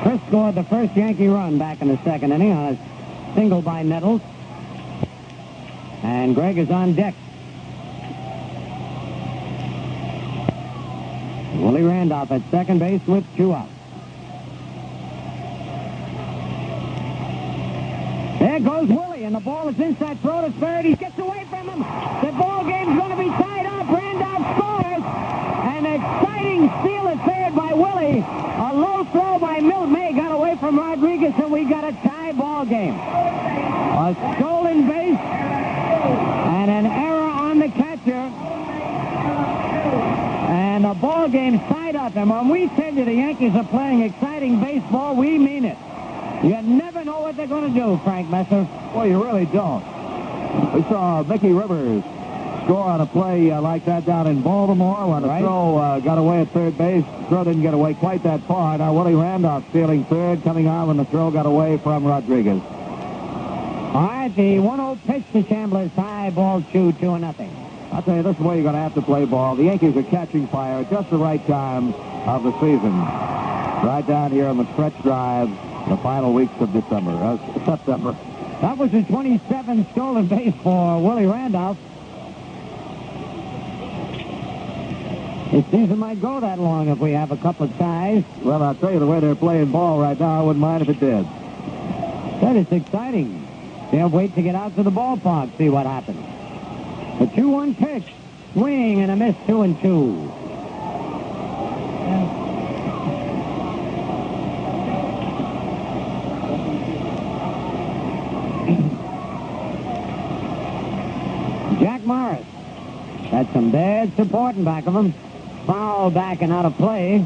Speaker 4: Chris scored the first Yankee run back in the second inning on a single by Nettles. And Greg is on deck. Willie Randolph at second base with 2 outs. There goes Willie, and the ball is inside throw to third. He gets away from him. The ball game's going to be tied up. Randolph scores. An exciting steal at third by Willie. A low throw by Milt May got away from Rodriguez, and we got a tie ball game. A stolen base and an error on the catcher. And the ball game's tied up. And when we tell you the Yankees are playing exciting baseball, we mean it. You never know what they're going to do, Frank Messer.
Speaker 2: Well, you really don't. We saw Mickey Rivers score on a play like that down in Baltimore when the throw got away at third base. The throw didn't get away quite that far. Now Willie Randolph stealing third, coming on when the throw got away from Rodriguez.
Speaker 4: All right, the 1-0 pitch to Chambliss. High ball 2-0.
Speaker 2: I'll tell you, this is the way you're going to have to play ball. The Yankees are catching fire at just the right time of the season. Right down here on the stretch drive, the final weeks of September.
Speaker 4: That was the 27th stolen base for Willie Randolph. This season might go that long if we have a couple of ties.
Speaker 2: Well, I'll tell you, the way they're playing ball right now, I wouldn't mind if it did.
Speaker 4: That is exciting. Can't wait to get out to the ballpark, see what happens. The 2-1 pitch. Swing and a miss, 2-2. Jack Morris had some bad support in back of him. Foul back and out of play.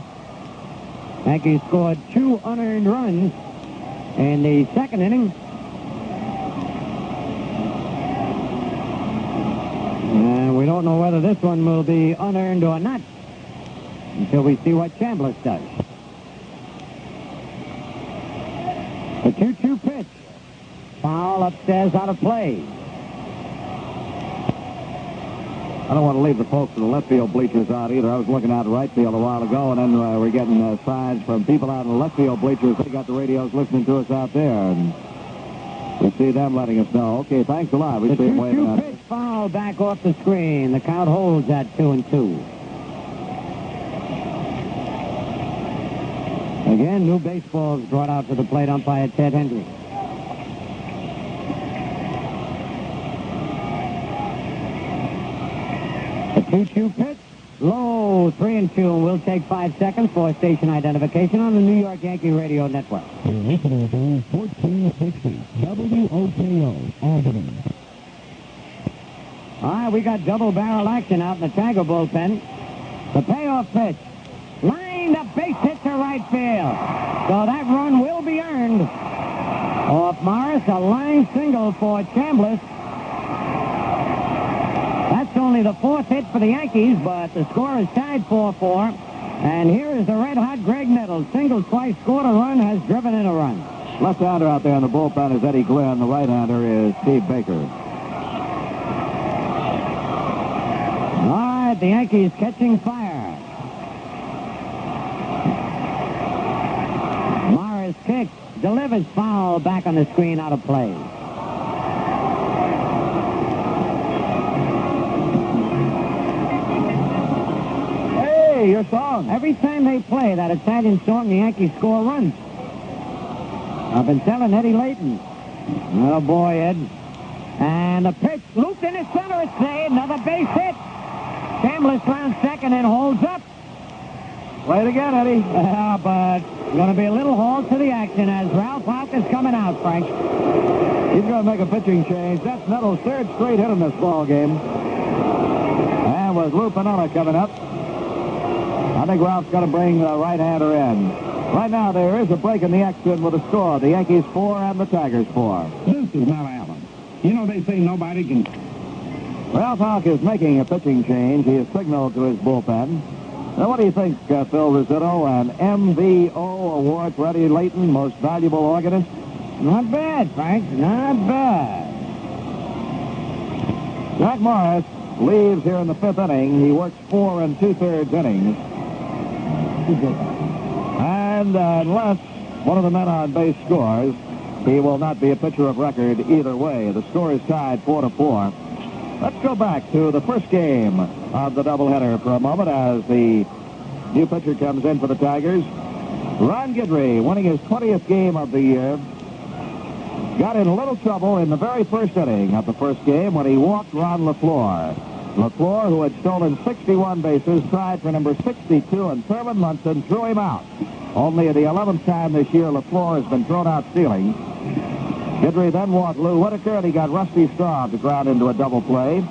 Speaker 4: Yankees scored 2 unearned runs in the second inning. And we don't know whether this one will be unearned or not until we see what Chambliss does. The 2-2 pitch. Foul upstairs out of play.
Speaker 2: I don't want to leave the folks in the left field bleachers out either. I was looking out at right field a while ago, and then we're getting signs from people out in the left field bleachers. They got the radios listening to us out there, and we see them letting us know. Okay, thanks a lot. We
Speaker 4: The
Speaker 2: see them waving
Speaker 4: 2-2
Speaker 2: out.
Speaker 4: pitch foul back off the screen. The count holds at 2-2. Again, new baseballs brought out to the plate umpire Ted Hendry. The 2-2 pitch, low, 3-2. We'll take 5 seconds for station identification on the New York Yankee Radio Network.
Speaker 22: You're listening to 1460 WOKO, Albany.
Speaker 4: All right, we got double barrel action out in the Tiger bullpen. The payoff pitch. Lined up, base hit to right field. So that run will be earned. Off Morris, a line single for Chambliss. That's only the 4th hit for the Yankees, but the score is tied 4-4. And here is the red-hot Greg Nettles. Single twice, scored a run, has driven in a run.
Speaker 2: Left-hander out there in the bullpen is Eddie Glenn. The right-hander is Steve Baker.
Speaker 4: All right, the Yankees catching fire. Morris kicks, delivers foul back on the screen, out of play.
Speaker 2: Hey, your song.
Speaker 4: Every time they play that Italian song, the Yankees score runs. I've been telling Eddie Layton. Oh, boy, Ed. And the pitch looped in his center. It's saved. Another base hit. Chambliss round second and holds up.
Speaker 2: Play it again, Eddie.
Speaker 4: But going to be a little halt to the action as Ralph Houk is coming out, Frank.
Speaker 2: He's going to make a pitching change. That's Nettles' 3rd straight hit in this ball game. And with Lou Piniella coming up, I think Ralph's going to bring the right-hander in. Right now, there is a break in the action with a score. The Yankees 4 and the Tigers 4.
Speaker 5: This is not Allen. You know, they say nobody can...
Speaker 2: Ralph Houk is making a pitching change. He has signaled to his bullpen. Now, what do you think, Phil Rizzuto? An MVO award for Eddie Layton, most valuable organist?
Speaker 4: Not bad, Frank. Not bad.
Speaker 2: Jack Morris leaves here in the 5th inning. He works 4 2/3 innings. And unless one of the men on base scores, he will not be a pitcher of record either way. The score is tied 4-4. Let's go back to the first game of the doubleheader for a moment as the new pitcher comes in for the Tigers. Ron Guidry, winning his 20th game of the year, got in a little trouble in the very first inning of the first game when he walked Ron LaFleur. LaFleur, who had stolen 61 bases, tried for number 62, and Thurman Munson threw him out. Only the 11th time this year LaFleur has been thrown out stealing. Guidry then walked Lou Whitaker, and he got Rusty Staub to ground into a double play.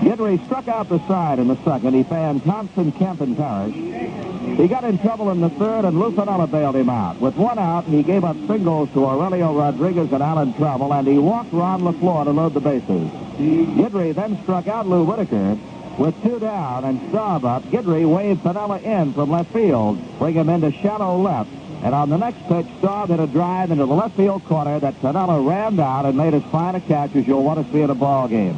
Speaker 2: Guidry struck out the side in the second. He fanned Thompson, Kemp, and Parrish. He got in trouble in the third, and Lou Finella bailed him out. With one out, he gave up singles to Aurelio Rodriguez and Alan Trammell, and he walked Ron LaFleur to load the bases. Guidry then struck out Lou Whitaker. With 2 down and Staub up, Guidry waved Finella in from left field, bring him into shallow left. And on the next pitch, Staub hit a drive into the left field corner that Finella rammed out and made as fine a catch as you'll want to see in a ball game.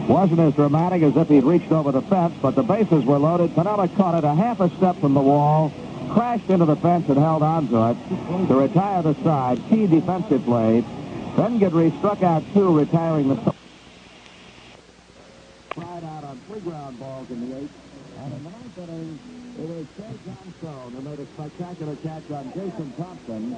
Speaker 2: Wasn't as dramatic as if he'd reached over the fence, but the bases were loaded. Finella caught it a half a step from the wall, crashed into the fence and held onto it to retire the side. Key defensive play. Then Guidry struck out 2, retiring the fried out on 3 ground balls in the 8th. And in the 9th inning, it was Jay Johnstone who made a spectacular catch on Jason Thompson.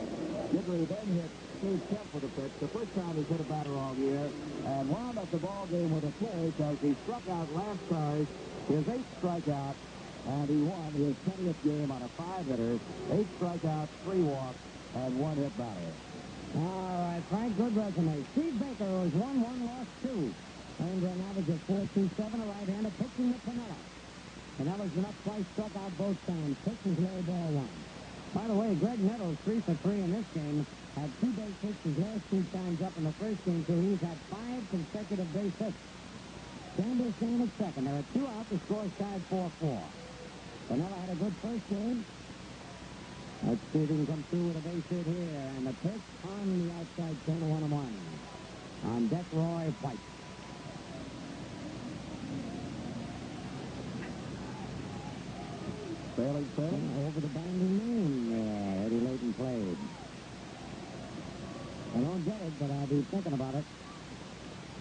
Speaker 2: Guidry then hit Steve Kemp with a pitch, the first time he's hit a batter all year, and wound up the ball game with a play because he struck out Lance Parrish, his 8th strikeout, and he won his 20th game on a 5-hitter, 8 strikeouts, 3 walks, and 1 hit batter.
Speaker 4: All right, Frank, good resume. Steve Baker was 1-1, lost 2. Earned an average of 4.27, a right-hander pitching to Pinella. Pinella's been up twice, struck out both times. Pitches low, ball 1. By the way, Greg Nettles, 3 for 3 in this game, had 2 base hits his last 2 times up in the first game, so he's had 5 consecutive base hits. Campbell's down at second. There are 2 out. The score's tied 4-4. Pinella had a good first game. Let's see if he can come through with a base hit here. And the pitch on the outside corner, 1-1. On deck, Roy White.
Speaker 2: Bailey said
Speaker 4: over the bounding moon there. Eddie Layton played. I don't get it, but I'll be thinking about it.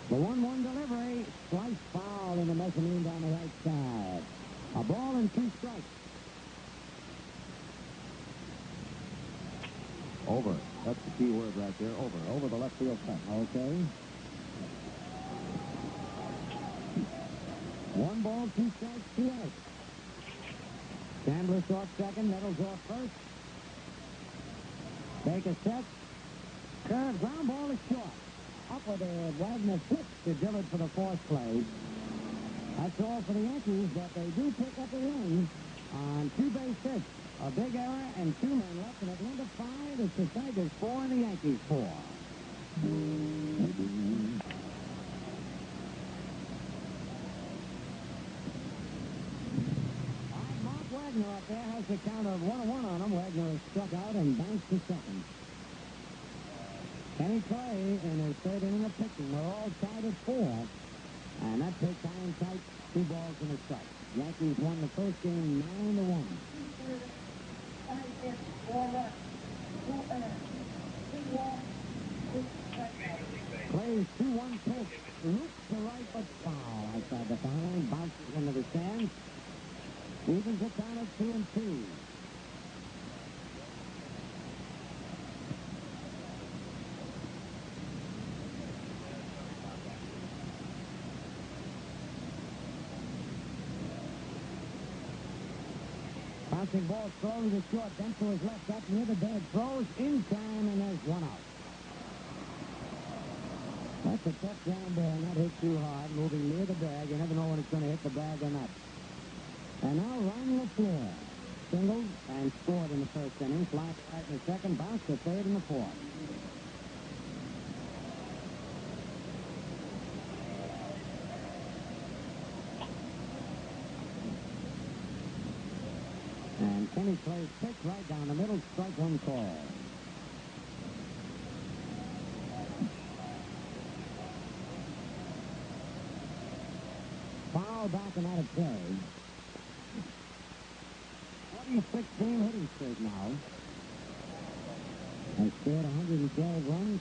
Speaker 4: The 1-1 delivery. Slice foul in the mezzanine down the right side. A ball and 2 strikes.
Speaker 2: over. That's the key word right there, over. Over the left field fence.
Speaker 4: Okay. 1 ball, 2 strikes, 2 outs. Chandler's off second, Nettles off first. Baker sets. Curve, ground ball is short. Up with it, Wagner flips to Dillard for the 4th play. That's all for the Yankees, but they do pick up a run on 2 base hits. A big error and 2 men left, and at the end of 5, it's the Tigers 4 and the Yankees 4. Wagner up there has the count of 1-1 on him. Wagner is struck out and bounced to second. Kenny Clay in his 3rd inning of pitching. We're all tied at 4. And that takes iron tight, 2 balls and a strike. Yankees won the first game 9-1. Clay's 2-1 pitch. Loops to right but foul. Outside the foul line, bounces into the stands. Evens it down at 2-2. Bouncing ball throws to short. Dent to his left, up near the bag. Throws in time, and there's 1 out. That's a tough ground ball, not hit too hard. Moving near the bag. You never know when it's going to hit the bag or not. And now Ron LaFleur singled and scored in the 1st inning. Fly right in the 2nd, bounced to 3rd and the 4th. He plays pitch right down the middle, strike one call. Foul back and out of play. 26-game hitting streak now. Has scored 112 runs.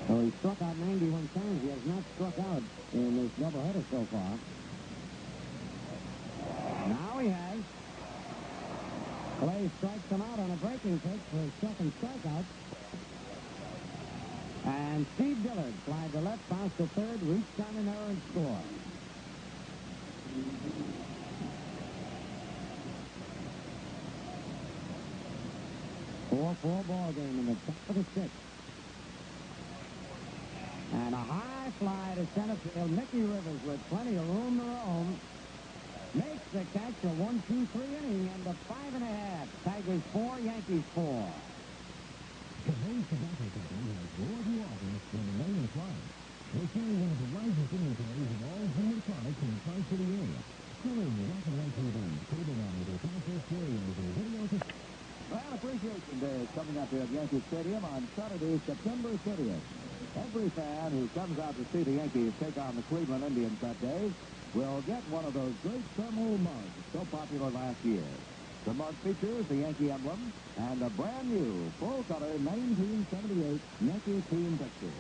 Speaker 4: So he struck out 91 times. He has not struck out in this doubleheader so far. Now he has. Clay strikes him out on a breaking pitch for his second strikeout. And Steve Dillard flied to left, bounced to third, reached on an error and scored. Four ball game in the top of the sixth. And a high fly to center field. Mickey Rivers with plenty of room to roam. Makes the catch, a 1-2-3 inning and a 5.5. Tigers 4, Yankees 4.
Speaker 22: Cahay's Tobacco Company has more to offer than the name implies. They carry one of the largest inventories of all junior products in the Tri-City area. Coloring black and white TVs, cable monitors, consoles, stereos, and videos.
Speaker 2: Fan Appreciation Day is coming up here at Yankee Stadium on Saturday, September 30th. Every fan who comes out to see the Yankees take on the Cleveland Indians that day will get one of those great thermal mugs so popular last year. The mug features the Yankee emblem and a brand new full-color 1978 Yankee team picture.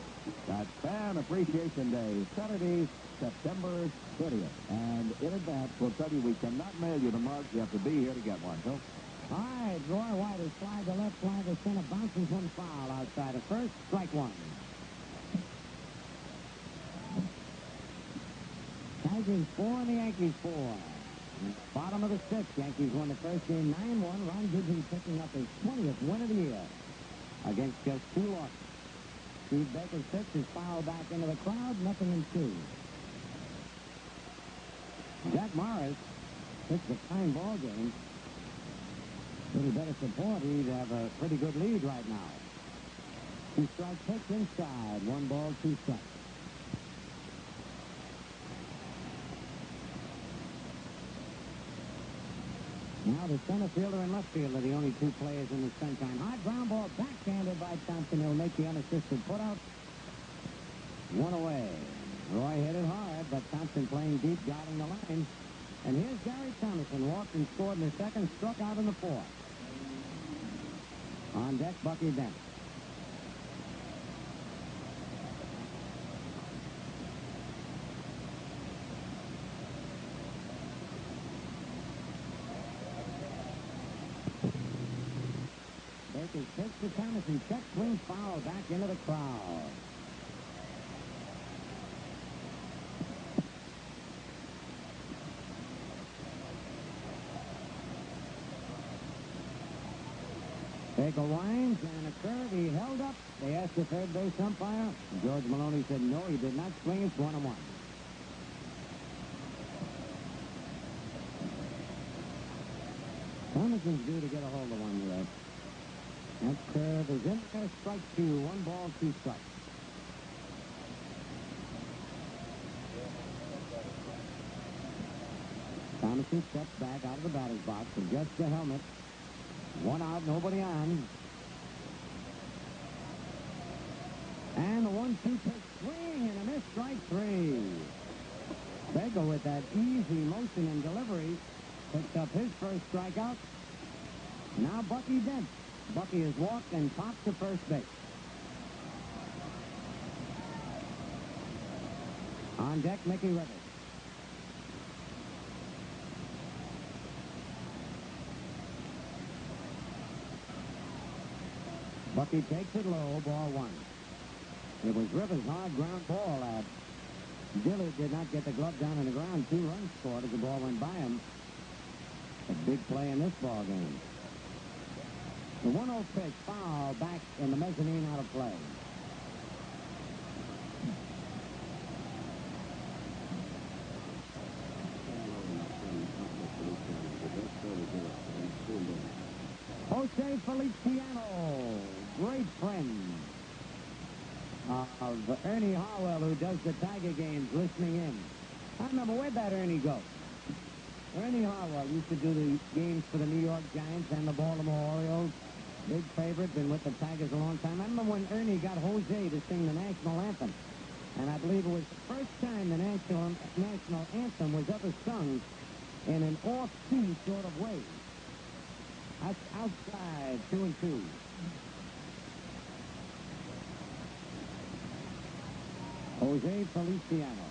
Speaker 2: That's Fan Appreciation Day, Saturday, September 30th. And in advance, we'll tell you we cannot mail you the mugs. You have to be here to get one. So,
Speaker 4: all right, Roy White is fly to left, fly to center, bounces one foul outside of first, strike one. Tigers 4 and the Yankees 4. Bottom of the sixth, Yankees won the first game 9-1. Ron Gibson picking up his 20th win of the year against just 2 losses. Steve Baker's pitch is fouled back into the crowd, nothing in 2. Jack Morris pitched a fine ball game. A little better support, he'd have a pretty good lead right now. 2-strike pitch inside, 1 ball, 2 strikes. Now the center fielder and left fielder, the only 2 players in the sunshine. High ground ball backhanded by Thompson. He'll make the unassisted putout. 1 away. Roy hit it hard, but Thompson playing deep, guarding the line. And here's Gary Thomason, walked and scored in the second, struck out in the fourth. On deck, Bucky Dent. Baker's pitch to Thomason, check swing foul back into the crowd. Baker winds and a curve. He held up. They asked the third base umpire. George Maloney said no, he did not swing. It's 1-1. Thomason's due to get a hold of one here. That curve is in there. Strike 2. 1 ball, 2 strikes. Thomason steps back out of the batter's box, adjusts the helmet. 1 out, nobody on. And the 1-2 pitch, swing and a miss, strike 3. Baker with that easy motion and delivery picks up his first strikeout. Now Bucky Dent. Bucky has walked and popped to first base. On deck, Mickey Rivers. Bucky takes it low, ball 1. It was Rivers' hard ground ball that Dillard did not get the glove down on the ground. 2 runs scored as the ball went by him. A big play in this ball game. The 1-0 pitch, foul back in the mezzanine, out of play. Jose Feliciano, great friend. of Ernie Harwell, who does the Tiger games, listening in. I remember, where'd that Ernie go? Ernie Harwell used to do the games for the New York Giants and the Baltimore Orioles. Big favorite, been with the Tigers a long time. I remember when Ernie got Jose to sing the national anthem. And I believe it was the first time the national anthem was ever sung in an off-key sort of way. That's outside, 2-2. Jose Feliciano,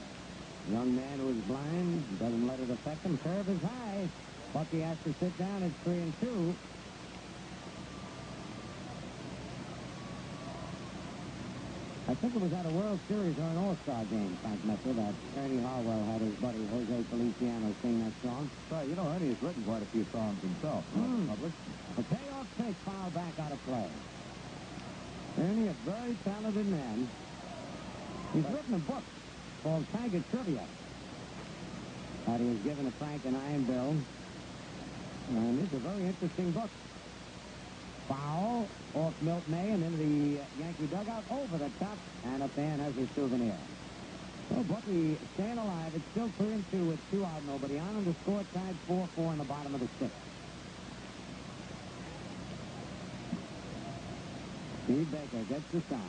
Speaker 4: young man who is blind, doesn't let it affect him. Serve is high. Bucky has to sit down. It's 3-2. I think it was at a World Series or an All-Star game, Frank Messer, that Ernie Harwell had his buddy Jose Feliciano sing that song.
Speaker 2: Right, you know, Ernie has written quite a few songs himself. Published.
Speaker 4: A payoff pitch, foul back out of play. Ernie, a very talented man. He's written a book called Tiger Trivia that he has given to Frank and I and Bill. And it's a very interesting book. Foul off Milt May and into the Yankee dugout over the top, and a fan has his souvenir. So Bucky staying alive. It's still 3-2 with 2 out, nobody on, and the score tied 4-4 in the bottom of the 6th. Steve Baker gets the sign.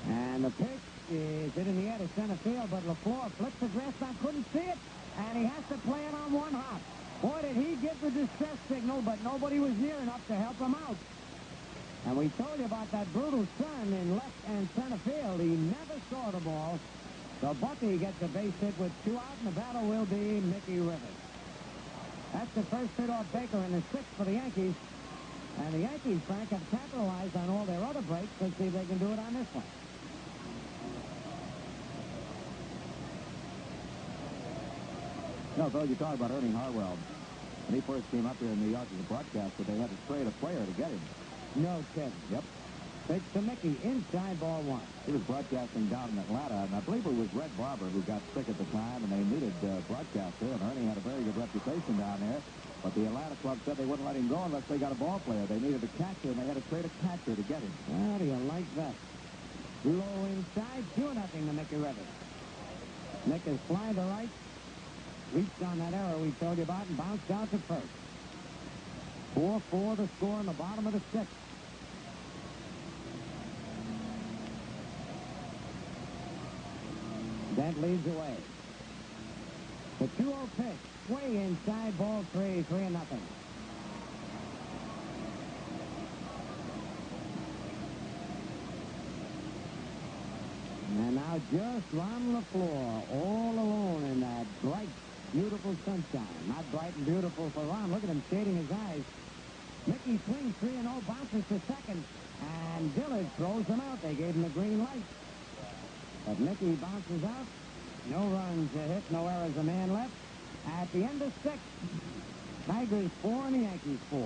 Speaker 4: And the pitch is hit in the air to center field, but LaFleur flips the grass down, couldn't see it, and he has to play it on one hop. Boy, did he give the distress signal, but nobody was near enough to help him out. And we told you about that brutal turn in left and center field. He never saw the ball. So Bucky gets a base hit with 2 out, and the battle will be Mickey Rivers. That's the first hit off Baker in the 6th for the Yankees. And the Yankees, Frank, have capitalized on all their other breaks. Let's see if they can do it on this one.
Speaker 2: No, Bill, you talk about Ernie Harwell. When he first came up here in New York as a broadcaster, they had to trade a player to get him.
Speaker 4: No kidding.
Speaker 2: Yep.
Speaker 4: Pitch to Mickey, inside ball 1.
Speaker 2: He was broadcasting down in Atlanta, and I believe it was Red Barber who got sick at the time, and they needed a broadcaster, and Ernie had a very good reputation down there. But the Atlanta club said they wouldn't let him go unless they got a ball player. They needed a catcher, and they had to trade a catcher to get him.
Speaker 4: How do you like that? Low inside, 2-0 to Mickey Rivers. Nick is flying to right. Reached on that error we told you about and bounced out to first. 4-4 the score in the bottom of the 6th. Dent leads away. The 2-0 pitch. Way inside, ball 3, 3-0. And now just Ron LaFleur all alone in that bright, beautiful sunshine. Not bright and beautiful for Ron. Look at him shading his eyes. Mickey swings 3-0, bounces to second, and Dillard throws him out. They gave him the green light. But Mickey bounces out. No runs hit, no errors, a man left. At the end of 6, Tigers 4 and the Yankees 4.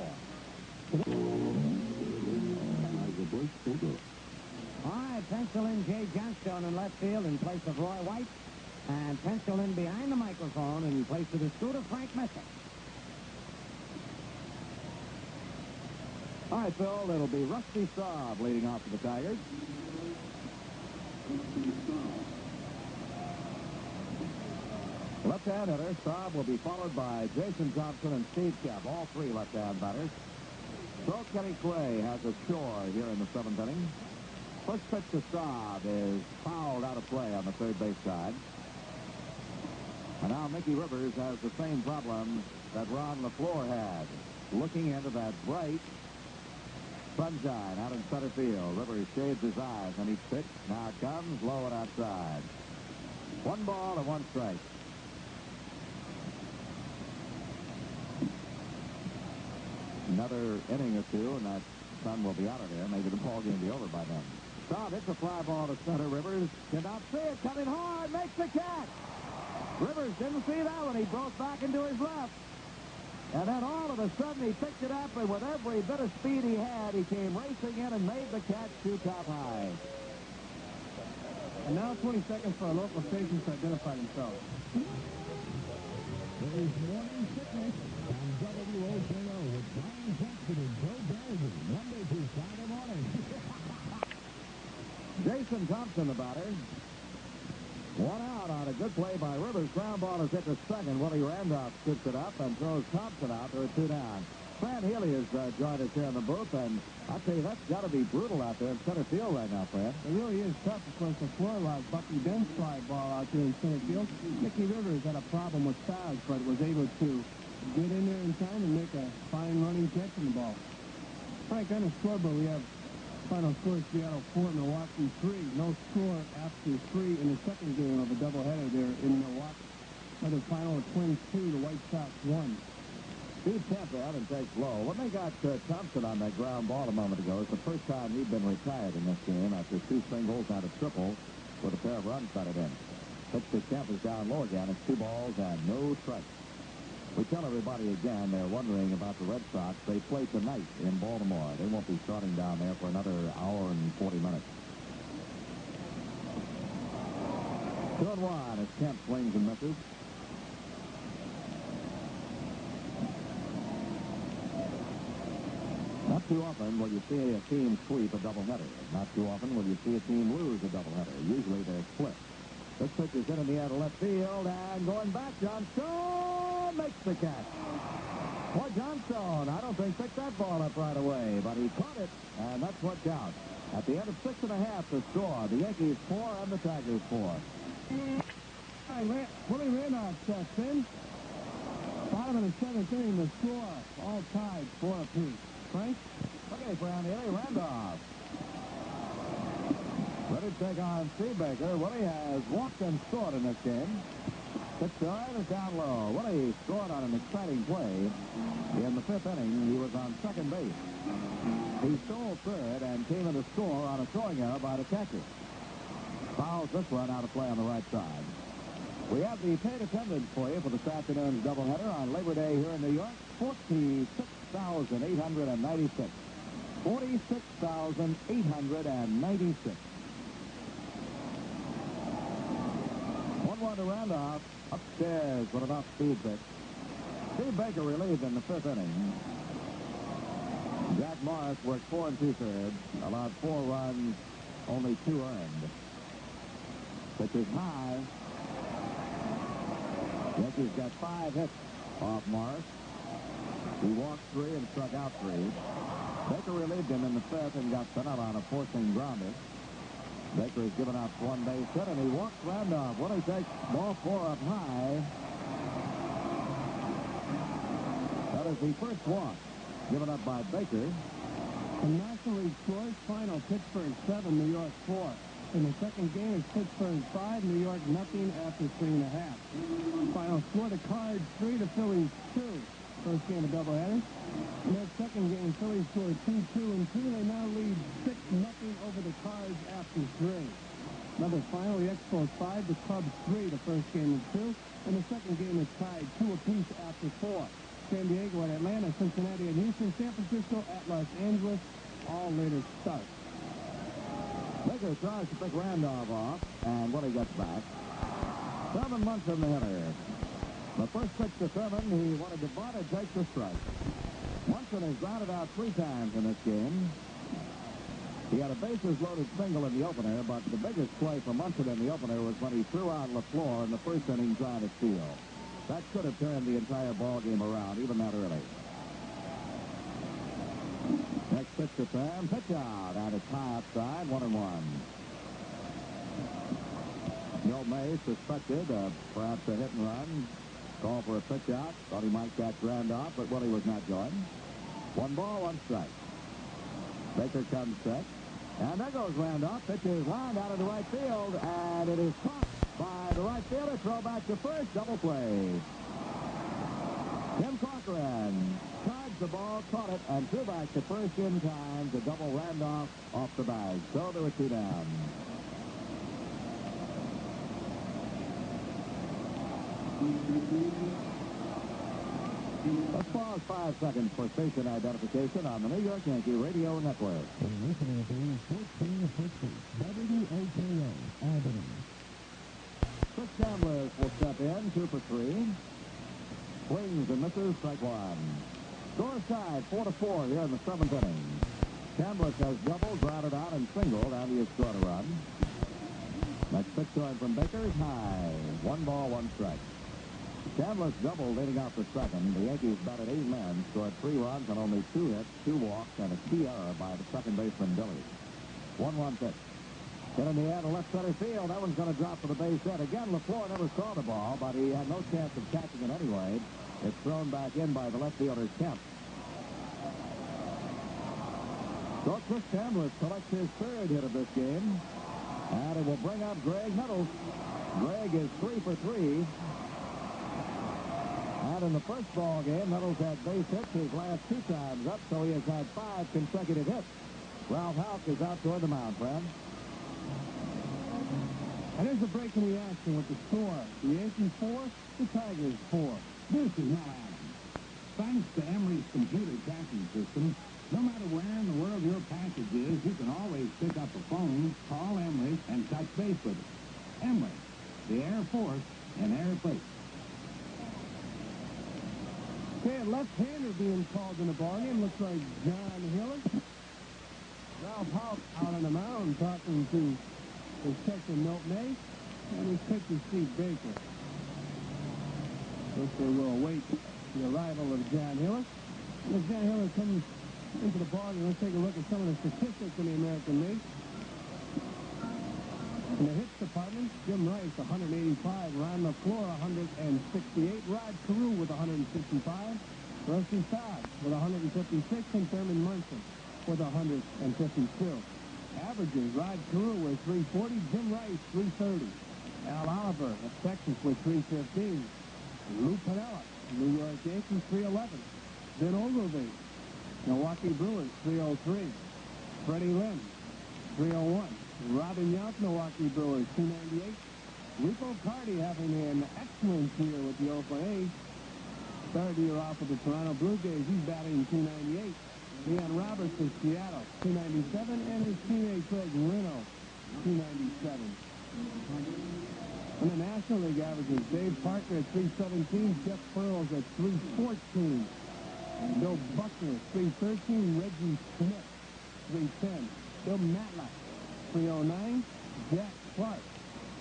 Speaker 4: All right, pencil in Jay Johnstone in left field in place of Roy White. And pencil in behind the microphone in place of the scooter, Frank Messer.
Speaker 2: All right, Phil, it'll be Rusty Staub leading off for the Tigers. Left-hand hitter, Staub will be followed by Jason Thompson and Steve Kemp, all 3 left-hand batters. So Kenny Clay has a chore here in the 7th inning. First pitch to Staub is fouled out of play on the third base side. And now Mickey Rivers has the same problem that Ron LaFleur had. Looking into that bright sunshine out in center field. Rivers shades his eyes on each pitch. Now it comes low and outside. 1 ball and 1 strike. Another inning or 2, and that sun will be out of there. Maybe the ball game will be over by then. Staub hits a fly ball to center. Rivers cannot see it. Coming hard. Makes the catch. Rivers didn't see that one. He broke back into his left. And then all of a sudden he picked it up, and with every bit of speed he had, he came racing in and made the catch to top high.
Speaker 1: And now 20 seconds for our local stations to identify themselves.
Speaker 22: There's morning sickness. WOKO with Brian Jackson and Joe Gallagher, Monday through Friday morning.
Speaker 2: Jason Thompson, the batter. One out on a good play by Rivers. Ground ball is hit to second. Willie Randolph scoops it up and throws Thompson out. There are two down. Fran Healy has joined us here in the booth, and I'll tell you, that's got to be brutal out there in center field right now, Fran.
Speaker 1: It really is tough. Of course, the floor allowed Bucky Dent's fly ball out there in center field. Mickey Rivers had a problem with fouls, but was able to get in there in time and make a fine running catch in the ball. Frank, on the scoreboard, we have final score Seattle 4, Milwaukee 3. No score after 3 in the second game of a doubleheader there in Milwaukee. Another final of Twins 2, the White Sox 1.
Speaker 2: Steve Kemp out and takes low. When they got Thompson on that ground ball a moment ago, it's the first time he'd been retired in this game after two singles and a triple with a pair of runs batted in. Pitch to Kemp is down low again. It's 2 balls and no strikes. We tell everybody again, they're wondering about the Red Sox. They play tonight in Baltimore. They won't be starting down there for another hour and 40 minutes. 2-1 as Kemp swings and misses. Not too often will you see a team sweep a doubleheader. Not too often will you see a team lose a doubleheader. Usually they're split. This pitch is in the air to left field, and going back, Johnstone makes the catch. Boy, Johnstone, I don't think picked that ball up right away, but he caught it, and that's what counts. At the end of 6.5 to score, the Yankees 4 and the Tigers 4.
Speaker 1: Willie Randolph steps in. Bottom of the 7th inning, the score, all tied 4 apiece. Frank?
Speaker 2: Okay, Fran Healy, Randolph. Ready to take on Steve Baker. Willie has walked and scored in this game. Pitch to right is down low. Willie scored on an exciting play. In the 5th inning, he was on second base. He stole third and came in to score on a throwing error by the catcher. Fouls this one out of play on the right side. We have the paid attendance for you for this afternoon's doubleheader on Labor Day here in New York. 46,896. 46,896. 1-1 to Randolph. Upstairs with an off-speed pitch. Steve Baker relieved in the 5th inning. Jack Morris worked 4 2/3, allowed 4 runs, only 2 earned. Pitch is high. Yankees got 5 hits off Morris. He walked 3 and struck out 3. Baker relieved him in the 5th and got sent out on a forcing grounder. Baker has given up 1 base hit, and he walks Randolph. Willie takes ball 4 up high. That is the first walk given up by Baker.
Speaker 1: The National League scores final, Pittsburgh 7, New York 4. In the second game, it's Pittsburgh 5, New York nothing after 3.5. Final score, the Cards 3, the Phillies 2. First game of doubleheader. In that second game, Phillies scored 2-2-2. They now lead 6-0 over the Cards after 3. Another final, the Expos 5, the Cubs 3, the first game of 2. And the second game is tied 2 apiece after 4. San Diego at Atlanta, Cincinnati at Houston, San Francisco at Los Angeles, all later starts.
Speaker 2: Baker tries to pick Randolph off, and Willie gets back. Thurman Munson, the hitter. The first pitch to Thurman, he wanted to bunt and take the strike. Munson has grounded out 3 times in this game. He had a bases-loaded single in the opener, but the biggest play for Munson in the opener was when he threw out LaFleur in the first inning trying to steal. That could have turned the entire ball game around, even that early. Next pitch to Thurman, pitch out, and it's high outside, 1-1. Joe May suspected perhaps a hit and run. Call for a pitch out. Thought he might catch Randolph, but Willie was not going. 1 ball, 1 strike. Baker comes set. And there goes Randolph. Pitch is lined out into right field, and it is caught by the right fielder. Throw back to first. Double play. Tim Corcoran charged the ball, caught it, and threw back to first in time to double Randolph off the bag. So there were 2 down. Let's pause 5 seconds for station identification on the New York Yankee Radio Network.
Speaker 22: You're listening to 1450 WOKO, Albany.
Speaker 2: Chris Chandler will step in, 2 for 3. Swings and misses, strike one. Score side, 4-4 here in the 7th inning. Chambliss has doubled, grounded out, and singled. Now he has scored a run. Next pitch going from Baker is high. 1 ball, 1 strike. Chambliss doubled, leading off the second. The Yankees batted 8 men, scored 3 runs on only 2 hits, 2 walks, and a key error by the second baseman, Billy. 1-1 pitch. Hit in the air to left center field. That one's going to drop for the base hit. Again, LaFleur never saw the ball, but he had no chance of catching it anyway. It's thrown back in by the left fielder, Kemp. So Chris Chambliss collects his 3rd hit of this game, and it will bring up Greg Nettles. Greg is 3 for 3. And in the first ball game, Nettles had base hits his last 2 times up, so he has had 5 consecutive hits. Ralph Houck is out toward the mound, friend.
Speaker 1: And there's a break in the action with the score. The Yankees 4, the Tigers 4.
Speaker 5: This is Mel Allen. Thanks to Emery's computer tracking system, no matter where in the world your package is, you can always pick up a phone, call Emery, and touch base with it. Emery, the Air Force in air freight.
Speaker 1: Okay, a left-hander being called in the ballgame. Looks like John Hiller. Ralph Houck out on the mound talking to his catcher, Milt May, and his pitcher, Steve Baker. Guess they will await the arrival of John Hiller. And as John Hiller comes into the ballgame, let's take a look at some of the statistics in the American League. In the hits department, Jim Rice, 185. Ron LaFleur, 168. Rod Carew with 165. Rusty Staub with 156. And Thurman Munson with 152. Averages, Rod Carew was 340. Jim Rice, 330. Al Oliver of Texas with 315. Lou Piniella, New York Yankees, 311. Ben Ogilvie, Milwaukee Brewers, 303. Freddie Lynn, 301. Robin Yount, Milwaukee Brewers, 298. Rico Cardi having an excellent year with the Oakland A's. 3rd year off with the Toronto Blue Jays. He's batting 298. Leon Roberts of Seattle, 297. And his teammate Craig Reno, 297. In the National League averages, Dave Parker at 317. Jeff Pearls at 314. Bill Buckner, 313. Reggie Smith, 310. Bill Matlack, 309. Jack Clark,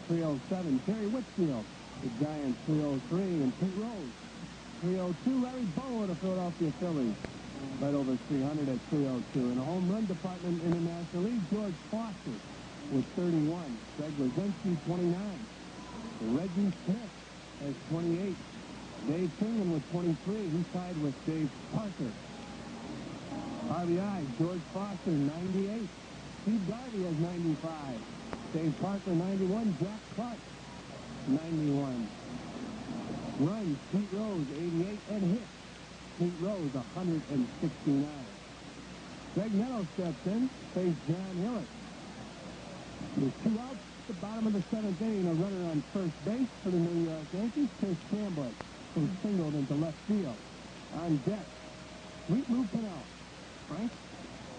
Speaker 1: 307. Terry Whitfield, the Giants, 303. And Pete Rose, 302. Larry Bowe of the Philadelphia Phillies, right over 300 at 302. In the home run department in the National League, George Foster with 31. Greg Luzinski, 29. Reggie Smith has 28. Dave Kingman with 23. He's tied with Dave Parker. RBI, George Foster, 98. Steve Garvey has 95. Dave Parker, 91. Jack Clark, 91. Runs, Pete Rose, 88. And hits, Pete Rose, 169. Greg Nettles steps in, faced John Hiller. There's 2 outs at the bottom of the 7th inning. A runner on first base for the New York Yankees, Chris Chambliss, who singled into left field. On deck, Sweet Lou Piniella. Frank?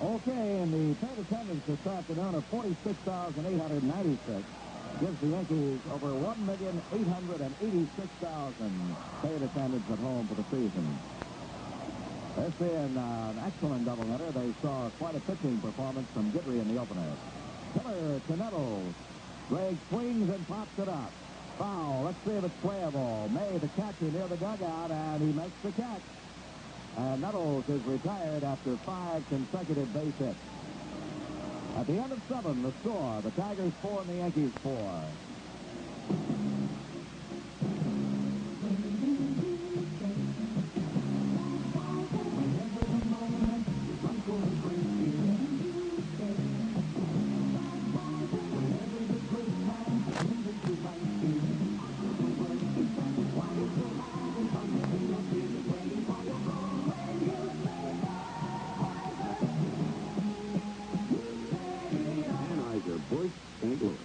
Speaker 2: Okay, and the paid attendance this afternoon of 46,896 gives the Yankees over 1,886,000 paid attendance at home for the season. This being an excellent doubleheader, they saw quite a pitching performance from Guidry in the opener. Hiller to Nettles. Greg swings and pops it up. Foul. Let's see if it's playable. May, the catcher, near the dugout, and he makes the catch. And Nettles is retired after 5 consecutive base hits. At the end of 7, the score, the Tigers 4 and the Yankees 4.
Speaker 9: St. Louis.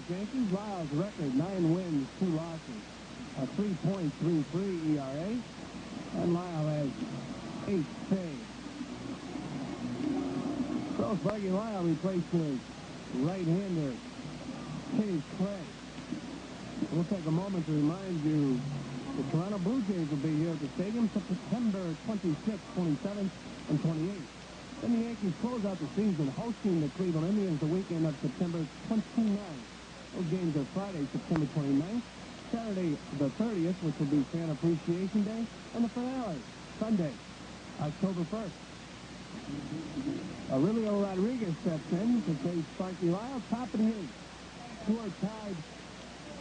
Speaker 1: Yankees. Lyle's record, 9 wins, 2 losses. A 3.33 ERA. And Lyle has 8 saves. So Sparky Lyle replaces right-hander Kenny Clay. We'll take a moment to remind you the Toronto Blue Jays will be here at the stadium September 26th, 27th, and 28th. Then the Yankees close out the season hosting the Cleveland Indians the weekend of September 29th. Those games are Friday, September 29th, Saturday the 30th, which will be Fan Appreciation Day, and the finale, Sunday, October 1st. Aurelio Rodriguez steps in to face Sparky Lyle, top of the 8th. Score tied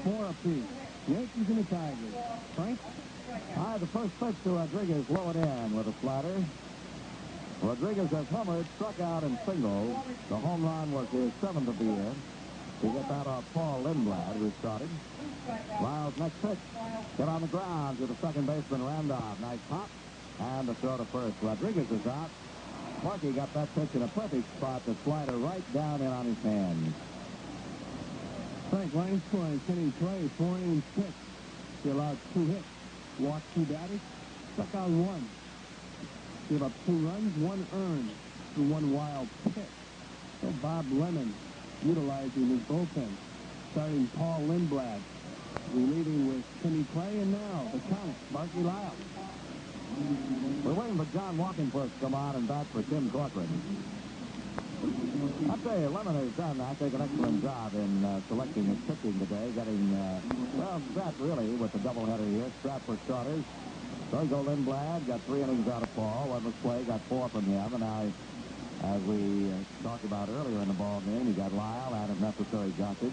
Speaker 1: 4 apiece. Yankees and the Tigers. Frank?
Speaker 2: The first pitch to Rodriguez, low and in with a slider. Rodriguez has homered, struck out, and singled. The home run was his 7th of the year. He gets that off Paul Lindblad, who started. Lyle's next pitch. Hit on the ground to the second baseman, Randolph. Nice pop. And the throw to first. Rodriguez is out. Sparky got that pitch in a perfect spot. The slider right down in on his hand.
Speaker 1: Frank, line scoring, Kenny Clay, 4 innings pitched. He allowed 2 hits, walked 2 batters, struck out 1. Gave up 2 runs, 1 earned, and 1 wild pitch. So Bob Lemon utilizing his bullpen, starting Paul Lindblad, relieving with Kenny Clay, and now the count, Sparky Lyle.
Speaker 2: We're waiting for John Walkenfuss to come on and bat for Tim Corcoran. I'd say Lemon has done, I think, an excellent job in selecting his pitching today, getting, set really with the doubleheader here. Strapped for starters. Sergio Lindblad got 3 innings out of Paul. One was Clay, got 4 from him. And now, as we talked about earlier in the ball game, he got Lyle and, if necessary, Gossage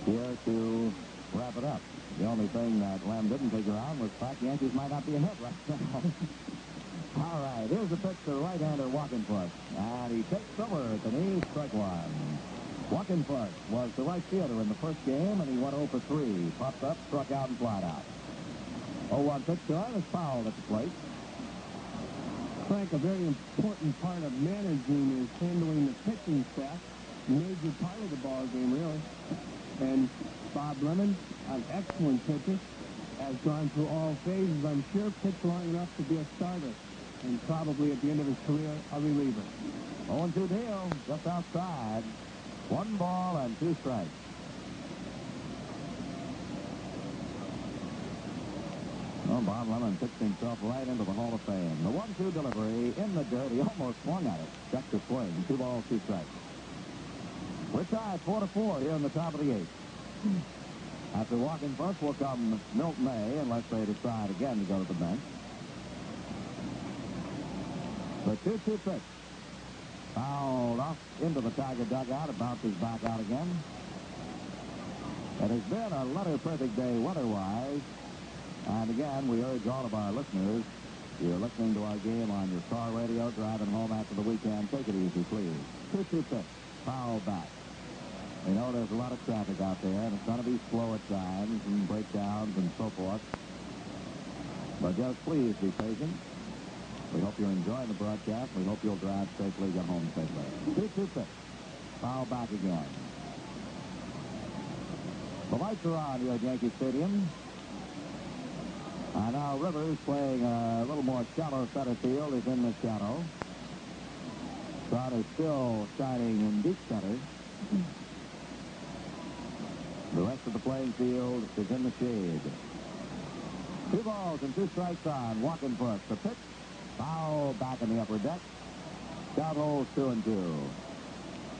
Speaker 2: here to wrap it up. The only thing that Lem didn't figure out was the fact the Yankees might not be ahead right now. All right, here's the pitch to right-hander Walkenfuss. And he takes over at the knee, strike 1. Walkenfuss was the right fielder in the first game, and he went 0 for 3. Popped up, struck out, and flied out. 0-1 pitch to him is fouled at the plate.
Speaker 1: Frank, a very important part of managing is handling the pitching staff. Major part of the ball game, really. And Bob Lemon, an excellent pitcher, has gone through all phases, I'm sure, pitched long enough to be a starter, and probably at the end of his career, a reliever.
Speaker 2: 0-2 deal, just outside. 1 ball and 2 strikes. Well, Bob Lemon pitched himself right into the Hall of Fame. The 1-2 delivery in the dirt. He almost swung at it. Checked the swing. 2 balls, 2 strikes. We're tied 4-4 here in the top of the 8th. After Walkenfuss will come Milt May, unless they decide again to go to the bench. The 2-2 pitch. Fouled off into the Tiger dugout. It bounces back out again. It has been a letter-perfect day weather-wise. And again, we urge all of our listeners, you're listening to our game on your car radio, driving home after the weekend, take it easy, please. 2-2 pitch. Foul back. We know there's a lot of traffic out there, and it's going to be slow at times and breakdowns and so forth. But just please be patient. We hope you're enjoying the broadcast. We hope you'll drive safely, get home safely. 2-2 pitch. Foul back again. The lights are on here at Yankee Stadium. And now Rivers, playing a little more shallow center field, is in the shadow. Sun is still shining in deep center. The rest of the playing field is in the shade. 2 balls and 2 strikes on Walkenfuss. The pitch. Foul back in the upper deck. Scout holes 2-2.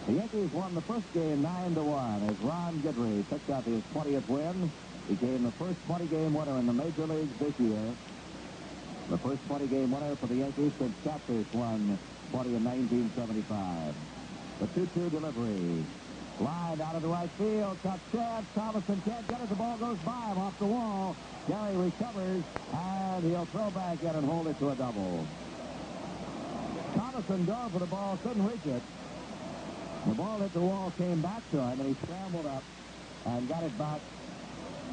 Speaker 2: The Yankees won the first game 9-1 as Ron Guidry picked up his 20th win. Became the first 20-game winner in the major leagues this year. The first 20-game winner for the Yankees since Catfish won 20 in 1975. The 2-2 delivery. Line out of the right field. Cut chance. Thomason can't get it. The ball goes by him off the wall. Gary recovers, and he'll throw back in and hold it to a double. Thomason dove for the ball, couldn't reach it. The ball hit the wall, came back to him, and he scrambled up and got it back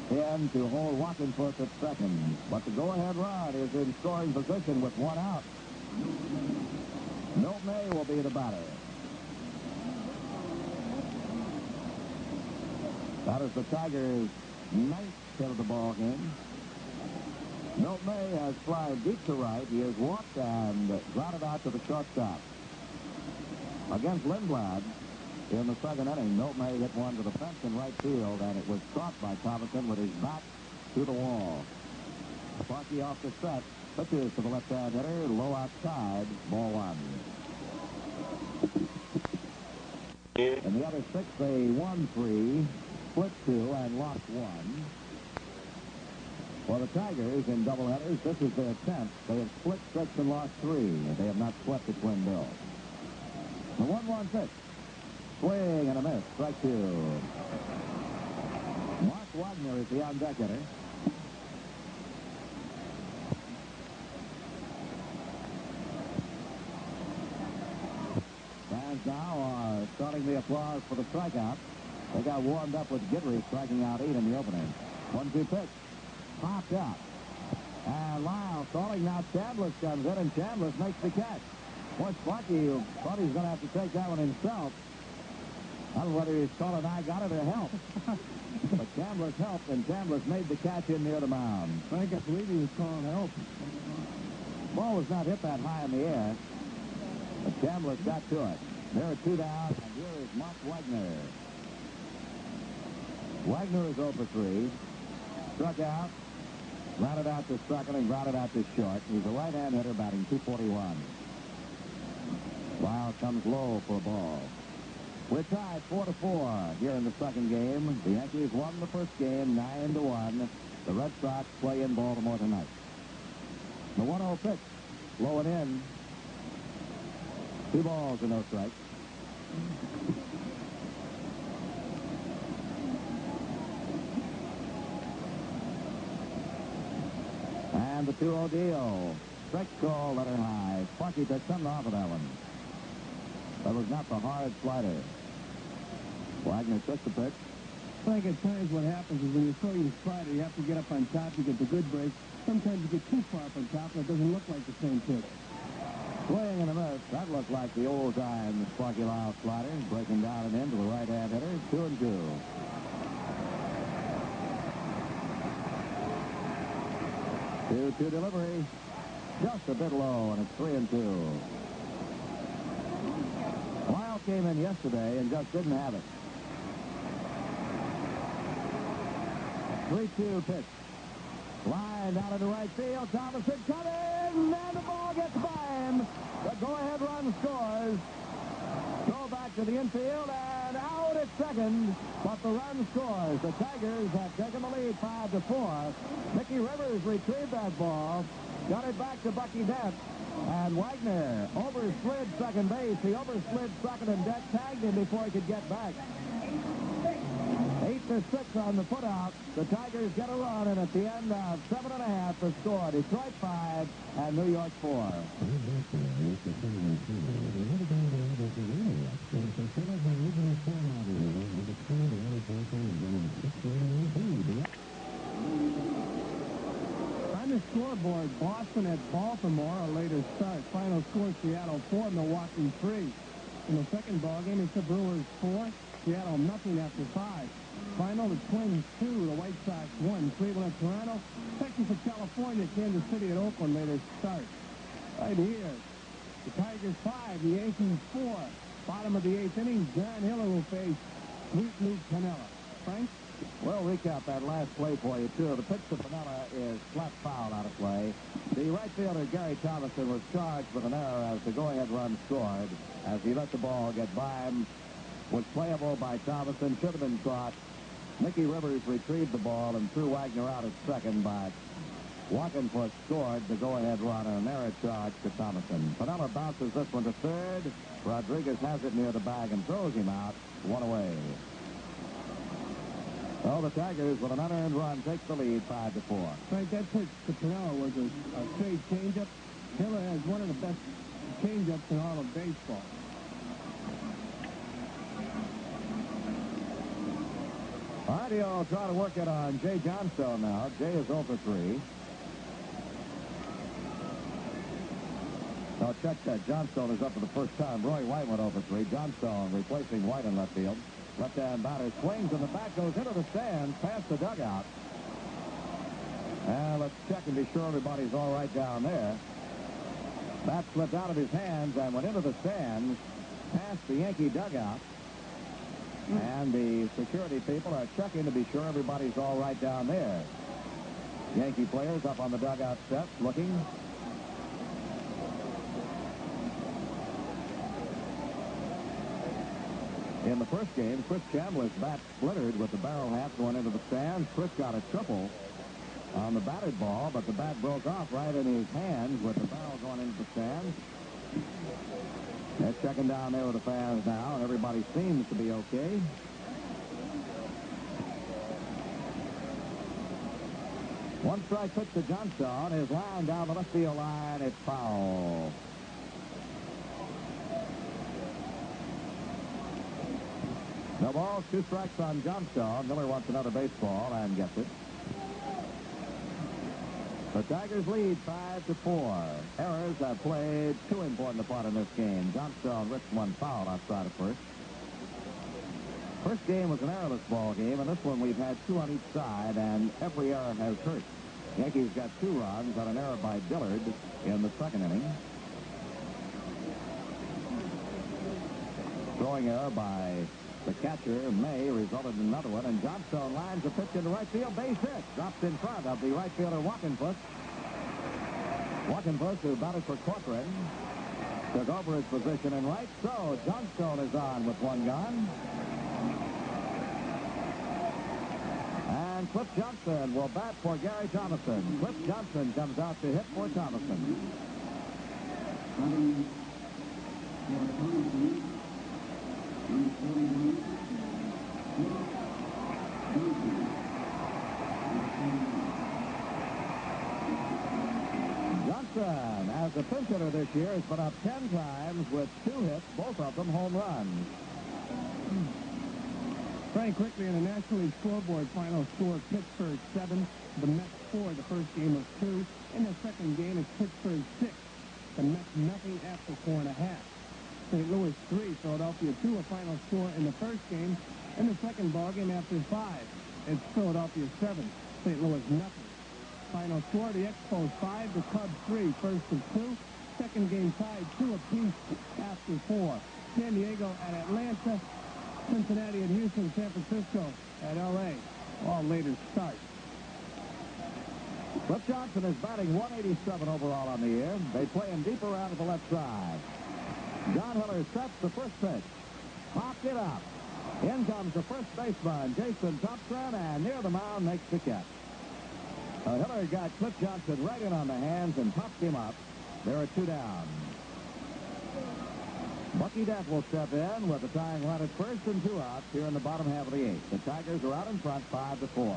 Speaker 2: in to hold Walkenfuss at second. But the go-ahead run is in scoring position with 1 out. Milt May will be the batter. That is the Tigers' 9th hit of the ball game. Milt May has flied deep to right. He has walked and grounded out to the shortstop. Against Lindblad in the second inning, Milt May hit one to the fence in right field, and it was caught by Thomason with his back to the wall. Sparky off the set. Pitches to the left-hand hitter, low outside, ball one. In the other 6, they won 3, split 2, and lost 1. For the Tigers in doubleheaders, this is their 10th. They have split 6 and lost 3. They have not swept the Twin Bill. The 1-1 pitch. Swing and a miss. Strike 2. Mark Wagner is the on-deck hitter. Fans now are starting the applause for the strikeout. They got warmed up with Guidry striking out 8 in the opening. 1-2 pitch. Popped up. And Lyle stalling now. Chambliss comes in, and Chambliss makes the catch. Boy, Sparky thought he was going to have to take that one himself. I don't know whether he was calling I got it or help. But Chambliss helped, and Chambliss made the catch in near the mound.
Speaker 1: Frank, I believe he was calling help.
Speaker 2: Ball was not hit that high in the air. But Chambliss got to it. There are 2 down, and here is Mark Wagner. Wagner is 0 for 3. Struck out. Grounded out to second and grounded out to short. He's a right-hand hitter batting .241. Lyle comes low for a ball. We're tied 4-4 here in the second game. The Yankees won the first game 9-1. The Red Sox play in Baltimore tonight. The 1-0 pitch. Low and in. 2 balls and no strikes. And the 2-0 deal. Strike call, letter high. Sparky took something off of that one. That was not the hard slider. Wagner took the pitch.
Speaker 1: I think at times what happens is when you throw your slider, you have to get up on top to get the good break. Sometimes you get too far up on top, and it doesn't look like the same pitch.
Speaker 2: Swing and a miss. That looked like the old-time Sparky Lyle slider. Breaking down and into the right-hand hitter. 2-2. Two delivery. Just a bit low, and it's 3-2. Lyle came in yesterday and just didn't have it. 3-2 pitch. Line down into right field. Thomason coming, and the ball gets by him. The go-ahead run scores. Throw back to the infield and out at second, but the run scores. The Tigers have taken the lead 5-4. Mickey Rivers retrieved that ball, got it back to Bucky Dent, and Wagner overslid second base. He overslid second, and Dent tagged him before he could get back. 8-6 on the putout. The Tigers get a run, and at the end of 7.5, the score: Detroit 5 and New York 4.
Speaker 1: On the scoreboard, Boston at Baltimore, a later start. Final score: Seattle 4, Milwaukee 3. In the second ballgame, it's the Brewers 4, Seattle nothing after 5. Final, the Twins 2, the White Sox 1. Cleveland at Toronto, Texas at California, Kansas City at Oakland, later start. Right here, the Tigers 5, the Yankees 4. Bottom of the 8th inning, John Hiller will face Sweet Luke Piniella. Frank?
Speaker 2: We'll recap that last play for you, too. The pitch to Piniella is flat foul out of play. The right fielder, Gary Thomason, was charged with an error as the go-ahead run scored. As he let the ball get by him, was playable by Thomason, should have been caught. Mickey Rivers retrieved the ball and threw Wagner out at second, but Walkenfoot scored the go-ahead run on an error charge to Thomason. Piniella bounces this one to third. Rodriguez has it near the bag and throws him out. 1 away. So the Tigers, with an unearned run, take the lead 5-4.
Speaker 1: Frank, that pitch to Piniella was a straight changeup. Hiller has one of the best changeups in all of baseball.
Speaker 2: All right, he'll try to work it on Jay Johnstone now. Jay is 0 for 3. Now, check that. Johnstone is up for the first time. Roy White went 0 for 3. Johnstone replacing White in left field. Left-hand batter swings, and the bat goes into the stands, past the dugout. And let's check and be sure everybody's all right down there. Bat slipped out of his hands and went into the stands, past the Yankee dugout. And the security people are checking to be sure everybody's all right down there. Yankee players up on the dugout steps looking. In the first game, Chris Chandler's bat splintered with the barrel hat going into the stands. Chris got a triple on the batted ball, but the bat broke off right in his hands with the barrel going into the stands. They're checking down there with the fans now, and everybody seems to be okay. One strike pitch to Johnstone. His line down the left field line. It's foul. No balls, 2 strikes on Johnstone. Miller wants another baseball and gets it. The Tigers lead 5-4. Errors have played too important a part in this game. Johnstone risked 1 foul outside of first. First game was an errorless ball game, and this one we've had 2 on each side, and every error has hurt. Yankees got 2 runs on an error by Dillard in the second inning. Throwing error by the catcher, May, resulted in another one, and Johnstone lines a pitch into right field, base hit. Drops in front of the right fielder, Walkenfuss. Walkenfuss, who batted for Corcoran, took over his position in right, so Johnstone is on with 1 gone. And Cliff Johnson will bat for Gary Thomason. Cliff Johnson comes out to hit for Thomason. Johnson, as a pinch hitter this year, has been up 10 times with 2 hits, both of them home runs.
Speaker 1: Very quickly in the National League scoreboard, final score, Pittsburgh 7, the Mets 4. The first game was 2. In the second game, it's Pittsburgh 6. The Mets nothing after 4.5. St. Louis 3, Philadelphia 2, a final score in the first game. In the second ball game after 5, it's Philadelphia 7, St. Louis nothing. Final score, the Expos 5, the Cubs 3, first of 2. Second game tied 2 apiece after 4. San Diego at Atlanta, Cincinnati at Houston, San Francisco at L.A. All later starts.
Speaker 2: Cliff Johnson is batting 187 overall on the year. They play him deep around to the left side. John Hiller sets the first pitch. Popped it up. In comes the first baseman, Jason Thompson, and near the mound makes the catch. Hiller got Cliff Johnson right in on the hands and popped him up. There are 2 down. Bucky Dent will step in with the tying run at first and 2 outs here in the bottom half of the 8th. The Tigers are out in front 5-4.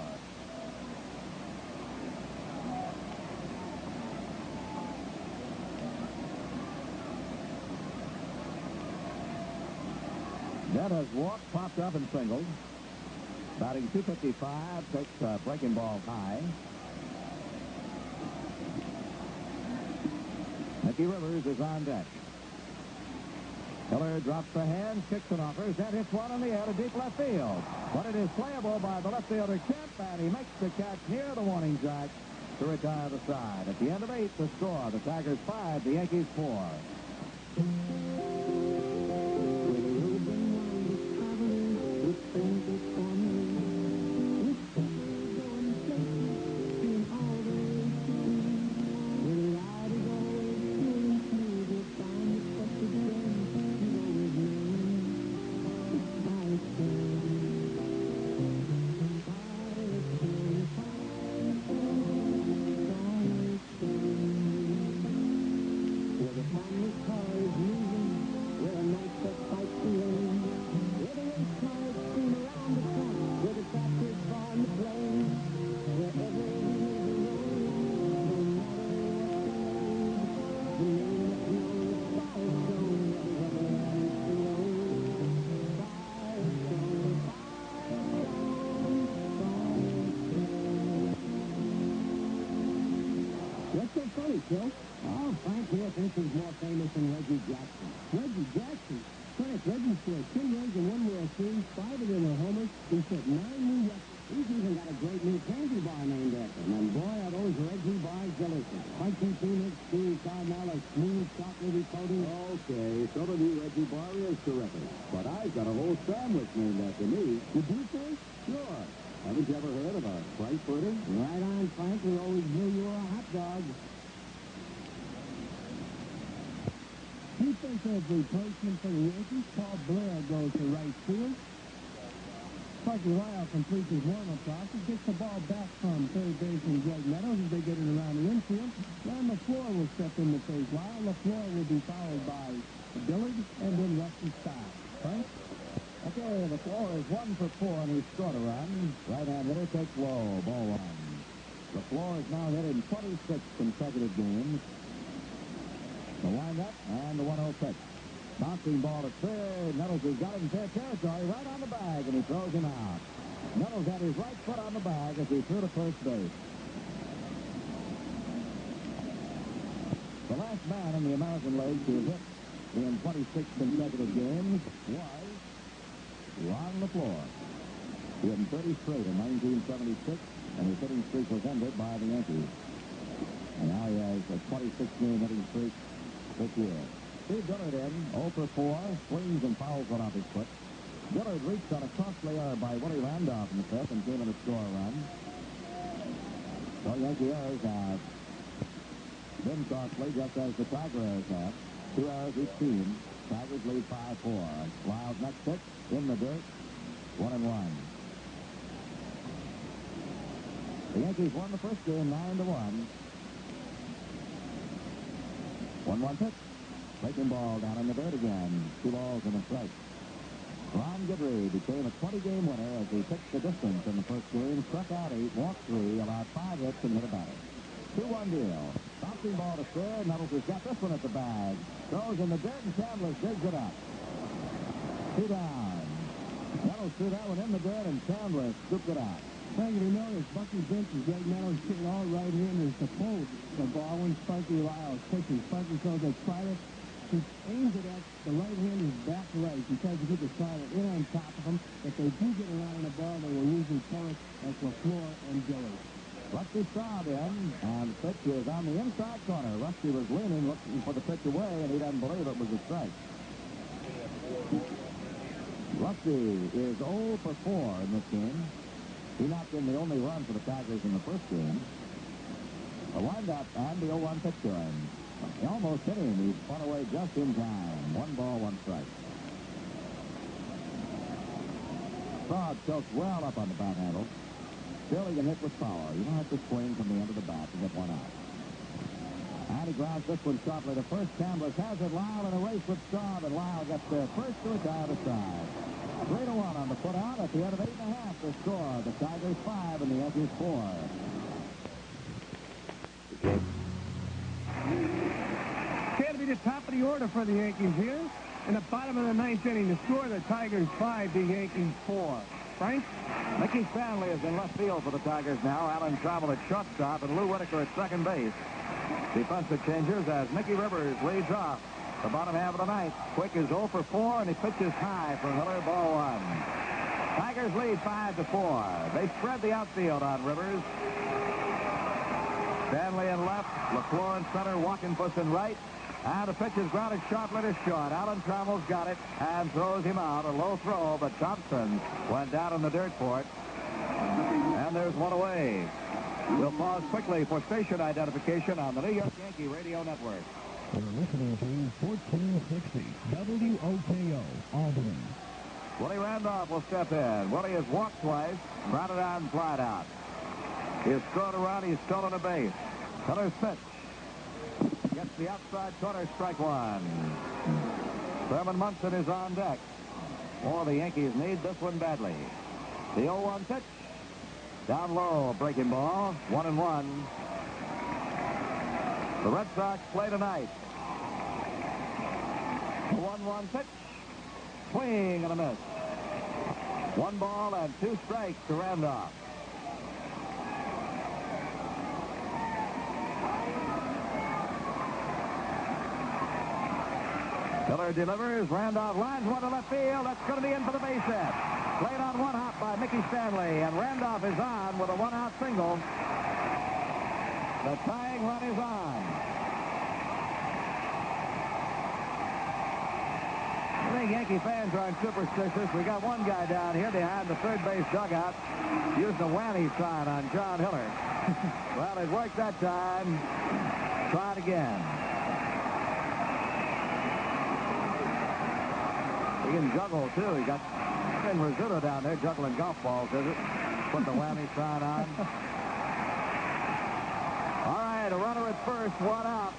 Speaker 2: Dent has walked, popped up, and singled. Batting .255, takes a breaking ball high. Mickey Rivers is on deck. Hiller drops the hand, kicks and offers, and hits one in the air to deep left field. But it is playable by the left fielder, Kemp, and he makes the catch near the warning track to retire the side. At the end of 8, the score, the Tigers 5, the Yankees 4.
Speaker 1: What's so funny, Phil?
Speaker 4: Oh, Frank here thinks he's more famous than Reggie Jackson.
Speaker 1: Reggie Jackson? critics. Reggie scored 2 runs in one World Series, 5 of them were homers. He set 9 new records.
Speaker 4: He's even got a great new candy bar named after him. And boy, are those Reggie bars delicious. Crunchy peanuts, chewy caramel, a smooth chocolatey coating.
Speaker 2: Okay, so the new Reggie bar is terrific. But I've got a whole sandwich named after me.
Speaker 1: Did you say?
Speaker 2: Sure. Haven't you ever heard of a Frankfurter?
Speaker 4: Right on, Frank. We always knew you were a hot dog.
Speaker 1: Defensive replacement for the Yankees, Paul Blair goes to right field. Sparky Lyle completes his warm-up toss. He gets the ball back from third baseman Greg Meadows as they get it around the infield. Ron LaFleur will step in to face Lyle. LaFleur will be followed by Dillard and then Rusty Staub. Frank?
Speaker 2: Okay, the floor is 1 for 4, and he scored a run. Right-hand hitter takes low, ball 1. The floor is now hit in 26 consecutive games. The windup and the 1-0 pitch. Bouncing ball to third. Nettles has got it in fair territory, right on the bag, and he throws him out. Nettles had his right foot on the bag as he threw to first base. The last man in the American League to hit in 26 consecutive games was Ron LaFleur. He had 30 straight in 1976, and his hitting streak was ended by the Yankees. And now he has a 26-game hitting streak this year. Steve Dillard in, 0 for 4, swings and fouls one off his foot. Dillard reached on a costly error by Willie Randolph in the fifth and came in to score a run. So Yankee errors have been costly, just as the Tiger errors have. 2 errors each team. Tigers lead 5-4. Lyle's next pitch in the dirt, 1-1. The Yankees won the first game 9-1. 1-1 pitch. Breaking ball down in the dirt again. 2 balls and a strike. Ron Guidry became a 20-game winner as he pitched the distance in the first game, struck out 8, walked 3, allowed 5 hits, and hit a batter. 2-1 deal. Bouncing ball to third. Nettles has got this one at the bag. Throws in the dirt, and Chambliss digs it up. 2 down. Nettles threw that one in the dirt, and Chambliss scooped it out.
Speaker 1: Thank you. Notice Bucky Bench and Greg Meadows hit all right-handers to pull the ball when Sparky Lyles pitches. Sparky throws a slider. He aims it at the right-hander's back right. He tries to get the slider in on top of him. If they do get around in the ball, they will usually tell it as LaFleur and Dillard.
Speaker 2: Rusty Staub in, and the pitch is on the inside corner. Rusty was leaning, looking for the pitch away, and he doesn't believe it was a strike. Rusty is 0 for 4 in this game. He knocked in the only run for the Tigers in the first game. A windup and the 0-1 pitch to him. He almost hit him. He spun away just in time. 1 ball, 1 strike. Staub tilts well up on the bat handle. Still, he can hit with power. You don't have to swing from the end of the bat to get one out. And he grounds this one sharply to first. Chambliss has it. Lyle in a race with Staub, and Lyle gets there first to retire the side. 3-1 on the put out at the end of 8.5 the score. The Tigers 5 and the Yankees 4.
Speaker 1: Can't be the top of the order for the Yankees here. In the bottom of the 9th inning, the score, the Tigers 5, the Yankees 4. Frank?
Speaker 2: Mickey Stanley is in left field for the Tigers now. Alan Trammell at shortstop and Lou Whitaker at second base. Defensive changes as Mickey Rivers leads off the bottom half of the 9th. Quick is 0 for 4, and he pitches high for Miller, ball 1. Tigers lead 5-4. They spread the outfield on Rivers. Stanley in left, LaFleur in center, Walkenfuss in right. And the pitch is grounded sharply to short. Alan Trammell's got it and throws him out. A low throw, but Thompson went down in the dirt for it. And there's one away. We'll pause quickly for station identification on the New York Yankee Radio Network.
Speaker 22: You're listening to 1460 WOKO, Albany.
Speaker 2: Willie Randolph will step in. Willie has walked twice, grounded out and flied out. He has thrown around. He's stolen a base. Miller's pitch. Gets the outside corner, strike 1. Thurman Munson is on deck. Oh, the Yankees need this one badly. The 0-1 pitch. Down low, breaking ball. 1-1. The Red Sox play tonight. The 1-1 pitch. Swing and a miss. 1 ball and 2 strikes to Randolph. Hiller delivers. Randolph lines one to left field. That's going to be in for the base hit. Played on one hop by Mickey Stanley, and Randolph is on with a one-out single. The tying run is on. I think Yankee fans aren't superstitious. We got one guy down here behind the third base dugout using a whammy sign on John Hiller. Well, it worked that time. Try it again. He can juggle, too. He got Ben Rizzuto down there juggling golf balls, is it? Put the whammy sign on. All right, a runner at first, one out.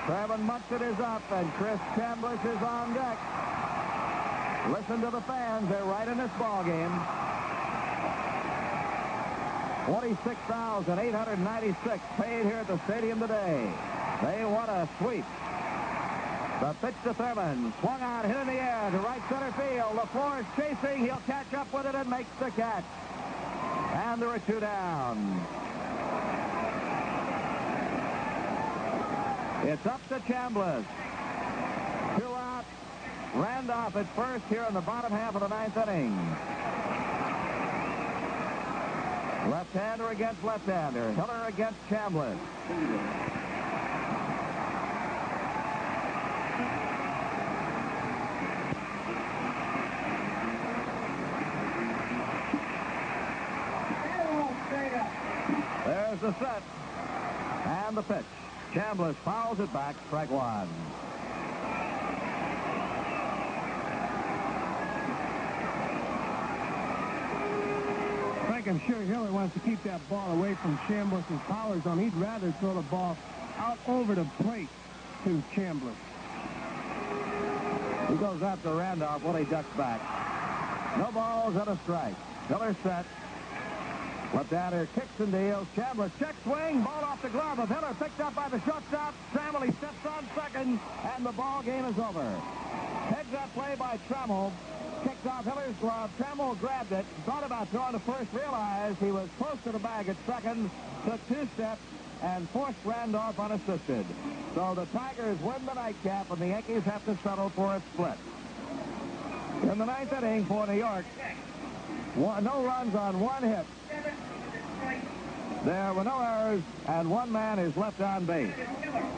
Speaker 2: Trevin Munson is up, and Chris Chambliss is on deck. Listen to the fans. They're right in this ball game. 46,896 paid here at the stadium today. They want a sweep. The pitch to Thurman. Swung on, hit in the air to right center field. LaFleur is chasing. He'll catch up with it and makes the catch. And there are two down. It's up to Chambliss. Two out. Randolph at first here in the bottom half of the ninth inning. Left-hander against left-hander. Hiller against Chambliss. There's the set. And the pitch. Chambliss fouls it back, strike one.
Speaker 1: Frank, I'm sure Hiller wants to keep that ball away from Chambliss's power zone. He'd rather throw the ball out over the plate to Chambliss.
Speaker 2: He goes after Randolph when he ducks back. No balls and a strike. Hiller set. Left-hander kicks and deals. Chambliss check swing. Ball off the glove of Hiller. Picked up by the shortstop. Trammell, he steps on second, and the ball game is over. Heads that play by Trammell. Kicked off Hiller's glove. Trammell grabbed it. Thought about throwing to first. Realized he was close to the bag at second. Took two steps and forced Randolph unassisted. So the Tigers win the nightcap, and the Yankees have to settle for a split. In the ninth inning for New York, no runs on one hit. There were no errors, and one man is left on base.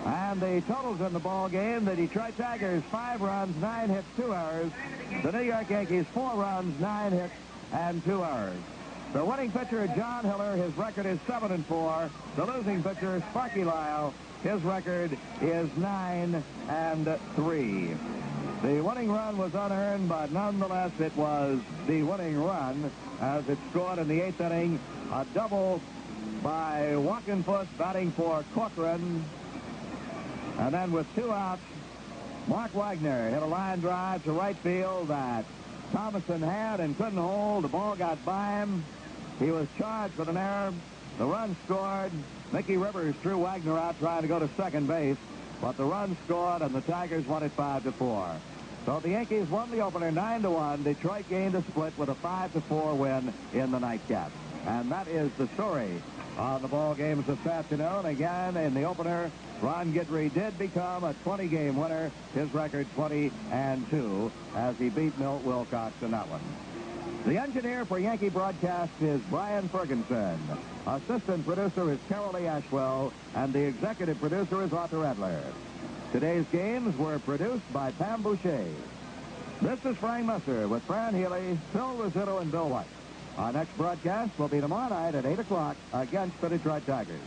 Speaker 2: And the totals in the ball game: the Detroit Tigers 5 runs, 9 hits, 2 errors. The New York Yankees 4 runs, 9 hits, and 2 errors. The winning pitcher, John Hiller, his record is 7-4. The losing pitcher, Sparky Lyle, his record is 9-3. The winning run was unearned, but nonetheless it was the winning run as it scored in the 8th inning. A double by Walkenfuss batting for Corcoran. And then with 2 outs, Mark Wagner hit a line drive to right field that Thomason had and couldn't hold. The ball got by him. He was charged with an error. The run scored. Mickey Rivers threw Wagner out trying to go to second base. But the run scored, and the Tigers won it 5-4. So the Yankees won the opener 9-1. Detroit gained a split with a 5-4 win in the nightcap. And that is the story on the ball games this afternoon. Again, in the opener, Ron Guidry did become a 20-game winner. His record 20-2 as he beat Milt Wilcox in that one. The engineer for Yankee broadcast is Brian Ferguson. Assistant producer is Carol Lee Ashwell, and the executive producer is Arthur Adler. Today's games were produced by Pam Boucher. This is Frank Musser with Fran Healy, Phil Rizzuto, and Bill White. Our next broadcast will be tomorrow night at 8 o'clock against the Detroit Tigers.